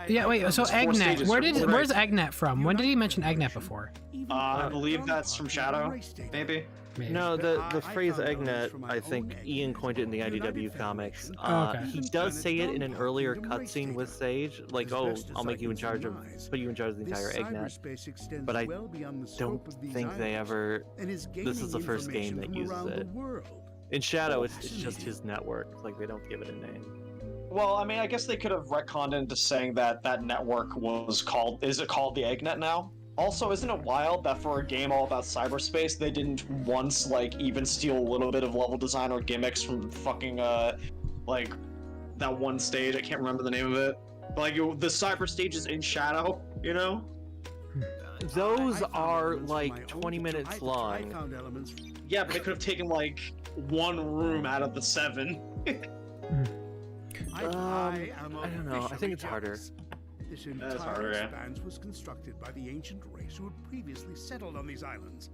Yeah, wait, so Eggnet, where's Eggnet from? When did he mention Eggnet before? I believe that's from Shadow, maybe? No, the phrase Eggnet, I think Ian coined it in the IDW comics. Okay. He does say it in an earlier cutscene with Sage, like, "Oh, I'll make you in charge of, put you in charge of the entire Eggnet." But I don't think they ever. This is the first game that uses it. In Shadow, it's just his network. Like they don't give it a name. Well, I mean, I guess they could have retconned into saying that that network was called. Is it called the Eggnet now? Also, isn't it wild that for a game all about cyberspace, they didn't once, like, even steal a little bit of level design or gimmicks from fucking, like, that one stage? I can't remember the name of it. But, like, the cyber stage is in Shadow, you know? Those are, like, 20 minutes long. Yeah, but they could have taken, like, one room out of the 7. I don't know. I think it's harder. This entire expanse was constructed by the ancient race who had previously settled on these islands.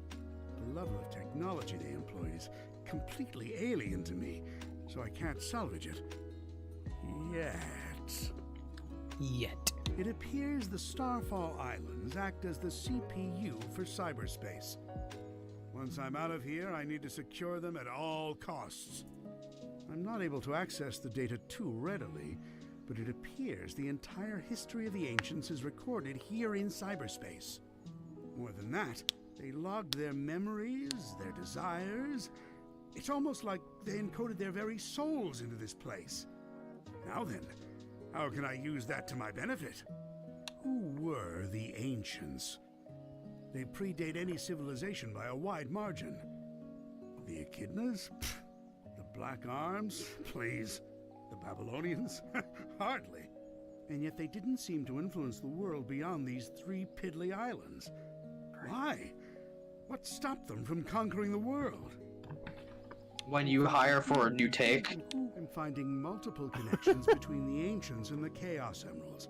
The level of technology they employed is completely alien to me, so I can't salvage it. Yet. It appears the Starfall Islands act as the CPU for cyberspace. Once I'm out of here, I need to secure them at all costs. I'm not able to access the data too readily, but it appears the entire history of the ancients is recorded here in cyberspace. More than that, they logged their memories, their desires. It's almost like they encoded their very souls into this place. Now then, how can I use that to my benefit? Who were the ancients? They predate any civilization by a wide margin. The Echidnas? Pfft. The Black Arms? Please. The Babylonians? Hardly. And yet they didn't seem to influence the world beyond these 3 piddly islands. Why? What stopped them from conquering the world? When you hire for a new take. I'm finding multiple connections between the ancients and the Chaos Emeralds.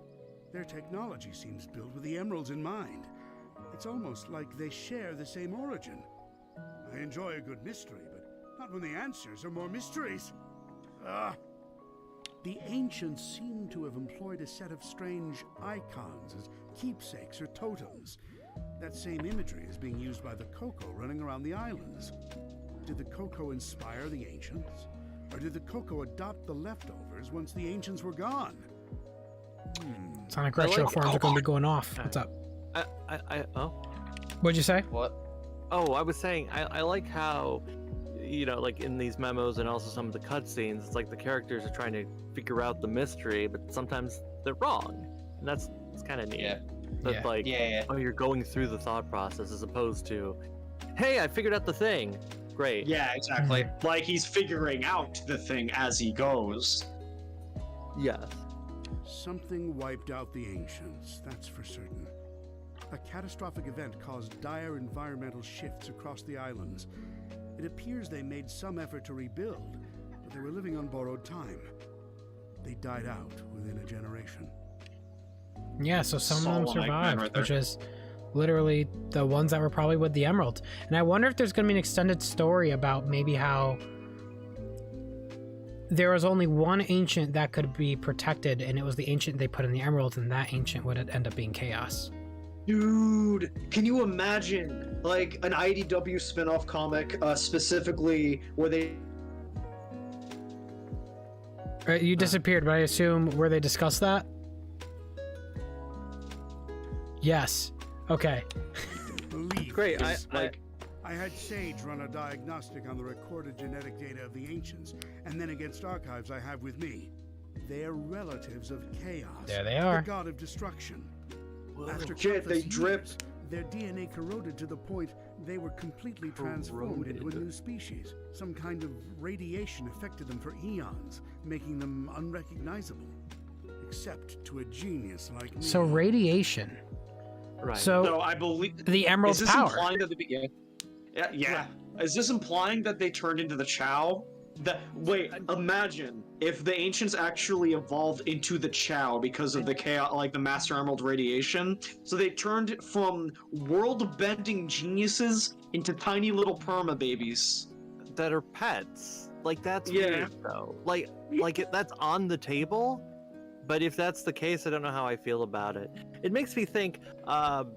Their technology seems built with the emeralds in mind. It's almost like they share the same origin. I enjoy a good mystery, but not when the answers are more mysteries. The ancients seem to have employed a set of strange icons as keepsakes or totems. That same imagery is being used by the Coco running around the islands. Did the Coco inspire the ancients? Or did the Coco adopt the leftovers once the ancients were gone? Sonic Retro forums are going to be going off. What's up? Oh? What'd you say? What? Oh, I was saying, I like how, you know, like in these memos and also some of the cutscenes, it's like the characters are trying to figure out the mystery, but sometimes they're wrong. And it's kind of neat. Yeah. But like, oh, you're going through the thought process as opposed to, hey, I figured out the thing. Great. Yeah, exactly. Like he's figuring out the thing as he goes. Yes. Something wiped out the ancients, that's for certain. A catastrophic event caused dire environmental shifts across the islands. It appears they made some effort to rebuild, but they were living on borrowed time. They died out within a generation. Yeah, so some of them survived, which is literally the ones that were probably with the Emerald. And I wonder if there's going to be an extended story about maybe how there was only one ancient that could be protected, and it was the ancient they put in the Emerald, and that ancient would end up being Chaos. Dude, can you imagine like an IDW spin-off comic specifically where they you disappeared, but I assume where they discuss that? Yes. Okay. Great. I had Sage run a diagnostic on the recorded genetic data of the ancients, and then against archives I have with me. They're relatives of Chaos. There they are. The god of destruction. After Legit, they countless dripped. years, their DNA corroded to the point they were completely transformed into a new species. Some kind of radiation affected them for eons, making them unrecognizable. Except to a genius like me. So radiation. Right. So I believe the Emerald's is this power. Implying that yeah. Is this implying that they turned into the Chow? Wait, imagine if the ancients actually evolved into the Chow because of the chaos, like the Master Emerald radiation. So they turned from world-bending geniuses into tiny little perma babies that are pets. Like that's weird though. Like that's on the table. But if that's the case, I don't know how I feel about it. It makes me think. The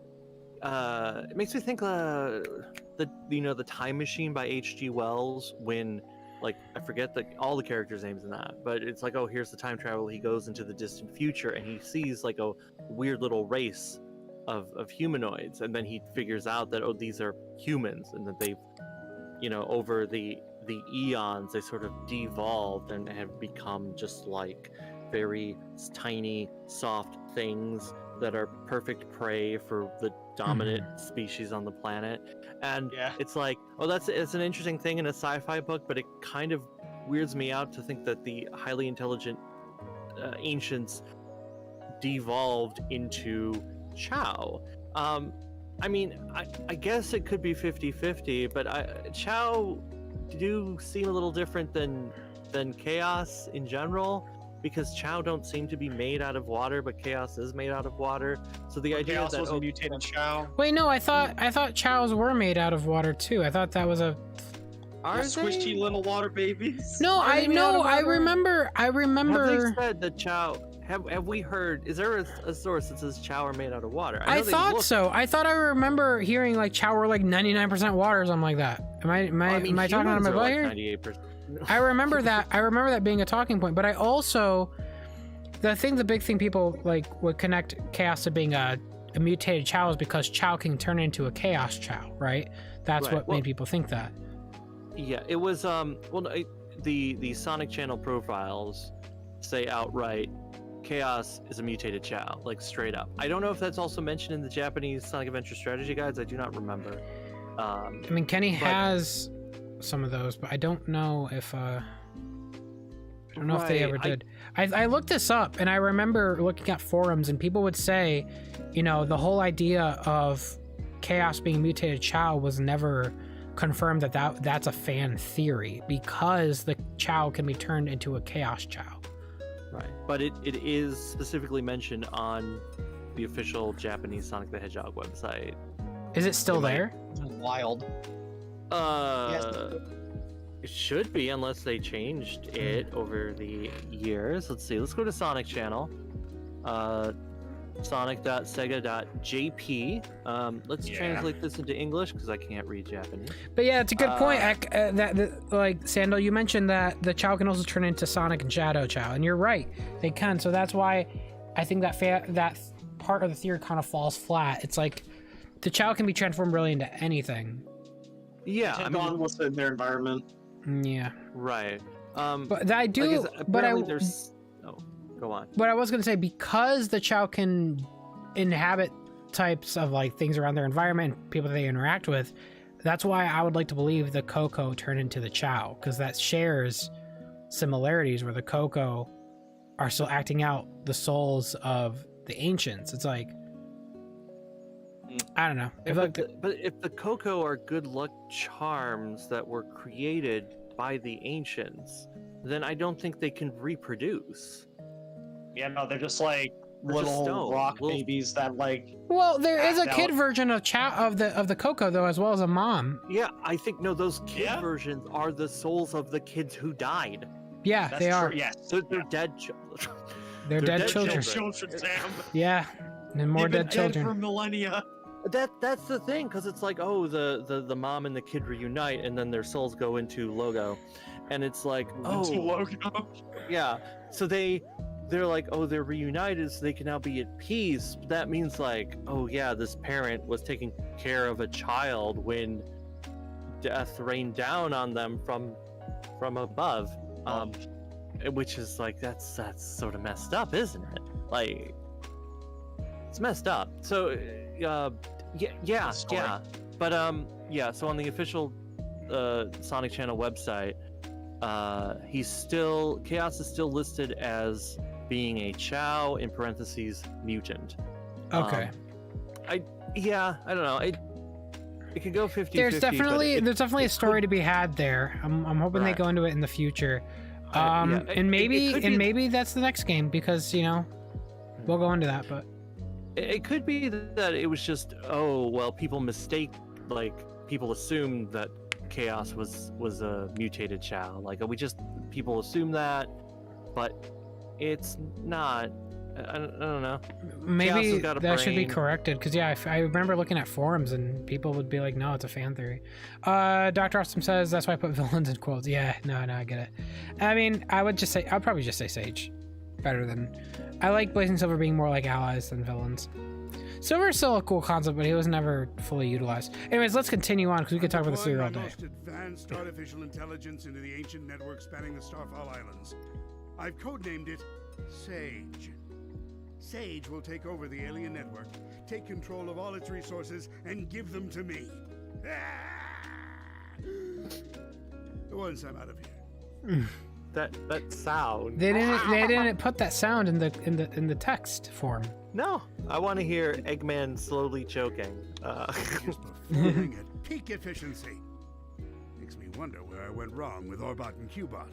The Time Machine by H.G. Wells, when like I forget all the characters' names in that, but it's like, oh, here's the time travel. He goes into the distant future and he sees like a weird little race of humanoids, and then he figures out that, oh, these are humans, and that they've, over the eons they sort of devolved and have become just like very tiny, soft things that are perfect prey for the dominant species on the planet. And it's like, oh, it's an interesting thing in a sci-fi book, but it kind of weirds me out to think that the highly intelligent ancients devolved into Chow. I mean, I guess it could be 50-50, but Chow do seem a little different than Chaos in general, because Chow don't seem to be made out of water, but Chaos is made out of water. So the idea Chaos that was a mutated Chow. Wait, no, I thought Chows were made out of water too. I thought that was a squishy little water babies. No, I remember. Have they said that Chow? Have we heard? Is there a source that says Chow are made out of water? I thought so. I thought I remember hearing like Chow were like 99% water or something like that. Am I talking out of my butt here? 98%. I remember that. I remember that being a talking point. But I also, the big thing people like would connect Chaos to being a mutated Chow is because Chow can turn into a Chaos Chow, right? That's what made people think that. Yeah, it was the Sonic Channel profiles say outright Chaos is a mutated Chow, like straight up. I don't know if that's also mentioned in the Japanese Sonic Adventure strategy guides. I do not remember. I mean, Kenny has some of those, but I don't know if if they ever did. I looked this up, and I remember looking at forums, and people would say, the whole idea of Chaos being mutated Chow was never confirmed. That's a fan theory, because the Chow can be turned into a Chaos Chow. Right, but it is specifically mentioned on the official Japanese Sonic the Hedgehog website. Is it still there? Wild. It should be, unless they changed it over the years. Let's see. Let's go to Sonic Channel. Sonic.sega.jp. Let's translate this into English because I can't read Japanese. But yeah, it's a good point. Like Sandal, you mentioned that the Chow can also turn into Sonic and Shadow Chow, and you're right, they can. So that's why I think that part of the theory kind of falls flat. It's like the Chow can be transformed really into anything. Yeah, I mean, what's in their environment. Yeah. Right. But I do. There's. Oh, go on. But I was gonna say, because the Chow can inhabit types of like things around their environment, people that they interact with, that's why I would like to believe the Coco turned into the Chow, because that shares similarities where the Coco are still acting out the souls of the ancients. It's like, I don't know. But if the Coco are good luck charms that were created by the ancients, then I don't think they can reproduce. Yeah, no, they're just like little rock babies that like. Well, there is a kid version of the Coco though, as well as a mom. Yeah, I think those kid versions are the souls of the kids who died. Yeah, That's they are. Yes, they're dead children. They're dead children. Damn. Yeah, and more dead children. For millennia. That's the thing, because it's like, oh, the mom and the kid reunite, and then their souls go into Logo, and it's like, Into Logo. Yeah. So they're like, oh, they're reunited, so they can now be at peace. But that means like, oh yeah, this parent was taking care of a child when death rained down on them from above, which is like that's sort of messed up, isn't it? Like, it's messed up. So yeah. But so on the official Sonic Channel website, Chaos is still listed as being a Chow in parentheses mutant. Okay. I don't know. It could go 50-50. There's definitely a story to be had there. I'm hoping they go into it in the future. And maybe that's the next game, because we'll go into that, but it could be that it was just, people people assumed that Chaos was a mutated Chow. Like, people assume that, but it's not. I don't know. Maybe that should be corrected, because I remember looking at forums and people would be like, no, it's a fan theory. Dr. Austin says that's why I put villains in quotes. Yeah, no, I get it. I mean, I'd probably just say Sage. Better than, I like Blazing Silver being more like allies than villains. Silver is still a cool concept, but he was never fully utilized. Anyways, let's continue on, because we could talk about this theory all day. Most advanced artificial intelligence into the ancient network spanning the Starfall Islands. I've codenamed it Sage. Sage will take over the alien network, take control of all its resources, and give them to me. Once I'm out of here. That sound. They didn't put that sound in the text form. No, I want to hear Eggman slowly choking. Just performing at peak efficiency. Makes me wonder where I went wrong with Orbot and Qbot.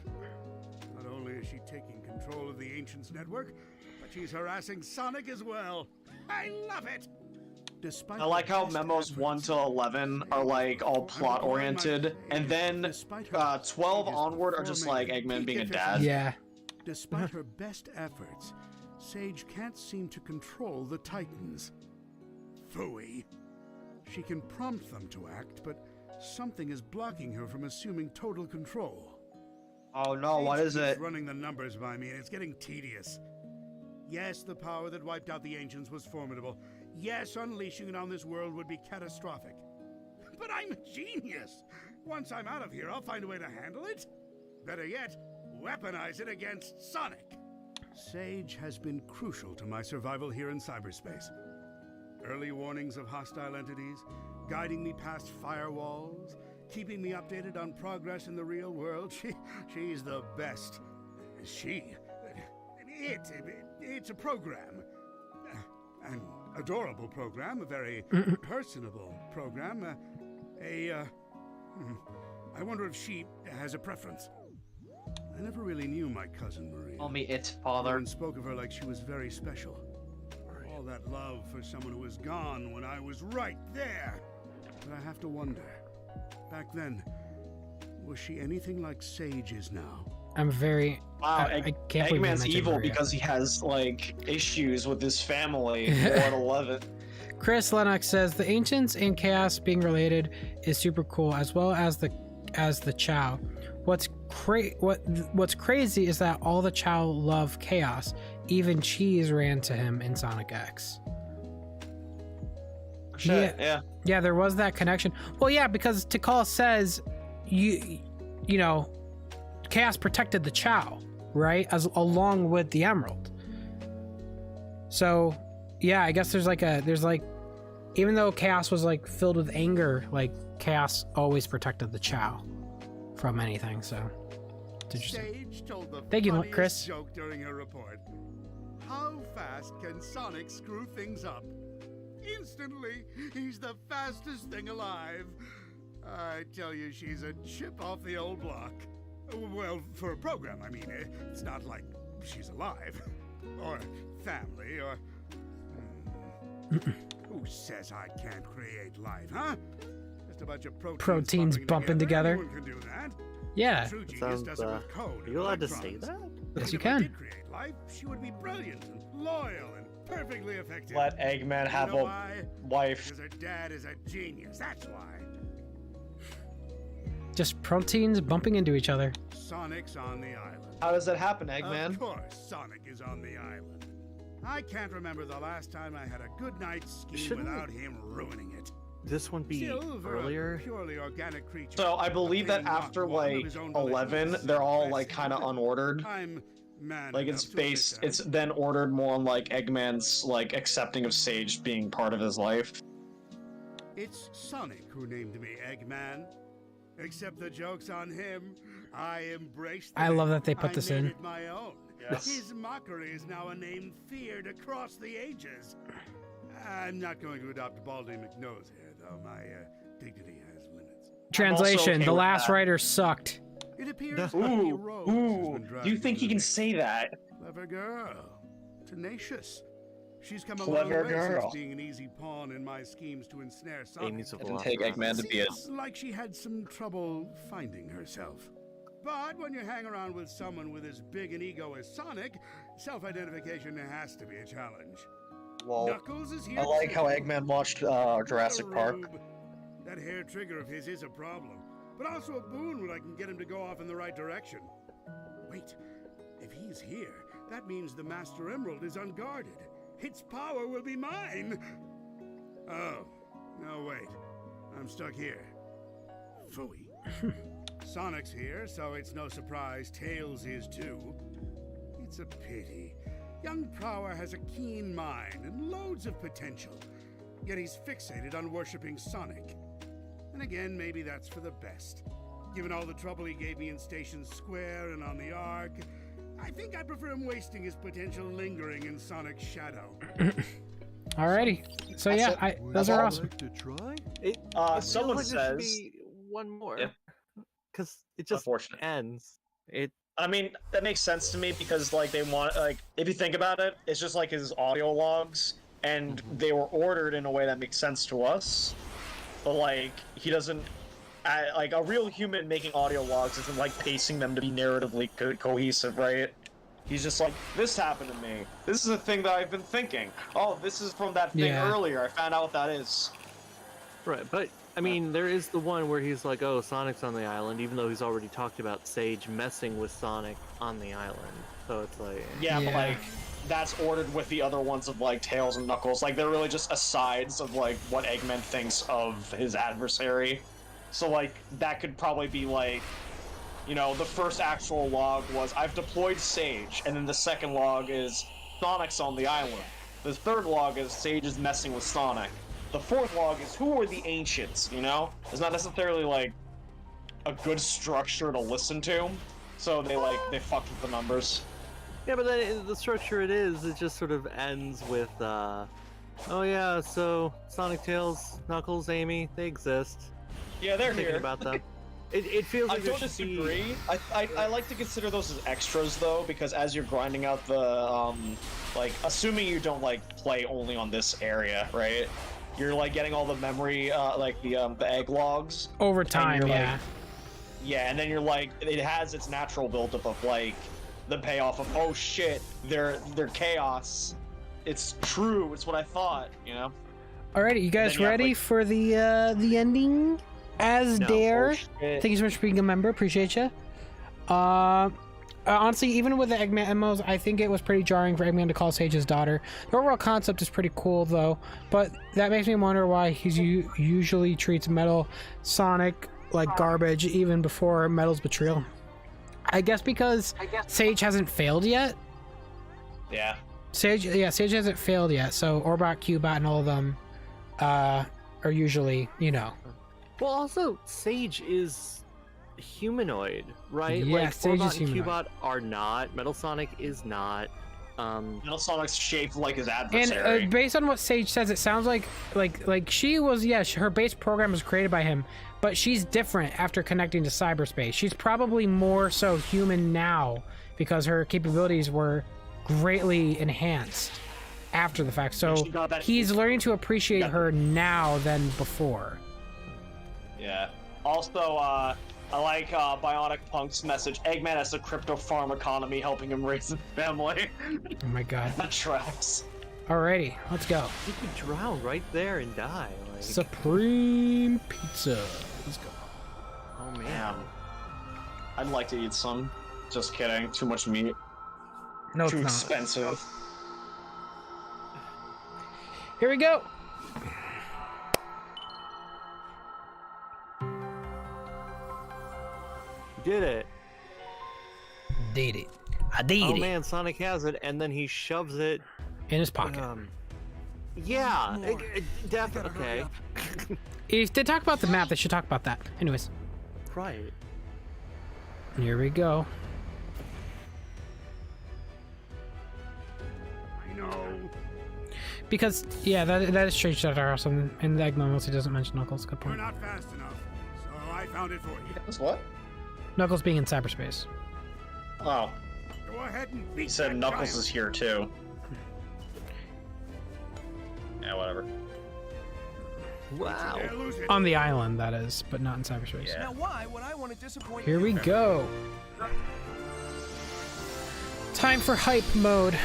Not only is she taking control of the Ancients network, but she's harassing Sonic as well. I love it. I like how memos 1 to 11 are like all plot oriented, and then 12 onward are just like Eggman being a dad. Yeah. Despite her best efforts, Sage can't seem to control the Titans. Phooey. She can prompt them to act, but something is blocking her from assuming total control. Oh no, what is it? Running the numbers by me, and it's getting tedious. Yes, the power that wiped out the Ancients was formidable. Yes, unleashing it on this world would be catastrophic. But I'm a genius! Once I'm out of here, I'll find a way to handle it. Better yet, weaponize it against Sonic. Sage has been crucial to my survival here in cyberspace. Early warnings of hostile entities, guiding me past firewalls, keeping me updated on progress in the real world. She's the best. It's a program. An adorable program, a very personable program. I wonder if she has a preference. I never really knew my cousin Maria. Call me its father. Everyone spoke of her like she was very special. All that love for someone who was gone when I was right there. But I have to wonder. Back then, Was she anything like Sage is now? I'm very. Wow, I can't believe you Eggman's mentioned evil Maria. because he has like issues with his family. Lord 11. Chris Lennox says the ancients and chaos being related is super cool, as well as the Chow. What's crazy is that all the Chow love chaos. Even Cheese ran to him in Sonic X. Yeah. Yeah, there was that connection. Well, yeah, because Tikal says you know, chaos protected the Chow, right? Along with the Emerald. So, yeah, I guess there's like even though chaos was like filled with anger, like chaos always protected the Chow from anything. So, it's interesting. Sage told the Thank you, funniest Chris. joke during her report. How fast can Sonic screw things up? Instantly, he's the fastest thing alive. I tell you, she's a chip off the old block. Well, for a program, I mean, it's not like she's alive. Or family, or... Who says I can't create life, huh? Just a bunch of Proteins bumping together. Anyone can do that. Yeah. True genius does it with code Are you allowed to and say electrons. that? Yes, you If I can. did create life, she would be brilliant and loyal and perfectly effective. Let Eggman have You know a why? wife. Because her dad is a genius, that's why. Just proteins bumping into each other. Sonic's on the island. How does that happen, Eggman? Of course, Sonic is on the island. I can't remember the last time I had a good night's scheme Shouldn't without him ruining it. This one be Still, for a earlier? purely organic creature, So I believe that obtaining Mach after 1 of like his own 11, volition they're all is like kind of unordered. I'm man Like it's enough to admit based, that. it's then ordered more on like Eggman's like accepting of Sage being part of his life. It's Sonic who named me Eggman. Except the joke's on him. I embraced I love that they put I this made in. it my own. Yes. His mockery is now a name feared across the ages. I'm not going to adopt Baldy McNose here, though. My dignity has limits. Translation: okay the with last that. writer sucked. It appears Lucky Rose has been Do dragged you think he into can the say that? Clever girl. Tenacious. She's come a Clever long way girl. since being an easy pawn in my schemes to ensnare Sonic. Amy's a Didn't take velociraptor. Eggman to be it. Seems like she had some trouble finding herself. But when you hang around with someone with as big an ego as Sonic, self-identification has to be a challenge. Well, Knuckles is here I like too. how Eggman watched Jurassic Park. Rube. That hair trigger of his is a problem, but also a boon when I can get him to go off in the right direction. Wait, if he's here, that means the Master Emerald is unguarded. Its power will be mine. Oh, no wait, I'm stuck here. Phooey. Sonic's here, so it's no surprise Tails is too. It's a pity. Young Prower has a keen mind and loads of potential, yet he's fixated on worshipping Sonic. And again, maybe that's for the best. Given all the trouble he gave me in Station Square and on the Ark, I think I prefer him wasting his potential lingering in Sonic's shadow. Alrighty. So yeah, those are awesome. Like to try? It Someone feels like there should says- be one more. Yeah. Because it just Unfortunate. ends. It I mean, that makes sense to me because like they want like if you think about it, it's just like his audio logs, and they were ordered in a way that makes sense to us. But like he doesn't, like a real human making audio logs isn't like pacing them to be narratively cohesive, right? He's just like, this happened to me. This is a thing that I've been thinking. Oh, this is from that thing Yeah. earlier. I found out what that is. right, but I mean, there is the one where he's like, "Oh, Sonic's on the island," even though he's already talked about Sage messing with Sonic on the island. So it's like, Yeah, but Yeah. like that's ordered with the other ones of like Tails and Knuckles. Like they're really just asides of like what Eggman thinks of his adversary. So like that could probably be like, you know, the first actual log was I've deployed Sage, and then the second log is Sonic's on the island. The third log is Sage is messing with Sonic. The fourth log is who are the ancients, you know? It's not necessarily like a good structure to listen to. So they fucked with the numbers. yeah, but then the structure it just sort of ends with, oh yeah, so Sonic, Tails, Knuckles, Amy, they exist. Yeah, they're Thinking here. about them. It feels I like there don't should be- disagree. I like to consider those as extras though, because as you're grinding out the like assuming you don't like play only on this area, right? You're like getting all the memory, like the egg logs. Over and time, you're, yeah. like, Yeah, and then you're like, it has its natural buildup of like the payoff of, oh shit, they're chaos. It's true. It's what I thought. You know. Alrighty, you guys ready for the ending? As Dare, thank you so much for being a member. Appreciate you. Honestly, even with the Eggman MMOs, I think it was pretty jarring for Eggman to call Sage his daughter. The overall concept is pretty cool, though, but that makes me wonder why he usually treats Metal Sonic like garbage, even before Metal's betrayal. I guess because Sage hasn't failed yet. Yeah. Sage hasn't failed yet, so Orbot, Cubot, and all of them are usually, you know. Well, also, Sage is humanoid, right? Yeah, like, Sage Orbot is humanoid. and Cubot are not. Metal Sonic is not. Metal Sonic's shaped like his adversary. And based on what Sage says, it sounds like she was, her base program was created by him, but she's different after connecting to cyberspace. She's probably more so human now because her capabilities were greatly enhanced after the fact. So he's learning to appreciate her now than before. Yeah. Also, I like Bionic Punk's message. Eggman has a crypto farm economy helping him raise his family. Oh my god. That tracks. Alrighty, let's go. You could drown right there and die. Like... Supreme Pizza. Let's go. Oh man. I'd like to eat some. Just kidding. Too much meat. No, Too it's not. expensive. Here we go. Did it. Did it. I did it. Oh man, Sonic has it, and then he shoves it in his pocket. Yeah, definitely. Okay. If they talk about the map, they should talk about that. Anyways. Right. Here we go. I know. Because, yeah, that is strange that are awesome. And the Eggman mostly doesn't mention Knuckles. Good point. You're not fast enough, so I found it for you. That's what? Knuckles being in cyberspace. Oh. Go ahead and beat He said that Knuckles giant. is here too. Yeah, whatever. Wow. On the island, that is, but not in cyberspace. Now why would I want to disappoint Here you? we go. Time for hype mode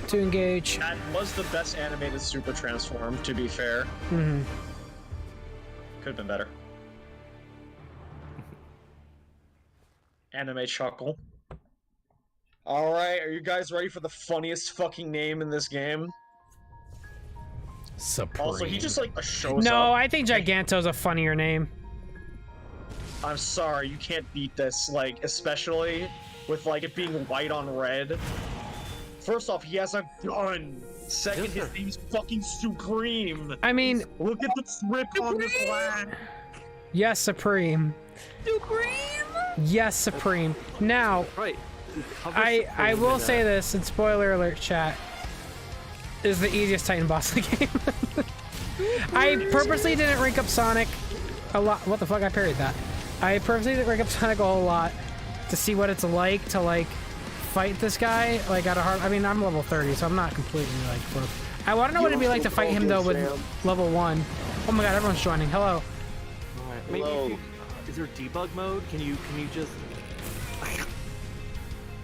to engage. That was the best animated Super Transform, to be fair. Mm-hmm. Could have been better. Anime chuckle. Alright, are you guys ready for the funniest fucking name in this game? Supreme. Also, he just like shows No, up. I think Giganto's a funnier name. I'm sorry, you can't beat this, like, especially with like it being white on red. First off, he has a gun. Second, his name's fucking Supreme. I mean, look at the strip on the flag. Yes, Supreme. Supreme? Yes, Supreme. Now, right. I will say this, and spoiler alert, chat, is the easiest Titan boss in the game. I purposely didn't rank up Sonic a lot. What the fuck? I parried that. I purposely didn't rank up Sonic a whole lot to see what it's like to like fight this guy like at a hard. I mean, I'm level 30, so I'm not completely like broke. I want to know what it'd be like to fight him though with level 1. Oh my god, everyone's joining. Hello. Alright, maybe is there debug mode? Can you just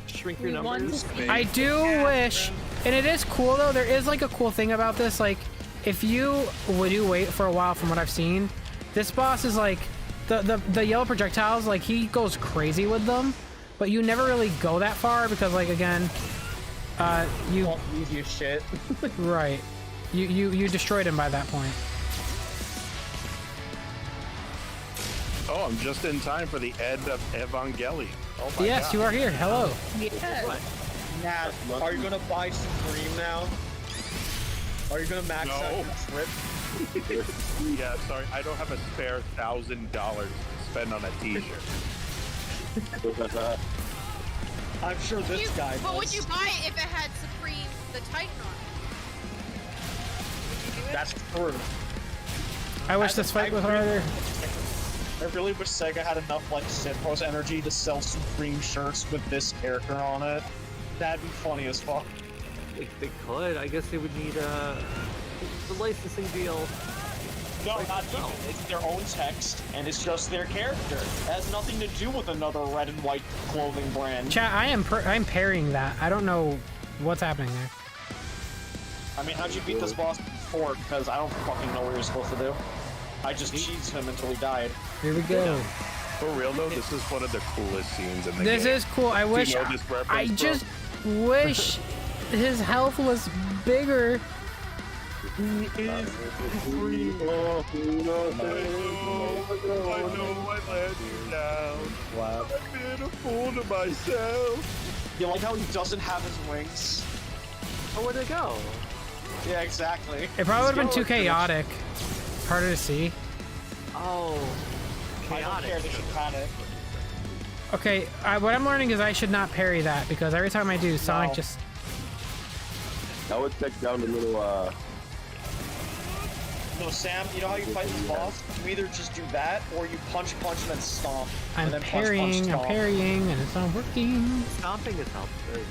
shrink your numbers? I do wish, and it is cool though. There is like a cool thing about this. Like, if you do wait for a while, from what I've seen, this boss is like the yellow projectiles. Like, he goes crazy with them, but you never really go that far because, like, again, you easy as shit. Right. You destroyed him by that point. Oh, I'm just in time for the end of Evangelion. Oh my Yes, God. you are here. Hello. Nat, are you gonna buy Supreme now? Are you gonna max out your trip? Yeah, sorry, I don't have a spare $1,000 to spend on a T-shirt. I'm sure this guy. But would you buy it if it had Supreme the Titan on it? Would you do it? That's true. I wish this fight was harder. I really wish Sega had enough like Synthos energy to sell Supreme shirts with this character on it. That'd be funny as fuck. They could. I guess they would need the licensing deal. No, not even. It's their own text, and it's just their character. It has nothing to do with another red and white clothing brand. Chat, I'm parrying that. I don't know what's happening there. I mean, how'd you beat this boss before? Because I don't fucking know what you're supposed to do. I just cheesed him until he died. Here we go. For real though, this is one of the coolest scenes in the game. This is cool. I wish. I just wish his health was bigger. He is free. Oh, I know I let you down. Wow. I've been a fool to myself. You like how he doesn't have his wings? Oh, where'd it go? Yeah, exactly. It probably would have been too chaotic. Harder to see. Oh. I don't care, they should panic. Okay, what I'm learning is I should not parry that because every time I do, Sonic just... I would take down the little, No, Sam, you know how you fight this boss? You either just do that, or you punch, and then stomp. I'm and then parrying, stomp. I'm parrying, and it's not working. Stomping is helpful.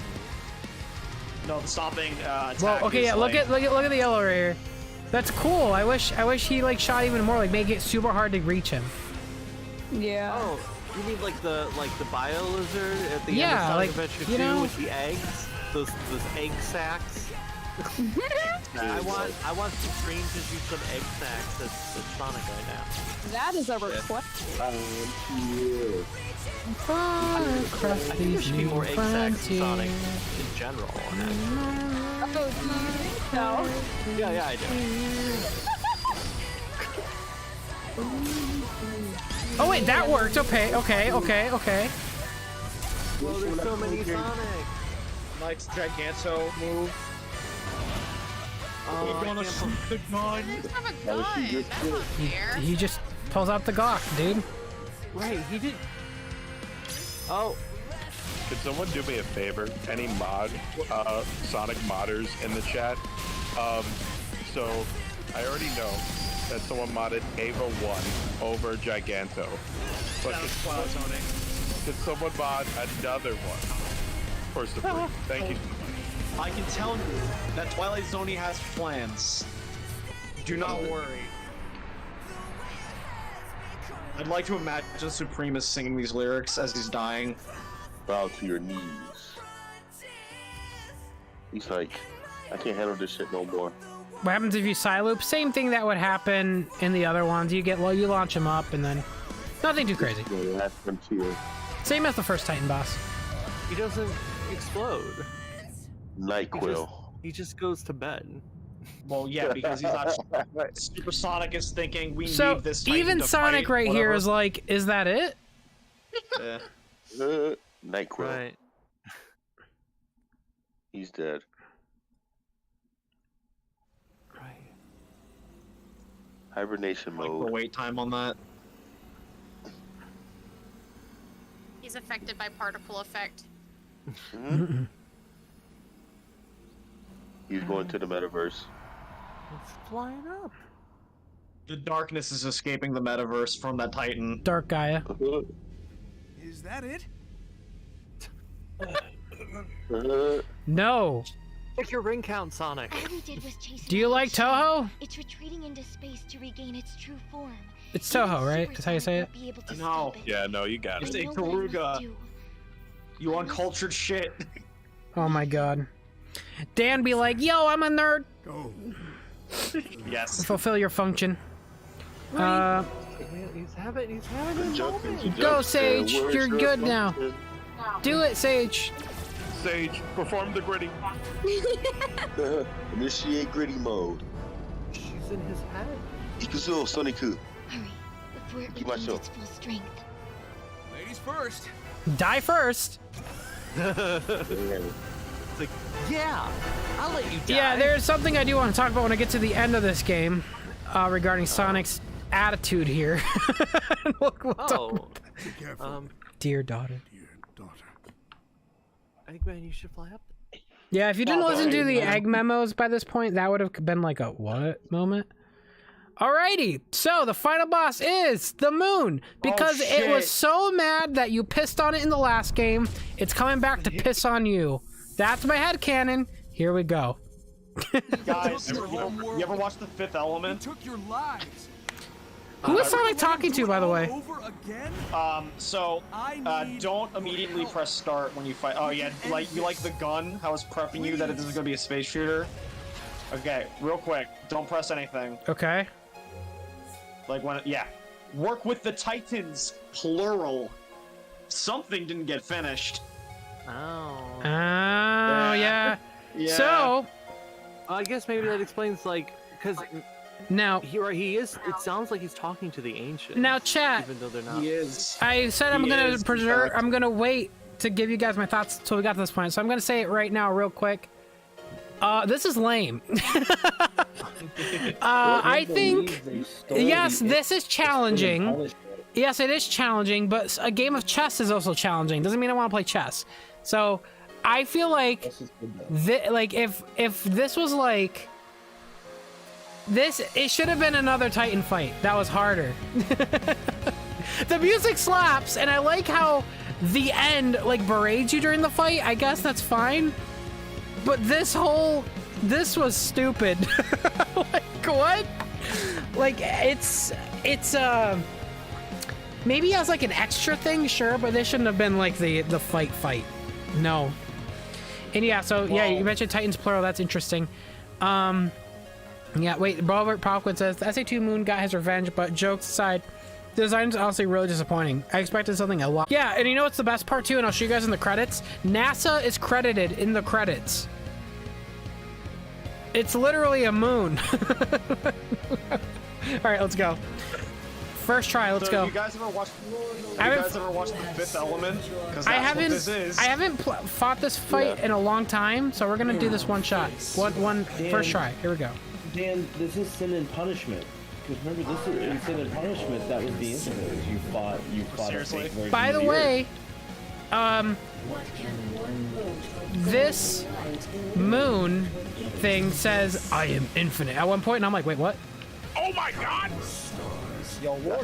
No, the stomping attack Well, okay, is yeah, like... look at the yellow right here. That's cool. I wish he like shot even more, like make it super hard to reach him. Yeah. Oh, you mean like the bio lizard at the Yeah, end of Sonic like, Adventure you 2 know- with the eggs? Those egg sacks? I want Supreme to shoot some egg sacks at Sonic right now. That is a request. I think there should be more egg sacks in Sonic in general. Oh, do you think so? Yeah, I do. Oh wait, that worked. Okay. Well, there's so many Sonic. Mike's Giganto move. Oh, You're gonna shoot the gun. He doesn't have a gun. That's not fair. He just pulls out the Glock, dude. Right, he did. Oh. Could someone do me a favor? Any Sonic modders in the chat? So I already know that someone modded Ava 1 over Giganto. But could someone mod another one for Supreme? Thank you. I can tell you that Twilight Zone has plans. Do not worry. I'd like to imagine Supreme is singing these lyrics as he's dying. bow to your knees. He's like, I can't handle this shit no more. What happens if you side loop? Same thing that would happen in the other ones. You launch them up and then nothing too crazy. Same as the first Titan boss. He doesn't explode. NyQuil. He just goes to bed. Well, yeah, because he's not. Super Sonic is thinking we So need this. Titan even to Sonic fight, right here whatever. is like, is that it? NyQuil. Right. He's dead. Right. Hibernation Like mode. the wait time on that. He's affected by particle effect. Hmm? He's going to the metaverse. It's flying up. The darkness is escaping the metaverse from that Titan. Dark Gaia. Is that it? No. Check your ring count, Sonic. All we did was chase Do you like Toho? It's retreating into space to regain its true form. It's Toho, right? That's how you say it? Be able to No. stop it. Yeah, no, you got It's it. a Karuga. You uncultured shit. Oh my god. Dan be like, yo, I'm a nerd. Go. Yes. Fulfill your function. He's having a moment. Go, Sage. You're good now. Do it, Sage. Sage, perform the gritty. Initiate gritty mode. She's in his head. Ikuzo Sonic-ku. Hurry, before it Keep my regains show. its full strength. Ladies first. Die first. It's like, yeah, I'll let you die. Yeah, there's something I do want to talk about when I get to the end of this game regarding Sonic's attitude here. we'll talk about Be careful. Dear daughter. Dear daughter. Eggman, you should fly up. Yeah, if you didn't listen to the egg memos by this point, that would have been like a what moment? Alrighty, so the final boss is the moon. Because it was so mad that you pissed on it in the last game, it's coming back to piss on you. That's my headcanon. Here we go. Guys, you ever watch The Fifth Element? Took your lives. Who is Sonic talking to, by the way? Don't immediately press start when you fight. Oh yeah, you like the gun? How it's prepping you that this is gonna be a space shooter? Okay, real quick, don't press anything. Okay. Like yeah. Work with the Titans, plural. Something didn't get finished. Oh. Oh, yeah. Yeah. So, I guess maybe that explains, like, because now he is. It sounds like he's talking to the ancients. Now, chat. Even though they're not. He is. I said I'm gonna preserve. I'm gonna wait to give you guys my thoughts until we got to this point. So I'm gonna say it right now, real quick. This is lame. I think yes, this is challenging. Yes, it is challenging, but a game of chess is also challenging. Doesn't mean I want to play chess. So I feel like, if this was like this, it should have been another Titan fight that was harder. The music slaps, and I like how the end like berates you during the fight. I guess that's fine, but this was stupid. Like what? Like it's maybe as like an extra thing, sure, but this shouldn't have been like the fight. No. And yeah, so yeah, you mentioned Titans plural. That's interesting. Yeah, wait. Robert Popkin says the SA2 Moon got his revenge, but jokes aside, the design's honestly really disappointing. I expected something a lot. Yeah, and you know what's the best part too? And I'll show you guys in the credits. NASA is credited in the credits. It's literally a moon. All right, let's go. First try, let's go. You guys ever watched? You guys ever watched The Fifth Element? Because that's what this is. I haven't fought this fight in a long time, so we're gonna do this one shot. First try. Here we go. Dan, this is Sin and Punishment. Because remember, this is in Sin and Punishment. That was the incident. You fought. Seriously? A fake version By the of way, this moon thing says I am infinite at one point, and I'm like, wait, what? Oh my god! Yo, what?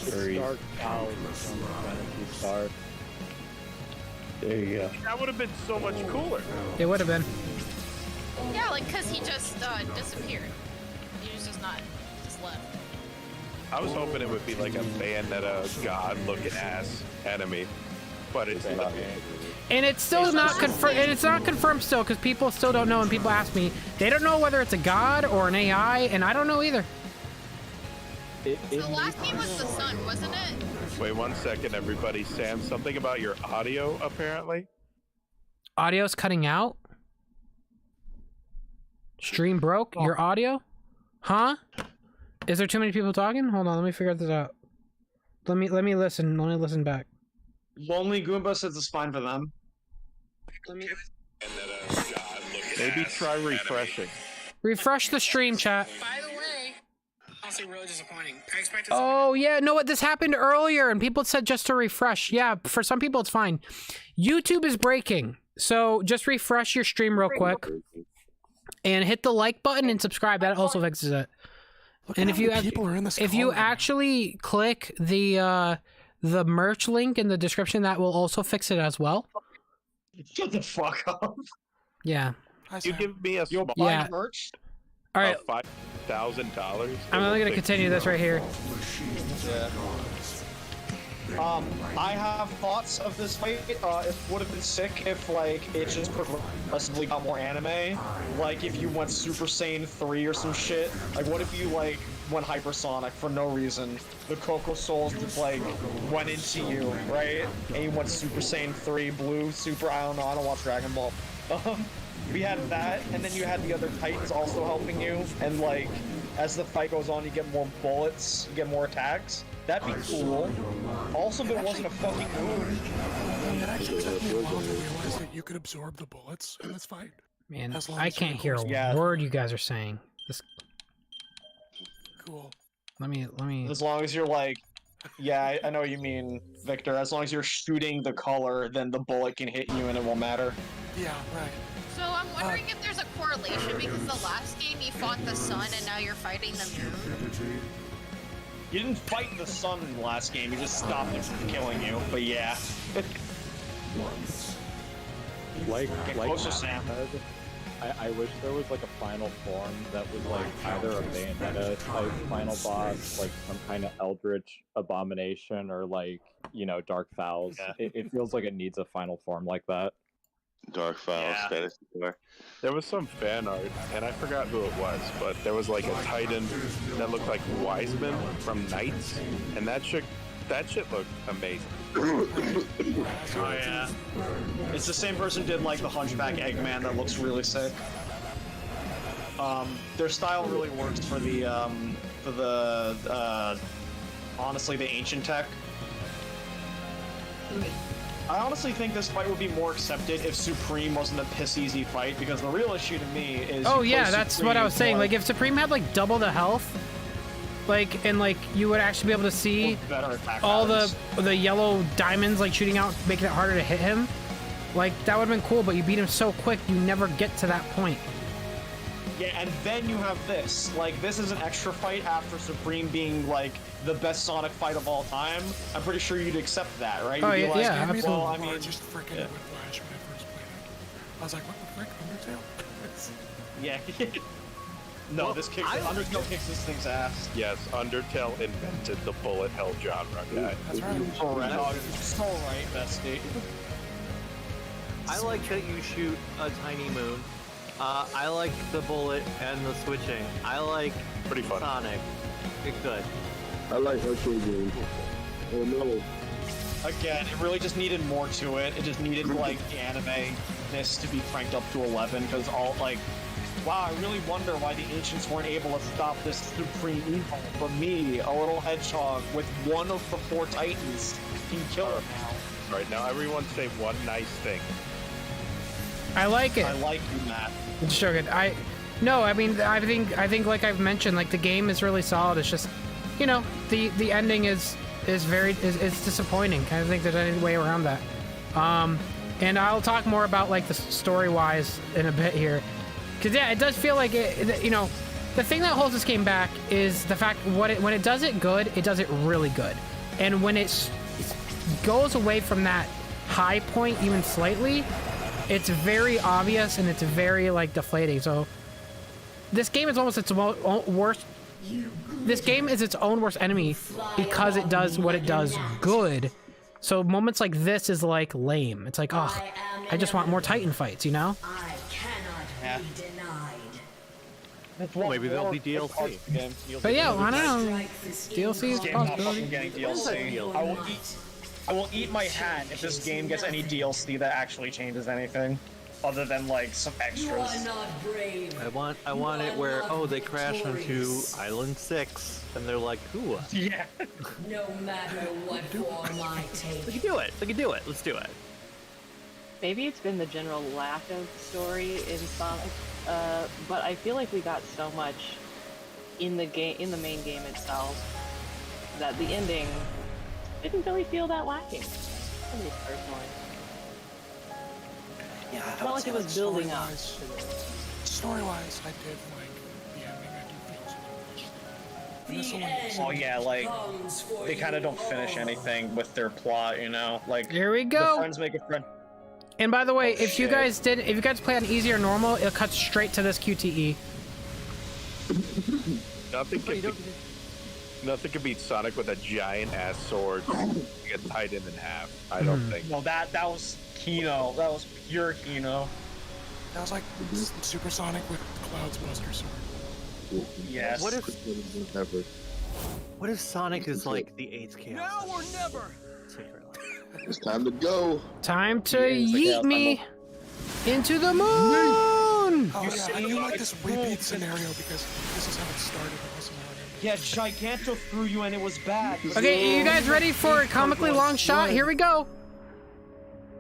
There you go. That would have been so much cooler. It would have been. Yeah, like, cause he just disappeared. He was just left. I was hoping it would be like a Bayonetta god-looking ass enemy, but it's not. And it's still not confirmed. And it's not confirmed still, because people still don't know. And people ask me, they don't know whether it's a god or an AI, and I don't know either. The last game was the sun, wasn't it? Wait 1 second, everybody. Sam, something about your audio, apparently? Audio's cutting out? Stream broke? Your audio? Huh? Is there too many people talking? Hold on, let me figure this out. Let me listen. Let me listen back. Lonely Goomba says it's fine for them. Maybe try refreshing. Refresh the stream, chat. By the way, honestly, really disappointing. I expected. Oh yeah, no, what this happened earlier, and people said just to refresh. Yeah, for some people it's fine. YouTube is breaking, so just refresh your stream real quick, and hit the like button and subscribe. That also fixes it. And if you actually click the merch link in the description, that will also fix it as well. Shut the fuck up. Yeah. You give me a small merch? All right. $5,000. I'm only gonna continue this right here. Yeah. I have thoughts of this fight. It would have been sick if, like, it just progressively got more anime. Like, if you went Super Saiyan 3 or some shit. Like, what if you, like, went hypersonic for no reason? The Coco Souls just, like, went into you, right? And you went Super Saiyan 3, Blue, Super, I don't know, I don't watch Dragon Ball. We had that, and then you had the other Titans also helping you, and, like, as the fight goes on, you get more bullets, you get more attacks. That'd be cool. Also, if it wasn't a fucking moon. It actually took me a while to realize that you could absorb the bullets in this fight. Man, I can't hear a word you guys are saying. This... Cool. Let me. As long as you're like, yeah, I know what you mean, Victor. As long as you're shooting the color, then the bullet can hit you and it won't matter. Yeah, right. So I'm wondering if there's a correlation because the last game you fought the sun and now you're fighting the moon. You didn't fight the sun in the last game, you just stopped it from killing you, but yeah. Like closer, Sam. I wish there was like a final form that was like either a Bayonetta type final boss, like some kind of Eldritch abomination, or like, you know, Dark Fowls. Yeah. It feels like it needs a final form like that. Dark Fowls, fantasy core. There was some fan art, and I forgot who it was, but there was like a Titan that looked like Wiseman from Knights, and that shit looked amazing. Oh yeah, it's the same person did like the Hunchback Eggman that looks really sick. Their style really works for the honestly the ancient tech. I honestly think this fight would be more accepted if Supreme wasn't a piss easy fight, because the real issue to me is. Oh yeah, that's what I was saying. Like if Supreme had like double the health, like and like you would actually be able to see all the yellow diamonds like shooting out, making it harder to hit him. Like that would have been cool, but you beat him so quick, you never get to that point. Yeah, and then you have this. Like, this is an extra fight after Supreme being, like, the best Sonic fight of all time. I'm pretty sure you'd accept that, right? Oh, You'd be like, yeah, absolutely. well, I mean, just freaking Whiplash when I first played it. I was like, what the frick, Undertale? yeah. No, this kicks. Undertale kicks this thing's ass. Yes, Undertale invented the bullet hell genre, guy. That's right. Correct. So right, bestie. I like that you shoot a tiny moon. I like the bullet and the switching. I like pretty fun. Sonic. It's good. I like arcade games. Oh no. Again, it really just needed more to it. It just needed like the anime-ness to be cranked up to 11, because all like, wow, I really wonder why the ancients weren't able to stop this supreme evil. But me, a little hedgehog with one of the 4 titans, can kill it now. Right now, everyone say one nice thing. I like it. I like you, Matt. It's so good. I think like I've mentioned, like the game is really solid. It's just, you know, the ending is it's disappointing. I don't think there's any way around that. And I'll talk more about like the story wise in a bit here, because yeah, it does feel like it. You know, the thing that holds this game back is the fact when it does it good, it does it really good, and when it goes away from that high point even slightly, it's very obvious and it's very like deflating. So this game is almost its worst. This game is its own worst enemy because it does what it does good. So moments like this is like lame. It's like, oh, I just want more Titan fights, you know? Yeah. Well, maybe there'll be DLC. But yeah, I don't know. DLC is a possibility. Getting DLC. I will eat my hat if this game gets any DLC that actually changes anything, other than like some extras. I want it where they crash onto Island 6 and they're like, ooh. Yeah. No matter what form I take. We can do it. We can do it. Let's do it. Maybe it's been the general lack of story in Sonic, but I feel like we got so much in the main game itself, that the ending didn't really feel that lacking, at least personally. Yeah, it's not like it was building up. Story-wise, I did like the ending. I do feel so much. Oh yeah, like they kind of don't finish anything with their plot, you know. Like here we go. The friends make a friend. And by the way, if you guys play on easy or normal, it'll cut straight to this QTE. Nothing can beat Sonic with a giant ass sword. You get tied in half. I don't think. No, that was Kino. That was pure Kino. That was like Super Sonic with Cloud's Buster Sword. Yes. What if Sonic is like the 8th Chaos? Now or never. It's time to go. Time to yeet me into the moon. Oh yeah, I do like this repeat scenario because this is how it started. Yeah, Giganto threw you and it was bad. Okay, you guys ready for a comically long shot? Here we go.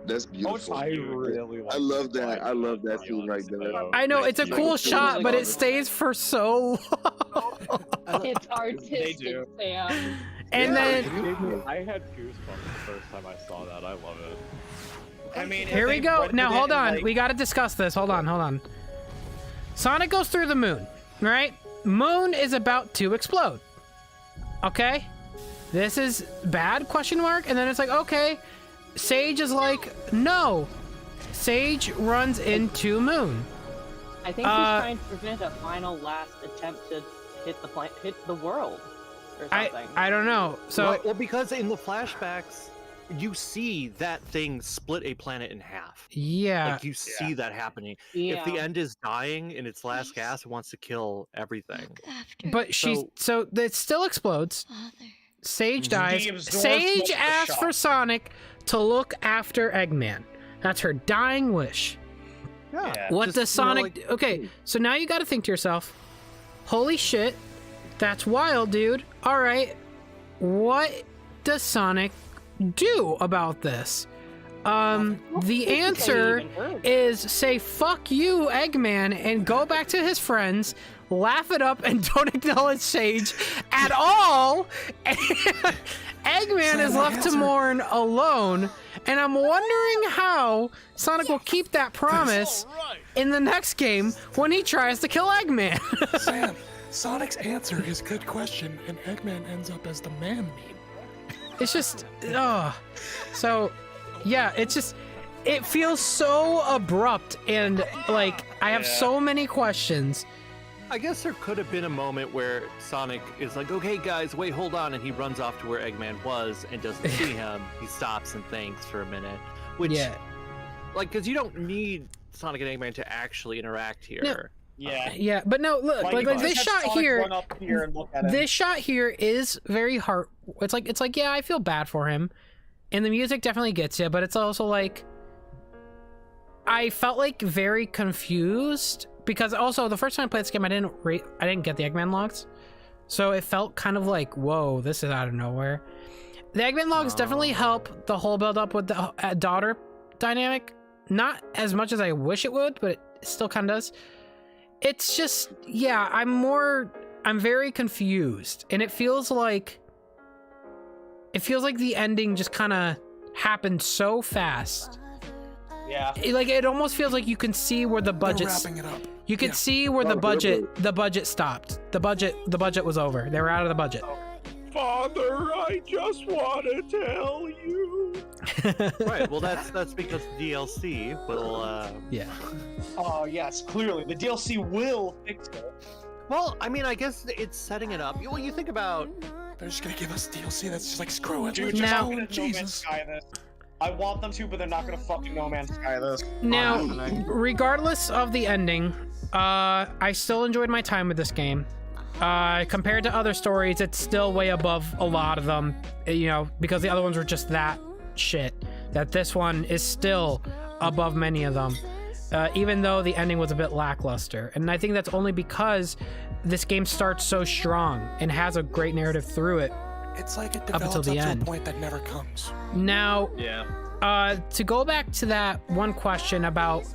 That's beautiful. I really like love that. I love that scene right there. I know, it's a cool shot, but it stays for so long. It's artistic, Sam. And then I had goosebumps the first time I saw that. I love it. I mean, here we go. Now hold on. We got to discuss this. Hold on. Sonic goes through the moon, right? Moon is about to explode. Okay? This is bad, question mark? And then it's like, okay. Sage is like, no. Sage runs into Moon. I think he's trying to prevent a final last attempt to hit the world or something. I don't know. So right, well, because in the flashbacks, you see that thing split a planet in half. Yeah. Like you see that happening. Yeah. If the end is dying in its last gasp, it wants to kill everything. But so it still explodes. Sage dies. Sage asks for Sonic to look after Eggman. That's her dying wish. Yeah. What does Sonic... Okay, so now you got to think to yourself, holy shit, that's wild, dude. All right, what does Sonic do about this? The answer is say fuck you, Eggman, and go back to his friends, laugh it up, and don't acknowledge Sage at all. Eggman is left to mourn alone, and I'm wondering how Sonic will keep that promise in the next game when he tries to kill Eggman. Sam, Sonic's answer is good question, and Eggman ends up as the man meme. It's just, so, yeah, it's just, it feels so abrupt, and, like, I have so many questions. I guess there could have been a moment where Sonic is like, okay, guys, wait, hold on, and he runs off to where Eggman was and doesn't see him. He stops and thinks for a minute, which, like, because you don't need Sonic and Eggman to actually interact here. No. Yeah. But no, look, like this shot here, this shot here is very hard. It's like, yeah, I feel bad for him, and the music definitely gets you, but it's also like, I felt like very confused because also the first time I played this game, I didn't get the Eggman logs, so it felt kind of like, whoa, this is out of nowhere. The Eggman logs definitely help the whole build up with the daughter dynamic, not as much as I wish it would, but it still kind of does. It's just, yeah, I'm very confused, and it feels like the ending just kind of happened so fast. Yeah. It almost feels like you can see where the budget. Wrapping it up. You can see where the budget stopped. The budget was over. They were out of the budget. Father, I just want to tell you. Right. Well, that's because the DLC will. Yeah. Oh yes, clearly the DLC will fix it. Well, I mean, I guess it's setting it up. Well, you think about. They're just gonna give us DLC that's just like screw it. Dude, now, No Man's Sky this. I want them to, but they're not gonna fucking No Man's Sky this. Now, regardless of the ending, I still enjoyed my time with this game. Compared to other stories, it's still way above a lot of them, you know, because the other ones were just that shit. That this one is still above many of them, even though the ending was a bit lackluster. And I think that's only because this game starts so strong and has a great narrative through it. It's like it up develops until the up end. to a point that never comes. Now, to go back to that one question about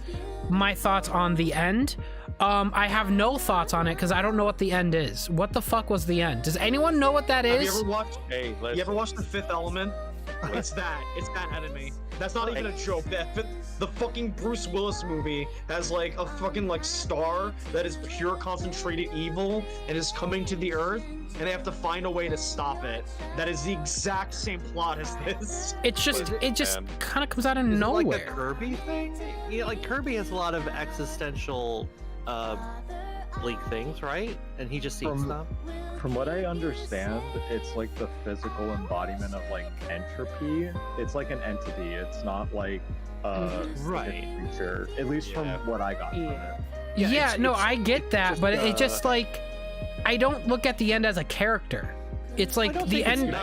my thoughts on the end, I have no thoughts on it because I don't know what the end is. What the fuck was the end? Does anyone know what that is? Have you ever watched? You ever watched The Fifth Element? It's that enemy. That's not even a joke. The fucking Bruce Willis movie has like a fucking like star that is pure concentrated evil and is coming to the Earth, and they have to find a way to stop it. That is the exact same plot as this. It just kind of comes out of nowhere. Like a Kirby thing? Yeah, like Kirby has a lot of existential bleak things, right? And he just sees them. From what I understand, it's like the physical embodiment of like entropy. It's like an entity. It's not like a creature. At least from what I got from it. Yeah, no, I get that, but it just like, I don't look at the end as a character. It's like the end,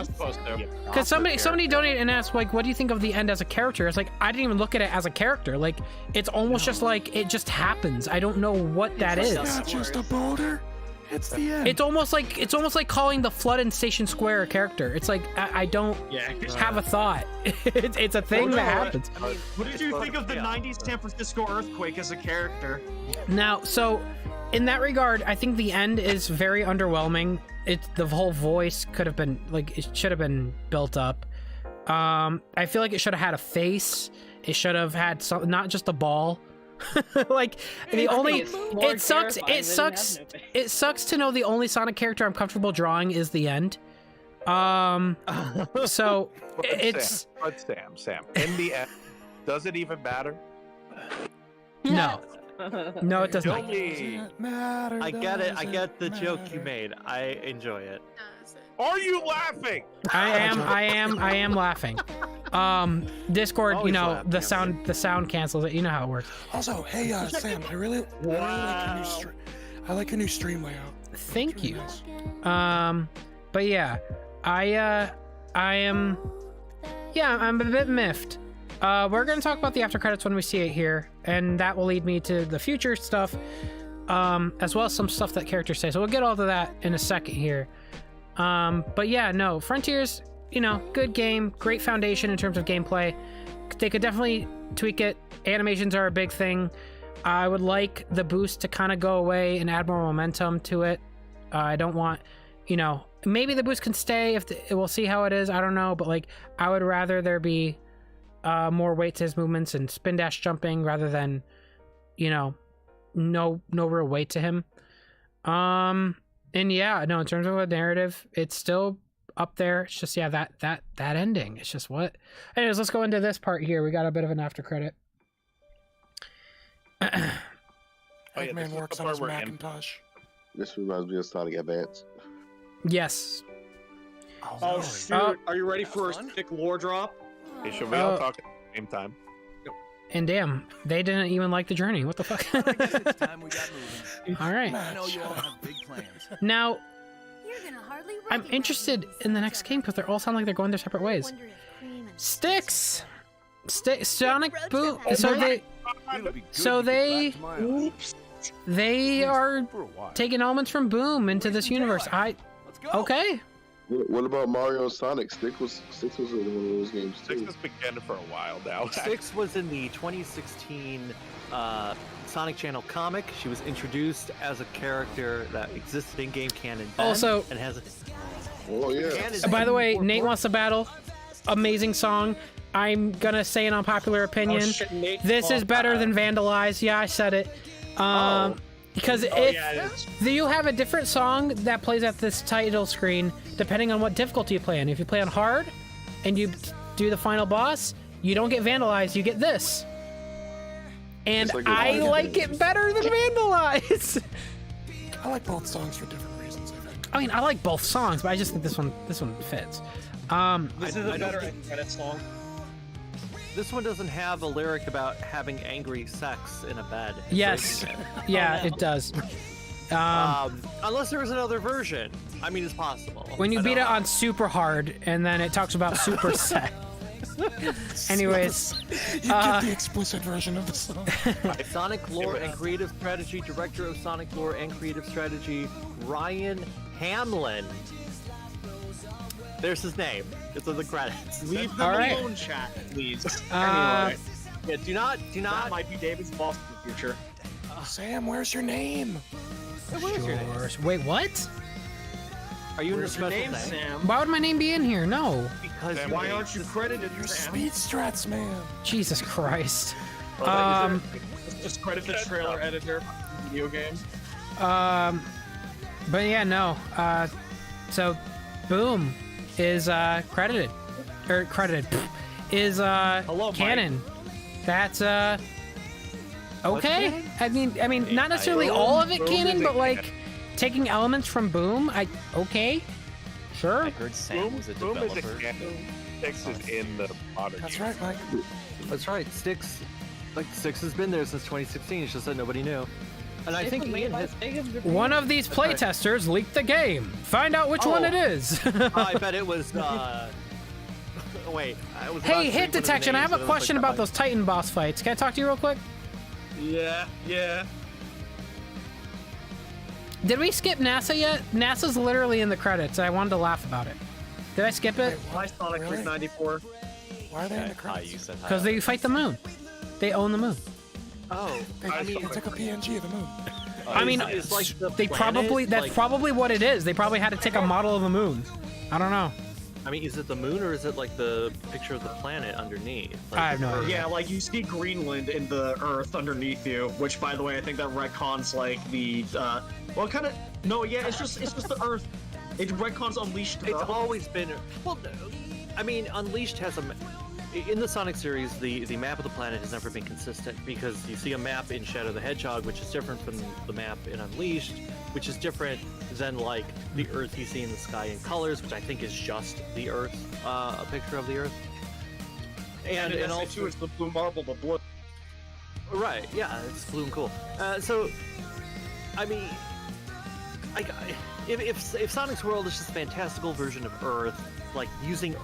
because somebody donated and asked like, what do you think of the end as a character? It's like, I didn't even look at it as a character. Like, it's almost just like it just happens. I don't know what that is. It's not just a boulder. It's the end. It's almost like calling the flood in Station Square a character. It's like I don't have a thought. It's a thing that happens. What did you think of the '90s San Francisco earthquake as a character? Now, so in that regard, I think the end is very underwhelming. The whole voice could have been like, it should have been built up. I feel like it should have had a face. It should have had some, not just a ball. Like the only it sucks to know the only Sonic character I'm comfortable drawing is the end. So it's Sam. In the end, does it even matter? No. No, it does not. I get it. I get the joke you made. I enjoy it. Are you laughing? I am laughing. Discord, you know, the sound cancels it. You know how it works. Also, hey, Sam, I really like your new stream layout. Thank you. But yeah, I'm a bit miffed. We're gonna talk about the after credits when we see it here, and that will lead me to the future stuff, as well as some stuff that characters say. So we'll get all to that in a second here. But yeah, no, Frontiers, you know, good game, great foundation in terms of gameplay. They could definitely tweak it. Animations are a big thing. I would like the boost to kind of go away and add more momentum to it. I don't want, you know, maybe the boost can stay we'll see how it is. I don't know, but like, I would rather there be more weight to his movements and spin dash jumping rather than, you know, no real weight to him. And yeah, no, in terms of a narrative, it's still up there. It's just, yeah, that ending. It's just what. Anyways, let's go into this part here. We got a bit of an after credit. Eggman works on his Macintosh. This reminds me of Sonic Advance. Yes. Oh shoot! Are you ready for a sick lore drop? Hey, should we all talk at the same time? And damn, they didn't even like the journey. What the fuck? I guess it's time we got moving. All right. I know you all have big plans. Now, You're gonna hardly I'm interested in the next game because they all sound like they're going their separate ways. Sticks, Sonic Boom. They are taking elements from Boom into this universe. Okay. What about Mario and Sonic? Sticks was in one of those games too. Sticks has been canon for a while now. Sticks was in the 2016 Sonic Channel comic. She was introduced as a character that existed in game canon then, Also, and has a... Oh yeah. By the way, Nate Wants to Battle. Amazing song. I'm gonna say an unpopular opinion. Oh, shit, This is better than Vandalize. Yeah, I said it. Because you have a different song that plays at this title screen depending on what difficulty you play on. If you play on hard and you do the final boss, you don't get Vandalized, you get this. And I like it better than Vandalize. I like both songs for different reasons, I think. I mean, I like both songs, but I just think this one fits. This is a better end credit song. This one doesn't have a lyric about having angry sex in a bed. Yes. Yeah, it does. Unless there was another version. I mean, it's possible. When you beat it on super hard, and then it talks about super sex. Anyways, you get the explicit version of the song. Sonic Lore and Creative Strategy, Director of Sonic Lore and Creative Strategy, Ryan Hamlin. There's his name. It's in the credits. Leave them alone, chat, please. Anyway. Yeah, do not. That might be David's boss in the future. Sam, where's your name? Where's your name? Wait, what? Are you Where's in the your special name, thing? Sam? Why would my name be in here? No. Because why aren't you credited, Your Sam? speed strats, man. Jesus Christ. Just credit the trailer editor for the video game. But yeah, no. So, Boom is credited. Is canon. That's okay. I mean, not necessarily all of it canon, but like taking elements from Boom. Okay, sure. I heard Sam was a developer. Sticks is in the modern. That's right, Mike. That's right. Sticks has been there since 2016. It's just that nobody knew. And I think Ian has... One of these playtesters leaked the game. Find out which one it is. I bet it was. Wait. Hey, hit detection. I have a question about those Titan boss fights. Can I talk to you real quick? Yeah. Did we skip NASA yet? NASA's literally in the credits. I wanted to laugh about it. Did I skip it? Why Sonic 394? Why are they in the credits? Because they fight the moon. They own the moon. Oh, I mean, it's like a PNG of the moon. I mean, it's like they probably that's probably what it is. They probably had to take a model of the moon. I don't know. I mean, is it the moon or is it like the picture of the planet underneath? Like, I have no idea. Yeah, like you see Greenland in the Earth underneath you, which, by the way, I think that retcons like the well, kind of no, yeah, it's just the Earth. It retcons Unleashed. It's always been. Well, I mean, Unleashed has a. in the Sonic series, the map of the planet has never been consistent because you see a map in Shadow the Hedgehog, which is different from the map in Unleashed, which is different than like the Earth you see in the sky in Colors, which I think is just the Earth, a picture of the Earth. And also it's the blue marble, but blue. Right, yeah, it's blue and cool. So, I mean, if Sonic's world is just a fantastical version of Earth, like using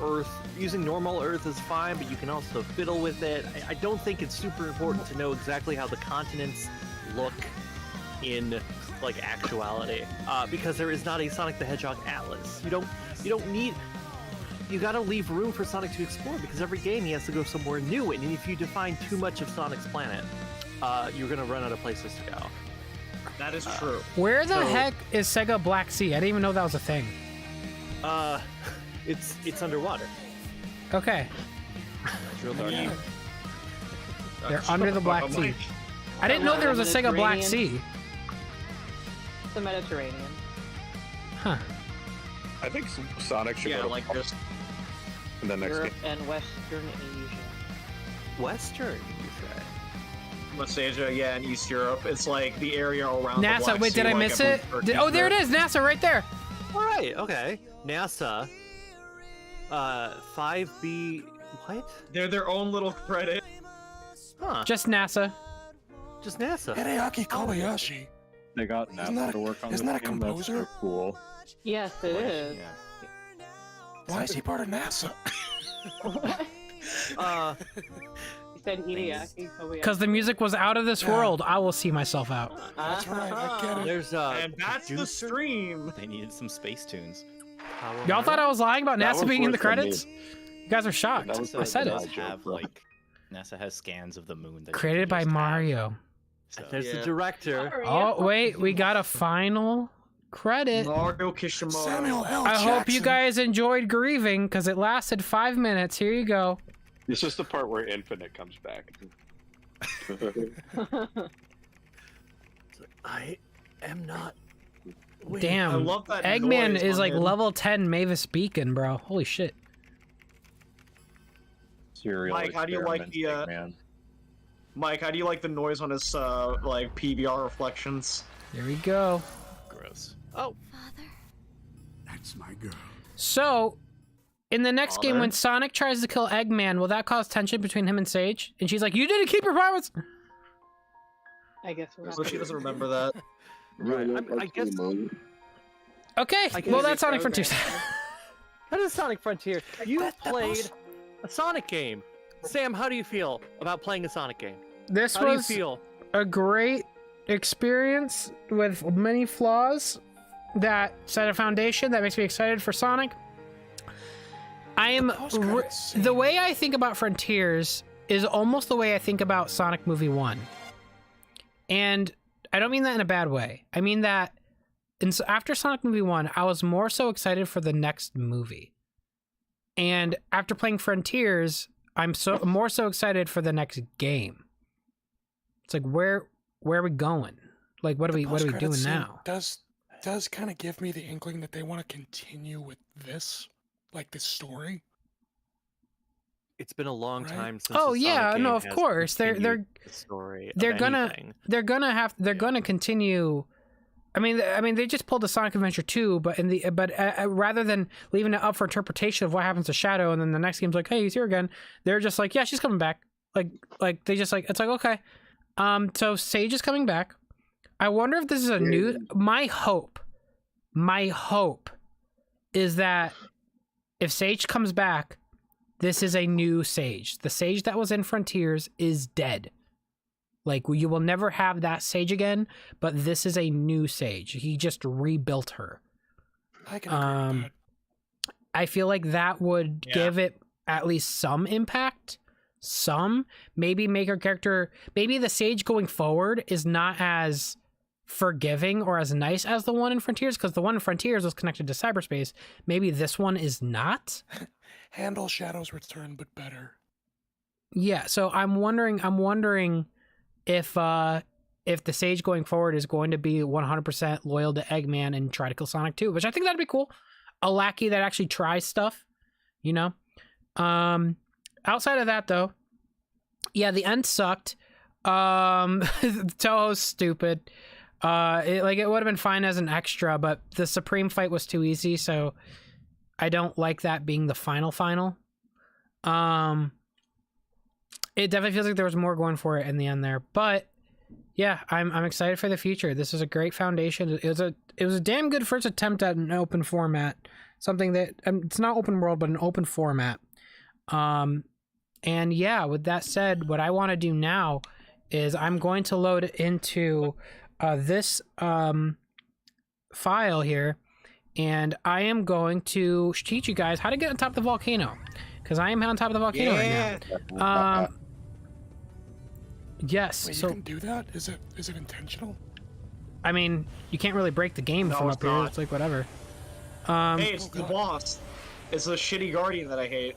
normal Earth is fine, but you can also fiddle with it. I don't think it's super important to know exactly how the continents look in like actuality, because there is not a Sonic the Hedgehog atlas. You don't need. You gotta leave room for Sonic to explore because every game he has to go somewhere new, and if you define too much of Sonic's planet, you're gonna run out of places to go. That is true. Where the heck is Sega Black Sea? I didn't even know that was a thing. It's underwater. Okay. It's real dark. They're under the Black Sea. I didn't know there was a Sega Black Sea. The Mediterranean. Huh. I think Sonic should go to like this. in the next Europe game. and Western Asia. Western, you say? West Asia, yeah, and East Europe. It's like the area around NASA. the Black Wait, Sea, did I like, miss it? Oh, there it is. NASA, right there. All right. Okay. NASA. 5B. What? They're their own little credit. Huh. Just NASA. Just NASA. Hideaki Kobayashi. They got NASA to work on this isn't that a game. That's composer? so cool. Yes, it is. Why is he part of NASA? He said Hideaki Kobayashi. Because the music was out of this world. I will see myself out. That's right, I get it. There's and that's the stream. They needed some space tunes. Y'all thought I was lying about That NASA was being in the worse than me. credits? You guys are shocked. I said it. NASA has scans of the moon that Created by Mario. There's the director. Oh, wait. We got a final credit. Mario Kishimoto. Samuel L. I hope Jackson. you guys enjoyed Grieving because it lasted 5 minutes. Here you go. This is the part where Infinite comes back. I am not. Damn. I love that Eggman noise is on like him. level 10 Mavis Beacon, bro. Holy shit. Serial Mike, how do you like the man. Mike, how do you like the noise on his like PBR reflections? Here we go. Gross. Oh. That's my girl. So, in the next game, Father? when Sonic tries to kill Eggman, will that cause tension between him and Sage? And she's like, "You didn't keep your promise." I guess we're not. So she doesn't remember that. Right. I guess. Okay. I Well, guess- that's Sonic Frontiers. That is Sonic Frontier. You played a Sonic game. Sam, how do you feel about playing a Sonic game? This How do you was feel? a great experience with many flaws that set a foundation that makes me excited for Sonic. I am the way I think about Frontiers is almost the way I think about Sonic Movie 1. And I don't mean that in a bad way. I mean that after Sonic Movie 1, I was more so excited for the next movie. And after playing Frontiers, I'm more so excited for the next game. It's like where are we going? Like what are we Post-credit doing scene now? Does kind of give me the inkling that they want to continue with this, like this story. It's been a long time since. Oh a yeah, Sonic game no, of has course continued the story of they're gonna anything. continue. I mean, they just pulled the Sonic Adventure 2, but rather than leaving it up for interpretation of what happens to Shadow, and then the next game's like, hey, he's here again. They're just like, yeah, she's coming back. Like they just like it's like okay. So Sage is coming back. I wonder if this is a new. My hope is that if Sage comes back, this is a new Sage. The Sage that was in Frontiers is dead. Like, you will never have that Sage again, but this is a new Sage. He just rebuilt her. I can agree with that. I feel like that would give it at least some impact. Maybe make her character... Maybe the Sage going forward is not as forgiving or as nice as the one in Frontiers, because the one in Frontiers was connected to cyberspace. Maybe this one is not. Handle Shadow's return, but better. Yeah, so I'm wondering if the Sage going forward is going to be 100% loyal to Eggman and try to kill Sonic too, which I think that'd be cool. A lackey that actually tries stuff, you know? outside of that though, yeah, the end sucked. Toho's stupid. It would have been fine as an extra, but the Supreme fight was too easy, so I don't like that being the final. It definitely feels like there was more going for it in the end there, but yeah, I'm excited for the future. This is a great foundation. It was a damn good first attempt at an open format, something that it's not open world, but an open format. And yeah, with that said, what I want to do now is I'm going to load it into this file here, and I am going to teach you guys how to get on top of the volcano, because I am on top of the volcano right now. Yes. Wait, so you can do that? Is it intentional? I mean, you can't really break the game from up here. It's like whatever. Hey, it's the boss. It's the shitty guardian that I hate.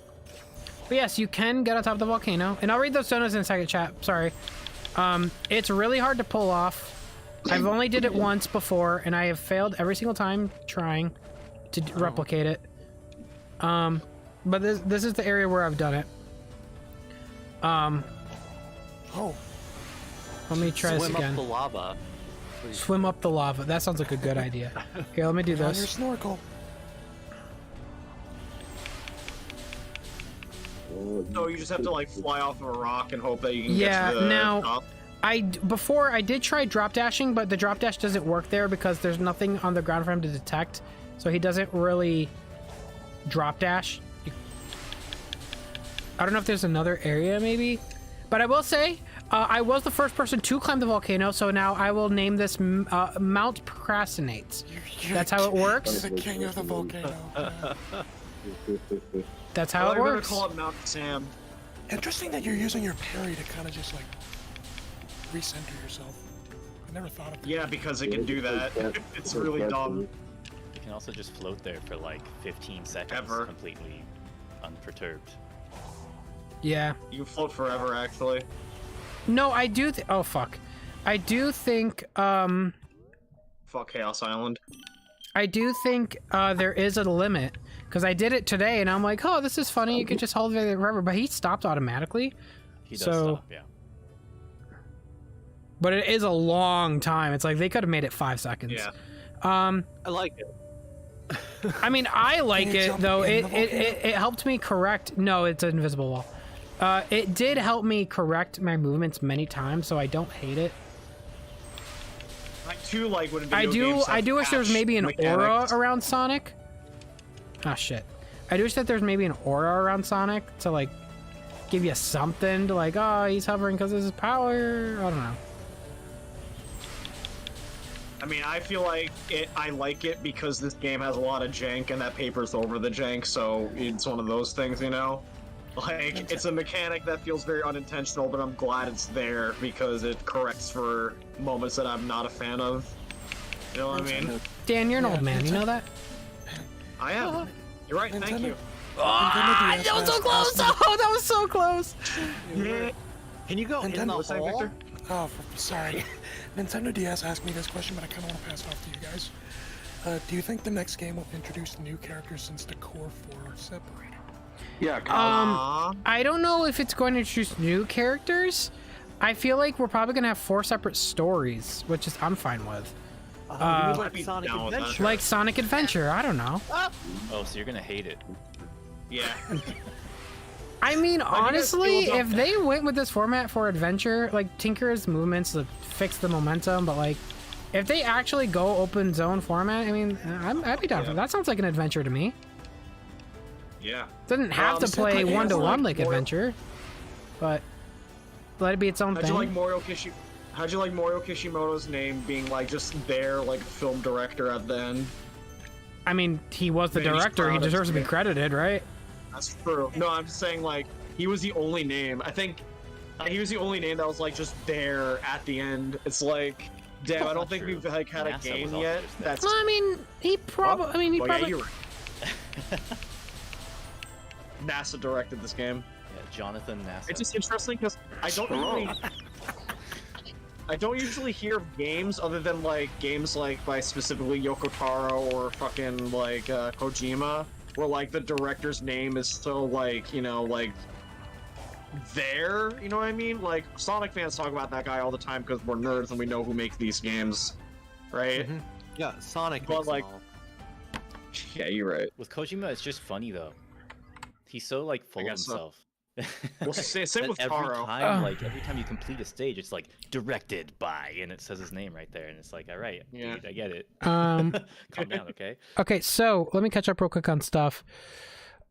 But yes, you can get on top of the volcano, and I'll read those donuts in a second, chat. Sorry. It's really hard to pull off. I've only did it once before, and I have failed every single time trying to replicate it. But this is the area where I've done it. Let me try this again. Swim up the lava. Please. Swim up the lava. That sounds like a good idea. Here, let me do Put on this. your snorkel. So you just have to like fly off of a rock and hope that you can get to the top. Before I did try drop dashing, but the drop dash doesn't work there because there's nothing on the ground for him to detect, so he doesn't really drop dash. I don't know if there's another area maybe, but I will say I was the first person to climb the volcano, so now I will name this Mount Procrastinates. That's how it works. You're the king of the volcano. That's how it works. We're gonna call it Mount Sam. Interesting that you're using your parry to kind of just like recenter yourself. I never thought of that. Yeah, because it can do that. It's really dumb. You can also just float there for like 15 seconds, completely unperturbed. Yeah. You can float forever, actually. No, I do. Oh fuck. I do think. Fuck Chaos Island. I do think there is a limit, because I did it today and I'm like, oh, this is funny. You can just hold it forever, but he stopped automatically. He does stop, yeah. But it is a long time. It's like they could have made it 5 seconds. Yeah. I like it. I mean, I like it though. It helped me correct. No, it's an invisible wall. It did help me correct my movements many times, so I don't hate it. I too like when video I do wish there was maybe an aura around Sonic. Ah, shit. I do wish that there's maybe an aura around Sonic to like give you something to like, oh, he's hovering because of his power. I don't know. I mean, I feel like I like it because this game has a lot of jank and that papers over the jank, so it's one of those things, you know? Like, it's a mechanic that feels very unintentional, but I'm glad it's there because it corrects for moments that I'm not a fan of. You know what I mean? Dan, you're an old man, you know that? I am. You're right, thank you. Ah, that was so close! Oh, that was so close! Yeah. Can you go in the hole? Victor? Oh, sorry. Nintendo DS asked me this question, but I kind of want to pass it off to you guys. Do you think the next game will introduce new characters since the core 4 are separated? Yeah. I don't know if it's going to introduce new characters. I feel like we're probably gonna have 4 separate stories, which is I'm fine with. Like Sonic Adventure. Like Sonic Adventure. I don't know. Oh, so you're gonna hate it. Yeah. I mean, honestly, if they went with this format for adventure, like Tinker's movements to fix the momentum, but like, if they actually go open zone format, I mean, I'd be down for that. That sounds like an adventure to me. Yeah. Doesn't have to play 1-to-1 like adventure, but let it be its own thing. How'd you like Mario Kishimoto's name being like just there, like film director at the end? I mean, he was the director. He deserves to be credited, right? That's true. No, I'm just saying, like, he was the only name. I think he was the only name that was like just there at the end. It's like, damn, I don't think we've like had a game yet. That's. Well, I mean, he probably. I mean, he probably. Yeah, you're right. NASA directed this game. Yeah, Jonathan NASA. It's just interesting because I don't usually hear of games other than like games like by specifically Yoko Taro or fucking like Kojima, where like the director's name is so like, you know, like there. You know what I mean? Like Sonic fans talk about that guy all the time because we're nerds and we know who makes these games, right? Yeah, Sonic. But like, yeah, you're right. With Kojima, it's just funny though. He's so like full of himself. Well, same with every Taro. time, like every time you complete a stage, it's like directed by, and it says his name right there, and it's like, all right, yeah, dude, I get it. Um, Calm down, okay? Okay, so let me catch up real quick on stuff.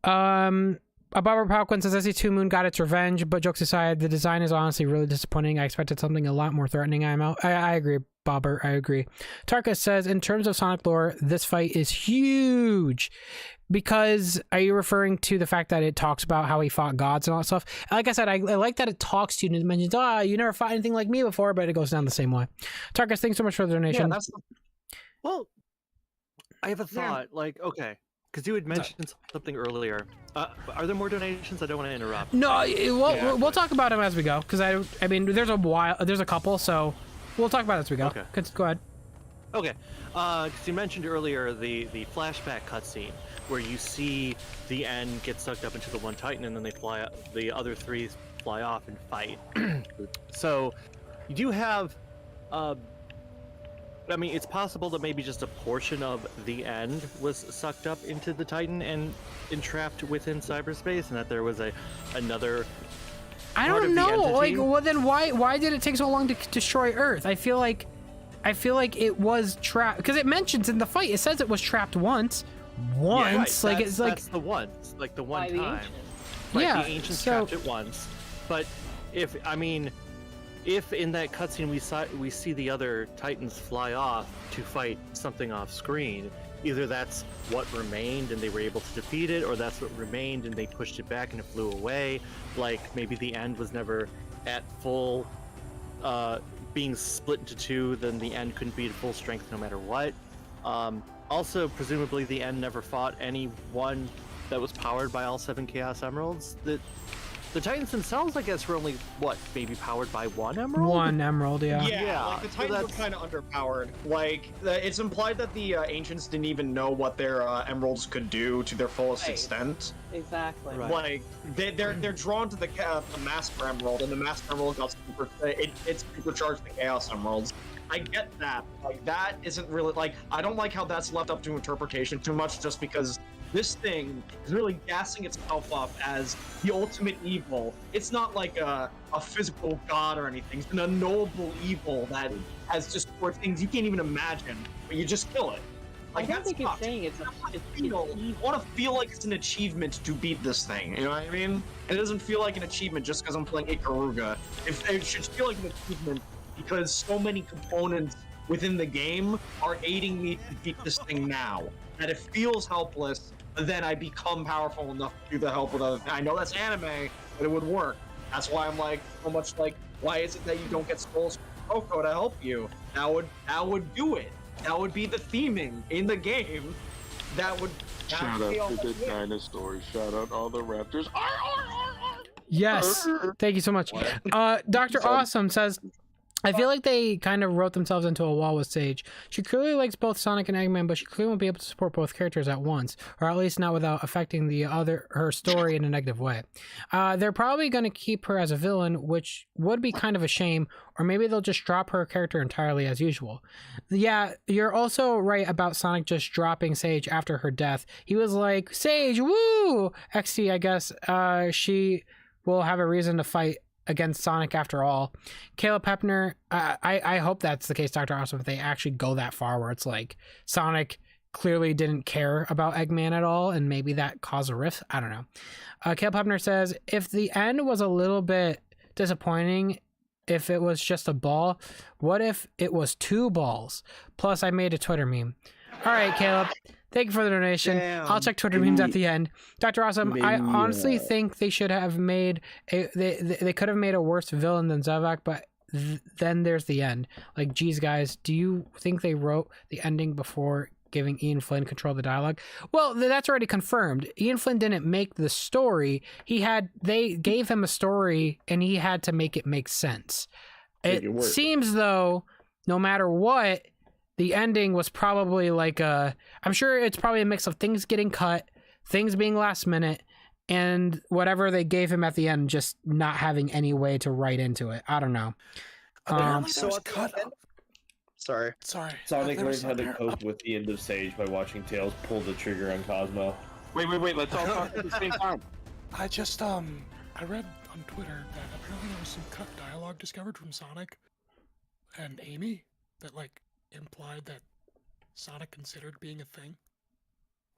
Barbara Palquin says SE2 Moon got its revenge, but jokes aside, the design is honestly really disappointing. I expected something a lot more threatening. I agree, Bobber. I agree. Tarkus says, in terms of Sonic lore, this fight is huge. Because are you referring to the fact that it talks about how he fought gods and all that stuff? Like I said, I like that it talks to you and it mentions, you never fought anything like me before, but it goes down the same way. Tarkus, thanks so much for the donation. Yeah, well, I have a thought. Like, okay, because you had mentioned something earlier. Are there more donations? I don't want to interrupt. No, we'll talk about them as we go. Because I mean, there's a couple, so we'll talk about it as we go. Okay. Go ahead. Okay, because you mentioned earlier the flashback cutscene where you see the end get sucked up into the one Titan and then the other three fly off and fight. So you do have, I mean, it's possible that maybe just a portion of the end was sucked up into the Titan and entrapped within cyberspace, and that there was another. I don't know. Like, well, then why did it take so long to destroy Earth? I feel like it was trapped because it mentions in the fight. It says it was trapped once. Yeah, right. Like that's the one By the time. ancients. Right, Yeah, the ancients so- trapped it once, but if in that cutscene we see the other Titans fly off to fight something off screen, either that's what remained and they were able to defeat it, or that's what remained and they pushed it back and it flew away. Like maybe the end was never at full, being split into two, then the end couldn't be at full strength no matter what. Also, presumably the end never fought anyone that was powered by all 7 Chaos Emeralds. The Titans themselves, I guess, were only, maybe powered by 1 emerald? 1 emerald, yeah. Yeah, like the Titans were kind of underpowered. Like, it's implied that the Ancients didn't even know what their emeralds could do to their fullest extent. Exactly. Like, they're drawn to the Master Emerald, and the Master Emerald got it's supercharged the Chaos Emeralds. I get that. Like, that isn't really, like, I don't like how that's left up to interpretation too much, just because this thing is really gassing itself up as the ultimate evil. It's not like a physical god or anything. It's an unknowable evil that has just for things you can't even imagine, but you just kill it. Like, I don't think it's saying it's evil. You want to feel like it's an achievement to beat this thing. You know what I mean? It doesn't feel like an achievement just because I'm playing Ikaruga. It should feel like an achievement because so many components within the game are aiding me to beat this thing now. That it feels helpless, but then I become powerful enough to do the help with other things. I know that's anime, but it would work. That's why I'm like, so much like, why is it that you don't get Skulls Coco to help you? That would do it. That would be the theming in the game. That would. Shout out to the dinosaurs. Shout out all the raptors. Yes. Thank you so much. Dr. Awesome says, I feel like they kind of wrote themselves into a wall with Sage. She clearly likes both Sonic and Eggman, but she clearly won't be able to support both characters at once, or at least not without affecting her story in a negative way. They're probably going to keep her as a villain, which would be kind of a shame, or maybe they'll just drop her character entirely as usual. Yeah, you're also right about Sonic just dropping Sage after her death. He was like, Sage, woo! XT, I guess she will have a reason to fight against Sonic after all. Caleb Pepner, I hope that's the case, Dr. Awesome, if they actually go that far where it's like Sonic clearly didn't care about Eggman at all and maybe that caused a rift. I don't know. Caleb Pepner says, if the end was a little bit disappointing, if it was just a ball, what if it was 2 balls? Plus, I made a Twitter meme. All right, Caleb. Thank you for the donation. Damn. I'll check Twitter memes at the end. Dr. Awesome, I honestly think they should have made they could have made a worse villain than Zavak, but then there's the end. Like, geez, guys, do you think they wrote the ending before giving Ian Flynn control of the dialogue? Well, that's already confirmed. Ian Flynn didn't make the story. They gave him a story and he had to make it make sense. It seems though, no matter what, the ending was probably like I'm sure it's probably a mix of things getting cut, things being last minute, and whatever they gave him at the end, just not having any way to write into it. I don't know. So Sorry. Sonic learned how to cope with the end of Sage by watching Tails pull the trigger on Cosmo. Wait, let's all talk at the same time. I just I read on Twitter that apparently there was some cut dialogue discovered from Sonic and Amy that like implied that Sonic considered being a thing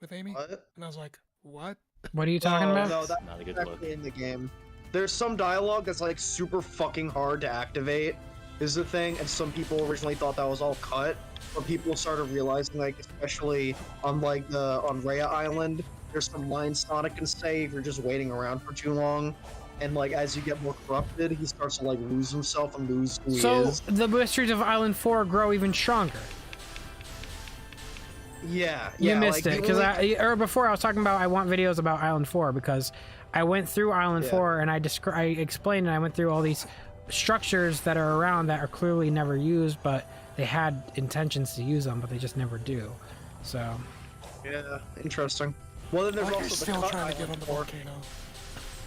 with Amy. What? And I was like, what? What are you talking about? No, that's not a good actually in the game. There's some dialogue that's like super fucking hard to activate, is the thing, and some people originally thought that was all cut, but people started realizing, like, especially on like on Rhea Island, there's some lines Sonic can say if you're just waiting around for too long, and like as you get more corrupted, he starts to like lose himself and lose who he is. So the mysteries of Island 4 grow even stronger. Yeah, You missed like, it because before I was talking about I want videos about Island 4 because I went through Island 4 and I explained and I went through all these structures that are around that are clearly never used, but they had intentions to use them, but they just never do. So yeah, interesting. Well, then there's Like, also still the Cut trying to get Island on the 4. volcano.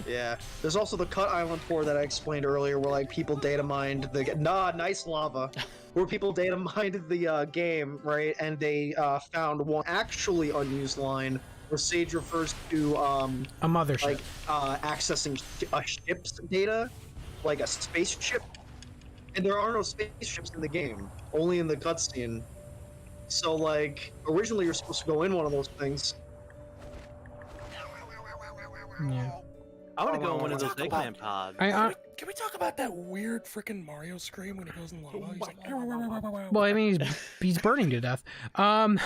Yeah, there's also the Cut Island 4 that I explained earlier, where like people data mined the nice lava, where people data mined the game, right? And they found one actually unused line where Sage refers to a mothership, like accessing a ship's data, like a spaceship, and there are no spaceships in the game, only in the cutscene. So like originally you're supposed to go in one of those things. yeah. I want to go in one of those Eggman pods. Can we talk about that weird freaking Mario scream when he goes in lava? He's like, Well, I mean, he's burning to death. Dr.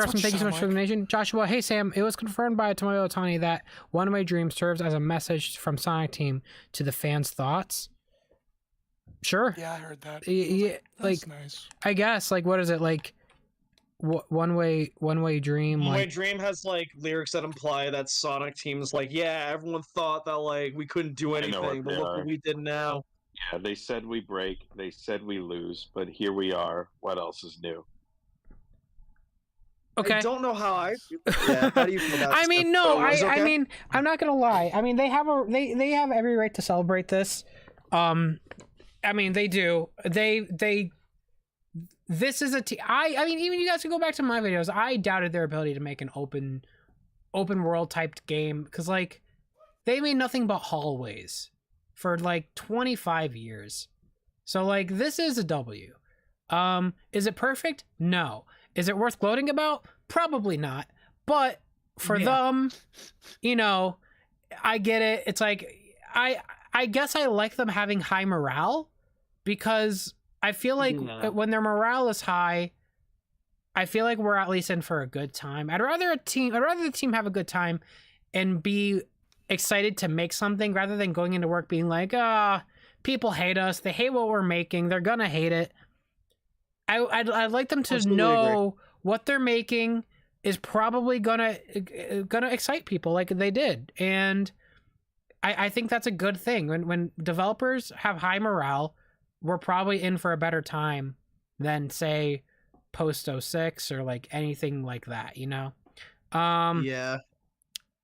Austin, thank you so much for the donation. Joshua, hey Sam, it was confirmed by Tomoyo Otani that One Way Dream serves as a message from Sonic Team to the fans' thoughts. Sure. Yeah, I heard that. Yeah, That's nice. I guess, like, what is it like? One way dream. One Way Like, Dream has like lyrics that imply that Sonic Team's like, yeah, everyone thought that like we couldn't do I know what anything, but they look are. what we did now. Yeah, they said we break, they said we lose, but here we are. What else is new? okay. I don't know how I feel. Yeah, how do you feel about I stuff? mean, no, Oh, is it I okay? mean, I'm not gonna lie. I mean, they have every right to celebrate this. I mean, they do. This is I mean, even you guys can go back to my videos. I doubted their ability to make an open world type game because like they made nothing but hallways for like 25 years. So like this is a W. Is it perfect? No. Is it worth gloating about? Probably not. But for them, you know, I get it. It's like I guess I like them having high morale because I feel like when their morale is high, I feel like we're at least in for a good time. I'd rather the team have a good time and be excited to make something rather than going into work being like, people hate us. They hate what we're making. They're gonna hate it. I'd like them to know what they're making is probably gonna excite people like they did. And I think that's a good thing. When developers have high morale, we're probably in for a better time than say post 06 or like anything like that, you know? Yeah.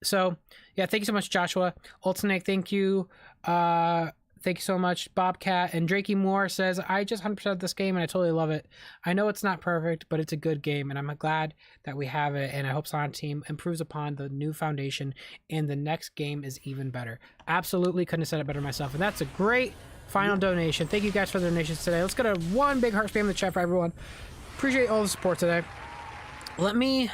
So yeah, thank you so much, Joshua. Ultimate, thank you. Thank you so much, Bobcat. And Drakey Moore says, I just 100% this game and I totally love it. I know it's not perfect, but it's a good game and I'm glad that we have it. And I hope Sonic Team improves upon the new foundation and the next game is even better. Absolutely couldn't have said it better myself. And that's a great final donation. Thank you guys for the donations today. Let's get a one big heart spam in the chat for everyone. Appreciate all the support today. I'm going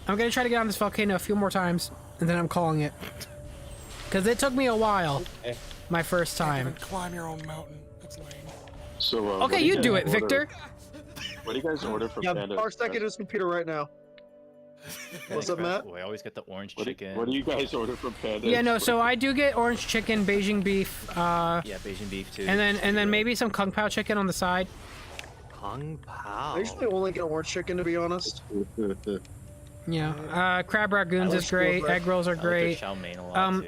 to try to get on this volcano a few more times and then I'm calling it. Because it took me a while. Okay. My first time. Climb your own mountain. That's lame. So, okay, you do it, Victor. What do you guys order from Panda? Yeah, Parsec at his computer right now. What's up, Matt? I always get the orange chicken. What do you guys order from Panda? Yeah, no. So I do get orange chicken, Beijing beef. Yeah, Beijing beef too. And then maybe some Kung Pao chicken on the side. Kung Pao. I usually only get orange chicken, to be honest. Yeah, crab ragoons is great. Egg rolls are great.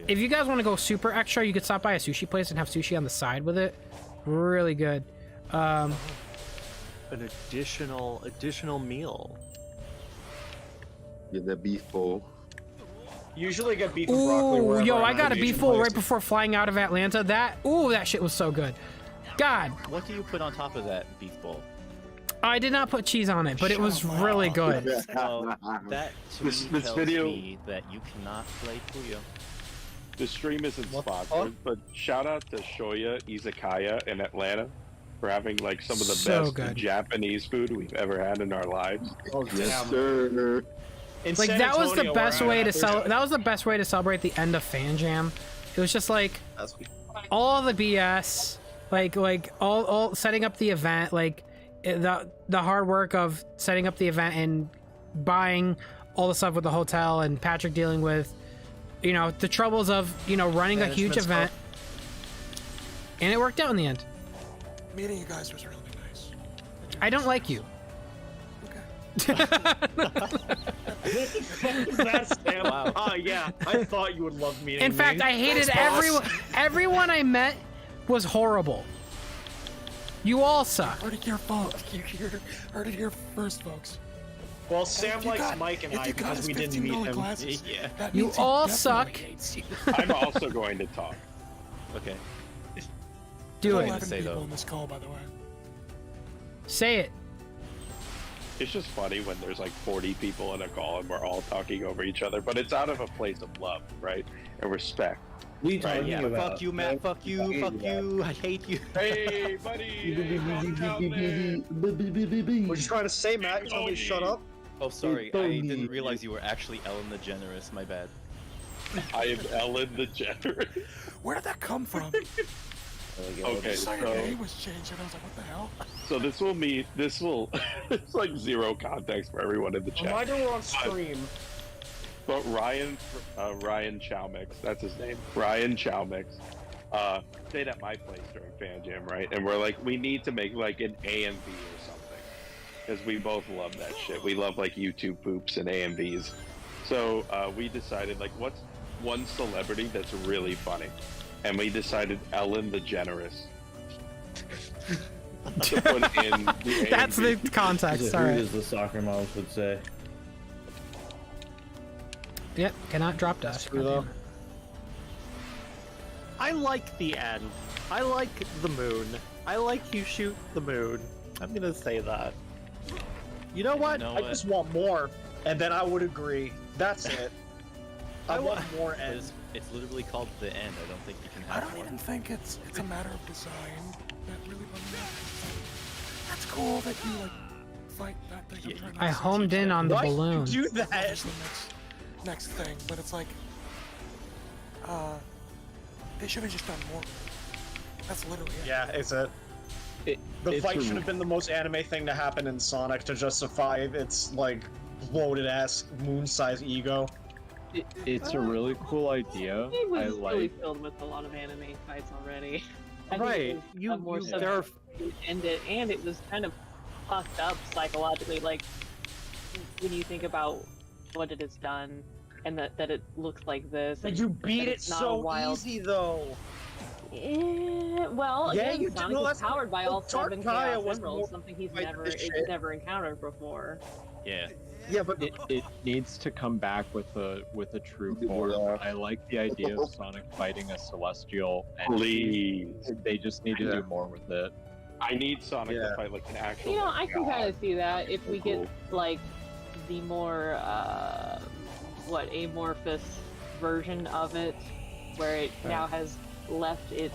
If you guys want to go super extra, you could stop by a sushi place and have sushi on the side with it. Really good. An additional meal. Get the beef bowl. Usually get beef and broccoli. Ooh, wherever yo, I'm I at got a Asian beef bowl right places. before flying out of Atlanta. That shit was so good. God. What do you put on top of that beef bowl? I did not put cheese on it, but it was really good. Well, that to This me tells video- me that you cannot play Puyo. The stream isn't sponsored, but shout out to Shoya Izakaya in Atlanta for having like some of the So best good. Japanese food we've ever had in our lives. Oh, yes, damn. sir. Like that was the best way to that was the best way to celebrate the end of Fan Jam. It was just like all the BS, like all setting up the event, like the hard work of setting up the event and buying all the stuff with the hotel, and Patrick dealing with, you know, the troubles of, you know, running a huge event. And it worked out in the end. Meeting you guys was really nice. I don't like you. That's Sam. Wow. Yeah, I thought you would love meeting In fact, me. I hated Thanks, boss. everyone I met was horrible. You all suck. Heard it here, folks. Heard it here first, folks. Well, And Sam if you likes got- Mike and if I you got because his we didn't meet $15 him. glasses, Yeah. that You means he all definitely suck. hates you. I'm also going to talk. Okay. Do There's it. 11 Say, people though. in this call, by the way. Say it. It's just funny when there's like 40 people in a call and we're all talking over each other, but it's out of a place of love, right? And respect. We Right, talking yeah. about? Fuck you, Matt. Fuck you. Fuck you. I hate you. Hey, buddy. What you trying to say, Matt? You told me to shut up? Oh, sorry. I didn't realize you were actually Ellen DeGeneres. My bad. I am Ellen DeGeneres. Where did that come from? Okay, So your so name was changed, and I was like, what the hell? so this will it's like zero context for everyone in the chat. Why do we on stream? But Ryan Chalmix, that's his name. Ryan Chalmix, stayed at my place during Fan Jam, right? And we're like, we need to make like an A and B or something, because we both love that shit. We love like YouTube poops and A and Bs. So we decided like, what's one celebrity that's really funny? And we decided Ellen DeGeneres. To put in the That's the Is context. it All rude, right. as the soccer moms would say. Yep. Cannot drop dash. Goddamn. I like the end. I like the moon. I like you shoot the moon. I'm gonna say that. You know what? I just want more, and then I would agree. That's it. I want more ends. It's literally called the end. I don't think you can I have don't more. even think it's a matter of design that really bugs me. That's cool that you like fight that thing. I'm trying to I homed in on the Why balloon. you do that? That's the next thing, but it's like, they should have just done more. That's literally it. Yeah, it's it. The it's fight a- should have been the most anime thing to happen in Sonic to justify its like bloated ass moon-sized ego. It's a really cool idea. It was I really like. filled with a lot of anime fights already. I Right, think it was a more there are- subject to end it, and it was kind of fucked up psychologically. Like when you think about what it has done, and that it looks like this. But and you that beat it it's not a so wild... easy though. Well, Yeah, again, you did. Sonic No, was that's- powered by all 7 Tarkaya Chaos was Emeralds, more something he's like never this shit. encountered before. Yeah. Yeah, but It needs to come back with a true form. I like the idea of Sonic fighting a celestial entity. Please. They just need to do more with it. I need Sonic to fight like an actual. You know, I can god. kind of see that if we get Cool. like the more amorphous version of it, where it now has left its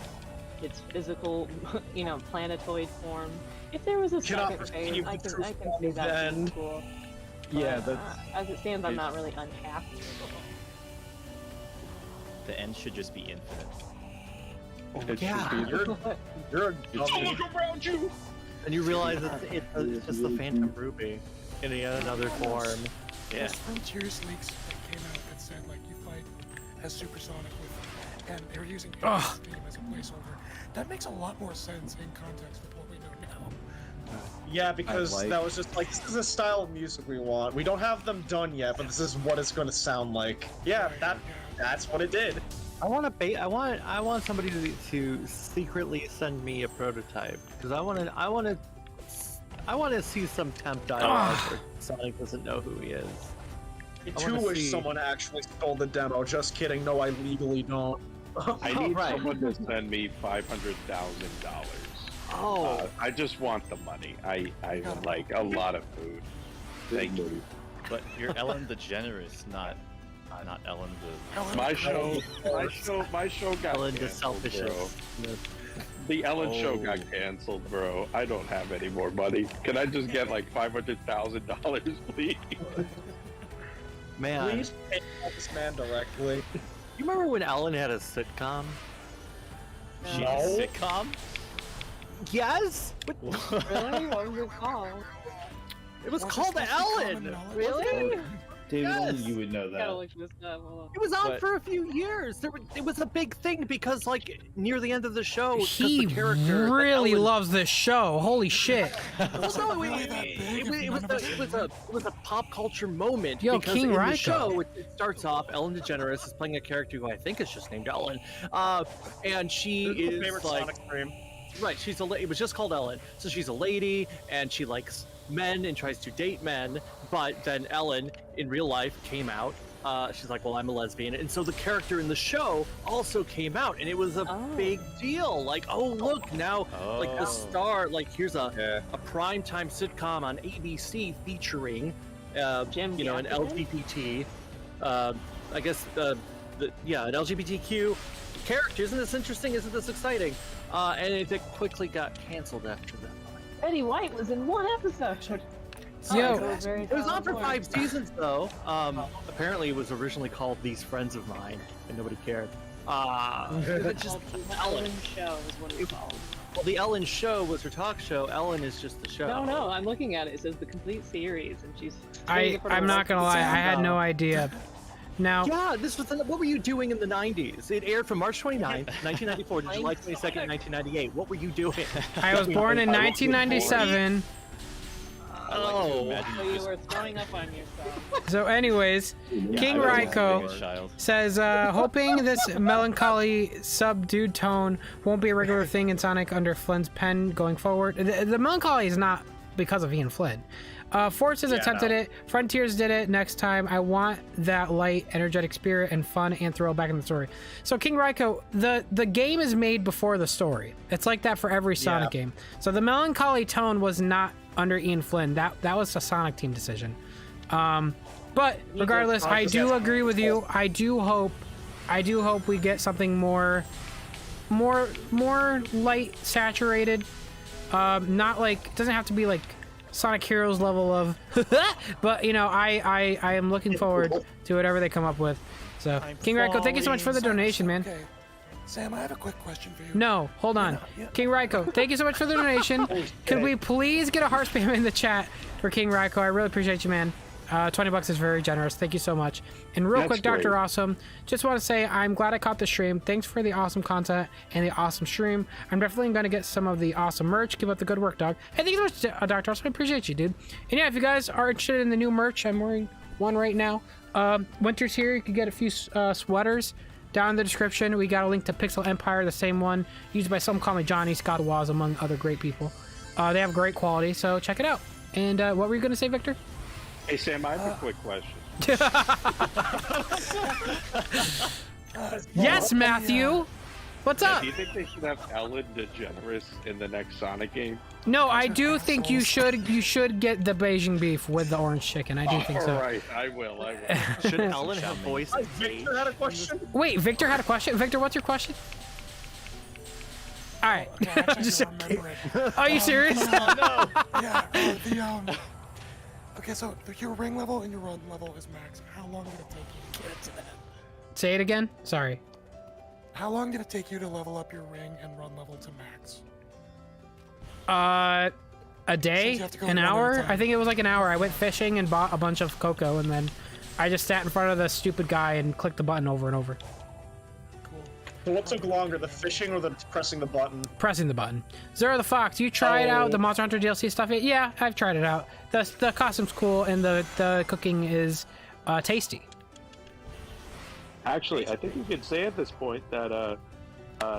physical, you know, planetoid form. If there was a Cannot second phase, perceive I the can true see form of that the being end. cool. Yeah, But, that's. as it stands, I'm it's- not really unhappy with it. The end should just be infinite. It Yeah. should be. You're a Don't dummy. look around you. And you realize it's just the Phantom Ruby in yet another form. Yeah. There's Frontiers leaks that came out that said like you fight as Supersonic with, and they're using Ugh. his theme as a placeholder. That makes a lot more sense in context with what we know now. Yeah, because like- that was just like, this is the style of music we want. We don't have them done yet, but this is what it's going to sound like. Yeah, that's what it did. I want somebody to secretly send me a prototype because I want to see some temp dialogue where Sonic doesn't know who he is. I too wish someone actually stole the demo. Just kidding. No, I legally don't. I need someone to send me $500,000. Oh. I just want the money. I would like a lot of food. Thank you. But you're Ellen DeGeneres, not Ellen the. My show got Ellen canceled, DeSelfishness. bro. The Ellen show got canceled, bro. I don't have any more money. Can I just get like $500,000, please? Man. Please pay this man directly. You remember when Ellen had a sitcom? She had a sitcom? Yes. Really? What was it called? It was called Ellen. Really? David, Yes. only you would know Gotta that. look this up. Hold on. It was on But- for a few years. It was a big thing because, like, near the end of the show, 'cause He the character that really Ellen- loves this show. Holy shit. Well, no, it was a pop culture moment. Yo, because King in Raiko. the show, it starts off. Ellen DeGeneres is playing a character who I think is just named Ellen, and she This is my is favorite like, Sonic stream. right. She's a. It was just called Ellen, so she's a lady, and she likes men and tries to date men. But then Ellen, in real life, came out. She's like, well, I'm a lesbian, and so the character in the show also came out, and it was a big deal. Like, oh look, now like the star, like here's a primetime sitcom on ABC featuring, Jim you know, an LGBT, I guess an LGBTQ character. Isn't this interesting? Isn't this exciting? And it quickly got canceled after that. Betty White was in one episode. Yo. It was on for 5 seasons though. Apparently it was originally called These Friends of Mine, and nobody cared. It's just The Ellen. Ellen Show is what it's called. Well, the Ellen Show was her talk show. Ellen is just the show. No, I'm looking at it. It says the complete series, and she's. I'm not gonna lie, I had no idea. Now, Yeah, this was. What were you doing in the 90s? It aired from March 29th, 1994 to July 22nd, 1998. What were you doing? I was born in 1997. Oh. So you were throwing up on yourself. So anyways, King Raiko says, hoping this melancholy, subdued tone won't be a regular thing in Sonic under Flynn's pen going forward. The melancholy is not because of Ian Flynn. Forces attempted it. Frontiers did it. Next time, I want that light, energetic spirit and fun and thrill back in the story. So King Raiko, the game is made before the story. It's like that for every Sonic game. So the melancholy tone was not under Ian Flynn. That was a Sonic team decision. But regardless, I do agree with you. I do hope we get something more light saturated. Not like, it doesn't have to be like Sonic Heroes level of but you know, I am looking forward to whatever they come up with. So King Raiko, thank you so much for the donation, man. Okay. Sam, I have a quick question for you. No, hold on. King Raiko, thank you so much for the donation. Could we please get a heart spam in the chat for King Raiko? I really appreciate you, man. $20 is very generous. Thank you so much. And real quick, Dr. great. Awesome, just want to say I'm glad I caught the stream. Thanks for the awesome content and the awesome stream. I'm definitely going to get some of the awesome merch. Keep up the good work, dog. Hey, thank you so much, Dr. Awesome. I appreciate you, dude. And yeah, if you guys are interested in the new merch, I'm wearing one right now. Winter's here. You can get a few sweaters. Down in the description, we got a link to Pixel Empire, the same one used by some call me Johnny, Scott Waz, among other great people. They have great quality, so check it out. And what were you going to say, Victor? Hey Sam, I have a quick question. Yes, Matthew. What's up? Do you think they should have Ellen DeGeneres in the next Sonic game? No, I do think you should get the Beijing beef with the orange chicken. I do think so. All right, I will. Should Ellen have voiced? Victor had a question. Wait, Victor had a question. Victor, what's your question? All right. Just are you serious? Yeah. Okay, so your ring level and your run level is max. How long did it take you to get to that? Say it again. Sorry. How long did it take you to level up your ring and run level to max? A day? An hour? I think it was like an hour. I went fishing and bought a bunch of cocoa, and then I just sat in front of the stupid guy and clicked the button over and over. So what took longer, the fishing or the pressing the button? Pressing the button. Zero the Fox, you tried out the Monster Hunter DLC stuff yet? Yeah, I've tried it out. The costume's cool, and the cooking is tasty. Actually, I think you could say at this point that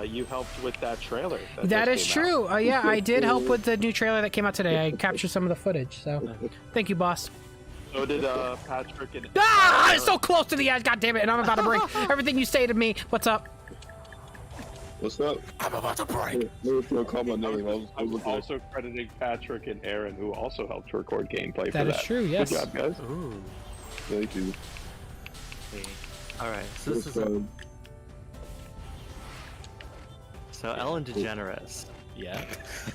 you helped with that trailer. That is true. Yeah, I did help with the new trailer that came out today. I captured some of the footage, so thank you, boss. So did Patrick and. Ah! It's so close to the edge. God damn it! And I'm about to break everything you say to me. What's up? What's up? I'm about to break. Call my name. I was also crediting Patrick and Aaron, who also helped record gameplay for that. That is true, yes. Good job, guys. Ooh. Thank you. All right, so this is. So Ellen DeGeneres. Yeah.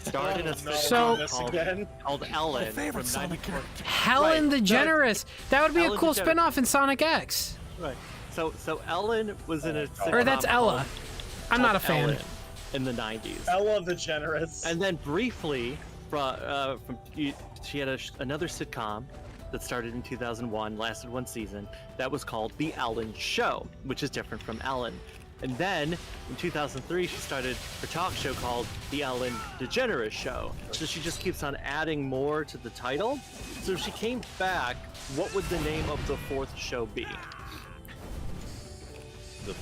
Started a So- called Ellen. My favorite from Sonic 94 character. Helen DeGeneres. That would be a Ellen cool DeGeneres. spin-off in Sonic X. Right. So Ellen was in a sitcom Or that's Ella. I'm not a fan. Ellen in the 90s. Ella DeGeneres. And then briefly, she had another sitcom that started in 2001, lasted one season, that was called The Ellen Show, which is different from Ellen. And then, in 2003, she started her talk show called The Ellen DeGeneres Show. So she just keeps on adding more to the title. So if she came back, what would the name of the fourth show be?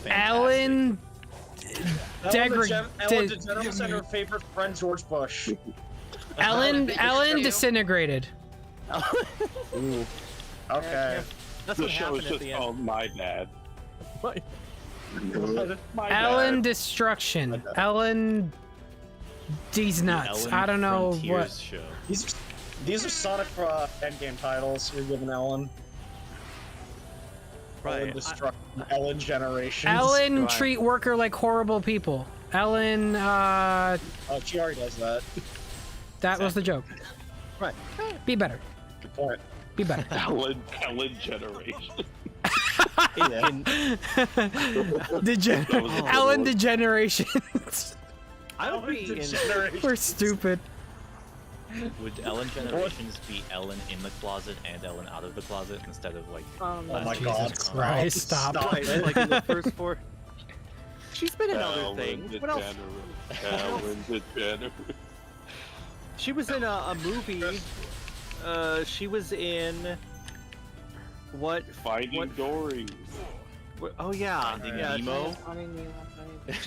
Ellen Ellen DeGeneres and her favorite friend George Bush. Ellen disintegrated. Ooh. Okay. That's the what show is happened at just the end. called My Dad. What? Ellen Destruction. Ellen These nuts. Ellen I don't know Frontiers what. Show. These are Sonic endgame titles you're giving Ellen. Right. Ellen Destruction, Ellen Generations. Ellen Right. treat worker like horrible people. Ellen, Oh, she already does that. that was the joke. Right. Be better. Good point. Be better. Ellen Generation. Ellen Degenerations. I would be in. We're stupid. Would Ellen Generations be Ellen in the closet and Ellen out of the closet instead of like? Oh my Jesus God! Christ! Stop. Right, like in the first four. She's been in other Ellen things. What else? Ellen DeGeneres. She was in a movie. She was in. What? Finding Dory. Oh yeah. Finding yeah. Nemo.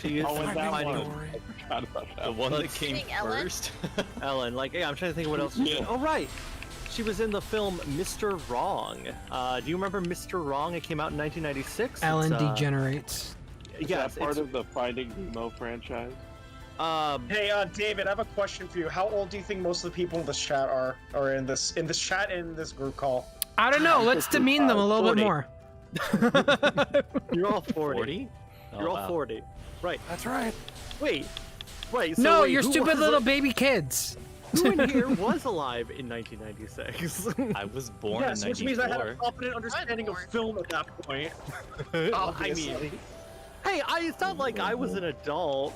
She is Oh, and that Finding one. Dory. I forgot about that. The one that Let's- came Ellen? first. Ellen, like, yeah, I'm trying to think of what else. She's in. Oh right. She was in the film Mr. Wrong. Do you remember Mr. Wrong? It came out in 1996. Ellen It's, degenerates. Is yes, that part it's, of the Finding Nemo franchise? Hey, David, I have a question for you. How old do you think most of the people in this chat are, or in this chat in this group call? I don't know. Let's demean them a little 40. bit more. You're all 40. 40? You're Oh, all wow. 40. Right. That's right. Wait. Right. So No, wait, you're who stupid was little baby kids. Who in here was alive in 1996? I was born Yes, in which means I had a '94. competent understanding of film at that point. I Obviously. mean, hey, it's not like I was an adult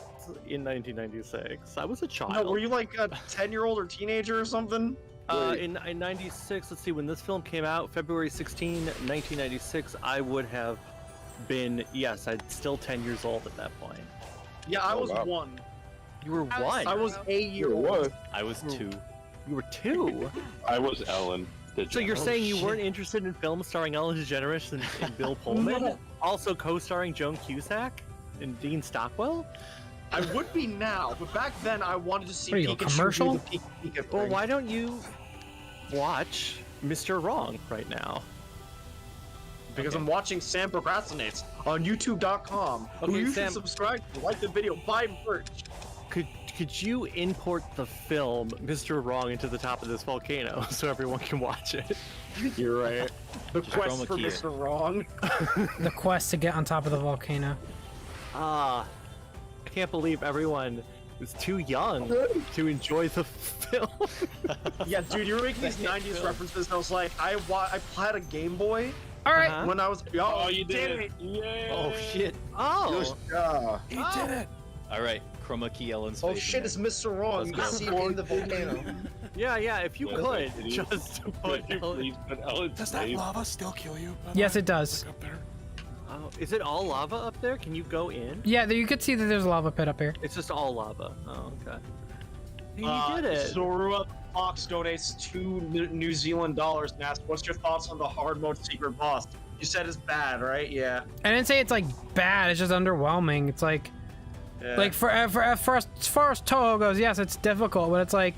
in 1996. I was a child. No, were you like a 10-year-old or teenager or something? In 96, let's see, when this film came out, February 16, 1996, I would have been, yes, I'd still 10 years old at that point. Yeah, I was wow. 1. You were I was one. I was a year It old. was. I was 2. You were 2. I was Ellen DeGeneres. So you're saying you weren't interested in films starring Ellen DeGeneres and Bill Pullman? No. Also co-starring Joan Cusack and Dean Stockwell? I would be now, but back then I wanted to see What are you, a Pikachu commercial? do the Pika Well, thing. why don't you watch Mr. Wrong right now? Because I'm watching Sam Procrastinates on YouTube.com. Okay, who you Sam- should subscribe to, like the video, buy merch. Could you import the film Mr. Wrong into the top of this volcano so everyone can watch it? You're right. The Just quest chroma for key it. Mr. Wrong. The quest to get on top of the volcano. I can't believe everyone is too young to enjoy the film. Yeah, dude, you were making these 90s references, and I was like, I had a Game Boy All right. Uh-huh. when I was young. Oh, you did Damn it! Yay! Oh shit! Oh, Yeah. He did it. All right, chroma key Ellen's Oh face shit, in it's there. Mr. Wrong. You can Let's see go. it in the volcano. yeah, if you Yes, could, it is. just put Could you please put Ellen's Does that face? lava still kill you? by the Yes, way? it does. Like up there. Oh, is it all lava up there? Can you go in? Yeah, you could see that there's a lava pit up here. It's just all lava. Oh, okay. You did it. Zorua Fox donates $2 New Zealand dollars and asks, "What's your thoughts on the hard mode secret boss?" You said it's bad, right? Yeah. I didn't say it's like bad. It's just underwhelming. It's like, Yeah. like for as far as Toho goes, yes, it's difficult, but it's like,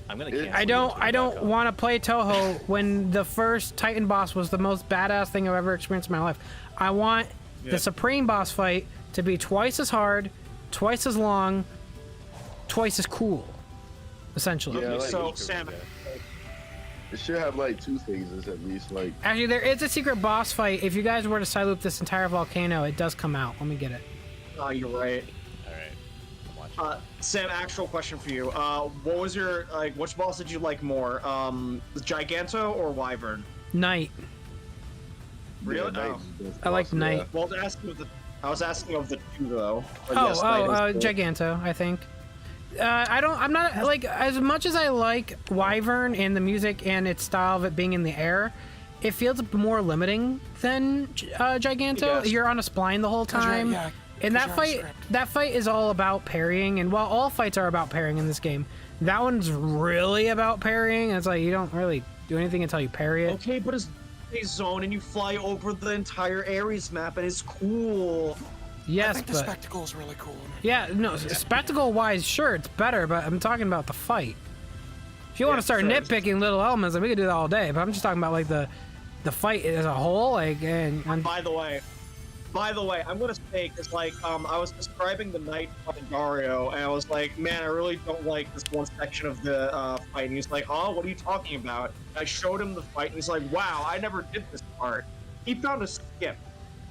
I'm gonna cancel. I don't want to play Toho when the first Titan boss was the most badass thing I've ever experienced in my life. I want the Supreme boss fight to be twice as hard, twice as long, twice as cool, essentially. Yeah, So Sam, it should have like 2 phases at least. Like Actually, there is a secret boss fight. If you guys were to side loop this entire volcano, it does come out. Let me get it. oh, you're right. All right. I'm watching. Sam, actual question for you. What was your which boss did you like more? Giganto or Wyvern? Knight. Really? Yeah, Oh. I like Knight. Well, I was asking of the two though. But Oh, yes, Knight is good. Giganto, I think. I'm not, like, as much as I like Wyvern and the music and its style of it being in the air, it feels more limiting than Giganto. Yes. You're on a spline the whole time. And that fight is all about parrying, and while all fights are about parrying in this game, that one's really about parrying. It's like you don't really do anything until you parry it. Okay, but it's a zone and you fly over the entire Ares map and it's cool. Yes, I think the but spectacle is really cool. yeah, no, spectacle-wise, sure, it's better, but I'm talking about the fight. If you want to start nitpicking little elements, then we could do that all day. But I'm just talking about like the fight as a whole. Like, and By the way, I'm gonna say because I was describing the night fight Dario, and I was like, man, I really don't like this one section of the fight. And he's like, oh, what are you talking about? And I showed him the fight, and he's like, wow, I never did this part. He found a skip.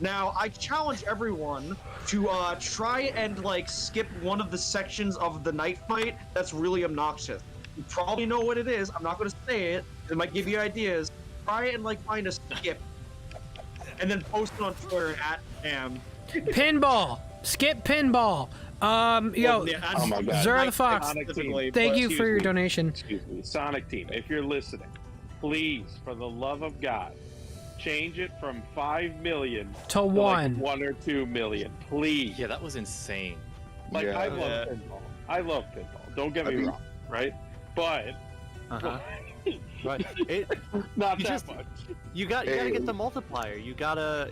Now, I challenge everyone to try and skip one of the sections of the night fight that's really obnoxious. You probably know what it is. I'm not going to say it. It might give you ideas. Try and find a skip, and then post it on Twitter @Am. Pinball, skip pinball. Oh my God. Zora the Fox. Thank you for your donation. Excuse me, Sonic Team. If you're listening, please, for the love of God, change it from 5 million to 1. 1 or 2 million, please. Yeah, that was insane. Like, I love pinball. I love pinball. Don't get me wrong, right? But Right. not you that just, much. You gotta get the multiplier. You gotta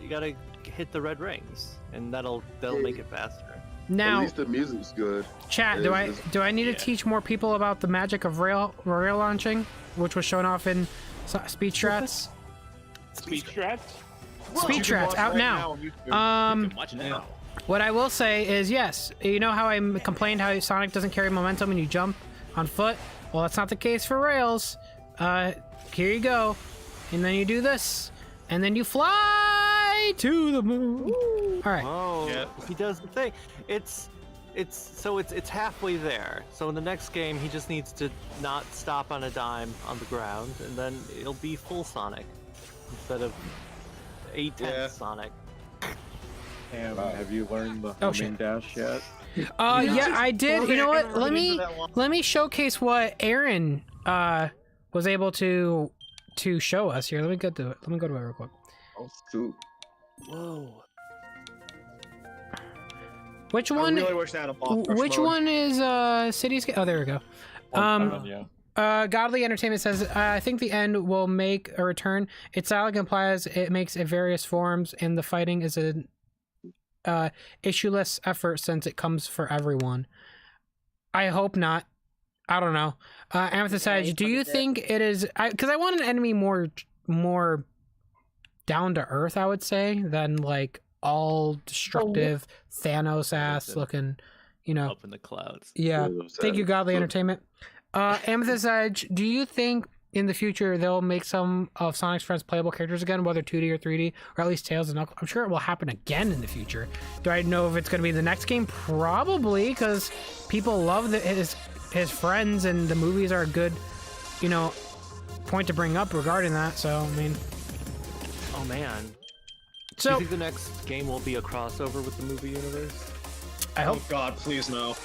hit the red rings, and that'll make it faster. Now, at least the music's good. Chat, do I need to teach more people about the magic of rail launching, which was shown off in Speed Strats? Speed Strats? Speed Strats out now. What I will say is, yes, you know how I complained how Sonic doesn't carry momentum when you jump on foot? Well, that's not the case for rails. Here you go, and then you do this, and then you fly to the moon. All right. Oh, he does the thing. It's halfway there. So in the next game, he just needs to not stop on a dime on the ground, and then it'll be full Sonic instead of 8/10 Sonic. And have you learned the homing dash yet? Yeah, I did. You know what? Let me showcase what Aaron was able to show us here. Let me go to it. Let me go to it real quick. Oh, shoot. Whoa. Which one? I really wish they had a boss rush Which mode. one is Cityscape? Oh, there we go. Godly Entertainment says, I think the end will make a return. Its style implies it makes it various forms, and the fighting is an issueless effort since it comes for everyone. I hope not. I don't know. Amethyst Edge, do you think it is... Because I want an enemy more down to earth, I would say, than all destructive Thanos-ass looking, up in the clouds. Yeah. Thank you, Godly Entertainment. Amethyst Edge, do you think in the future they'll make some of Sonic's friends playable characters again, whether 2D or 3D, or at least Tails and Knuckles? I'm sure it will happen again in the future. Do I know if it's going to be the next game? Probably, because people love his friends, and the movies are a good, point to bring up regarding that. So, I mean... Oh, man. So, do you think the next game will be a crossover with the movie universe? I hope. Oh God, please no.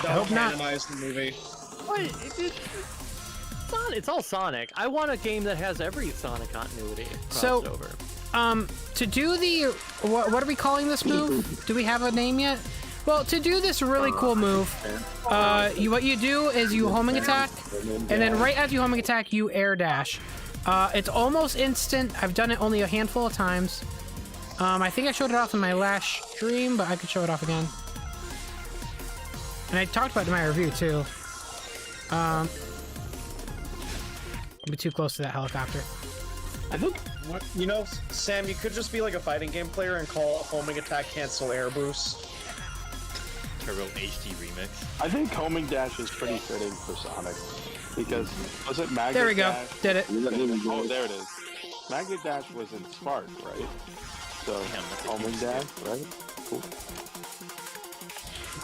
I hope not. Canonize the movie. What? It's all Sonic. I want a game that has every Sonic continuity crossover. So, to do the what are we calling this move? Do we have a name yet? Well, to do this really cool move, what you do is you homing attack, and then right as you homing attack, you air dash. It's almost instant. I've done it only a handful of times. I think I showed it off in my last stream, but I could show it off again. And I talked about it in my review too. be too close to that helicopter. I think, you know, Sam, you could just be like a fighting game player and call homing attack cancel air boost. Turbo HD remix. I think homing dash is pretty fitting for Sonic because was it Magnet There we go. Dash? Did it. Oh, there it is. Magnet Dash was in Spark, right? So homing dash, right? Cool.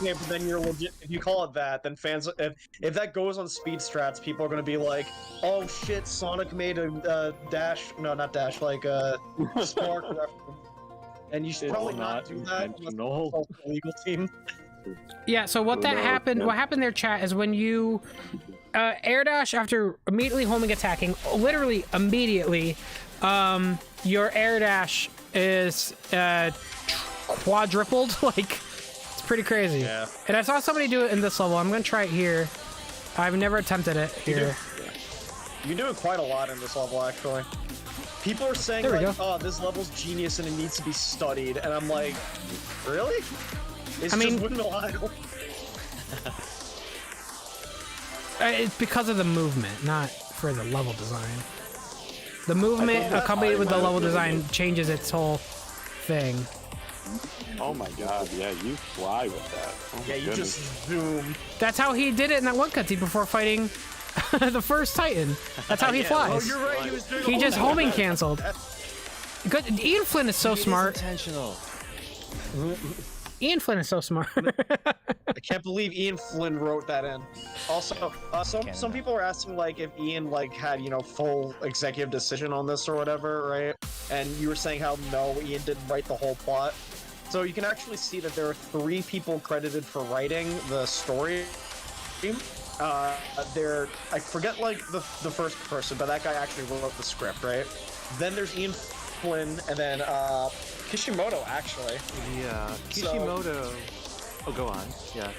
Yeah, but then you're legit. If you call it that, then fans, if that goes on speed strats, people are gonna be like, "Oh shit, Sonic made a dash." No, not dash, like Spark reference. And you should probably not do that. No legal team. Yeah. So what that happened? What happened there, chat, is when you air dash after immediately homing attacking, literally immediately, your air dash is quadrupled, like. Pretty crazy. Yeah. And I saw somebody do it in this level. I'm gonna try it here. I've never attempted it here. You're doing quite a lot in this level, actually. People are saying like, "Oh, this level's genius and it needs to be studied," and I'm like, "Really?" It's just wouldn't allow. It's because of the movement, not for the level design. The movement accompanied with the level design changes its whole thing. Oh my god, yeah, you fly with that. Oh yeah, you just zoom. That's how he did it in that one cutscene before fighting the first Titan. That's how he flies. Oh, you're right. He just homing canceled. Good. Ian Flynn is so smart. Intentional. Ian Flynn is so smart. I can't believe Ian Flynn wrote that in. Also, some people are asking like if Ian like had full executive decision on this or whatever, right? And you were saying how no, Ian didn't write the whole plot. So you can actually see that there are 3 people credited for writing the story. I forget like the first person, but that guy actually wrote the script, right? Then there's Ian Flynn, and then Kishimoto actually. Yeah, Kishimoto. Oh, go on. Yeah.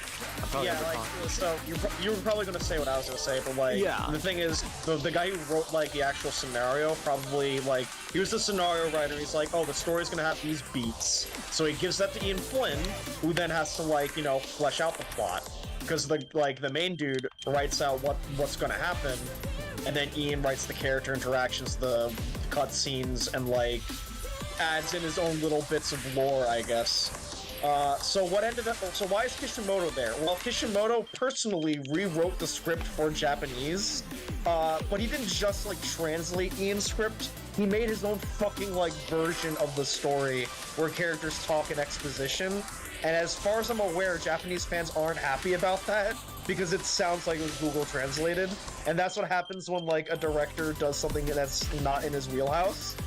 So you were probably gonna say what I was gonna say, but like, the thing is, the guy who wrote like the actual scenario probably like he was the scenario writer. He's like, oh, the story's gonna have these beats, so he gives that to Ian Flynn, who then has to like flesh out the plot, because the main dude writes out what's gonna happen, and then Ian writes the character interactions, the cutscenes, and like adds in his own little bits of lore, I guess. So why is Kishimoto there? Well, Kishimoto personally rewrote the script for Japanese, but he didn't just like translate Ian's script. He made his own fucking like version of the story where characters talk in exposition. And as far as I'm aware, Japanese fans aren't happy about that because it sounds like it was Google translated. And that's what happens when like a director does something that's not in his wheelhouse.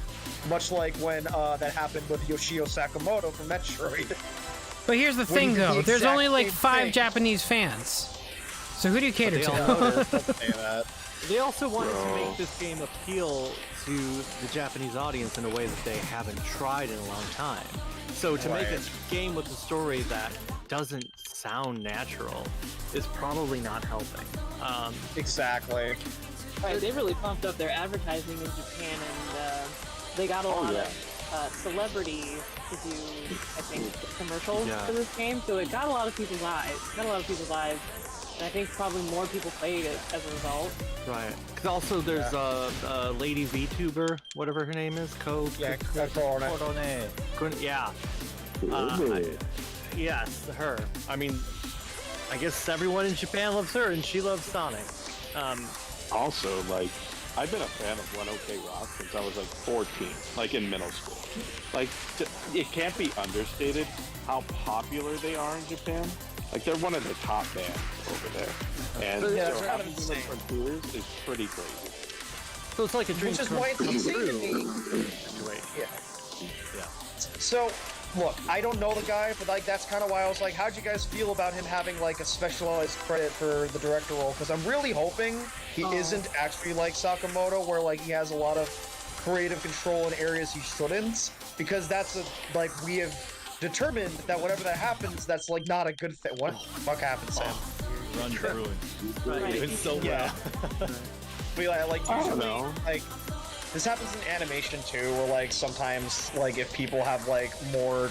Much like when that happened with Yoshio Sakamoto from Metroid. But here's the thing, though. There's only like 5 Japanese fans. So who do you cater to? They also wanted to make this game appeal to the Japanese audience in a way that they haven't tried in a long time. So to make a game with a story that doesn't sound natural is probably not helping. Exactly. Right, they really pumped up their advertising in Japan, and they got a lot of celebrity to do, I think, commercials for this game. So it got a lot of people's eyes. And I think probably more people played it as a result. Right. Because also there's a lady VTuber, whatever her name is, Yeah. Yes, her. I mean, I guess everyone in Japan loves her, and she loves Sonic. Also, like, I've been a fan of One OK Rock since I was like 14, like in middle school. Like, it can't be understated how popular they are in Japan. Like, they're one of the top bands over there. And having them from tours is pretty crazy. So it's like a dream come true. Yeah. So, look, I don't know the guy, but like that's kind of why I was like, how'd you guys feel about him having like a specialized credit for the director role? Because I'm really hoping he isn't actually like Sakamoto, where like he has a lot of creative control in areas he shouldn't. Because that's like we have determined that whenever that happens, that's like not a good thing. What the fuck happened, Sam? Run ruined. Right. Doing so well. We like usually like. This happens in animation too, where like sometimes like if people have like more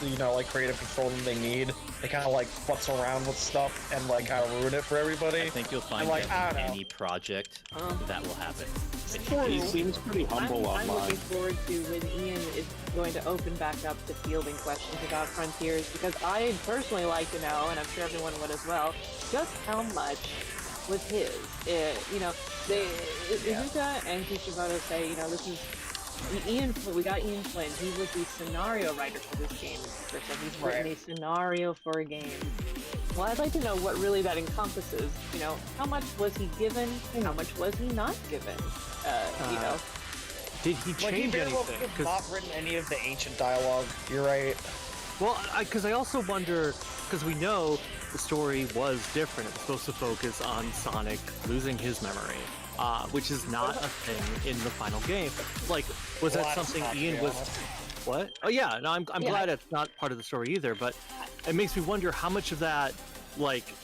like creative control than they need. They kind of like futz around with stuff and like kind of ruin it for everybody. I think you'll find like, that in any project that will happen. He seems pretty humble I'm online. looking forward to when Ian is going to open back up to fielding questions about Frontiers, because I'd personally like to know, and I'm sure everyone would as well, just how much was his. Izuka and Kishimoto say, this is we got Ian Flynn. He was the scenario writer for this game. He's written a scenario for a game. Well, I'd like to know what really that encompasses. How much was he given? How much was he not given? Did he change anything? He's not written any of the ancient dialogue. You're right. Well, because I also wonder, because we know the story was different. It was supposed to focus on Sonic losing his memory, which is not a thing in the final game. Like, was that something Ian was? What? Oh yeah, no, I'm glad it's not part of the story either. But it makes me wonder how much of that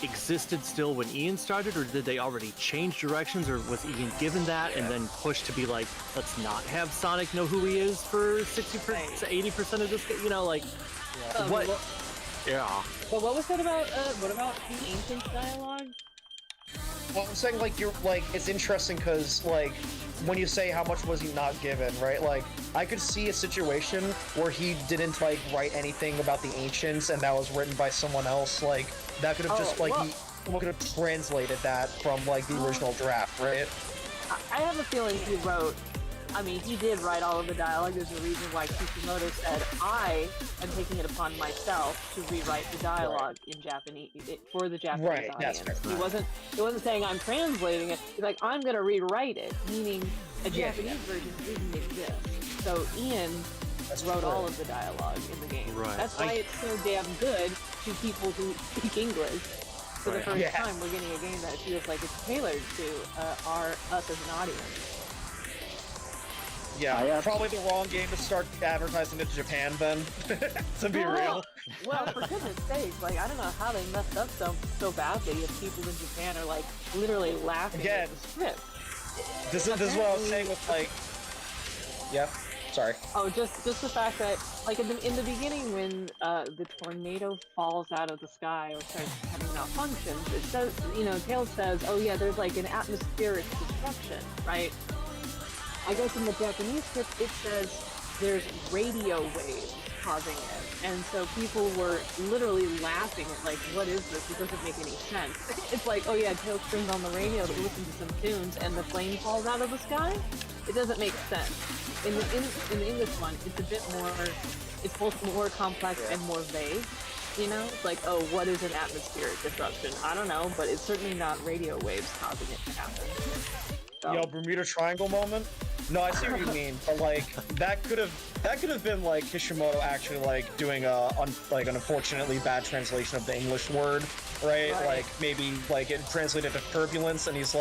existed still when Ian started, or did they already change directions, or was Ian given that and then pushed to be like, let's not have Sonic know who he is for 60%, 80% of this game? What? Yeah. But what was that about? What about the ancient dialogue? Well, I'm saying it's interesting because when you say how much was he not given, right? I could see a situation where he didn't write anything about the ancients, and that was written by someone else. That could have someone could have translated that from the original draft, right? I have a feeling he wrote. He did write all of the dialogue. There's a reason why Kishimoto said, I am taking it upon myself to rewrite the dialogue in Japanese, for the Japanese audience. He wasn't saying I'm translating it. He's like, I'm going to rewrite it, meaning a Japanese version didn't exist. So Ian wrote all of the dialogue in the game. Right. That's why it's so damn good to people who speak English. For the first time, we're getting a game that feels like it's tailored to us as an audience. Yeah, probably the wrong game to start advertising to Japan then, to be real. Well, for goodness sake, I don't know how they messed up so badly if people in Japan are literally laughing at the script. This is what I was saying with yeah, sorry. Oh, just the fact that in the beginning when the tornado falls out of the sky or starts having malfunctions, it says, Tails says, oh yeah, there's an atmospheric destruction, right? I guess in the Japanese script it says there's radio waves causing it, and so people were literally laughing at what is this? It doesn't make any sense. It's oh yeah, Tails turns on the radio to listen to some tunes, and the plane falls out of the sky. It doesn't make sense. In the English one, it's a bit more. It's both more complex and more vague. It's oh, what is an atmospheric disruption? I don't know, but it's certainly not radio waves causing it to happen. So. Yo, Bermuda Triangle moment? No, I see what you mean, but that could have been Kishimoto actually doing an unfortunately bad translation of the English word, right? Maybe it translated to turbulence, and he's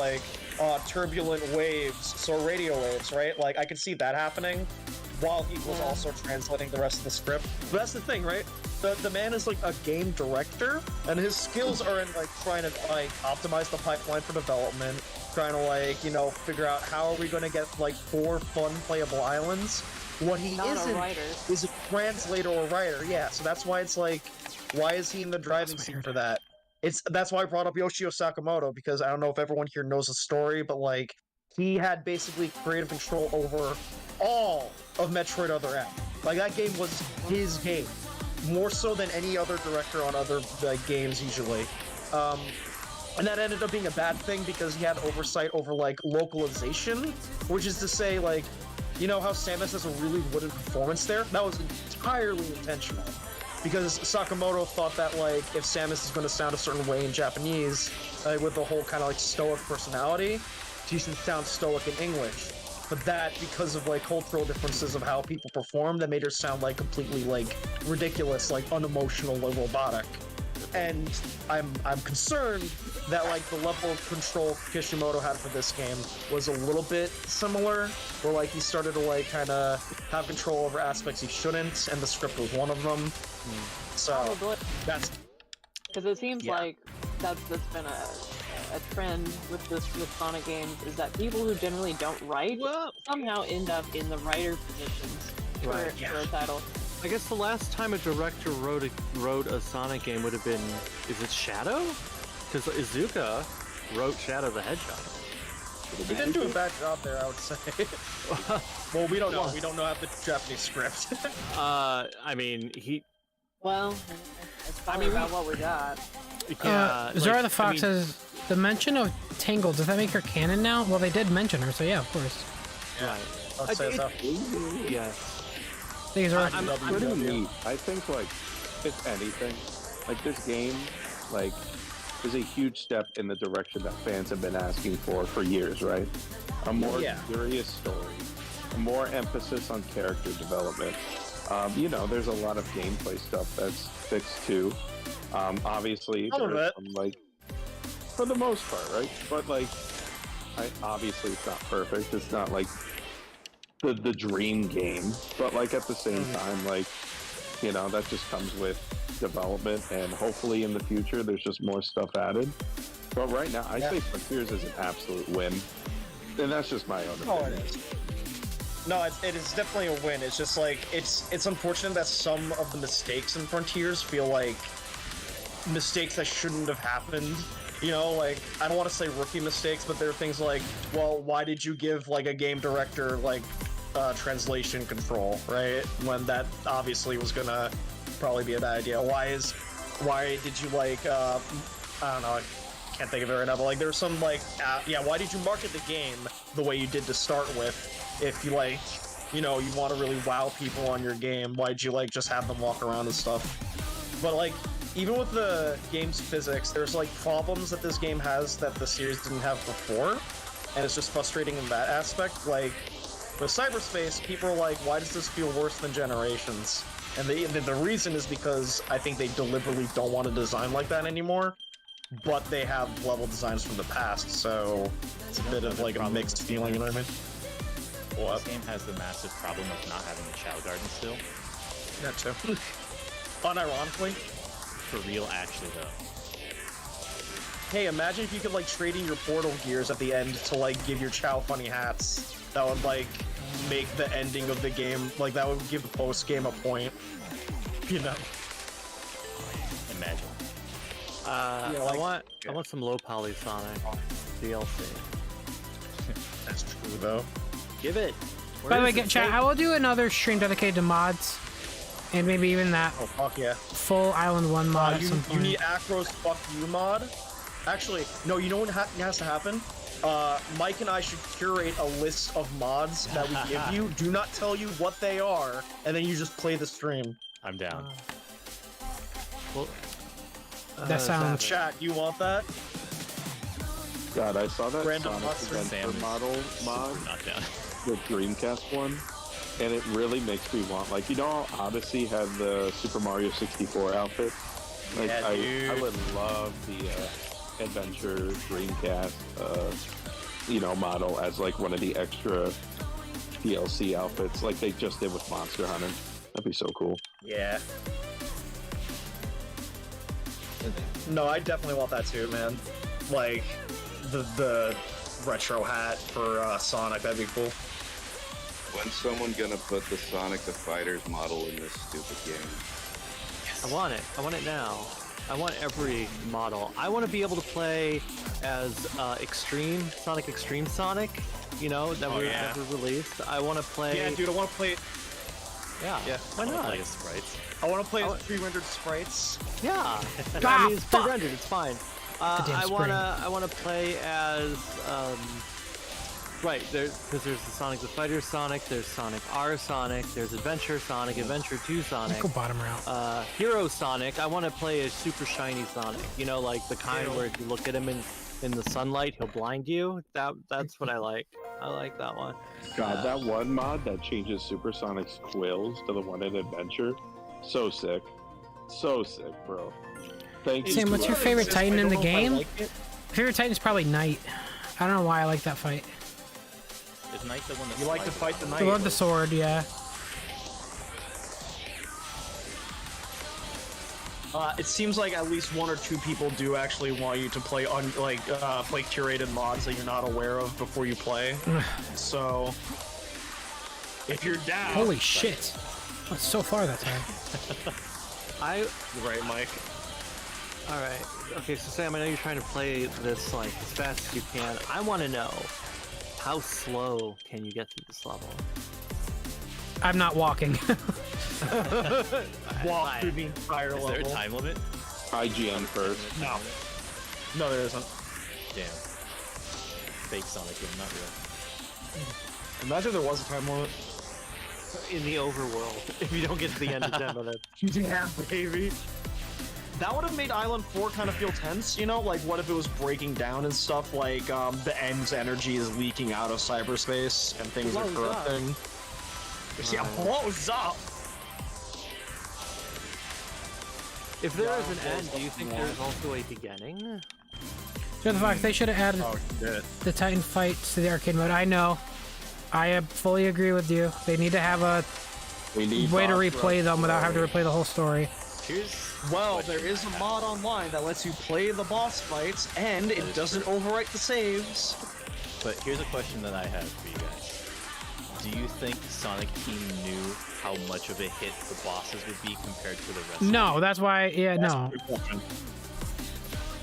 turbulent waves, so radio waves, right? I could see that happening while he was also translating the rest of the script. But that's the thing, right? The man is a game director, and his skills are in trying to optimize the pipeline for development, trying to figure out how are we going to get 4 fun playable islands. What he isn't is a translator or writer. Yeah, so that's why it's why is he in the driving seat for that? That's why I brought up Yoshio Sakamoto, because I don't know if everyone here knows the story, but he had basically creative control over all of Metroid Other M. That game was his game, more so than any other director on other games usually. And that ended up being a bad thing because he had oversight over localization, which is to say how Samus has a really wooden performance there? That was entirely intentional. Because Sakamoto thought that if Samus is going to sound a certain way in Japanese, with the whole kind of stoic personality, she should sound stoic in English. But that, because of cultural differences of how people perform, that made her sound completely ridiculous, unemotional, robotic. And I'm concerned that the level of control Kishimoto had for this game was a little bit similar, where he started to kind of have control over aspects he shouldn't, and the script was one of them. So that's because it seems like that's been a trend with Sonic games, is that people who generally don't write somehow end up in the writer positions for a title. I guess the last time a director wrote a Sonic game would have been, is it Shadow? Because Izuka wrote Shadow the Hedgehog. He didn't do a bad job there, I would say. Well, we don't know. We don't know how the Japanese script. I mean, Well, it's probably about what we got. Zora the Fox says, the mention of Tangled, does that make her canon now? Well, they did mention her, so yeah, of course. Yeah. I'd say so. Yeah. I'm pretty neat. I think, like, if anything, like, this game, like, is a huge step in the direction that fans have been asking for years, right? A more serious story, a more emphasis on character development. You know, there's a lot of gameplay stuff that's fixed too. Obviously, there's some, like, for the most part, right? But, like, obviously it's not perfect. It's not like the dream game, but, like, at the same time, like, you know, that just comes with development, and hopefully in the future there's just more stuff added. But right now, I say Frontiers is an absolute win, and that's just my own opinion. No, it is definitely a win. It's just like it's unfortunate that some of the mistakes in Frontiers feel like mistakes that shouldn't have happened. You know, like, I don't want to say rookie mistakes, but there are things like, well, why did you give, like, a game director, like, translation control, right? When that obviously was gonna probably be a bad idea. Why did you, like, I don't know, I can't think of it right now, but, like, there's some, like, why did you market the game the way you did to start with? If you, like, you know, you want to really wow people on your game, why'd you, like, just have them walk around and stuff? But, like, even with the game's physics, there's, like, problems that this game has that the series didn't have before, and it's just frustrating in that aspect. Like, with Cyberspace, people are like, why does this feel worse than Generations? And the reason is because I think they deliberately don't want to design like that anymore, but they have level designs from the past, so it's a bit of, like, a mixed feeling, you know what I mean? This game has the massive problem of not having a Chow Garden still. That too. Unironically. For real, actually, though. Hey, imagine if you could, like, trade in your portal gears at the end to, like, give your Chow funny hats. That would, like, make the ending of the game, like, that would give the post-game a point. You know? Imagine. I want some low poly Sonic DLC. That's true, though. Give it. By the way, chat, I will do another stream dedicated to mods. And maybe even that full Island 1 mod at some point. You need Acro's Fuck You mod? Actually, no, you know what has to happen? Mike and I should curate a list of mods that we give you. Do not tell you what they are, and then you just play the stream. I'm down. Well, that sounds... Chat, you want that? God, I saw that Random Sonic Adventure model mod, not down. the Dreamcast one, and it really makes me want, like, you know how Odyssey had the Super Mario 64 outfit? Like, yeah, I would love the Adventure Dreamcast, you know, model as, like, one of the extra DLC outfits, like they just did with Monster Hunter. That'd be so cool. Yeah. No, I definitely want that too, man. Like, the retro hat for Sonic, that'd be cool. When's someone gonna put the Sonic the Fighters model in this stupid game? I want it. I want it now. I want every model. I want to be able to play as Sonic Extreme Sonic, you know, that we never released. I want to play... Yeah, dude, I want to play... Yeah, why not? Play as sprites. I want to play as pre-rendered sprites. Yeah, I mean, it's pre-rendered, it's fine. I wanna play as right there, because there's the Sonic the Fighter Sonic, there's Sonic R Sonic, there's Adventure Sonic, Adventure 2 Sonic. Go bottom route. Hero Sonic. I want to play as super shiny Sonic. You know, like the kind where if you look at him in the sunlight, he'll blind you. That's what I like. I like that one. God, that one mod that changes Supersonic's quills to the one in Adventure, so sick. So sick, bro. Thank you. Sam, what's your favorite Titan in the game? My favorite Titan is probably Knight. I don't know why I like that fight. Is Knight the one that you like to fight the Knight? I love the sword, yeah. It seems like at least one or two people do actually want you to play play curated mods that you're not aware of before you play. So if you're down, holy shit! Oh, it's so far that time. You're right, Mike. Alright, okay, so Sam, I know you're trying to play this like as fast as you can. I want to know, how slow can you get through this level? I'm not walking. Walk through the entire level. Is there a time limit? IGN first. No. No, there isn't. Damn. Fake Sonic game, not real. Imagine there was a time limit. In the overworld, if you don't get to the end of 10 minutes. Yeah, baby. That would have made Island 4 kind of feel tense, you know? Like, what if it was breaking down and stuff? Like, the end's energy is leaking out of cyberspace and things are corrupting. Yeah, blows up! If there is an end, do you think there's also a beginning? So the fact they should have added the Titan fights to the arcade mode. I know. I fully agree with you. They need to have a way to replay them without having to replay the whole story. Well, there is a mod online that lets you play the boss fights, and it doesn't overwrite the saves. But here's a question that I have for you guys. Do you think Sonic Team knew how much of a hit the bosses would be compared to the rest? No, that's why. Yeah, no.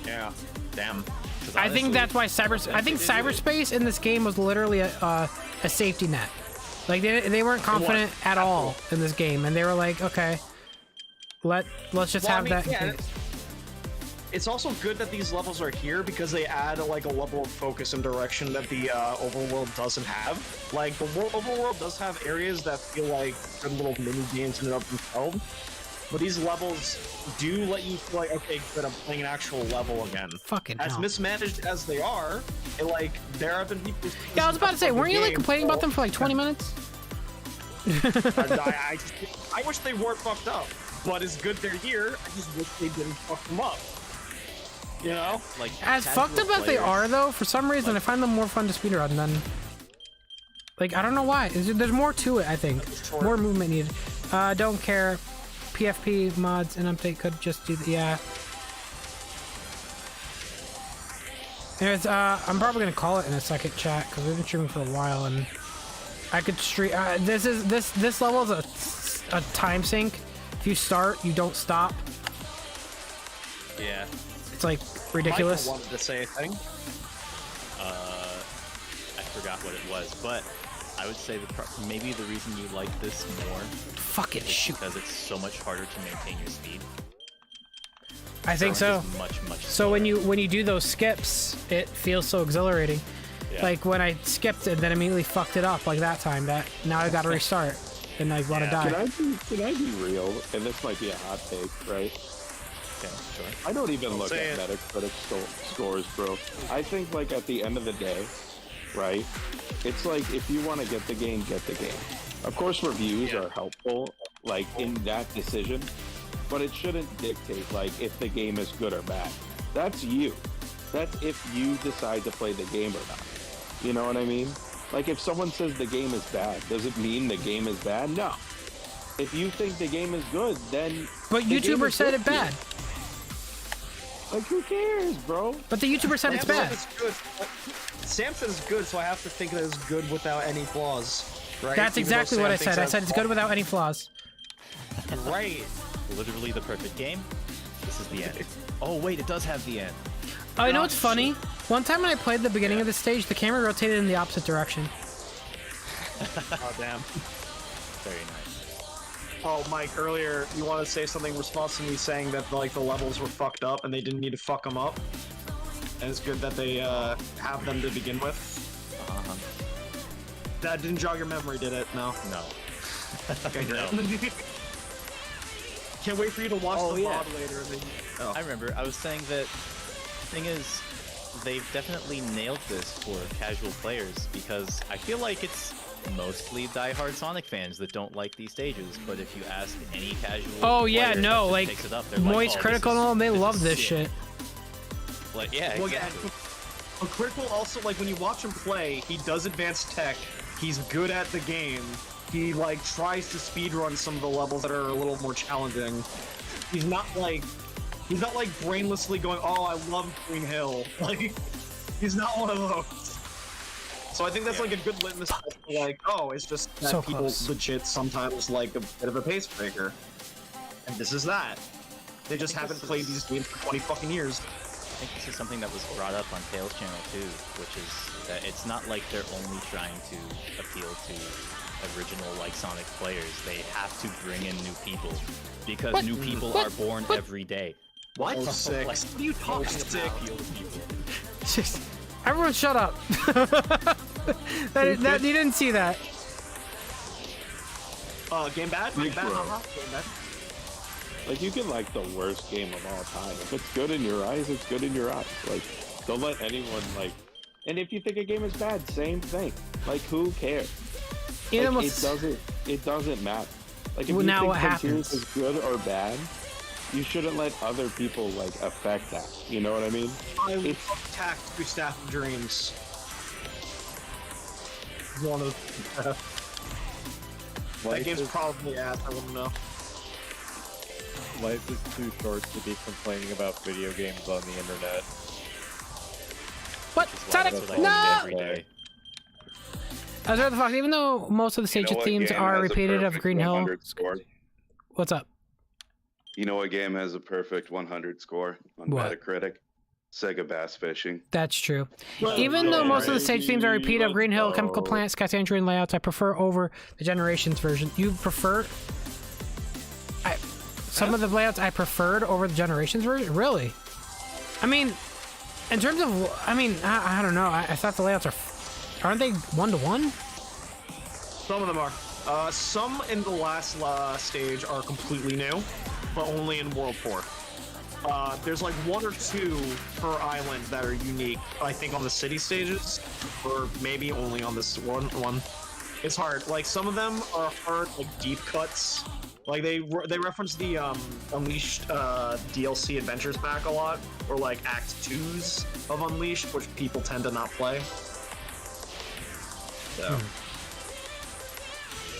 Yeah. Damn. I think that's why cyberspace in this game was literally a safety net. Like they weren't confident at all in this game, and they were like, okay, let's just have that. Yeah, it's also good that these levels are here because they add like a level of focus and direction that the overworld doesn't have. Like the overworld does have areas that feel like good little mini games in and of themselves. But these levels do let you feel like, okay, good, I'm playing an actual level again. Fucking as hell. Mismanaged as they are, there have been people. Yeah, I was about to say, weren't you like complaining about them for like 20 minutes? I wish they weren't fucked up, but it's good they're here. I just wish they didn't fuck them up. You know, like as fucked up as they are, though, for some reason I find them more fun to speedrun than. Like I don't know why. There's more to it. I think more movement needed. Don't care. PFP mods and update could just do the, yeah. Anyways, I'm probably gonna call it in a second, chat, because we've been streaming for a while, and I could stream. This level is a time sink. If you start, you don't stop. Yeah. It's like ridiculous. Michael wanted to say a thing. I forgot what it was, but I would say maybe the reason you like this more fucking shoot because it's so much harder to maintain your speed. I think so. Much so when you do those skips, it feels so exhilarating. Yeah. Like when I skipped it, then immediately fucked it up like that time. That now I got to restart and I want to die. Can I be real? And this might be a hot take, right? Okay, sure. I don't even look at Metacritic scores, bro. I think like at the end of the day, right? It's like if you want to get the game, get the game. Of course, reviews are helpful, like in that decision, but it shouldn't dictate like if the game is good or bad. That's you. That's if you decide to play the game or not. You know what I mean? Like if someone says the game is bad, does it mean the game is bad? No. If you think the game is good, then. But YouTuber said it bad. Like who cares, bro? But the YouTuber said it's bad. Sam said it's good, so I have to think that it's good without any flaws, right? That's exactly what I said. I said it's good without any flaws. Right. Literally the perfect game. This is the end. Oh wait, it does have the end. Oh, you know what's funny? One time when I played the beginning of the stage, the camera rotated in the opposite direction. Oh damn. Very nice. Oh, Mike, earlier you want to say something in response to me saying that like the levels were fucked up and they didn't need to fuck them up. And it's good that they have them to begin with. That didn't jog your memory, did it? No. No. Okay, No. Can't wait for you to watch the mod later. And then... Oh. I remember. I was saying that the thing is, they've definitely nailed this for casual players because I feel like it's mostly diehard Sonic fans that don't like these stages. But if you ask any casual player that like picks it up, they're Moist like, Critical and all, they love this shit. Like, yeah, Well, exactly. But Critical also, like, when you watch him play, he does advanced tech. He's good at the game. He, like, tries to speedrun some of the levels that are a little more challenging. He's not like brainlessly going, oh, I love Green Hill. Like, he's not one of those. So I think that's like a good litmus test for like, oh, it's just that So people close. legit sometimes like a bit of a pace breaker. And this is that. They just haven't played these games for 20 fucking years. I think this is something that was brought up on Tails channel too, which is that it's not like they're only trying to appeal to original like Sonic players. They have to bring in new people because new people are born every day. What? Like, Sick. what are you talking about? Appeal to people. Just, everyone shut up. that you didn't see that. Game bad? Game bad? Game bad. Like, you can like the worst game of all time. If it's good in your eyes, it's good in your eyes. Like, don't let anyone like. And if you think a game is bad, same thing. Like, who cares? You Like, almost- it doesn't matter. Like, if Well, you now think what Frontiers happens? is good or bad, you shouldn't let other people like affect that. You know what I mean? I love Tact through Staff of Dreams. One of that Life game's is- probably ass, I wouldn't know. Life is too short to be complaining about video games on the internet. What? Sonic, That's no! all every day. As the Fox, even though most of the stage You know what themes game are has a repeated of perfect Green Hill, 100 score? what's up? You know what game has a perfect 100 score on What? Metacritic? Sega Bass Fishing. That's true. Even though most of the stage themes are repeat of Green Hill, Chemical Plant, Scatandrian layouts, I prefer over the Generations version. You prefer? Some of the layouts I preferred over the Generations version? Really? I mean, in terms of, I don't know. I thought the layouts aren't they 1-to-1? Some of them are. Some in the last stage are completely new, but only in World 4. There's like 1 or 2 per island that are unique, I think, on the city stages, or maybe only on this one. It's hard. Like, some of them are hard, like, deep cuts. Like, they reference the Unleashed DLC Adventures pack a lot, or like Act 2s of Unleashed, which people tend to not play. So.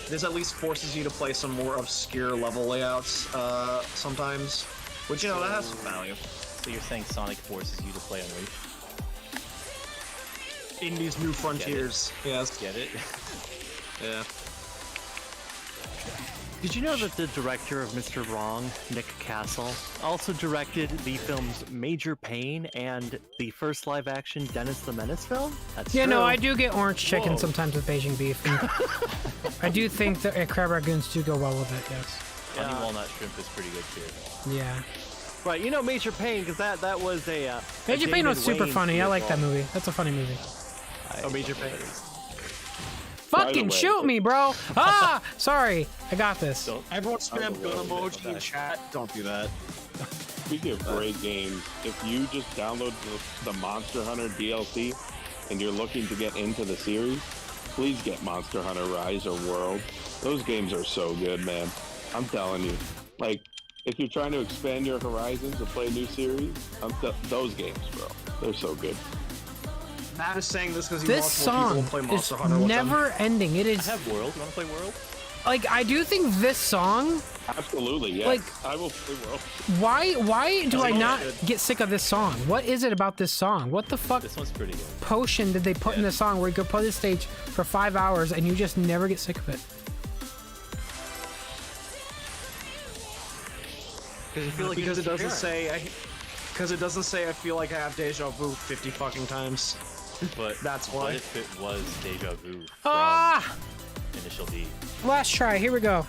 This at least forces you to play some more obscure level layouts sometimes, which, you know, that has some value. So you're saying Sonic forces you to play Unleashed? In these new frontiers, yes. Get it? Yeah. Did you know that the director of Mr. Wrong, Nick Castle, also directed the films Major Pain and the first live-action Dennis the Menace film? That's Yeah, true. no, I do get orange chicken Whoa. sometimes with Beijing beef. And I do think that crab ragoons do go well with it, yes. Honey walnut shrimp is pretty good too. Yeah. Right, you know Major Pain, because that was a... Major a Pain was David super Wayne funny. I like that vehicle. movie. That's a funny movie. Major Pain. Fucking way, shoot me, bro! Ah! Sorry. I got this. Everyone spam gun emoji in chat. Don't do that. Speaking of great games, if you just download the Monster Hunter DLC and you're looking to get into the series, please get Monster Hunter Rise or World. Those games are so good, man. I'm telling you. Like, if you're trying to expand your horizons and play a new series, those games, bro. They're so good. Matt is saying this because he This wants more people song to play is Monster Hunter with never him. ending. It is I have World. You want to play World? like I do think this song. Absolutely, yes. Like- I will play World. Why do I Oh, not good. get sick of this song? What is it about this song? What the fuck This one's pretty good. potion did they put in the song where you could play the stage for 5 hours and you just never get sick of it? Because you feel like Because you're it doesn't disappearing. say because it doesn't say I feel like I have deja vu 50 fucking times. But That's what why. if it was Deja Vu from Ah! Initial D? Last try. Here we go.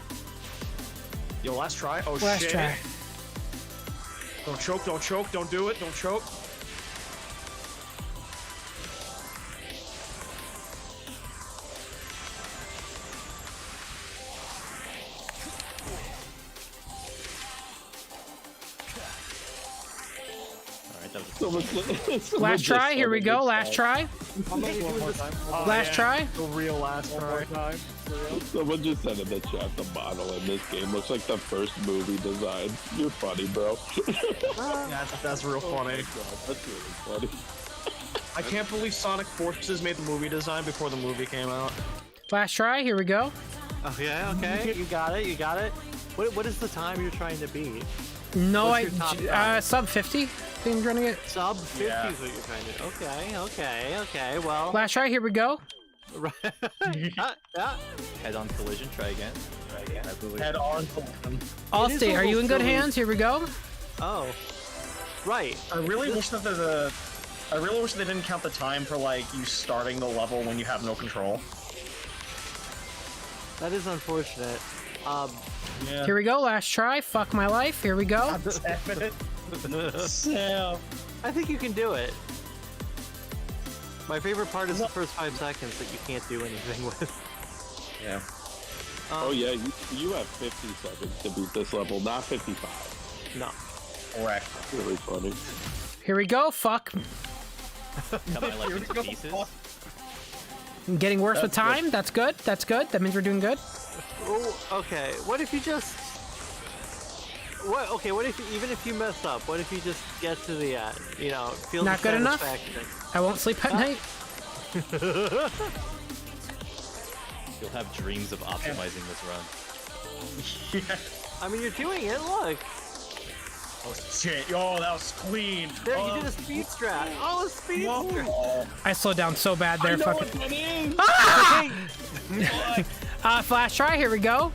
Yo, last try. Oh Last shit. try. Don't choke, don't choke, don't do it, don't choke. Alright, that was Last try. Here we go. Last try. Oh, Last yeah. try. The real last try. Someone just said in the chat the model in this game looks like the first movie design. You're funny, bro. Yeah, that's real funny. That's really funny. I can't believe Sonic Forces made the movie design before the movie came out. Last try. Here we go. Oh, yeah, okay. You got it, you got it. What is the time you're trying to beat? No, What's your top time? sub 50. I think I'm trying to get. Sub 50 is what you're trying to do. Okay. Well. Last try. Here we go. Head on collision. Try again. Head on collision. Allstate, are you in good silly. hands? Here we go. Oh, right. I really wish that I really wish they didn't count the time for like you starting the level when you have no control. That is unfortunate. Yeah. Here we go. Last try. Fuck my life. Here we go. Sam. I think you can do it. My favorite part is the first 5 seconds that you can't do anything with. Yeah. Oh yeah, you have 50 seconds to beat this level, not 55. No. Correct. Really funny. Here we go. Fuck. Cut my life into pieces. I'm getting worse with time. That's good. That's good. That means we're doing good. Oh, okay. What if you just... What? Okay, what if you, even if you mess up, what if you just get to the end? You know, feel Not good enough? I won't sleep at night. You'll have dreams of optimizing this run. Yeah. I mean, you're doing it, look. Oh shit, yo, that was clean. There, you did a speed strat. Oh, a speed strat. I slowed down so bad there. I know Fucking. what that is. Ah! Flash try. Here we go.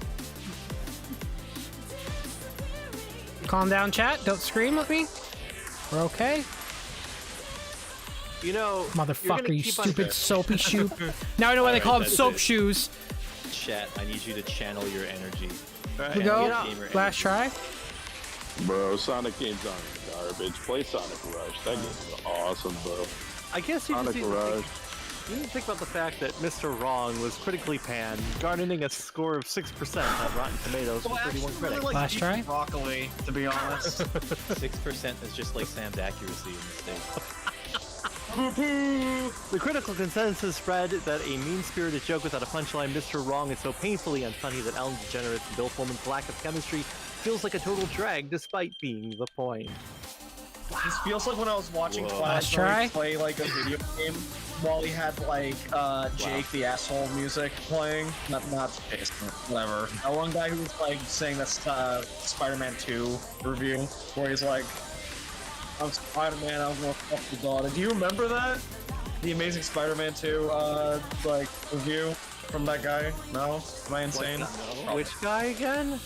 Calm down, chat. Don't scream with me. We're okay. You know, Motherfucker, you stupid soapy shoe. Now I know why they call them soap shoes. Chat, I need you to channel your energy. Here we go. Last try. Bro, Sonic games aren't garbage. Play Sonic Rush. That game is awesome, bro. I guess you Sonic just Rush. you need to think about the fact that Mr. Wrong was critically panned, garnering a score of 6% on Rotten Tomatoes from 31 critics. Last try. Broccoli, to be honest. 6% is just like Sam's accuracy in this state. The critical consensus spread that a mean-spirited joke without a punchline, Mr. Wrong, is so painfully unfunny that Ellen DeGeneres and Bill Pullman's lack of chemistry feels like a total drag despite being the point. This feels like when I was watching Last Twilight try. play like a video game while he had like Jake the asshole music playing. Not whatever. That one guy who was like saying that Spider-Man 2 review where he's like, I'm Spider-Man, I was gonna fuck your daughter. Do you remember that? The Amazing Spider-Man 2 like review from that guy? No? Am I insane? Which guy again?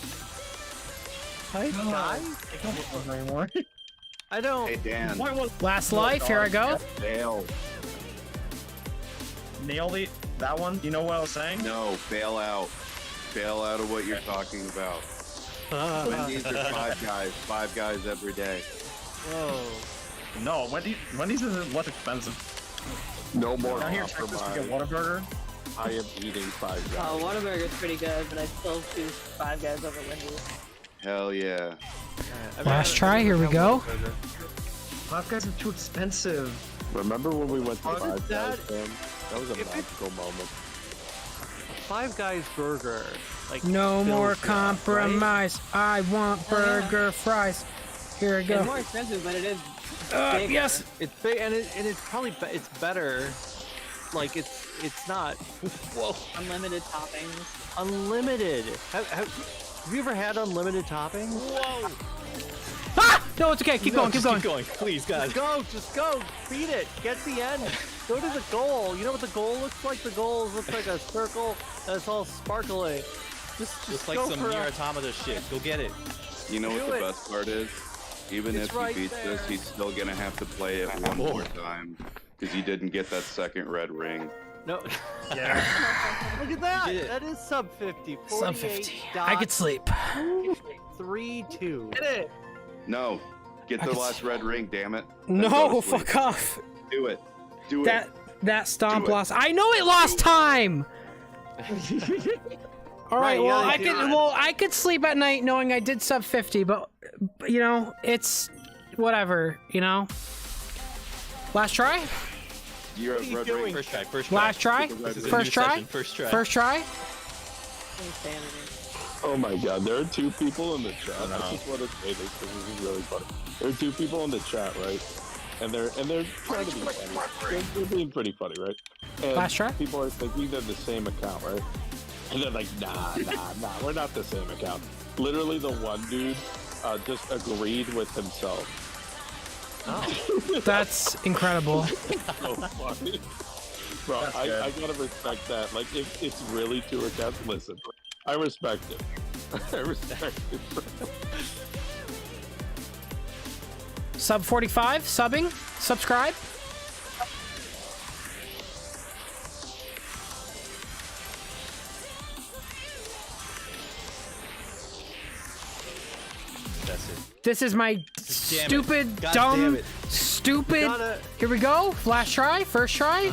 Which guy? I don't remember anymore. I don't. Hey Dan. Last life. Here I go. Fail. Nailed it. That one? You know what I was saying? No, bail out. Bail out of what you're talking about. Wendy's are 5 guys. 5 guys every day. Whoa. No, Wendy's is less expensive. No more Down here in Texas, we get Whataburger. I am eating 5 guys. Oh, Whataburger's pretty good, but I still choose 5 Guys over Wendy's. Hell yeah. Last try. Here we go. 5 Guys are too expensive. Remember when we went to What is 5 Guys, that? man? That was a magical moment. Five Guys burger. Like No more fills you up, compromise. I want burger fries. Here we It's go. more expensive, but it is bigger. Yes. It's big, and it's probably it's better. Like it's not. Whoa. Unlimited toppings. Unlimited. Have you ever had unlimited toppings? Whoa! Ah! No, it's okay. Keep going. Keep going. Keep going, please, guys. Just go. Beat it. Get to the end. Go to the goal. You know what the goal looks like? The goal looks like a circle that's all sparkling. Just like go some for Nier a- Automata shit. Go get it. You know what Do the it. best part is? Even It's if right he beats there. this, he's still gonna have to play it one more time because he didn't get that second red ring. No. Yeah. Look at that. did it. That is sub 50. Sub 50. I could sleep. 3-2. Get it! No, get the last red ring, damn it. Then No, go to sleep. fuck off. Do it. Do That stomp Do it. lost. I know it lost time. All right. Right, Well, yeah, I yeah. could. Well, I could sleep at night knowing I did sub 50, but you know, it's whatever. You know. Last try. You're What are you red doing? ring. First try. Last try. Get the red ring. First try. First try. First try. Insanity. Oh my god, there are 2 people in the chat. I just want to say this because this is really funny. There are 2 people in the chat, right? And they're trying to be funny. They're being pretty funny, right? And Last try? people are thinking they're the same account, right? And they're like, nah, we're not the same account. Literally, the one dude just agreed with himself. Oh. That's incredible. So funny. Bro, I gotta respect that. Like, if it's really to a death, listen, I respect it. I respect it. Sub 45, subbing, subscribe. That's it. This is my Damn it. stupid, God damn dumb, it. stupid. Here we go. Last try, first try.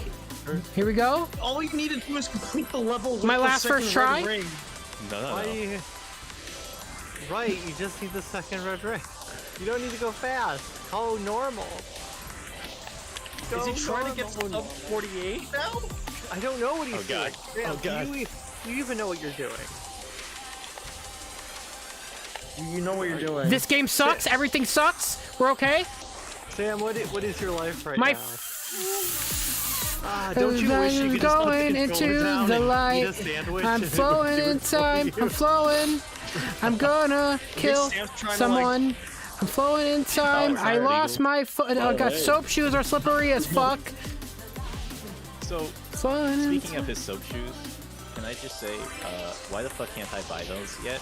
Here we go. All you need to do is complete the level. My with the last second first red try? ring. No. Right, you just need the second red ring. You don't need to go fast. Go normal. Is he trying to get sub 48 now? I don't know what he's God. doing. Oh, God. Do you even know what you're doing? You know what you're doing. This game sucks. Everything sucks. We're okay. Sam, what is your life right My now? Don't you wish you could just put going the into controller down the and light. eat a sandwich I'm and it would flowing do it in for time. you? I'm flowing. I'm gonna kill Sam's trying to, someone. I'm flowing in time. I lost my foot. I got soap shoes are slippery as fuck. So, Fun. speaking of his soap shoes, can I just say, why the fuck can't I buy those yet?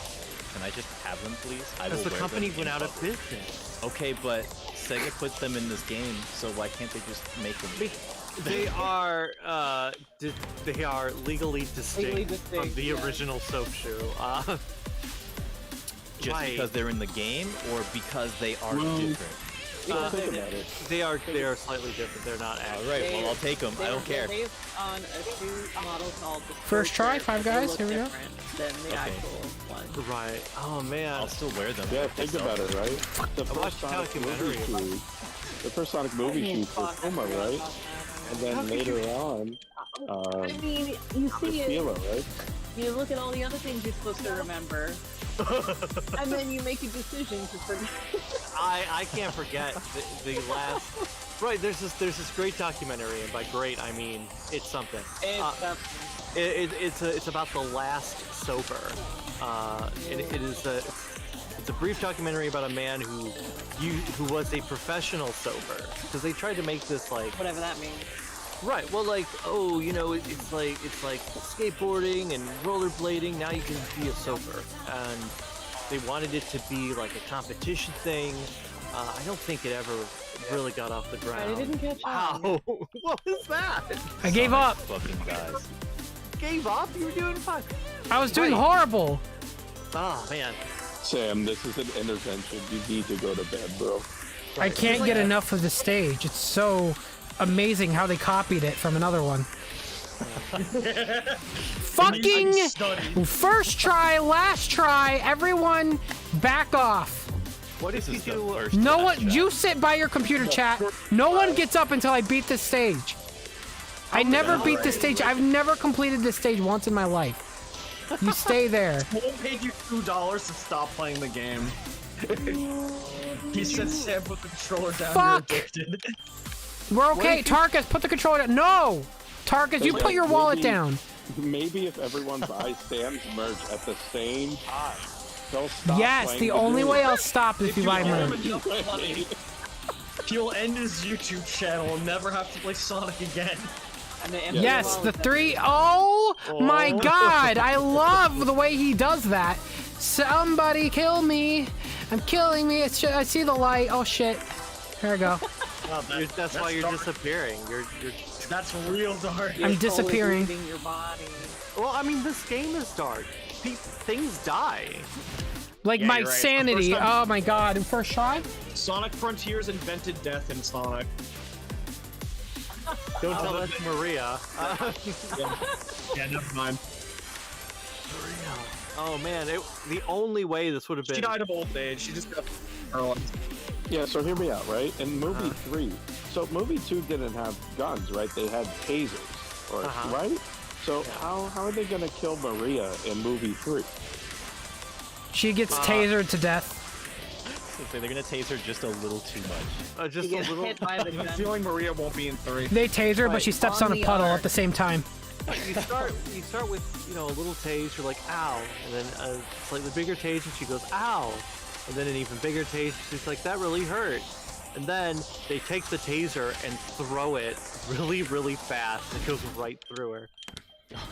Can I just have them, please? I will Because the wear company them went in out of public. business. Okay, but Sega put them in this game, so why can't they just make them? They are legally distinct from the yeah. original soap shoe. Just right. because they're in the game, or because they are different? Think about it. They are slightly different. They're not actually. Alright, well I'll take them. I don't care. They're based on a shoe model called the First try, Scorcher, Five but they Guys, look here we go. different than the actual one. Right. Oh man. I'll still wear them. Yeah, think about it, right? The watched first a Sonic movie documentary shoes, the first Sonic movie shoes were Puma, right? And then later on, I mean, you see it. Fila, right? You look at all the other things you're supposed to remember, and then you make a decision to forget. I can't forget the last. Right. There's this great documentary, and by great I mean it's something. It's about the last sober. It's a brief documentary about a man who was a professional sober, because they tried to make this like Whatever that means. right. Well, like it's like skateboarding and rollerblading. Now you can be a sober, and they wanted it to be like a competition thing. I don't think it ever really got off the ground. I didn't catch on. Wow, what was that? I gave up. Fucking guys. Gave up? You were doing fine. I was doing horrible. Oh man. Sam, this is an intervention. You need to go to bed, bro. I can't get enough of the stage. It's so amazing how they copied it from another one. Fucking first try, last try. Everyone, back off. What if you do? No one, you sit by your computer, chat. No one gets up until I beat this stage. I never beat this stage. I've never completed this stage once in my life. You stay there. Someone paid you $2 to stop playing the game. He said, "Sam, put the controller down. Fuck. You're addicted." We're okay. Tarkus, put the controller down. No! Tarkus, you put your wallet down. Maybe if everyone buys Sam's merch at the same time, they'll stop Yes, playing the only game. way I'll stop is if you buy merch. He'll end his YouTube channel and never have to play Sonic again. Yes, the three. Oh my god! I love the way he does that. Somebody kill me! I'm killing me. I see the light. Oh shit! Here I go. That's why you're disappearing. You're. That's real dark. I'm disappearing. Your body. Well, I mean, this game is dark. Things die. Like Yeah, my you're right. sanity. First time- Oh my god! First try. Sonic Frontiers invented death in Sonic. Don't tell that to Maria. Yeah, never mind. Oh man, the only way this would have been. She died of old age. She just got paralyzed. Yeah, so hear me out, right? In movie 3, so movie 2 didn't have guns, right? They had tasers, right? So how are they gonna kill Maria in movie 3? She gets tasered to death. They're gonna tase her just a little too much. Just a little. I have a feeling Maria won't be in 3. They tase her, but she steps on a puddle at the same time. You start with a little tase. You're like ow, and then slightly bigger tase, and she goes ow, and then an even bigger tase. She's like that really hurt, And then they take the taser and throw it really, really fast. It goes right through her.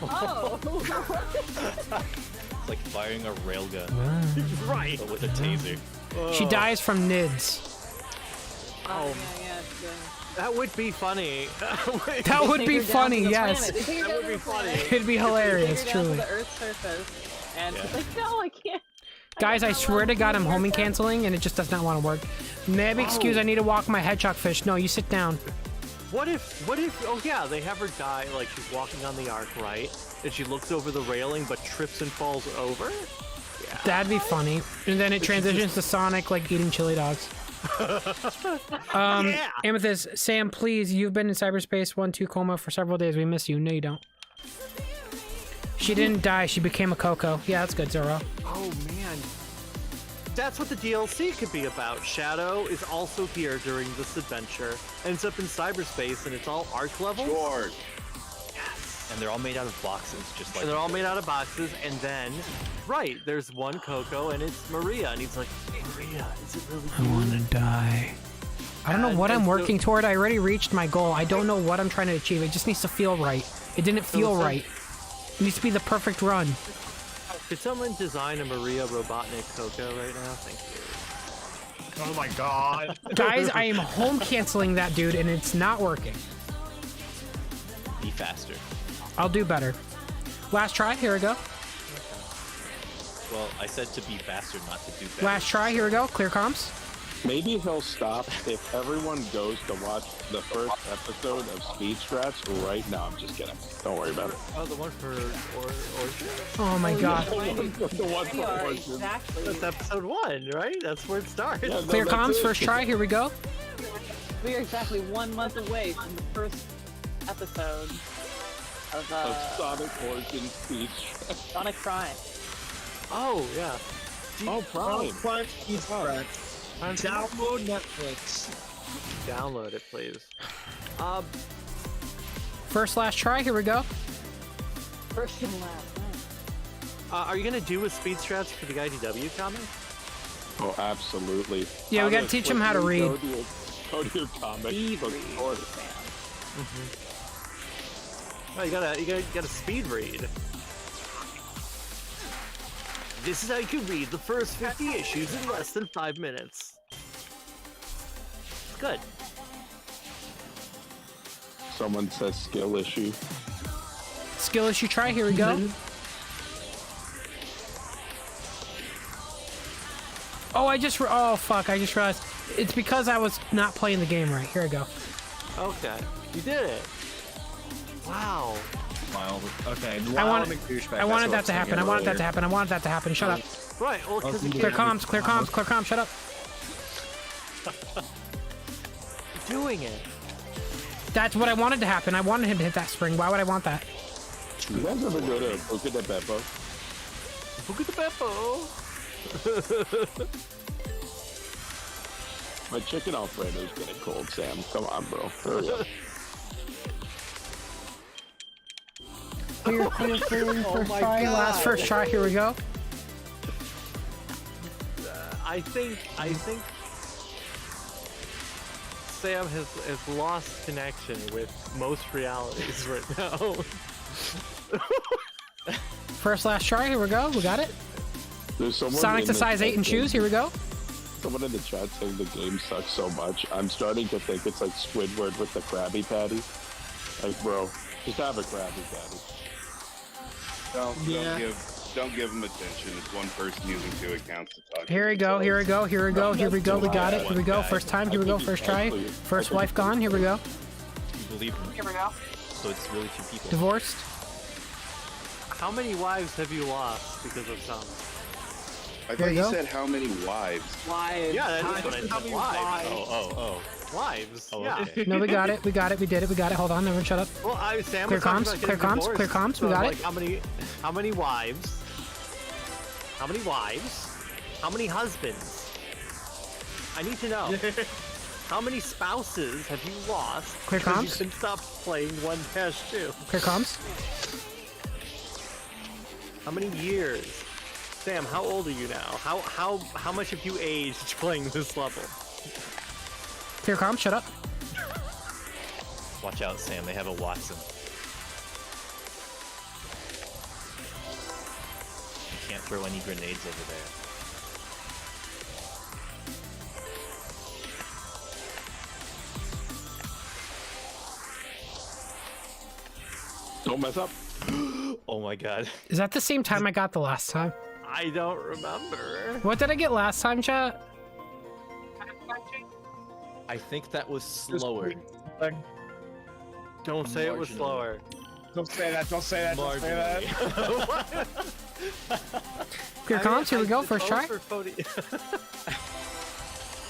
Oh! It's like firing a railgun. Right. But with a taser. She dies from NIDS. Oh, yeah, it's good. That would be funny. That would be funny, yes. That would be funny. It'd be hilarious, Take her down truly. to the Earth's surface, and she's like, no, I can't. Guys, I swear to God, I'm homing canceling, and it just does not want to work. May I be excused? I need to walk my hedgehog fish. No, you sit down. What if, oh yeah, they have her die, like she's walking on the ark, right? And she looks over the railing, but trips and falls over? Yeah. That'd be funny. And then it transitions to Sonic, like, eating chili dogs. Yeah. Amethyst, Sam, please, you've been in cyberspace 1-2 coma for several days. We miss you. No, you don't. She didn't die. She became a Coco. Yeah, that's good, Zoro. Oh man. That's what the DLC could be about. Shadow is also here during this adventure. Ends up in cyberspace and it's all arc levels. Sure. Yes. And they're all made out of boxes, just like. And they're all made out of boxes, and then, right, there's one Coco and it's Maria, and he's like, hey Maria, is it really I want to die. I don't know what I'm working toward. I already reached my goal. I don't know what I'm trying to achieve. It just needs to feel right. It didn't feel right. It needs to be the perfect run. Could someone design a Maria Robotnik Coco right now? Thank you. Oh my god. Guys, I am home canceling that dude, and it's not working. Be faster. I'll do better. Last try. Here we go. Well, I said to be faster, not to do better. Last try. Here we go. Clear comms. Maybe he'll stop if everyone goes to watch the first episode of Speed Strats right now. I'm just kidding. Don't worry about it. Oh, the one for Orchard? Oh my god. The one for Orchard. Exactly. That's episode 1, right? That's where it starts. Yeah, Clear comms. First try. Here we go. We are exactly 1 month away from the first episode of Sonic Origin Speed Strats. Sonic Prime. Oh, yeah. Oh, Prime. Prime Speed Strats. Download Netflix. Download it, please. First last try. Here we go. First and last. Are you gonna do a Speed Strats for the IDW comic? Oh, absolutely. Yeah, we gotta teach him how to read. Go to your comic. book store. Oh, you gotta speed read. This is how you can read the first 50 issues in less than 5 minutes. It's good. Someone says skill issue. Skill issue try. Here we go. Oh, oh fuck! I just realized it's because I was not playing the game right. Here we go. Okay, you did it. Wow. Wild. Okay. I wanted that to happen. I wanted that to happen. I wanted that to happen. Shut up. Right. Well, Clear comms. Clear comms. Clear comms. Shut up. You're doing it. That's what I wanted to happen. I wanted him to hit that spring. Why would I want that? You guys ever go to Boca de Beppo? Boca de Beppo. My chicken Alfredo's getting cold, Sam. Come on, bro. Hurry up. Clear, first try. Last first try. Here we go. I think Sam has lost connection with most realities right now. First last try. Here we go. We got it. There's someone Sonic in to the size 8 and shoes. Here we go. Someone in the chat saying the game sucks so much. I'm starting to think it's like Squidward with the Krabby Patty. Like, bro, just have a Krabby Patty. Don't give them attention. It's one person using 2 accounts to talk. Here we go. Here we go. Here we go. Here we go. We got it. Here we go. First time. Here we go. First try. First wife gone. Here we go. You believe me. Here we go. So it's really 2 people. Divorced. How many wives have you lost because of Sonic? I thought you said how many wives. Wives. Yeah, that's what I said. Wives. Oh. Wives. Oh, yeah. okay. No, we got it. We got it. We did it. We got it. Hold on. Everyone shut up. Well, Sam Clear was talking comms. about Clear getting comms. divorced, Clear comms. so We got like, it. How many wives? How many wives? How many husbands? I need to know. How many spouses have you lost? Clear because comms. You can stop playing 1-2. Clear comms. How many years? Sam, how old are you now? How much have you aged playing this level? Clear comm, shut up. Watch out, Sam. They have a Watson. You can't throw any grenades over there. Don't mess up. Oh my god. Is that the same time I got the last time? I don't remember. What did I get last time, chat? I think that was slower. Don't say it was slower. Don't say that. Don't say that. Don't say that. Clear comms, here we go, first try.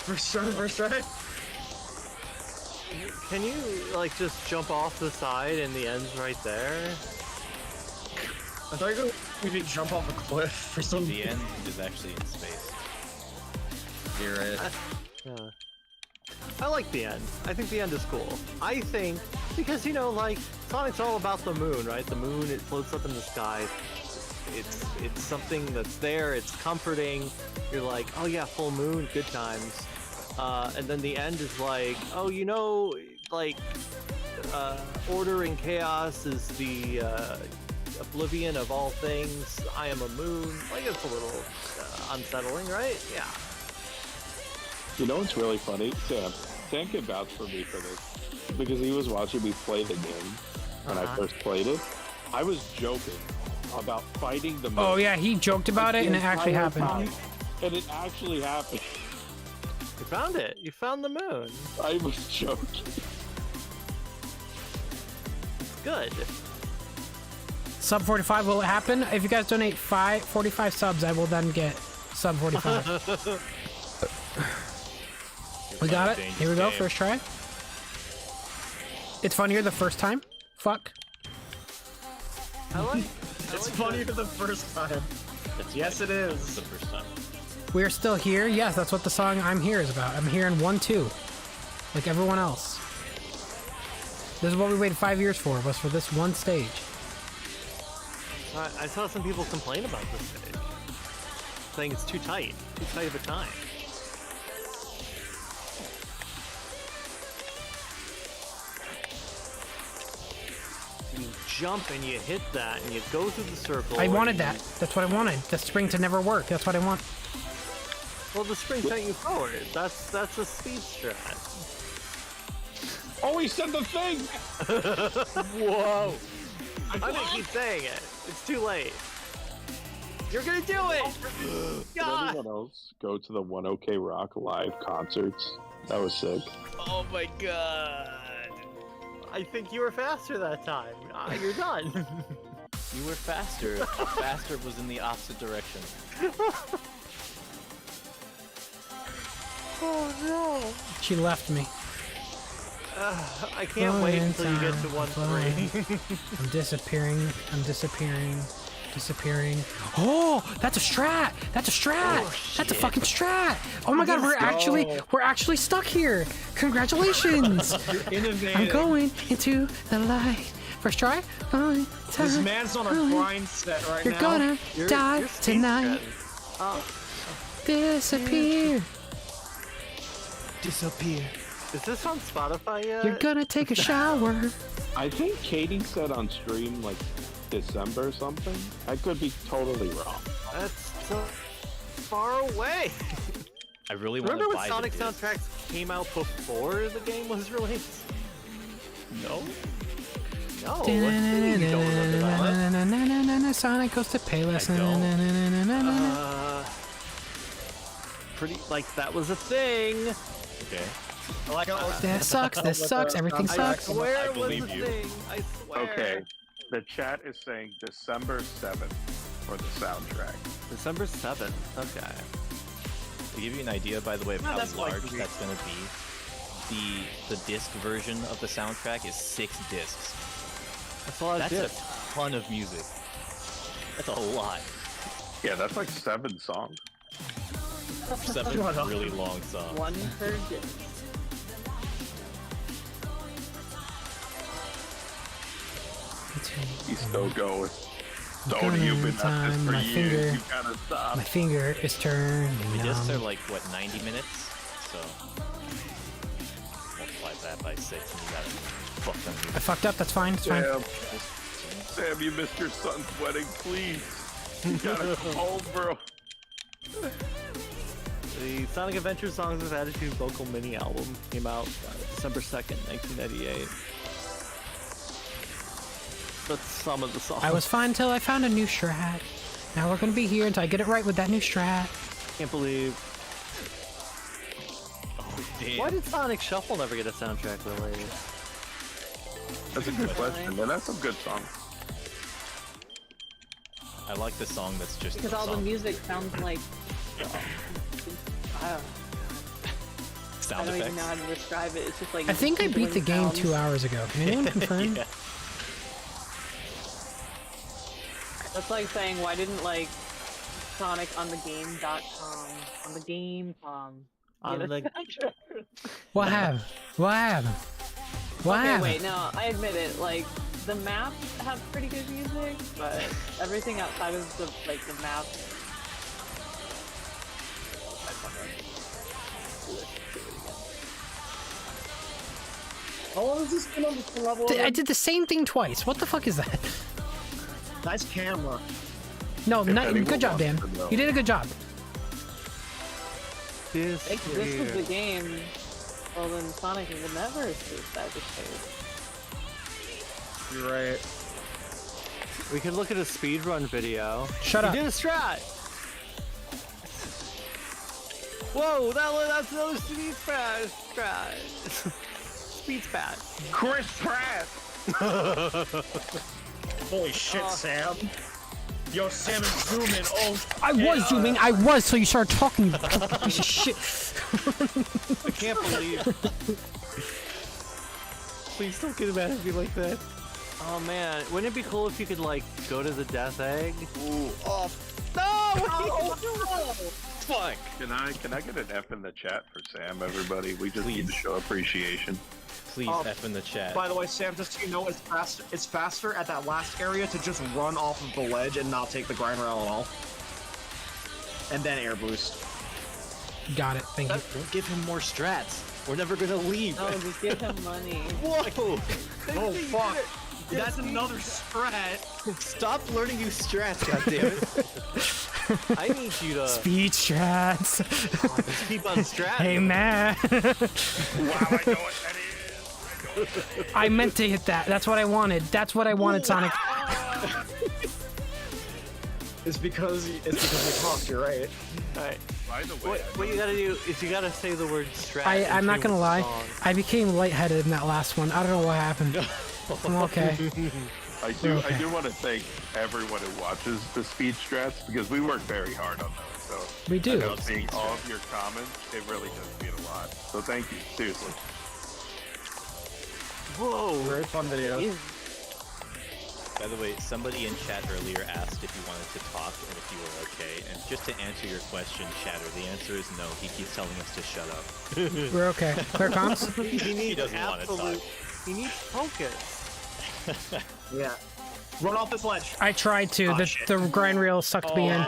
First try. Can you like just jump off the side and the end's right there? I thought you were going to jump off a cliff for some. The end is actually in space. Hear it. Yeah. I like the end. I think the end is cool. I think because you know, like Sonic's all about the moon, right? The moon, it floats up in the sky. It's something that's there. It's comforting. You're like, oh yeah, full moon, good times. And then the end is like, oh, you know, like order and chaos is the oblivion of all things. I am a moon. Like it's a little unsettling, right? Yeah. You know what's really funny? Sam can vouch for me for this because he was watching me play the game when I first played it. I was joking about fighting the moon. Oh yeah, he joked about it and it actually happened. And it actually happened. You found it. You found the moon. I was joking. Good. Sub 45 will happen. If you guys donate 45 subs, I will then get sub 45. We got it. Here we go. First try. It's funnier the first time. Fuck. It's funnier the first time. Yes, it is. The first time. We're still here. Yes, that's what the song I'm Here is about. I'm here in 1-2. Like everyone else. This is what we waited 5 years for, was for this one stage. I saw some people complain about this stage. Saying it's too tight of a time. You jump and you hit that and you go through the circle. I wanted that. That's what I wanted. The spring to never work. That's what I want. Well, the spring sent you forward. That's a speed strat. Oh, he said the thing! Whoa! I'm gonna keep saying it. It's too late. You're gonna do it! Did God! anyone else go to the 1OK Rock live concerts? That was sick. Oh my god! I think you were faster that time. You're done. You were faster. Faster was in the opposite direction. Oh no! She left me. I can't wait until you get to 1-3. I'm disappearing. I'm disappearing. Disappearing. Oh, that's a strat. That's a strat. Oh, that's a fucking strat. Oh my god, we're actually stuck here. Congratulations. I'm going into the light. First try. This man's on a grind set right You're now. gonna die tonight. Disappear. Disappear. Is this on Spotify yet? You're gonna take a shower. I think Katie said on stream like December or something. I could be totally wrong. That's so far away. I really want to Remember buy when Sonic the disc. soundtracks came out before the game was released? No. No. What do you mean you don't remember that? Sonic goes to Payless. Pretty like that was a thing. Okay. That sucks. This sucks. Everything sucks. I swear I it was believe a you. thing. I swear. Okay. The chat is saying December 7th for the soundtrack. December 7th. Okay. To give you an idea, by the way, of No, how that's large like- that's going to be, the disc version of the soundtrack is 6 discs. That's a lot of That's discs. a ton of music. That's a lot. Yeah, that's like 7 songs. 7 really long songs. One per disc. He's still going. Tony, you've been at this for My years. finger. You gotta stop. My finger is turning. The discs are like, what, 90 minutes? So, by 6 and you gotta fuck them. I fucked up. That's fine. It's fine. Sam, you missed your son's wedding. Please, you gotta come home, bro. The Sonic Adventure Songs of Attitude vocal mini album came out December 2nd, 1998. That's some of the songs. I was fine until I found a new strat. Now we're gonna be here until I get it right with that new strat. Can't believe. Oh, damn. Why did Sonic Shuffle never get a soundtrack related? That's a good question, man. That's some good songs. I like the song that's just Because all the music sounds like. I don't know. Sound I don't even effects. know how to describe it. It's just like. I think I beat the game sounds. 2 hours ago. Can anyone confirm? Yeah. That's like saying, why didn't like Sonic on the game.com on the game.com On get a the- soundtrack? What happened? What happened? What Okay, happened? wait, no, I admit it. Like the maps have pretty good music, but everything outside of the the map. How long has this been on the level? I did the same thing twice. What the fuck is that? Nice camera. No, anyone good job, Dan. wants to know. You did a good job. This If this was the game, well then Sonic would never escape cyberspace. You're right. We could look at a speedrun video. Shut up. You did a strat! Whoa, that's another speed strat. Speed spat. Chris Pratt. Holy shit, Sam. Yo, Sam is zooming. Oh, I was zooming. I was, so you started talking. You piece of shit. I can't believe. Please don't get mad at me like that. Oh man, wouldn't it be cool if you could like go to the death egg? Ooh. Oh no! Oh, fuck. Can I get an F in the chat for Sam, everybody? We just need to show appreciation. Please F in the chat. By the way, Sam, just so you know, it's faster at that last area to just run off of the ledge and not take the grind rail at all. And then air boost. Got it. Thank you. Don't give him more strats. We're never gonna leave. No, just give him money. Whoa! Oh fuck! That's another strat. Stop learning new strats, goddammit. I need you to Speed strats. just keep on strat. Hey man. Wow, I know what that is. I meant to hit that. That's what I wanted. That's what I wanted, Sonic. It's because we talked. You're right. Alright. By the way, What you gotta do is you gotta say the word strat. I'm not gonna lie. Song. I became lightheaded in that last one. I don't know what happened. I'm okay. I do want to thank everyone who watches the speed strats because we work very hard on those. So We do. I know seeing all of your comments, it really does mean a lot. So thank you, seriously. Whoa! Very fun video. By the way, somebody in chat earlier asked if you wanted to talk and if you were okay. And just to answer your question, Chatter, the answer is no. He keeps telling us to shut up. We're okay. Clear comms? He doesn't want to talk. He needs focus. Yeah. Run off this ledge. I tried to. Oh, the shit. the grind rail sucked me in.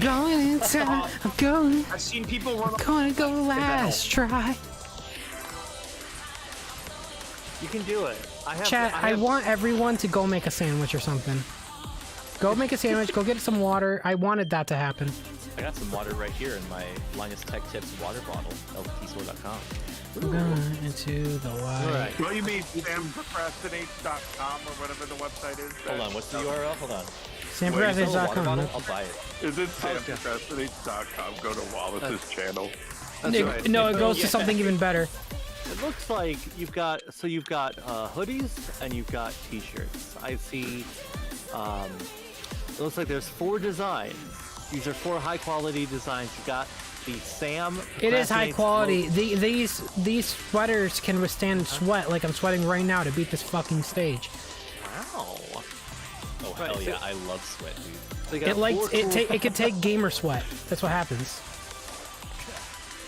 Going inside. I'm going. I've seen people run off. Gonna go last try. You can do it. Chat, I want everyone to go make a sandwich or something. Go make a sandwich, go get some water. I wanted that to happen. I got some water right here in my Linus Tech Tips water bottle, lpstore.com. We're going into the light. Right. What do you mean, samprocrastinates.com or whatever the website is? Hold on, what's the URL? Hold on. Samprocrastinates.com. I'll buy it. Is it samprocrastinates.com? Go to Wallace's channel. No, it goes to something even better. It looks like you've got hoodies and you've got t-shirts. I see. It looks like there's 4 designs. These are 4 high quality designs. You got the Sam. It is high Procrastinates quality. logo. These sweaters can withstand sweat like I'm sweating right now to beat this fucking stage. Wow. Oh, hell yeah, I love sweat, dude. They got It like 4 it. cool- It could take gamer sweat. That's what happens.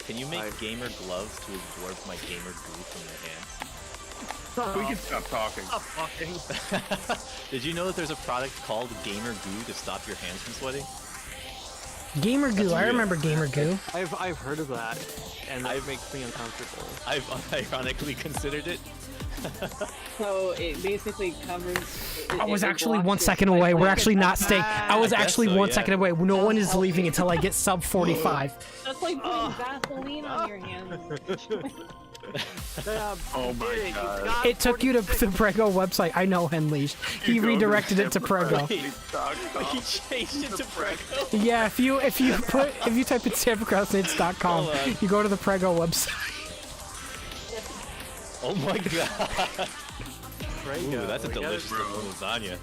Can you make gamer gloves to absorb my gamer goo from my hands? We can stop talking. Stop talking. Did you know that there's a product called Gamer Goo to stop your hands from sweating? Gamer Goo. I remember Gamer Goo. I've heard of that, and that makes me uncomfortable. I've unironically considered it. So it basically covers. I was actually 1 second away. We're actually not staying. I was actually 1 second away. No one is leaving until I get sub 45. That's like putting Vaseline on your hands. Oh my god. It took you to the Prego website. I know, Henleash. He redirected it to Prego. He changed it to Prego. Yeah, if you type in Procrastinates.com, you go to the Prego website. Oh my god. Prego. Ooh, that's a delicious lasagna.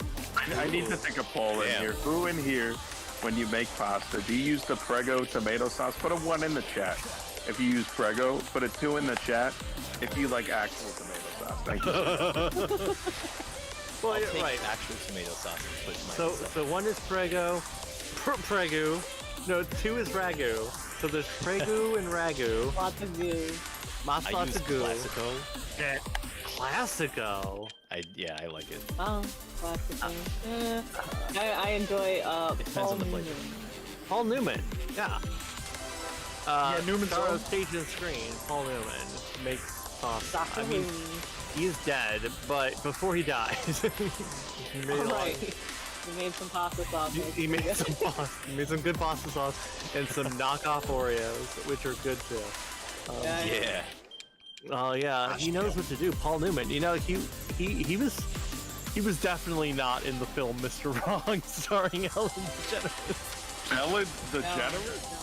I need to take a poll in here. Who in here, when you make pasta, do you use the Prego tomato sauce? Put a 1 in the chat. If you use Prego, put a 2 in the chat. If you like actual tomato sauce, thank you. Well, I'll you're take right. actual tomato sauce and put mine So 1 is Prego, Prego. No, 2 is Ragu. So there's Prego and Ragu. Lots of goo. Lots I use of goo. Classico. Classico. I like it. Oh, Classico. I enjoy Paul on the flavor. Newman. Paul Newman. Yeah. Newman's Star own. of Stage and Screen. Paul Newman makes sauce. I mean, Soccer. he's dead, but before he dies, he made a lot Right. of- We made some pasta sauce. He made some pasta. He made some good pasta sauce and some knockoff Oreos, which are good too. Yeah. Oh yeah, he knows what to do. Paul Newman. You know, he was definitely not in the film Mr. Wrong, starring Ellen DeGeneres. Ellen DeGeneres?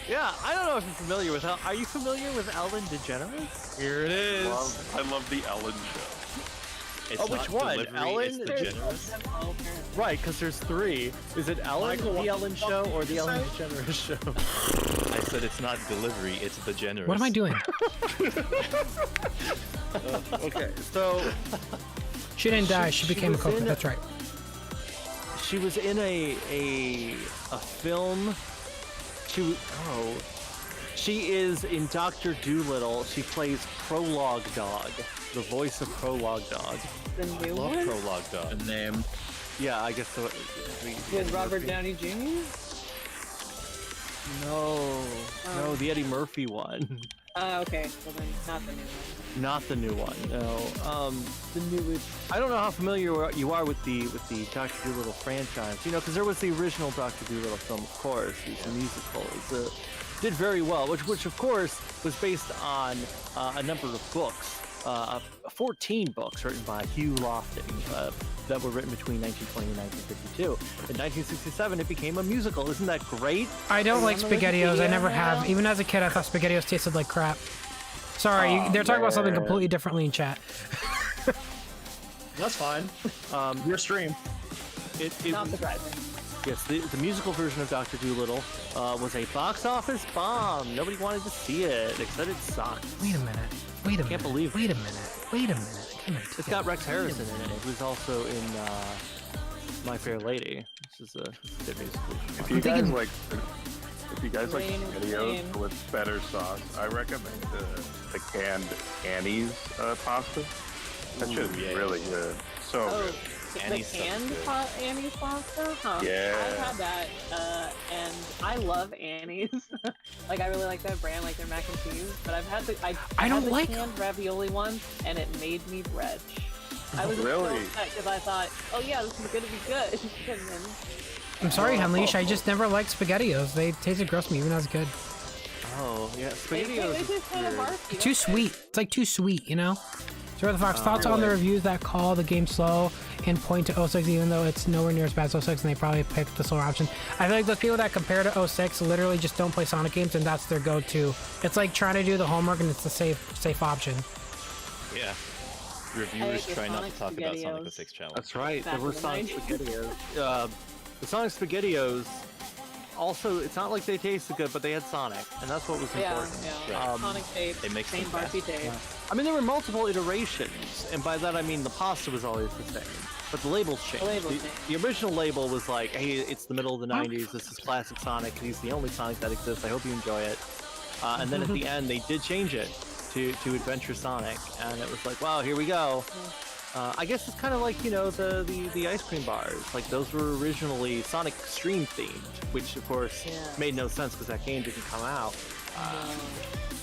Yeah, I don't know if you're familiar with. Are you familiar with Ellen DeGeneres? Here it is. I love the Ellen show. It's which not one? Delivery, Ellen? It's DeGeneres. Right, because there's 3. Is it Ellen, the Ellen Show, or the Ellen DeGeneres Show? I said it's not Delivery, it's DeGeneres. What am I doing? Okay, so She didn't die. She became a was cook. in- That's right. she was in a film. She is in Dr. Dolittle. She plays Prologue Dog, the voice of Prologue Dog. The new Love one? Prologue Dog. The name. Yeah, I guess so. With Robert Downey Jr.? No, the Eddie Murphy one. Okay. Well then, not the new one. Not the new one. No. The newest. I don't know how familiar you are with the Dr. Dolittle franchise. You know, because there was the original Dr. Dolittle film, of course. It's a musical. Did very well, which of course was based on a number of books. 14 books written by Hugh Lofting that were written between 1920 and 1952. In 1967, it became a musical. Isn't that great? I don't like SpaghettiOs. I never have. Even as a kid, I thought SpaghettiOs tasted like crap. Sorry, they're talking about something completely differently in chat. That's fine. Your stream. Not surprising. Yes, the musical version of Dr. Dolittle was a box office bomb. Nobody wanted to see it. They said it sucked. Wait a minute. Wait a minute. Can't believe it. Wait a minute. Wait a minute. Come here. It's got Rex Harrison in it, who's also in My Fair Lady, which is a good musical. If you guys like Rain is videos rain. with better sauce, I recommend the canned Annie's pasta. That shit is really good. So good. The Annie's stuff is canned good. Annie's pasta? Huh. Yeah. I've had that, and I love Annie's. Like, I really like that brand, like their mac and cheese. But I've had I don't had the like- canned ravioli one, and it made me retch. I was Really? because I thought, oh yeah, this is gonna be good. And then, I'm sorry, Henleash. I just never liked SpaghettiOs. They tasted gross to me even as a kid. Oh, yeah, they SpaghettiOs is just kind of weird. barky. Too sweet. It's like too sweet, you know? So the Fox, thoughts on the reviews that call the game slow and point to 06 even though it's nowhere near as bad as 06 and they probably picked the slower option. I feel like those people that compare to 06 literally just don't play Sonic games and that's their go-to. It's like trying to do the homework and it's the safe option. Yeah. Reviewers the try not to Sonic talk about Sonic SpaghettiOs. 06 challenge. That's right. Back There were in the Sonic 90s. SpaghettiOs. The Sonic SpaghettiOs. Also, it's not like they tasted good, but they had Sonic, and that's what was Yeah, important. yeah. Sonic tape, They make same some barky fast- tape. I mean, there were multiple iterations, and by that I mean the pasta was always the same, but the labels changed. labels The original label was like, hey, it's the middle of the 90s, this is classic Sonic, he's the only Sonic that exists, I hope you enjoy it. And then at the end, they did change it to Adventure Sonic, and it was like, wow, here we go. I guess it's kind of like, you know, the ice cream bars. Like, those were originally Sonic Extreme themed, which of course made no sense because that game didn't come out.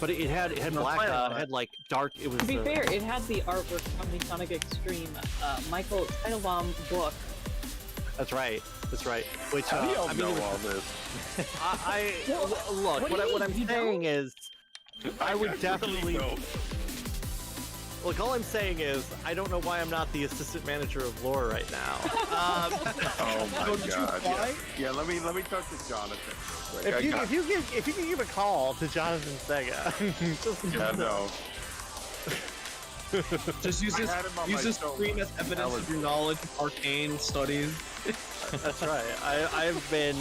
But it had black, it had like dark. It was. To be fair, it had the artwork from the Sonic Extreme Michael Teitelbaum book. That's right. That's right. Which How do y'all I mean, know it was- all this? Look. What I'm saying is, I would really definitely. don't. Look, all I'm saying is, I don't know why I'm not the assistant manager of lore right now. Oh my did you god! fly? Yeah, let me talk to Jonathan. Real quick. If you can give a call to Jonathan Sega, just Yeah, no. Just use I this, had him on use my this phone. screen as evidence of your knowledge of arcane studies. That's right. I've been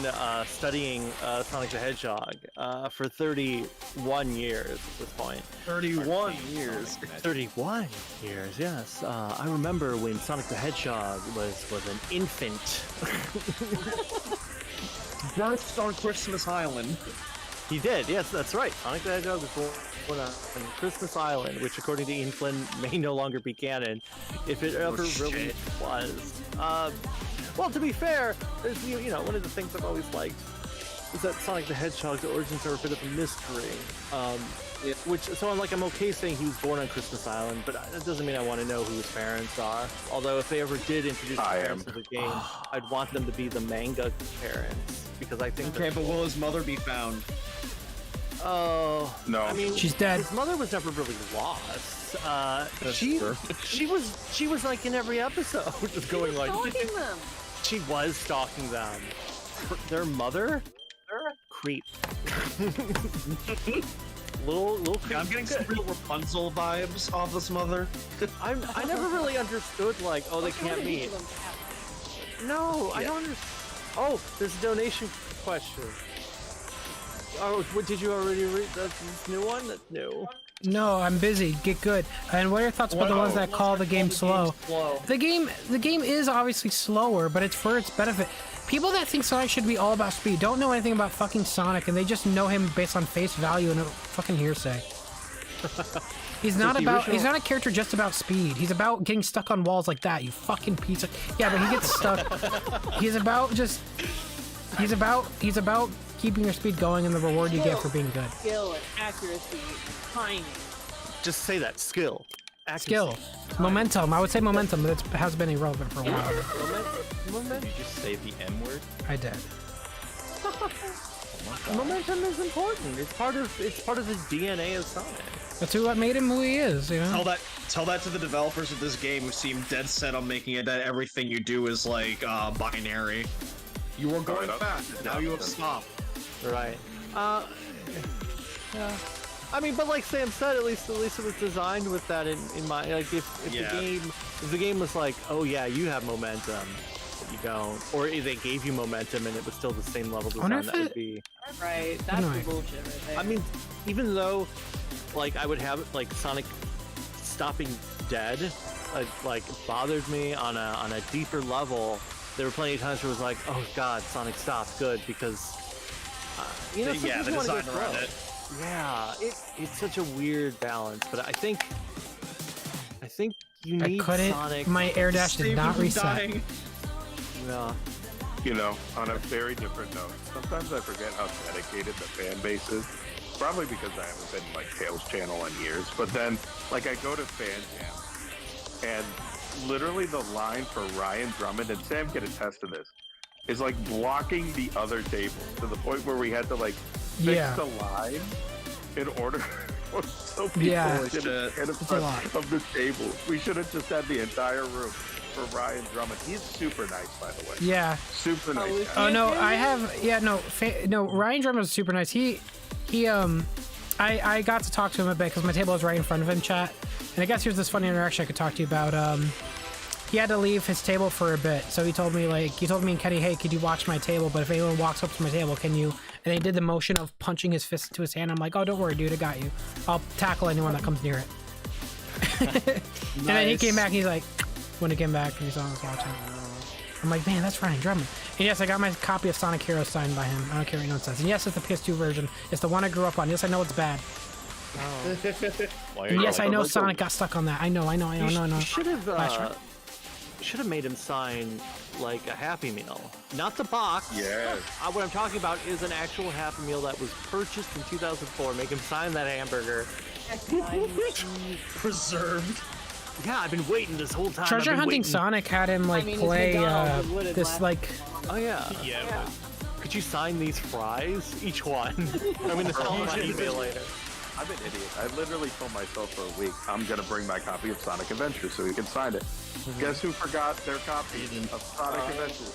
studying Sonic the Hedgehog for 31 years at this point. 31 years. 31 years, yes. I remember when Sonic the Hedgehog was an infant. Birthed on Christmas Island. He did, yes, that's right. Sonic the Hedgehog was born on Christmas Island, which according to Ian Flynn may no longer be canon, if it ever really was. Well, to be fair, there's, you know, one of the things I've always liked is that Sonic the Hedgehog's origins are a bit of a mystery. So I'm okay saying he was born on Christmas Island, but that doesn't mean I want to know who his parents are. Although if they ever did introduce his parents to the game, I'd want them to be the manga parents, because I think. Okay, but will his mother be found? Oh no! I mean, she's dead. His mother was never really lost. She was like in every episode, just going like. Stalking them. She was stalking them. Their mother? They're a creep. little creep. I'm getting some real Rapunzel vibes off this mother. I never really understood, like, oh, they can't meet. No, I don't understand. Oh, there's a donation question. Oh, what, did you already read this new one? That's new. No, I'm busy. Get good. And what are your thoughts about the ones that call the game slow? The game is obviously slower, but it's for its benefit. People that think Sonic should be all about speed don't know anything about fucking Sonic, and they just know him based on face value and fucking hearsay. He's not a character just about speed. He's about getting stuck on walls like that, you fucking piece of. Yeah, but he gets stuck. He's about keeping your speed going and the reward you get for being good. Skill and accuracy, timing. Just say that. Skill. Skill. Momentum. I would say momentum, but it has been irrelevant for a while. Did you just say the M word? I did. Momentum is important. It's part of the DNA of Sonic. That's what made him who he is, you know? Tell that to the developers of this game who seem dead set on making it that everything you do is like binary. You were going fast, now you have stopped. Right. Yeah. I mean, but like Sam said, at least it was designed with that in mind. Like if the game was like, oh yeah, you have momentum, but you don't, or if they gave you momentum and it was still the same level design, that would be right. That's the bullshit right there. I mean, even though like I would have like Sonic stopping dead, like bothered me on a deeper level. There were plenty of times where it was like, oh god, Sonic stopped, good, because you know, the design around it. Yeah, it's such a weird balance, but I think you need Sonic. My air dash did not reset. Yeah. You know, on a very different note, sometimes I forget how dedicated the fan base is. Probably because I haven't been like Tails channel in years. But then, like, I go to Fan Jam, and literally the line for Ryan Drummond, and Sam can attest to this, is like blocking the other table to the point where we had to like fix the line in order for so people get ahead of the table. We should have just had the entire room for Ryan Drummond. He's super nice, by the way. Yeah. Super nice guy. Oh no, I have no. Ryan Drummond's super nice. I got to talk to him a bit because my table was right in front of him, chat. And I guess here's this funny interaction I could talk to you about. He had to leave his table for a bit, so he told me and Kenny, hey, could you watch my table? But if anyone walks up to my table, can you? And he did the motion of punching his fist into his hand. I'm like, oh, don't worry, dude, I got you. I'll tackle anyone that comes near it. And then he came back and he's like, when he came back and he saw I was watching. I'm like, man, that's Ryan Drummond. And yes, I got my copy of Sonic Heroes signed by him. I don't care what anyone says. And yes, it's the PS2 version. It's the one I grew up on. Yes, I know it's bad. Yes, I know Sonic got stuck on that. I know. You should Flash, right? have made him sign like a Happy Meal, not the box. Yes. What I'm talking about is an actual Happy Meal that was purchased in 2004. Make him sign that hamburger. Preserved. Yeah, I've been waiting this whole time. Treasure Hunting Sonic had him like play this like. Oh yeah. Yeah. Could you sign these fries? Each one. I'm gonna sell them on eBay later. I'm an idiot. I literally told myself for a week, I'm gonna bring my copy of Sonic Adventure so he can sign it. Guess who forgot their copy of Sonic Adventure?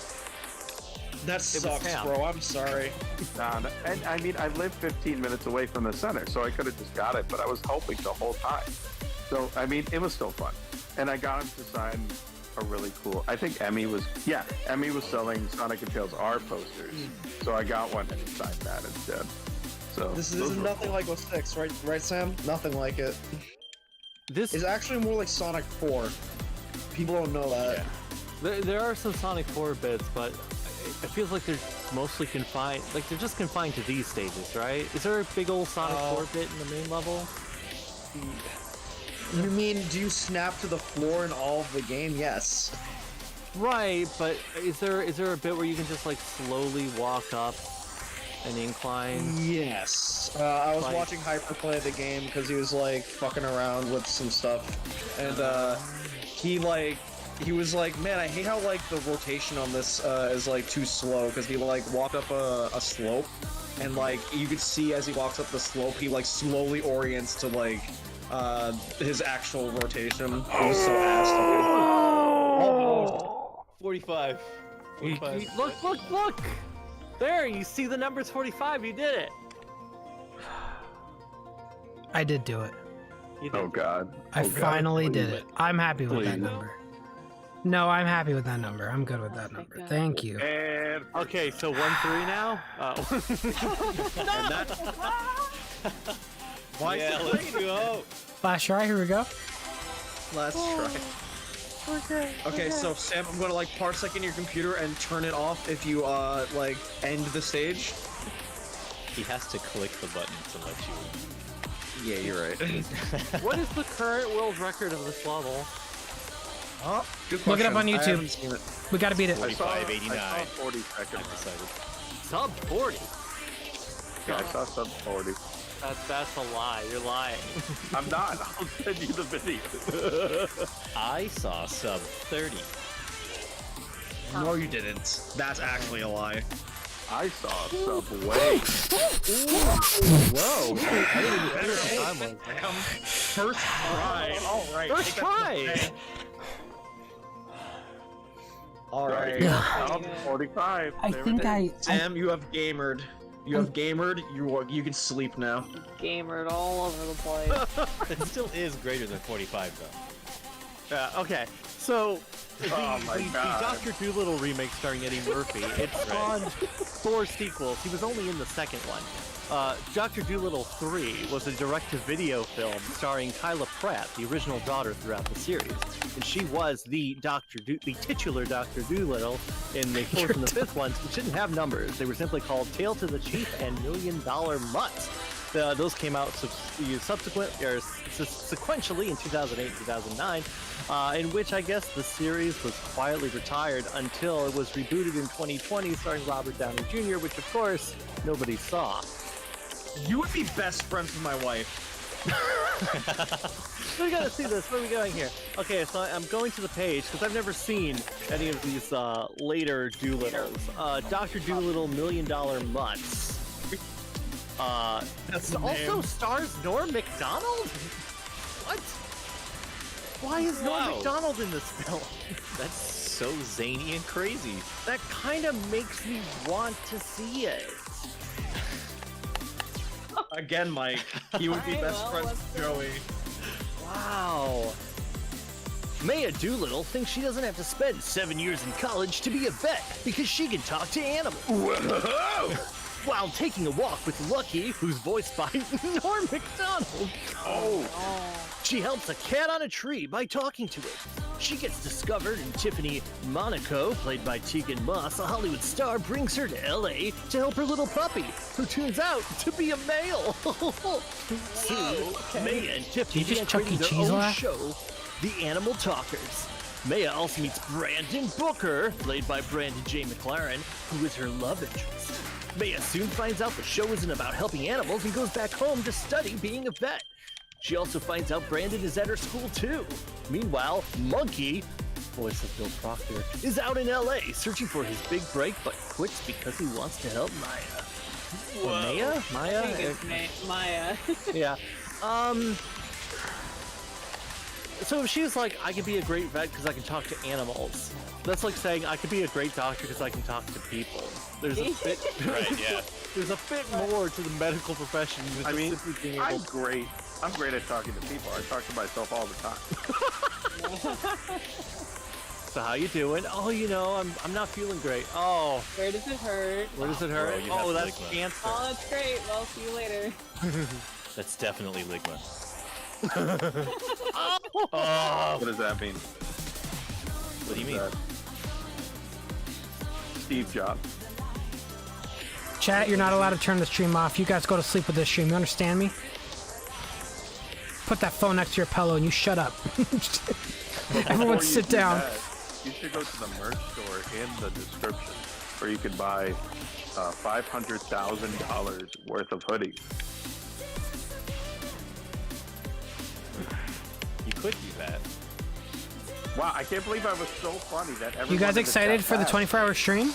That sucks, bro. I'm sorry. And I mean, I live 15 minutes away from the center, so I could have just got it, but I was hoping the whole time. So, I mean, it was still fun. And I got him to sign a really cool, I think Emmy was selling Sonic and Tails R posters. So I got one and he signed that instead. So this is nothing like 06, right, Sam? Nothing like it. This is actually more like Sonic 4. People don't know that. Yeah. There are some Sonic 4 bits, but it feels like they're mostly confined. Like they're just confined to these stages, right? Is there a big old Sonic 4 bit in the main level? You mean, do you snap to the floor in all of the game? Yes. Right, but is there a bit where you can just like slowly walk up an incline? Yes. I was watching Hyper play the game because he was like fucking around with some stuff, and he was like, man, I hate how like the rotation on this is like too slow, because he like walked up a slope, and like you could see as he walks up the slope, he like slowly orients to like his actual rotation. It was so ass. 45. Look! There, you see the numbers 45. You did it. I did do it. Oh God. I finally did it. I'm happy with that number. No, I'm happy with that number. I'm good with that number. Thank you. And okay, so 1-3 now. Yeah, let's go. Last try. Here we go. Last try. Okay, so Sam, I'm gonna like parsec in your computer and turn it off if you like end the stage. He has to click the button to let you. Yeah, you're right. What is the current world record of this level? Oh, good Look it up on question. I YouTube. haven't seen it. We gotta beat it. 45.89. I saw 40 seconds. I've decided. Sub 40. Yeah, I saw sub 40. That's a lie. You're lying. I'm not. I'll send you the video. I saw sub 30. No, you didn't. That's actually a lie. I saw sub way. Whoa! First try. All right. First try. All right. Sub 45. I think Sam, you have gamered. You have gamered. You can sleep now. Gamered all over the place. It still is greater than 45 though. Okay, so the God. Dr. Dolittle remake starring Eddie Murphy, it spawned 4 sequels. He was only in the second one. Dr. Dolittle 3 was a direct-to-video film starring Kyla Pratt, the original daughter throughout the series. And she was the titular Dr. Dolittle in the 4th and the 5th ones, which didn't have numbers. They were simply called Tale to the Chief and $1 Million Mutts. Those came out sequentially in 2008 and 2009, in which I guess the series was quietly retired until it was rebooted in 2020 starring Robert Downey Jr., which of course nobody saw. You would be best friends with my wife. We gotta see this. Where are we going here? Okay, so I'm going to the page because I've never seen any of these later Dolittles. Dr. Dolittle $1 Million Mutts. That's also stars Norm Macdonald? What? Why is Norm Macdonald in this film? That's so zany and crazy. That kind of makes me want to see it. Again, Mike, he would be best friends with Joey. Wow. Maya Doolittle thinks she doesn't have to spend 7 years in college to be a vet because she can talk to animals. Whoa! While taking a walk with Lucky, who's voiced by Norm Macdonald. Oh. She helps a cat on a tree by talking to it. She gets discovered, and Tiffany Monaco, played by Tegan Moss, a Hollywood star, brings her to LA to help her little puppy, who turns out to be a male. Soon, Maya and Tiffany Did you just begin Chuck E. creating Cheese their own laugh? show, The Animal Talkers. Maya also meets Brandon Booker, played by Brandon J. McLaren, who is her love interest. Maya soon finds out the show isn't about helping animals and goes back home to study being a vet. She also finds out Brandon is at her school too. Meanwhile, Monkey, voice of Bill Proctor, is out in LA searching for his big break but quits because he wants to help Maya. Or Maya? Maya? I think it's Maya. Yeah. So if she's like, I could be a great vet because I can talk to animals. That's like saying I could be a great doctor because I can talk to people. There's a bit, Right, yeah. There's a bit more to the medical profession than I just mean, simply being able I'm great. I'm great at talking to people. I talk to myself all the time. So how you doing? Oh, you know, I'm not feeling great. Oh. Where does it hurt? Where does it hurt? Bro, you have That's Ligma. cancer. Oh, that's great. Well, see you later. That's definitely Ligma. Oh. What does that mean? What do you mean? Steve Jobs. Chat, you're not allowed to turn the stream off. You guys go to sleep with this stream. You understand me? Put that phone next to your pillow and you shut up. Everyone Before you sit do down. that, you should go to the merch store in the description where you can buy $500,000 worth of hoodies. You could do that. Wow, I can't believe I was so funny that everyone You guys in the excited chat for the laughed. 24-hour stream?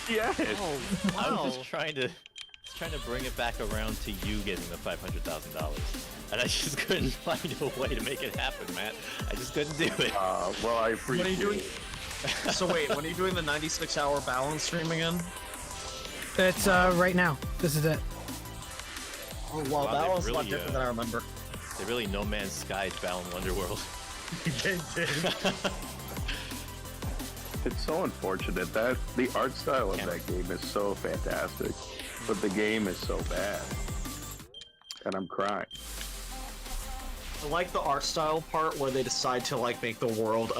Yes. I was just trying to bring it back around to you getting the $500,000, and I just couldn't find a way to make it happen, Matt. I just couldn't do it. Well, I appreciate What are you doing? it. So wait, when are you doing the 96-hour balance stream again? It's right now. This is it. Oh wow, Wow, that they was a lot really, different than I remember. They really No Man's Sky Balan Wonderworld. It's so unfortunate that the art style of that game is so fantastic, but the game is so bad. And I'm crying. I like the art style part where they decide to like make the world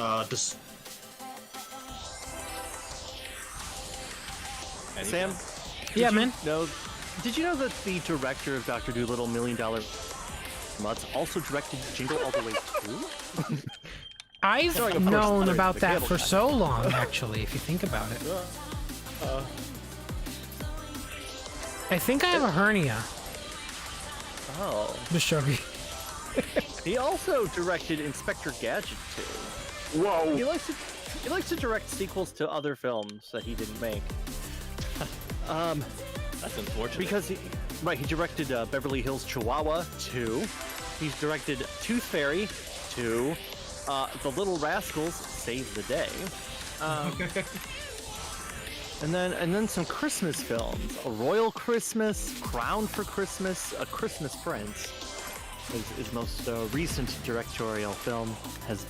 Sam? Yeah, man. Did you know that the director of Dr. Dolittle, $1 Million Mutts, also directed Jingle All the Way 2? I've Sorry, of course, known sorry, about the that cable for guy. so long, actually, if you think about it. I think I have a hernia. Oh. Just joking. He also directed Inspector Gadget 2. Whoa! He likes to direct sequels to other films that he didn't make. That's unfortunate. Because he directed Beverly Hills Chihuahua 2. He's directed Tooth Fairy 2. The Little Rascals Save the Day. And then some Christmas films. A Royal Christmas, Crown for Christmas, A Christmas Prince. His most recent directorial film was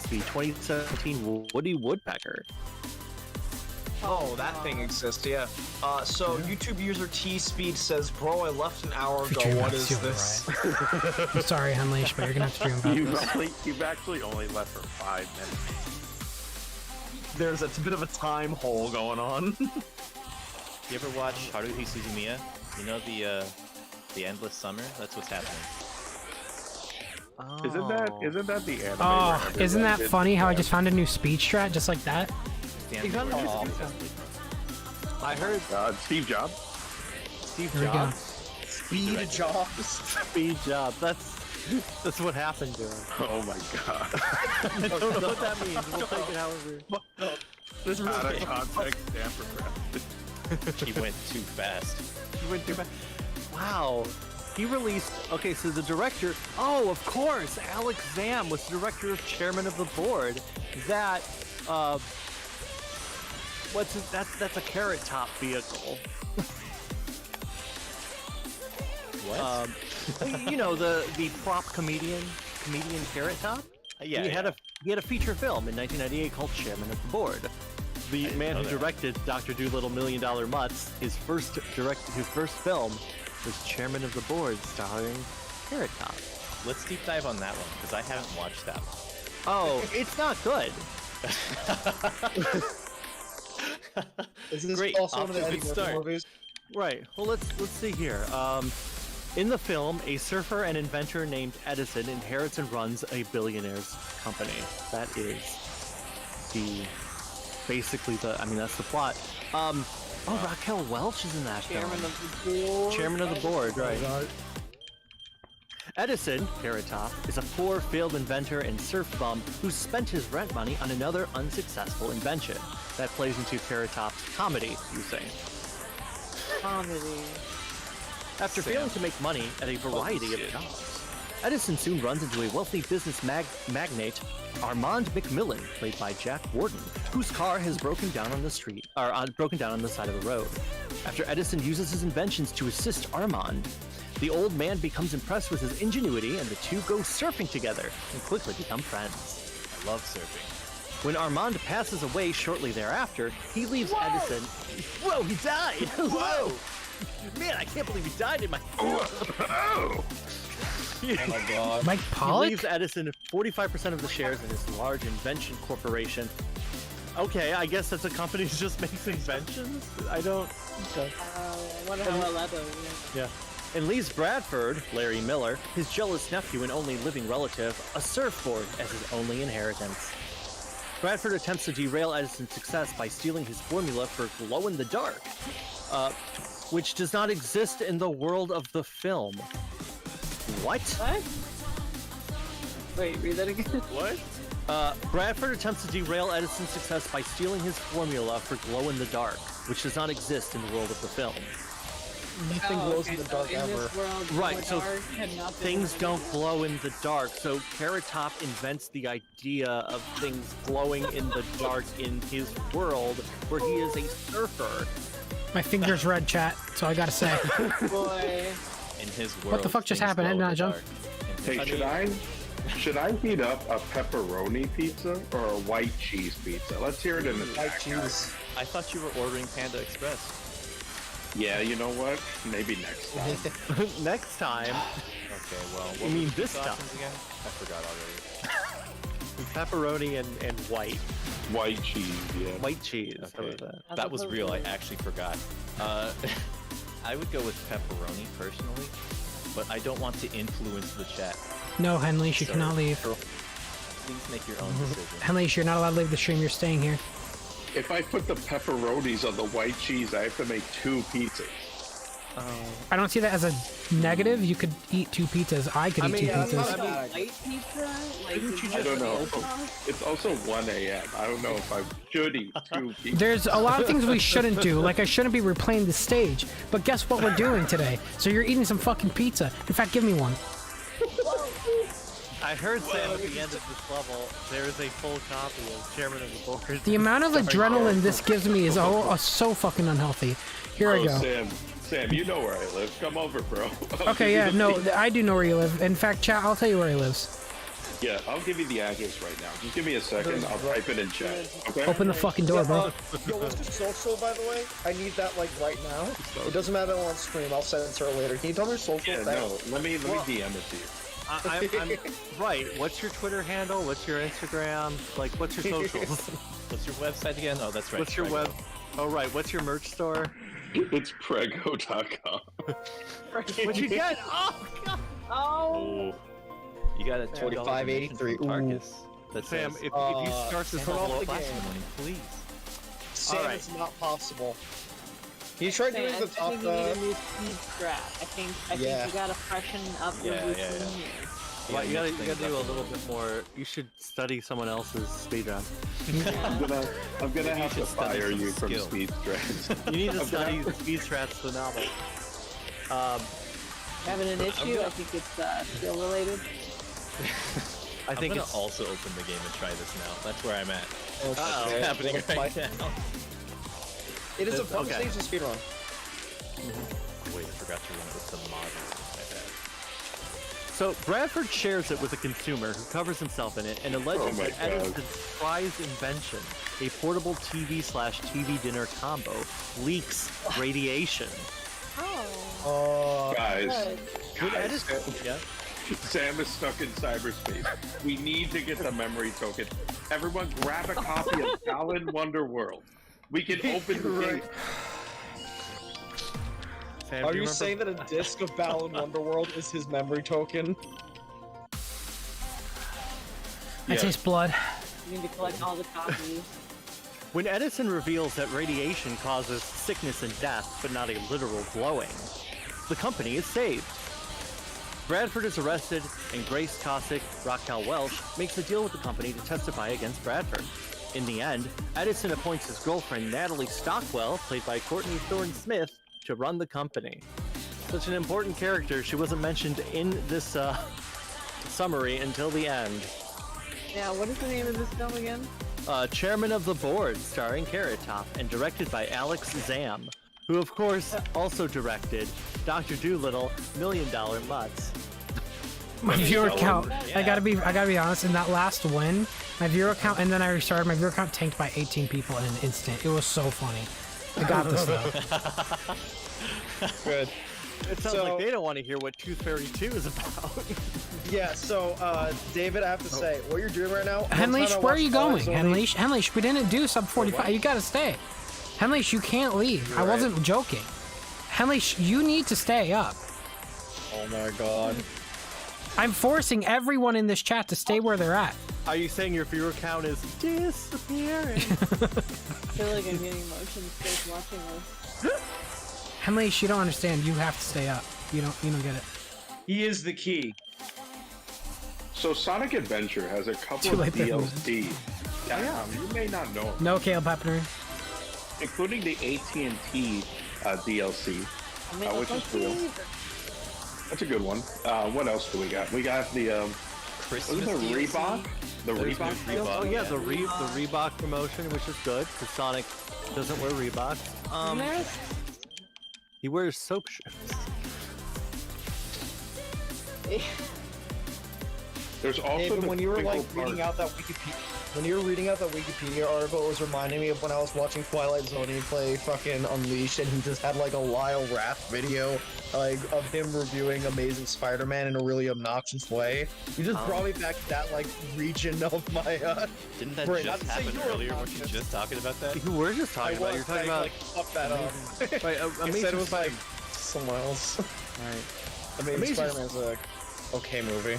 the 2017 Woody Woodpecker. Oh, that thing exists, yeah. So YouTube user T-Speed says, "Bro, I left an hour ago. Dream What about is Silver this?" I'm sorry, Unleash, but you're gonna have to dream about this. You've actually only left for 5 minutes. There's a bit of a time hole going on. You ever watch Haruhi Suzumiya? You know the Endless Summer? That's what's happening. Isn't that the anime? Oh, where isn't that everyone funny how I did just found a new speed strat just like that? I heard Steve Jobs. Steve Here we go. Jobs. Speed Jobs. Speed Jobs. That's what happened to him. Oh my god. I don't know what that means. We'll take it however. This Out of context, damn procrastinated. He went too fast. He went too fast. Wow. He released. Okay, so the director. Oh, of course, Alex Zam was the director of Chairman of the Board. That. That's a Carrot Top vehicle. What? You know the prop comedian Carrot Top. Yeah. He had a feature film in 1998 called Chairman of the Board. The man who directed Dr. Dolittle, $1 Million Mutts, his first film was Chairman of the Board, starring Carrot Top. Let's deep dive on that one because I haven't watched that one. Oh, it's not good. Is this Great, also off one of to the a Eddie good Murphy start. movies? Right. Well, let's see here. In the film, a surfer and inventor named Edison inherits and runs a billionaire's company. That is that's the plot. Raquel Welch is in that Chairman film. of the board. Chairman of the board, right. Edison, Carrot Top, is a poor, failed inventor and surf bum who spent his rent money on another unsuccessful invention. That plays into Carrot Top's comedy, you say. Comedy. After failing to make money at a variety of jobs, Edison soon runs into a wealthy business magnate, Armand McMillan, played by Jack Warden, whose car has broken down on the side of the road. After Edison uses his inventions to assist Armand, the old man becomes impressed with his ingenuity, and the two go surfing together and quickly become friends. I love surfing. When Armand passes away shortly thereafter, he leaves Edison. Whoa, he died! Whoa! Man, I can't believe he died in my. Oh my god. Mike Pollock? He leaves Edison 45% of the shares in his large invention corporation. Okay, I guess that's a company that just makes inventions? I don't. Okay. Wonder how well that does. Yeah. And leaves Bradford, Larry Miller, his jealous nephew and only living relative, a surfboard as his only inheritance. Bradford attempts to derail Edison's success by stealing his formula for glow-in-the-dark, which does not exist in the world of the film. What? What? Wait, read that again. What? Bradford attempts to derail Edison's success by stealing his formula for glow-in-the-dark, which does not exist in the world of the film. Nothing glows in the dark in ever. This world, Right, so dark had nothing things don't glow in the dark. So Carrot Top invents the idea of things glowing in the dark in his world, where he is a surfer. My finger's red, chat, so I gotta say. Boy. In his world. What the fuck just happened? I did not jump. Hey, should I heat up a pepperoni pizza or a white cheese pizza? Let's hear it in the White cheese. I thought you were ordering Panda Express. Yeah, you know what? Maybe next time. Next time. Okay, well. You mean this time? Again? I forgot already. Pepperoni and white. White cheese, yeah. White cheese. Okay. That was real. I actually forgot. I would go with pepperoni personally, but I don't want to influence the chat. No, Henleash, you cannot leave. Please make your own decision. Henleash, you're not allowed to leave the stream. You're staying here. If I put the pepperonis on the white cheese, I have to make 2 pizzas. I don't see that as a negative. You could eat 2 pizzas. I could eat 2 pizzas. White pizza? Like, I don't know. It's also 1 a.m. I don't know if I should eat 2 pizzas. There's a lot of things we shouldn't do. Like, I shouldn't be replaying the stage. But guess what we're doing today? So you're eating some fucking pizza. In fact, give me one. I heard Sam at the end of this level, there is a full copy of Chairman of the Board. The amount of adrenaline this gives me is so fucking unhealthy. Here I go. Sam, you know where I live. Come over, bro. Okay, yeah, no, I do know where you live. In fact, chat, I'll tell you where he lives. Yeah, I'll give you the address right now. Just give me a second. I'll type it in chat. Okay? Open the fucking door, bro. Yo, what's your social, by the way? I need that, like, right now. It doesn't matter on stream. I'll censor it later. Can you tell me your social? Yeah, no. Let me DM it to you. I'm right. What's your Twitter handle? What's your Instagram? Like, what's your socials? What's your website again? Oh, that's right. What's your web? Oh, right. What's your merch store? It's prego.com. What'd you get? Oh, God. Oh. You got a $45.83. Tarkus. Sam, says, if you start this level up, please. Sam, All right. it's not possible. You tried doing the top. I think you need a new speed strat. I think you gotta freshen up your routine. Well, you gotta do a little bit more. You should study someone else's speedrun. I'm gonna have to fire you from speed strats. You need to study speed strats, the novel. Having an issue? I think it's skill related. I think I'm gonna also open the game and try this now. That's where I'm at. Okay. It's happening right now. It is a fun stage to speedrun. Wait, I forgot to run it with some mods. So Bradford shares it with a consumer who covers himself in it and alleges that Edison's prize invention, a portable TV/TV dinner combo, leaks radiation. Oh. Guys. Would Edison? Yeah. Sam is stuck in cyberspace. We need to get the memory token. Everyone grab a copy of Alan Wonderworld. We can open the gate. Sam, Are do you remember- saying that a disc of Balan Wonderworld is his memory token? I taste blood. You need to collect all the copies. When Edison reveals that radiation causes sickness and death, but not a literal glowing, the company is saved. Bradford is arrested, and Grace Cossack, Raquel Welch, makes a deal with the company to testify against Bradford. In the end, Edison appoints his girlfriend Natalie Stockwell, played by Courtney Thorne-Smith, to run the company. Such an important character, she wasn't mentioned in this summary until the end. Yeah, what is the name of this film again? Chairman of the Board, starring Carrot Top, and directed by Alex Zam, who of course also directed Dr. Dolittle, $1 Million Mutts. My viewer count, I gotta be honest, in that last win, my viewer count, and then I restarted, my viewer count tanked by 18 people in an instant. It was so funny. I got this though. Good. It sounds like they don't want to hear what Tooth Fairy 2 is about. Yeah, so, David, I have to say, what you're doing right now... Henleash, where are you going? Henleash, we didn't do sub 45. You gotta stay. Henleash, you can't leave. I wasn't joking. Henleash, you need to stay up. Oh my god. I'm forcing everyone in this chat to stay where they're at. Are you saying your viewer count is disappearing? I feel like I'm getting motion sick watching this. Henleash, you don't understand. You have to stay up. You don't get it. He is the key. So Sonic Adventure has a couple of DLC. Yeah, you may not know them. No, Caleb Hepner. Including the AT&T DLC, which is real. That's a good one. What else do we got? We got the Christmas was it the Reebok? The Reebok? Oh yeah, the Reebok promotion, which is good because Sonic doesn't wear Reebok. He wears soap shoes. There's also David, the when you were like Twinkle reading Park. out that Wikipedia article, it was reminding me of when I was watching Twilight Zone and play fucking Unleashed, and he just had like a Lyle Rath video, like of him reviewing Amazing Spider-Man in a really obnoxious way. You just brought me back to that like region of my Didn't that brain. just Not to say happen you were earlier? Weren't you obnoxious. just talking about that? You were just talking about. You're talking about. Like, fuck that up. Right, I said it was like someone else. Right. Amazing Spider-Man's a okay movie.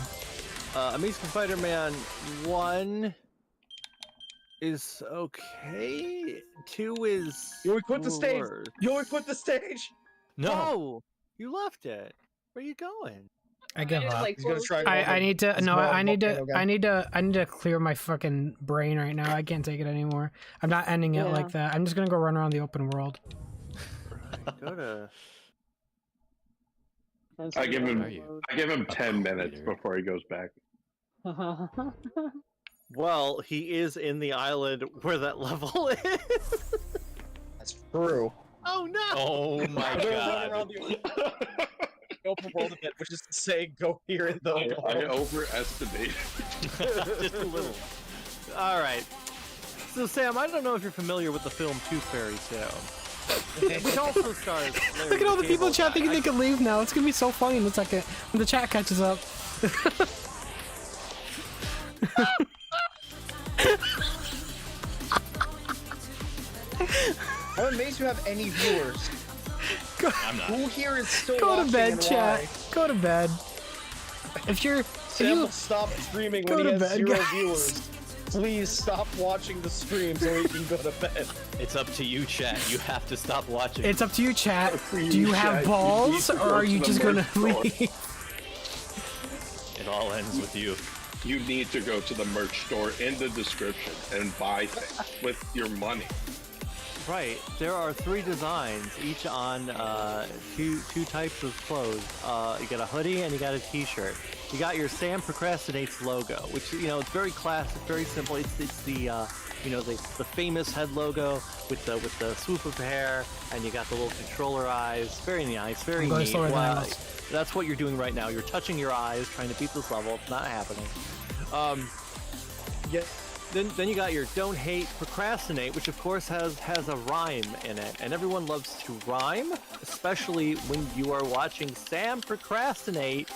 Amazing Spider-Man 1 is okay. 2 is. You quit the stage. worse. You quit the stage. No, you left it. Where are you going? I give up. He's gonna try. I need to. No, I need to. Volcano I need to. I need to clear my fucking brain right now. I can't take it anymore. I'm not ending it like that. I'm just gonna go run around the open world. Go to. I give him 10 minutes before he goes back. Well, he is in the island where that level is. That's true. Oh no! Oh my They're running god! around the open world a bit, which is to say, go here in the. I overestimated. Just a little. All right. So Sam, I don't know if you're familiar with the film Tooth Fairy 2. Which also stars. Larry Look at all the the people Cable in chat Guy. thinking they can leave now. It's gonna be so funny in a second when the chat catches up. I'm amazed you have any viewers. I'm not. Who here is still Go to watching bed, and chat. why? Go to bed. If you're, Sam will stop streaming Go when he to has bed, 0 guys. viewers. Please stop watching the stream so he can go to bed. It's up to you, chat. You have to stop watching. it's up to you, chat. you, Do you have chat. balls, You need or to are go you to just the gonna merch store. leave? It all ends with you. You need to go to the merch store in the description and buy things with your money. Right. There are 3 designs, each on two types of clothes. You got a hoodie and you got a T-shirt. You got your Sam Procrastinates logo, which it's very classic, very simple. It's the the famous head logo with the swoop of hair, and you got the little controller eyes. Very nice, very I'm going neat. slower than I Wow. was. That's what you're doing right now. You're touching your eyes, trying to beat this level. It's not happening. Yeah. Then you got your Don't Hate Procrastinate, which of course has a rhyme in it, and everyone loves to rhyme, especially when you are watching Sam procrastinate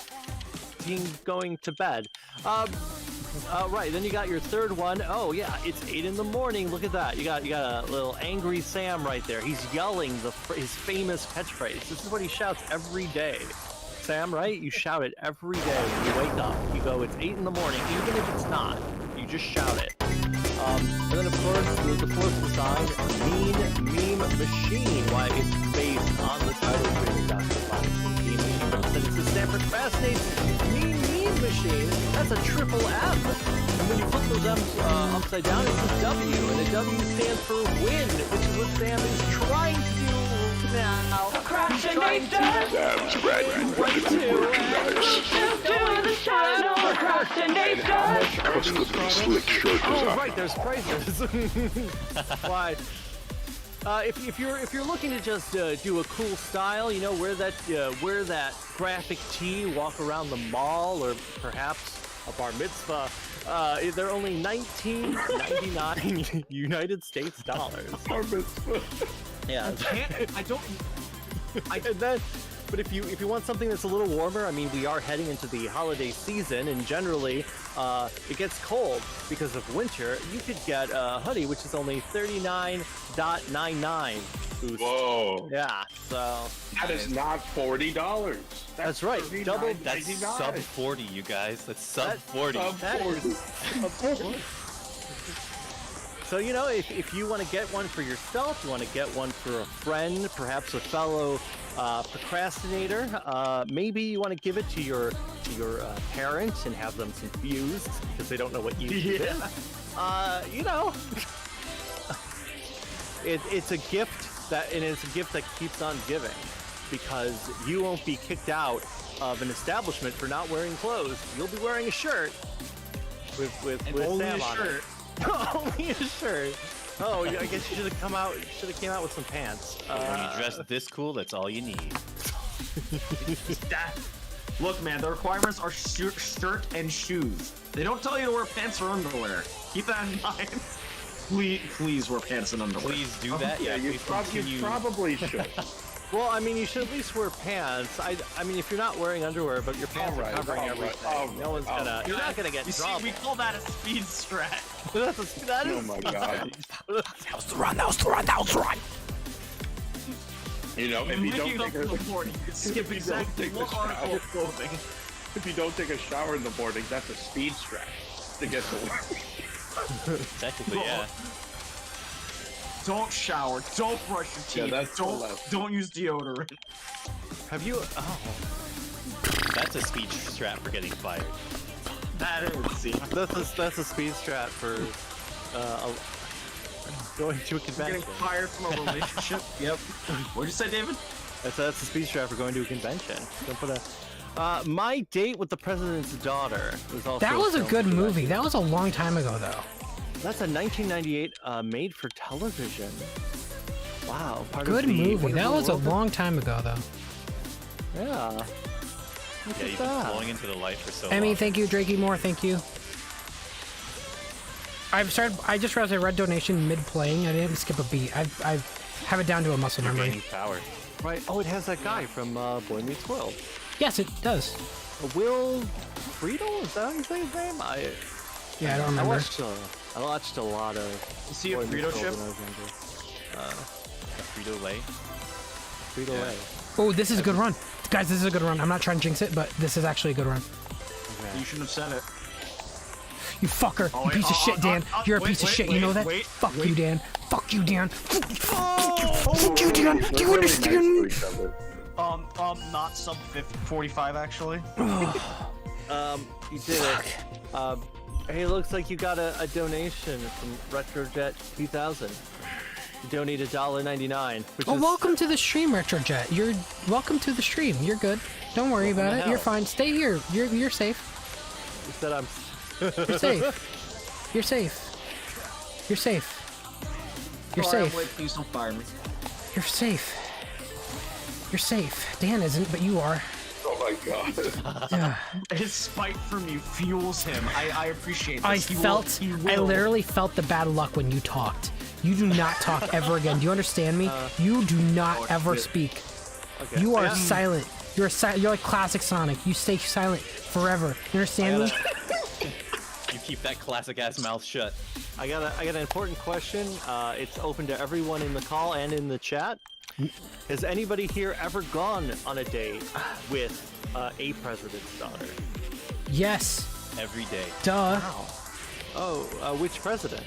going to bed. Right, then you got your third one. Oh yeah, it's 8 in the morning. Look at that. You got a little angry Sam right there. He's yelling his famous catchphrase. This is what he shouts every day. Sam, right? You shout it every day when you wake up. You go, it's 8 in the morning, even if it's not. You just shout it. And then of course, the fourth design, Mean Meme Machine. Why, it's based on the title screen of Mean Meme. But instead it says Sam Procrastinates Mean Meme Machine. That's a triple M. And when you flip those M's upside down, it's a W. And the W stands for win, which is what Sam is trying to do now. Procrastinate Sam's right to the shadow. Procrastinate Custom slick shirt Oh, design. right, there's prices. Why? If you're looking to just do a cool style, you know, wear that graphic tee, walk around the mall, or perhaps a bar mitzvah. They're only $19.99 United States dollars. Bar mitzvah. Yeah. But if you want something that's a little warmer, I mean, we are heading into the holiday season, and generally it gets cold because of winter. You could get a hoodie, which is only $39.99. Whoa. Yeah, so that is not $40. That's right. Double. That's sub 40, you guys. That's sub 40. Sub 40. So, you know, if you want to get one for yourself, you want to get one for a friend, perhaps a fellow procrastinator, maybe you want to give it to your parents and have them confused because they don't know what you do. You know, it's a gift it's a gift that keeps on giving, because you won't be kicked out of an establishment for not wearing clothes. You'll be wearing a shirt with only Sam a on shirt. it. Only a shirt. Oh, I guess you should have came out with some pants. When you dress this cool, that's all you need. Look, man, the requirements are shirt and shoes. They don't tell you to wear pants or underwear. Keep that in mind. Please wear pants and underwear. Please do that. Yeah, you probably should. Well, I mean, you should at least wear pants. I mean, if you're not wearing underwear, but your pants are covering everything, no one's gonna. You're not gonna get in trouble. See, we call that a speed strat. that is. Oh my god. That was the run. You know, if you don't take in the morning, you can skip exactly one article of clothing. If you don't take a shower in the morning, that's a speed strat to get to work. Technically, yeah. Don't shower. Don't brush your teeth. Don't use deodorant. Have you? Oh, that's a speed strat for getting fired. That is. See, that's a speed strat for going to a convention. Getting fired from a relationship. Yep. What'd you say, David? That's a speed strat for going to a convention. Don't put a. My Date with the President's Daughter was also. That was a good movie. That was a long time ago, though. That's a 1998 made for television. Wow. Good movie. That was a long time ago, though. Yeah. Yeah, you've been flowing into the light for so long. Emmy, thank you. Drakey Moore, thank you. I just realized I read donation mid-playing. I didn't skip a beat. I have it down to a muscle memory. Gaining power. Right. Oh, it has that guy from Boy Meets World. Yes, it does. Will Friedle? Is that how you say his name? Yeah, I don't remember. I watched a lot of. Is he a Frito chip? Frito-Lay? Frito-Lay. Oh, this is a good run. Guys, this is a good run. I'm not trying to jinx it, but this is actually a good run. Okay. You shouldn't have said it. You fucker. You piece of shit, Dan. You're a piece of shit. You know that? Fuck you, Dan. Fuck you, Dan. Fuck you, Dan. Do you understand me? Not sub 45 actually. You did it. Hey, it looks like you got a donation from Retrojet 2000. You donated $1.99. Oh, welcome to the stream, Retrojet. You're welcome to the stream. You're good. Don't worry about it. You're fine. Stay here. You're safe. You said I'm. You're safe. You're safe. You're safe. You're safe. Wait, please don't fire me. You're safe. You're safe. Dan isn't, but you are. Oh my god. His spite from you fuels him. I appreciate this. I literally felt the bad luck when you talked. You do not talk ever again. Do you understand me? You do not ever speak. Okay. You are silent. You're like classic Sonic. You stay silent forever. You understand me? You keep that classic ass mouth shut. I got an important question. It's open to everyone in the call and in the chat. Has anybody here ever gone on a date with a president's daughter? Yes. Every day. Duh. Wow. Oh, which president?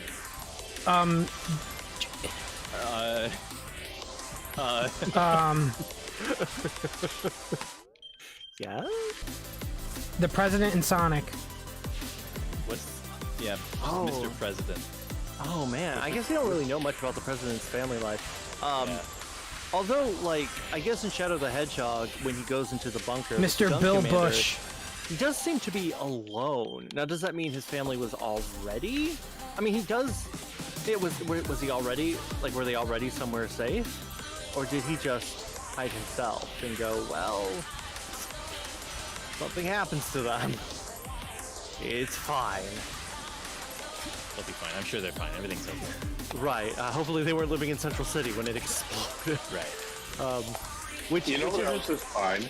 Yeah? The president in Sonic. Yeah, Oh. Mr. President. Oh man, I guess you don't really know much about the president's family life. Although, like, I guess in Shadow the Hedgehog, when he goes into the bunker, with the Mr. gun Bill commander, Bush. he does seem to be alone. Now, does that mean his family was already? I mean, he does. Was he already? Like, were they already somewhere safe, or did he just hide himself and go, well, something happens to them? It's fine. They'll be fine. I'm sure they're fine. Everything's okay. Right. Hopefully they weren't living in Central City when it exploded. Right. Which You know what else is fine?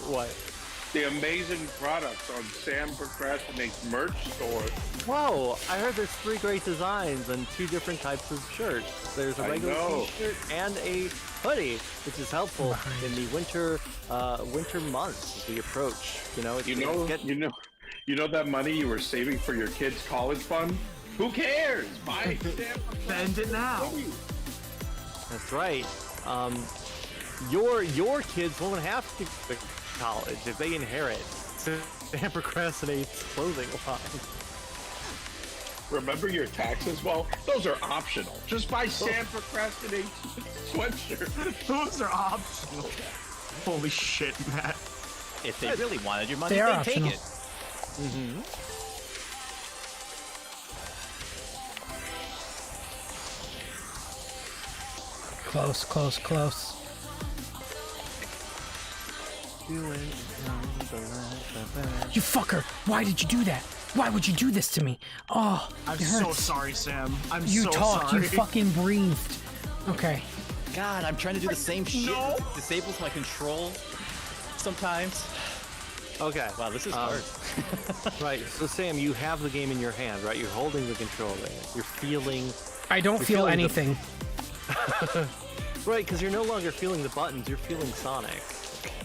What? The amazing products on Sam Procrastinates merch store. Whoa! I heard there's 3 great designs and 2 different types of shirts. There's a I regular know. t-shirt and a hoodie, which is helpful in the winter months as we approach. You know, You know that money you were saving for your kid's college fund? Who cares? Buy Spend it now. That's right. Your kids won't have to go to college if they inherit Sam Procrastinates clothing line. Remember your taxes? Well, those are optional. Just buy Sam Procrastinates sweatshirt. Those are optional. Holy shit, Matt. If they really wanted your money, They are they'd take optional. it. Mm-hmm. Close, close, close. You fucker! Why did you do that? Why would you do this to me? Oh, I'm it so hurts. sorry, Sam. I'm You so talked. sorry. You fucking breathed. Okay. God, I'm trying to do the same shit. No. It disables my control sometimes. Okay. Wow, this is hard. Right. So Sam, you have the game in your hand, right? You're holding the controller. You're feeling. I don't you're feel feeling anything. Right, because you're no longer feeling the buttons. You're feeling Sonic.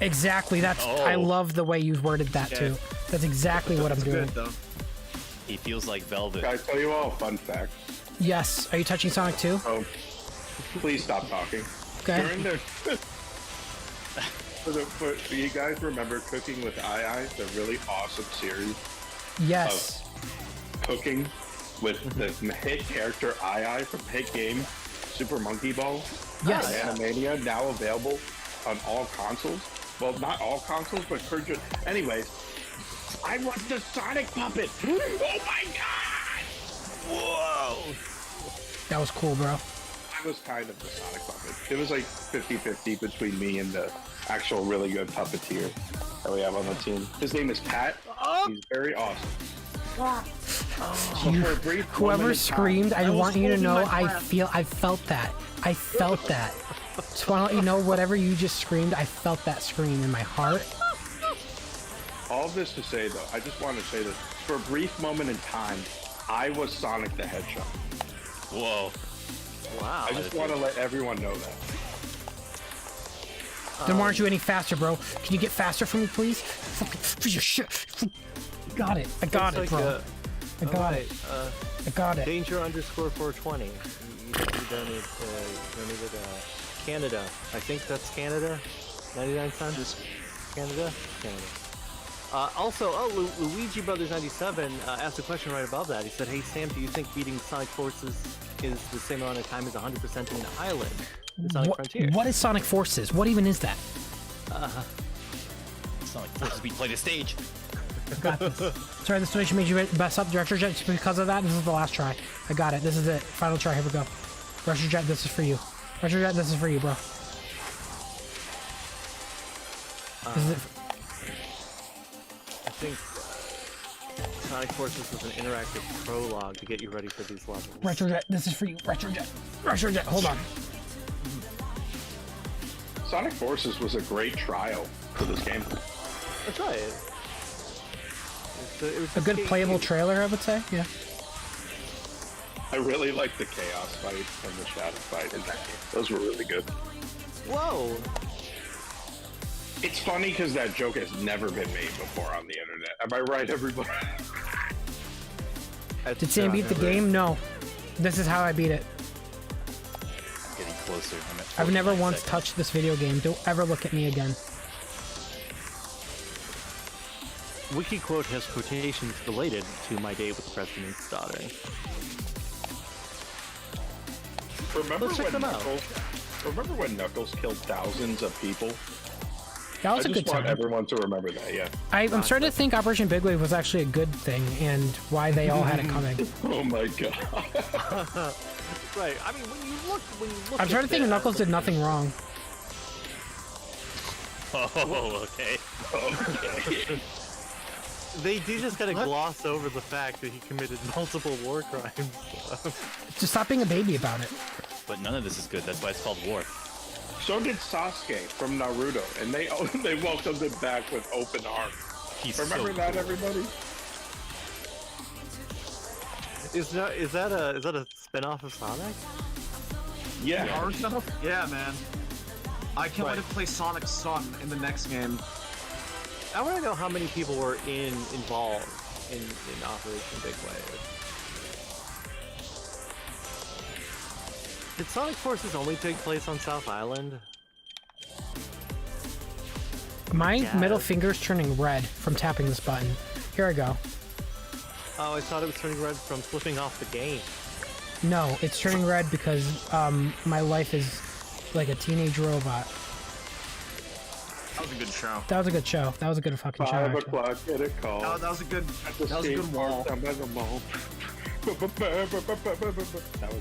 Exactly. That's. I Oh. love the way you worded that Yeah. too. That's exactly what I'm doing. He feels like velvet. Can I tell you all a fun fact? Yes. Are you touching Sonic too? Oh, please stop talking. Okay. During the do you guys remember Cooking with Ai, the really awesome series Yes. of cooking with the hit character Ai from the hit game Super Monkey Ball? Yes. Animania, now available on all consoles. Well, not all consoles, but current. Anyways, I was the Sonic puppet. Oh my god! Whoa! That was cool, bro. I was kind of the Sonic puppet. It was like 50-50 between me and the actual really good puppeteer that we have on the team. His name is Pat. He's very awesome. You, For a brief moment whoever in screamed, time- I want you to holding know my breath. I felt that. I felt that. Just want to let you know, whatever you just screamed, I felt that scream in my heart. All of this to say, though, I just want to say this. For a brief moment in time, I was Sonic the Hedgehog. Whoa. Wow. I just want to let everyone know that. Then why aren't you any faster, bro? Can you get faster for me, please? Fucking shit. Got it. I got it, Looks bro. like, I got alright, it. I got it. Danger _420. You donated Canada. I think that's Canada. 99 cents. Canada. Also, Luigi Brothers 97 asked a question right above that. He said, "Hey Sam, do you think beating Sonic Forces is the same amount of time as 100% in the Island in Sonic Frontier?" What is Sonic Forces? What even is that? Sonic Forces beat play the stage. Got this. Sorry, this donation made you mess up. Director Jet, just because of that, this is the last try. I got it. This is it. Final try. Here we go. Director Jet, this is for you. Director Jet, this is for you, bro. This is it. I think Sonic Forces was an interactive prologue to get you ready for these levels. Retro Jet, this is for you. Retro Jet. Retro Jet, hold on. Sonic Forces was a great trial for this game. That's right. a good playable trailer, I would say. Yeah. I really like the chaos fight and the shadow fight in that game. Those were really good. Whoa! It's funny because that joke has never been made before on the internet. Am I right, everybody? Did Sam beat the game? No. This is how I beat it. Getting closer. I've never once touched this video game. Don't ever look at me again. Wiki quote has quotations related to my date with the president's daughter. Remember when Knuckles killed thousands of people? That was a good I just want time. everyone to remember that, yeah. I'm starting to think Operation Big Wave was actually a good thing, and why they all had it coming. Oh my god. Right. I mean, when you look. I'm starting to think Knuckles did nothing wrong. Oh, okay. Okay. They do just kind of gloss over the fact that he committed multiple war crimes. Just stop being a baby about it. But none of this is good. That's why it's called war. So did Sasuke from Naruto, and they welcomed him back with open arms. Remember that, everybody? Is that a spin-off of Sonic? Yeah. Our stuff? Yeah, man. I can't wait to play Sonic's son in the next game. I want to know how many people were involved in Operation Big Wave. Did Sonic Forces only take place on South Island? My middle finger's turning red from tapping this button. Here I go. Oh, I thought it was turning red from flipping off the game. No, it's turning red because my life is like a teenage robot. That was a good show. That was a good show. That was a good fucking show. 5 actually. o'clock, get a call. That was a good. That was a good wall. That was a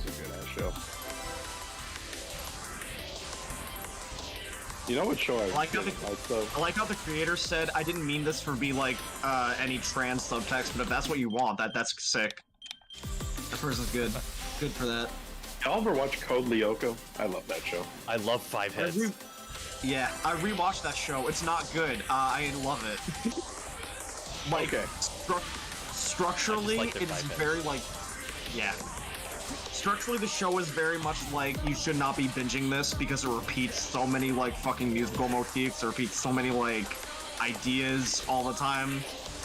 good ass show. You know what show I like how the creator said, I didn't mean this for be like any trans subtext, but if that's what you want, that's sick. That person's good. Good for that. Y'all ever watch Code Lyoko? I love that show. I love Five Heads. Yeah, I rewatched that show. It's not good. I love it. Like, structurally, it's very like, yeah. Structurally, the show is very much like you should not be binging this because it repeats so many like fucking musical motifs. It repeats so many like ideas all the time.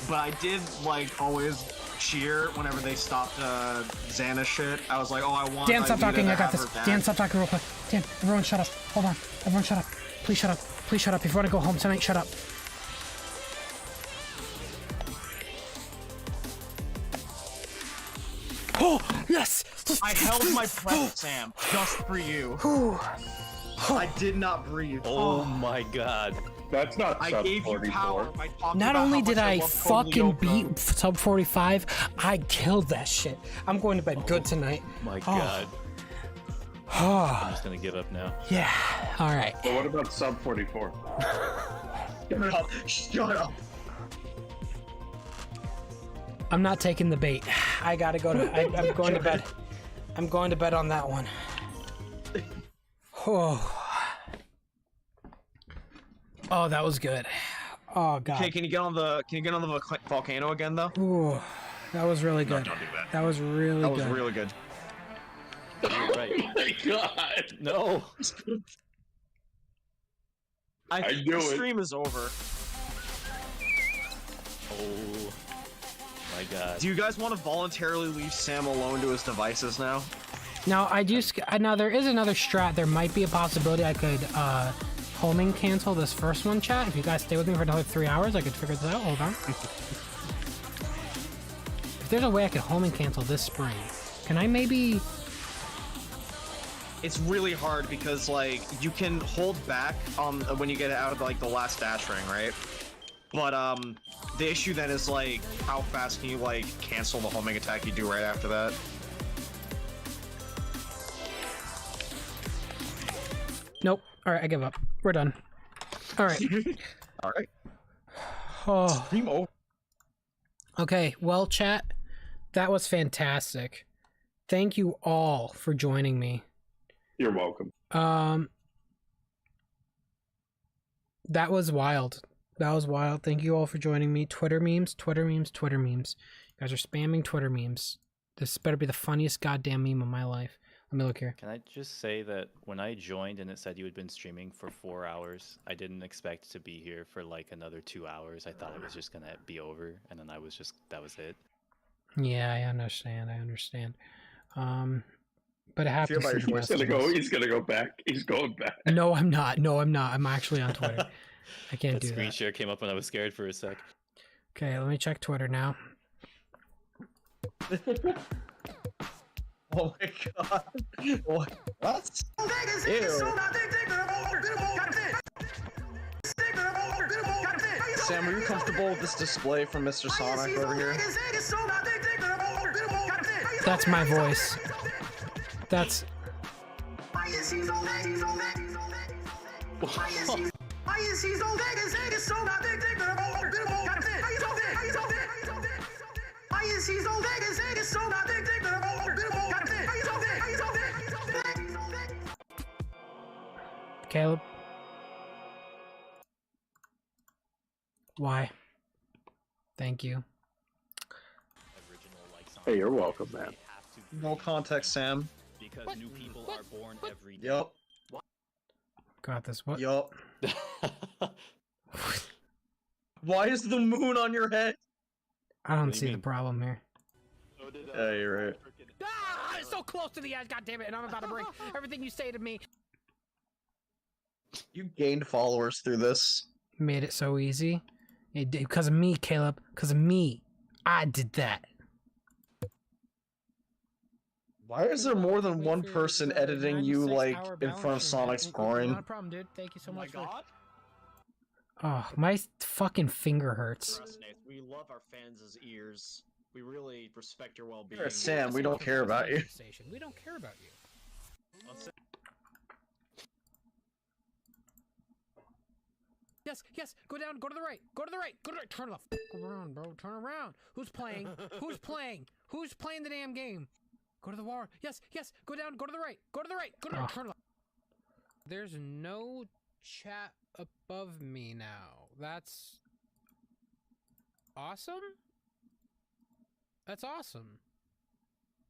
But I did like always cheer whenever they stopped Xana shit. I was like, oh, I want. Dan, stop talking. I got have this. her back. Dan, stop talking real quick. Dan, everyone shut up. Hold on. Everyone shut up. Please shut up. Please shut up. If you want to go home tonight, shut up. Oh, yes! I held my breath, Sam, just for you. I did not breathe. Oh my god. That's not I sub gave you 44. power by talking Not about only how did much I love Code fucking Lyoko. beat sub 45, I killed that shit. I'm going to bed good tonight. My Oh. god. Oh. I'm just gonna give up now. Yeah. All right. But what about sub 44? Shut up. Shut up. I'm not taking the bait. I gotta go to. I'm going to bed. I'm going to bed on that one. Oh. Oh, that was good. Oh god. Okay, can you get on the volcano again though? Ooh, that was really No, good. don't do that. That was really That good. was really good. You're right. Oh my god! No. I think knew the it. stream is over. Oh my god. Do you guys want to voluntarily leave Sam alone to his devices now? Now I do. Now there is another strat. There might be a possibility I could homing cancel this first one, chat. If you guys stay with me for another 3 hours, I could figure this out. Hold on. If there's a way I could homing cancel this spring, can I maybe? It's really hard because like you can hold back on when you get out of like the last dash ring, right? But the issue then is like how fast can you like cancel the homing attack you do right after that? Nope. All right, I give up. We're done. All right. All right. Oh. Stream over. Okay. Well, chat, that was fantastic. Thank you all for joining me. You're welcome. That was wild. That was wild. Thank you all for joining me. Twitter memes, Twitter memes, Twitter memes. You guys are spamming Twitter memes. This better be the funniest goddamn meme of my life. Let me look here. Can I just say that when I joined and it said you had been streaming for 4 hours, I didn't expect to be here for like another 2 hours. I thought it was just gonna be over, and then that was it. Yeah, I understand. But it happens. He's gonna go back. He's going back. No, I'm not. I'm actually on Twitter. I can't That do screen that. share came up when I was scared for a sec. Okay, let me check Twitter now. Oh my god. What? Ew. Sam, are you comfortable with this display from Mr. Sonic over here? That's my voice. That's... Caleb? Why? Thank you. Hey, you're welcome, man. No context, Sam. Because new people are born every day. Yup. Got this. What? Yup. Why is the moon on your head? I don't see the problem here. Yeah, you're right. Ah, it's so close to the edge, God damn it! And I'm about to break everything you say to me. You gained followers through this. Made it so easy. Because of me, Caleb. Because of me. I did that. Why is there more than one person editing you, like, in front of Sonic's groin? Not a problem, dude. Thank you so much. Oh, my fucking finger hurts. We love our fans' ears. We really respect your well-being. You're Sam, we don't care about you. We don't care about you. Yes, yes, go down, go to the right, go to the right, go to the right, turn left. Go around, bro, turn around. Who's playing? Who's playing? Who's playing the damn game? Go to the wall. Yes, yes, go down, go to the right, go to the right, go to the right, turn left. There's no chat above me now. That's awesome? That's awesome.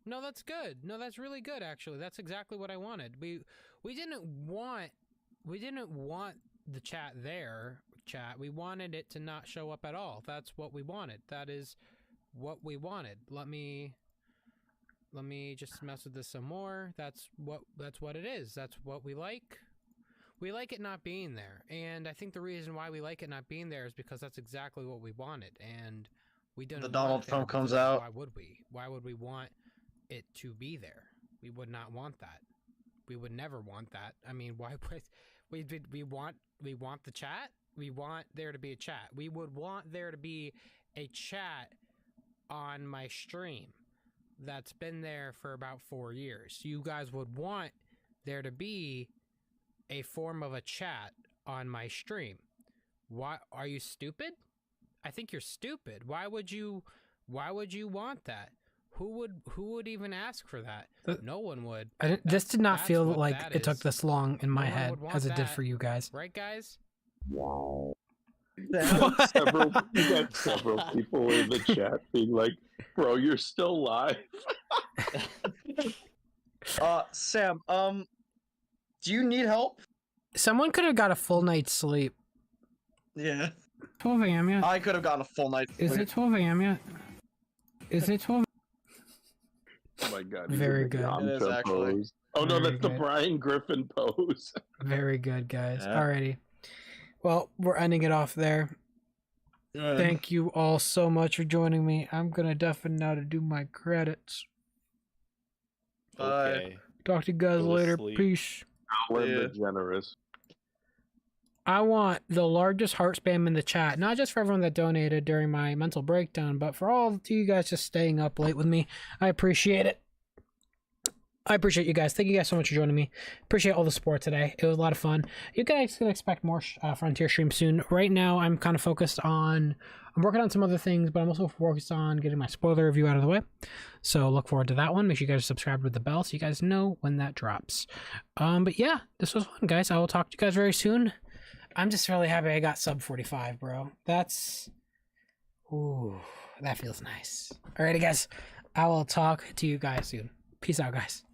No, that's good. No, that's really good, actually. That's exactly what I wanted. We didn't want the chat there, chat. We wanted it to not show up at all. That's what we wanted. That is what we wanted. Let me just mess with this some more. That's what it is. That's what we like. We like it not being there. And I think the reason why we like it not being there is because that's exactly what we wanted. And we didn't. The Donald Trump comes out. Why would we? Why would we want it to be there? We would not want that. We would never want that. I mean, why would we want the chat? We want there to be a chat. We would want there to be a chat on my stream that's been there for about 4 years. You guys would want there to be a form of a chat on my stream. Why are you stupid? I think you're stupid. Why would you want that? Who would even ask for that? No one would. This did not feel like it took this long in my head as it did for you guys. Right, guys? Wow. You got several people in the chat being like, bro, you're still live. Sam, do you need help? Someone could have got a full night's sleep. Yeah. 12 a.m. yet? I could have gotten a full night's sleep. Is it 12 a.m. yet? Is it 12? Oh my god. Very good. It is actually. Pose. Oh no, that's the Brian Griffin pose. Very good, guys. Yeah. Alrighty. Well, we're ending it off there. Good. Thank you all so much for joining me. I'm gonna definitely now to do my credits. Bye. Talk to you guys later. sleep. Peace. Linda Generous. I want the largest heart spam in the chat, not just for everyone that donated during my mental breakdown, but for all of you guys just staying up late with me. I appreciate it. I appreciate you guys. Thank you guys so much for joining me. Appreciate all the support today. It was a lot of fun. You guys can expect more Frontier streams soon. Right now, I'm kind of focused on... I'm working on some other things, but I'm also focused on getting my spoiler review out of the way. So look forward to that one. Make sure you guys are subscribed with the bell so you guys know when that drops. But yeah, this was fun, guys. I will talk to you guys very soon. I'm just really happy I got sub 45, bro. That's... Ooh, that feels nice. Alrighty, guys. I will talk to you guys soon. Peace out, guys.